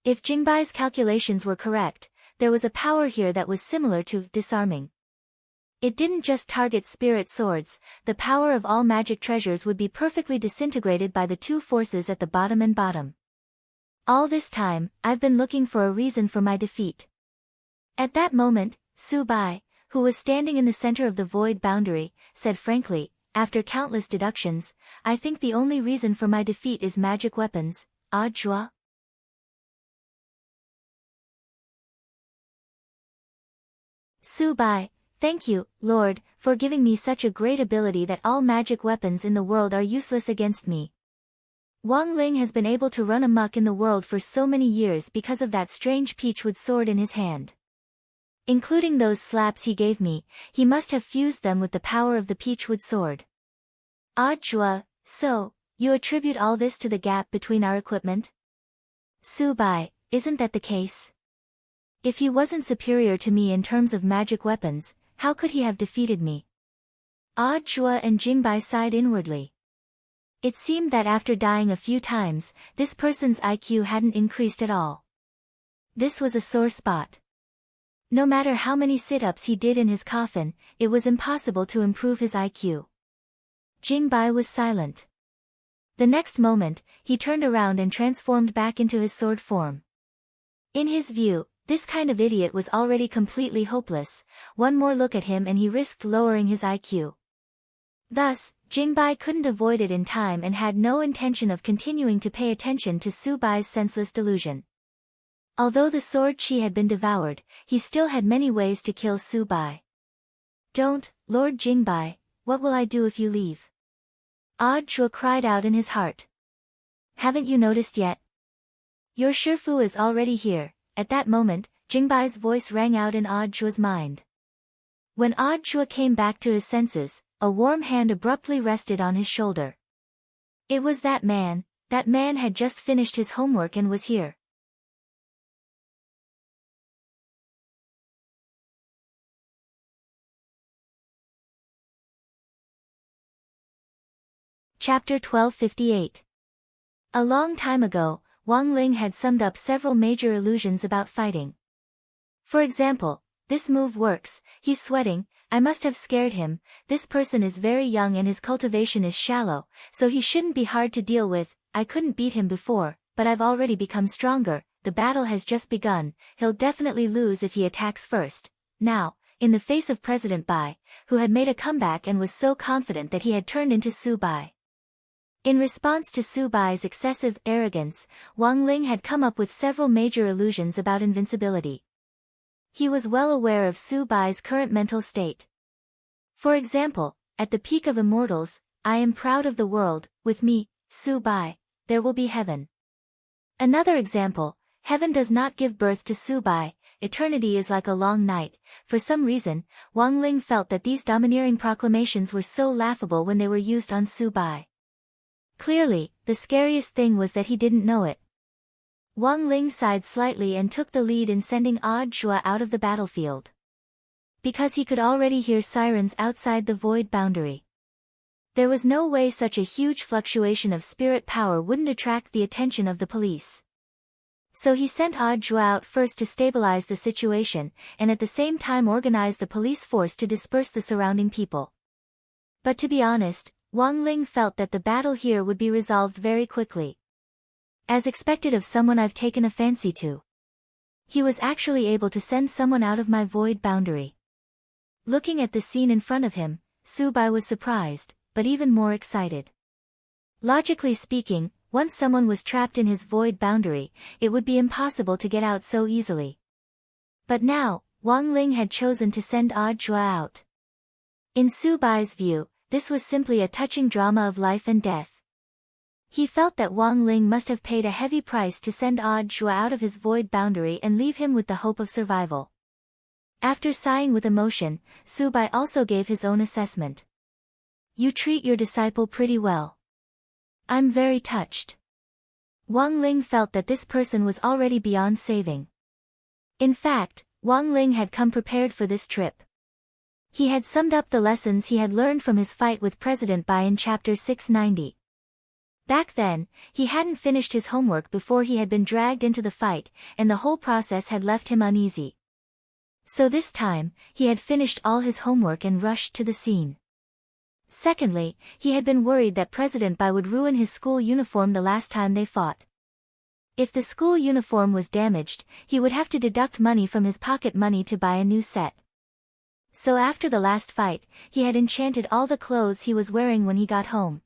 If Jingbai's calculations were correct, there was a power here that was similar to disarming. It didn't just target spirit swords, the power of all magic treasures would be perfectly disintegrated by the two forces at the bottom and bottom. All this time, I've been looking for a reason for my defeat. At that moment, Subai, who was standing in the center of the void boundary, said frankly, after countless deductions, I think the only reason for my defeat is magic weapons, Audjua. Subai, thank you, Lord, for giving me such a great ability that all magic weapons in the world are useless against me. Wang Ling has been able to run amok in the world for so many years because of that strange peachwood sword in his hand. Including those slaps he gave me, he must have fused them with the power of the peachwood sword. Audjua, so, you attribute all this to the gap between our equipment? Subai, isn't that the case? If he wasn't superior to me in terms of magic weapons, how could he have defeated me? Audjua and Jingbai sighed inwardly. It seemed that after dying a few times, this person's IQ hadn't increased at all. This was a sore spot. No matter how many sit-ups he did in his coffin, it was impossible to improve his IQ. Jingbai was silent. The next moment, he turned around and transformed back into his sword form. In his view, this kind of idiot was already completely hopeless. One more look at him and he risked lowering his IQ. Thus, Jingbai couldn't avoid it in time and had no intention of continuing to pay attention to Subai's senseless delusion. Although the sword Qi had been devoured, he still had many ways to kill Subai. Don't, Lord Jingbai, what will I do if you leave? Audjua cried out in his heart. Haven't you noticed yet? Your Shifu is already here. At that moment, Jingbai's voice rang out in Audjua's mind. When Audjua came back to his senses, a warm hand abruptly rested on his shoulder. It was that man had just finished his homework and was here. Chapter 1258. A long time ago, Wang Ling had summed up several major illusions about fighting. For example, this move works, he's sweating, I must have scared him, this person is very young and his cultivation is shallow, so he shouldn't be hard to deal with, I couldn't beat him before, but I've already become stronger, the battle has just begun, he'll definitely lose if he attacks first. Now, in the face of President Bai, who had made a comeback and was so confident that he had turned into Su Bai. In response to Su Bai's excessive arrogance, Wang Ling had come up with several major illusions about invincibility. He was well aware of Su Bai's current mental state. For example, at the peak of immortals, I am proud of the world, with me, Su Bai, there will be heaven. Another example, heaven does not give birth to Su Bai, eternity is like a long night. For some reason, Wang Ling felt that these domineering proclamations were so laughable when they were used on Su Bai. Clearly, the scariest thing was that he didn't know it. Wang Ling sighed slightly and took the lead in sending Odd Zhua out of the battlefield. Because he could already hear sirens outside the void boundary. There was no way such a huge fluctuation of spirit power wouldn't attract the attention of the police. So he sent Odd Zhua out first to stabilize the situation, and at the same time organize the police force to disperse the surrounding people. But to be honest, Wang Ling felt that the battle here would be resolved very quickly. As expected of someone I've taken a fancy to. He was actually able to send someone out of my void boundary. Looking at the scene in front of him, Su Bai was surprised, but even more excited. Logically speaking, once someone was trapped in his void boundary, it would be impossible to get out so easily. But now, Wang Ling had chosen to send Odd Zhua out. In Su Bai's view, this was simply a touching drama of life and death. He felt that Wang Ling must have paid a heavy price to send Odd Zhua out of his void boundary and leave him with the hope of survival. After sighing with emotion, Su Bai also gave his own assessment. You treat your disciple pretty well. I'm very touched. Wang Ling felt that this person was already beyond saving. In fact, Wang Ling had come prepared for this trip. He had summed up the lessons he had learned from his fight with President Bai in chapter 690. Back then, he hadn't finished his homework before he had been dragged into the fight, and the whole process had left him uneasy. So this time, he had finished all his homework and rushed to the scene. Secondly, he had been worried that President Bai would ruin his school uniform the last time they fought. If the school uniform was damaged, he would have to deduct money from his pocket money to buy a new set. So after the last fight, he had enchanted all the clothes he was wearing when he got home.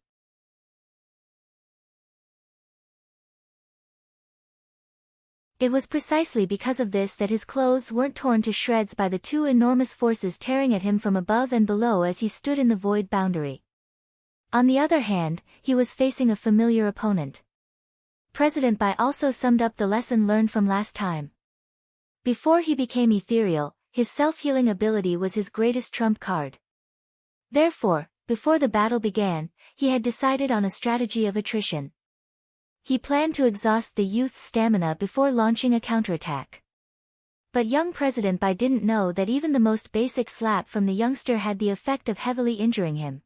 It was precisely because of this that his clothes weren't torn to shreds by the two enormous forces tearing at him from above and below as he stood in the void boundary. On the other hand, he was facing a familiar opponent. President Bai also summed up the lesson learned from last time. Before he became ethereal, his self-healing ability was his greatest trump card. Therefore, before the battle began, he had decided on a strategy of attrition. He planned to exhaust the youth's stamina before launching a counterattack. But young President Bai didn't know that even the most basic slap from the youngster had the effect of heavily injuring him.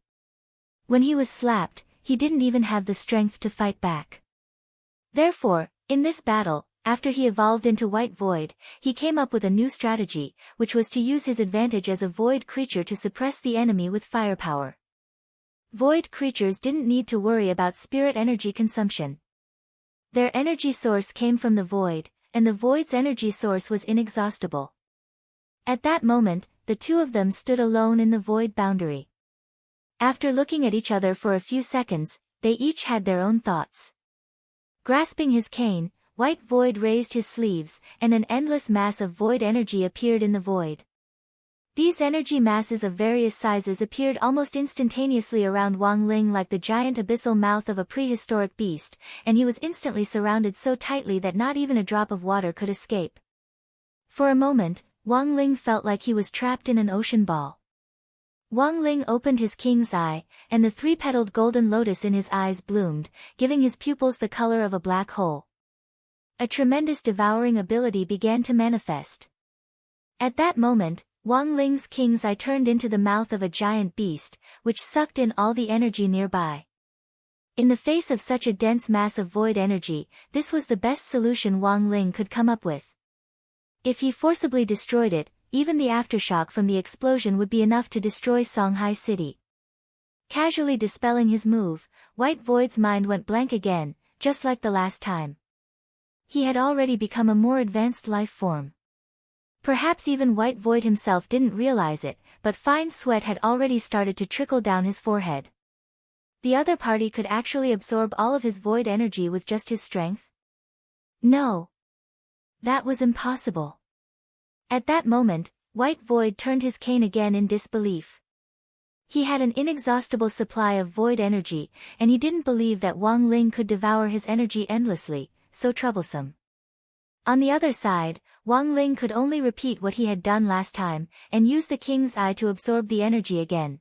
When he was slapped, he didn't even have the strength to fight back. Therefore, in this battle, after he evolved into White Void, he came up with a new strategy, which was to use his advantage as a void creature to suppress the enemy with firepower. Void creatures didn't need to worry about spirit energy consumption. Their energy source came from the void, and the void's energy source was inexhaustible. At that moment, the two of them stood alone in the void boundary. After looking at each other for a few seconds, they each had their own thoughts. Grasping his cane, White Void raised his sleeves, and an endless mass of void energy appeared in the void. These energy masses of various sizes appeared almost instantaneously around Wang Ling like the giant abyssal mouth of a prehistoric beast, and he was instantly surrounded so tightly that not even a drop of water could escape. For a moment, Wang Ling felt like he was trapped in an ocean ball. Wang Ling opened his king's eye, and the three-petaled golden lotus in his eyes bloomed, giving his pupils the color of a black hole. A tremendous devouring ability began to manifest. At that moment, Wang Ling's king's eye turned into the mouth of a giant beast, which sucked in all the energy nearby. In the face of such a dense mass of void energy, this was the best solution Wang Ling could come up with. If he forcibly destroyed it, even the aftershock from the explosion would be enough to destroy Songhai City. Casually dispelling his move, White Void's mind went blank again, just like the last time. He had already become a more advanced life form. Perhaps even White Void himself didn't realize it, but fine sweat had already started to trickle down his forehead. The other party could actually absorb all of his void energy with just his strength? No. That was impossible. At that moment, White Void turned his cane again in disbelief. He had an inexhaustible supply of void energy, and he didn't believe that Wang Ling could devour his energy endlessly, so troublesome. On the other side, Wang Ling could only repeat what he had done last time, and use the king's eye to absorb the energy again.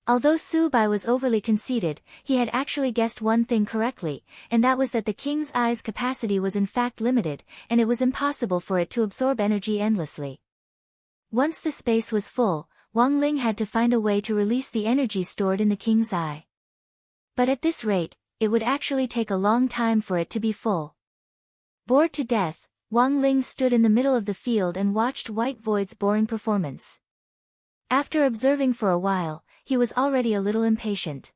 Although Su Bai was overly conceited, he had actually guessed one thing correctly, and that was that the king's eye's capacity was in fact limited, and it was impossible for it to absorb energy endlessly. Once the space was full, Wang Ling had to find a way to release the energy stored in the king's eye. But at this rate, it would actually take a long time for it to be full. Bored to death, Wang Ling stood in the middle of the field and watched White Void's boring performance. After observing for a while, he was already a little impatient.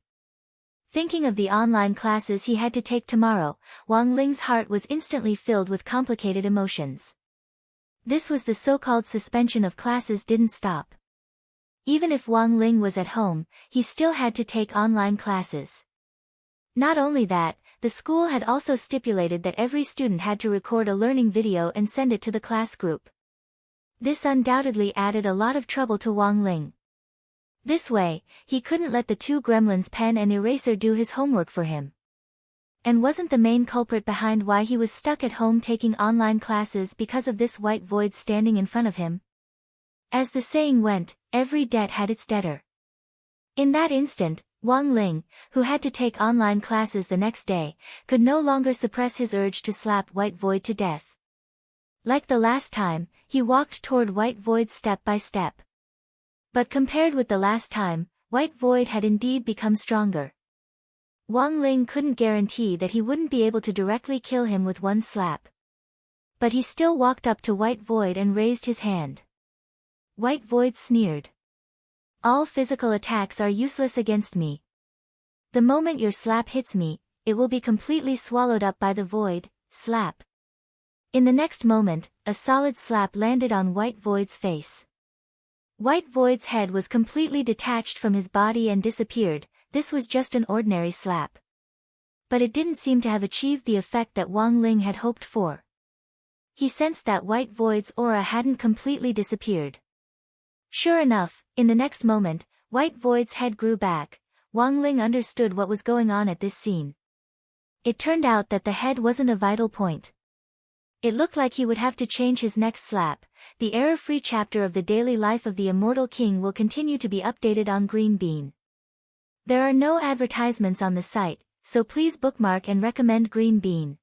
Thinking of the online classes he had to take tomorrow, Wang Ling's heart was instantly filled with complicated emotions. This was the so-called suspension of classes didn't stop. Even if Wang Ling was at home, he still had to take online classes. Not only that, the school had also stipulated that every student had to record a learning video and send it to the class group. This undoubtedly added a lot of trouble to Wang Ling. This way, he couldn't let the two gremlins pen and eraser do his homework for him. And wasn't the main culprit behind why he was stuck at home taking online classes because of this White Void standing in front of him? As the saying went, every debt had its debtor. In that instant, Wang Ling, who had to take online classes the next day, could no longer suppress his urge to slap White Void to death. Like the last time, he walked toward White Void step by step. But compared with the last time, White Void had indeed become stronger. Wang Ling couldn't guarantee that he wouldn't be able to directly kill him with one slap. But he still walked up to White Void and raised his hand. White Void sneered. All physical attacks are useless against me. The moment your slap hits me, it will be completely swallowed up by the void. Slap. In the next moment, a solid slap landed on White Void's face. White Void's head was completely detached from his body and disappeared. This was just an ordinary slap. But it didn't seem to have achieved the effect that Wang Ling had hoped for. He sensed that White Void's aura hadn't completely disappeared. Sure enough, in the next moment, White Void's head grew back. Wang Ling understood what was going on at this scene. It turned out that the head wasn't a vital point. It looked like he would have to change his next slap. The error-free chapter of the daily life of the Immortal King will continue to be updated on Green Bean. There are no advertisements on the site, so please bookmark and recommend Green Bean.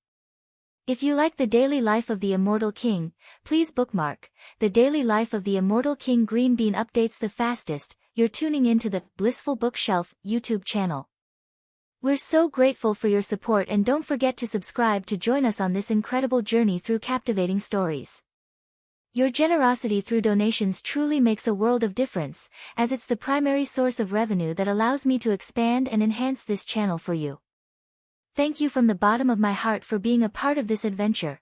If you like the daily life of the Immortal King, please bookmark. The daily life of the Immortal King Green Bean updates the fastest. You're tuning into the Blissful Bookshelf YouTube channel. We're so grateful for your support, and don't forget to subscribe to join us on this incredible journey through captivating stories. Your generosity through donations truly makes a world of difference, as it's the primary source of revenue that allows me to expand and enhance this channel for you. Thank you from the bottom of my heart for being a part of this adventure.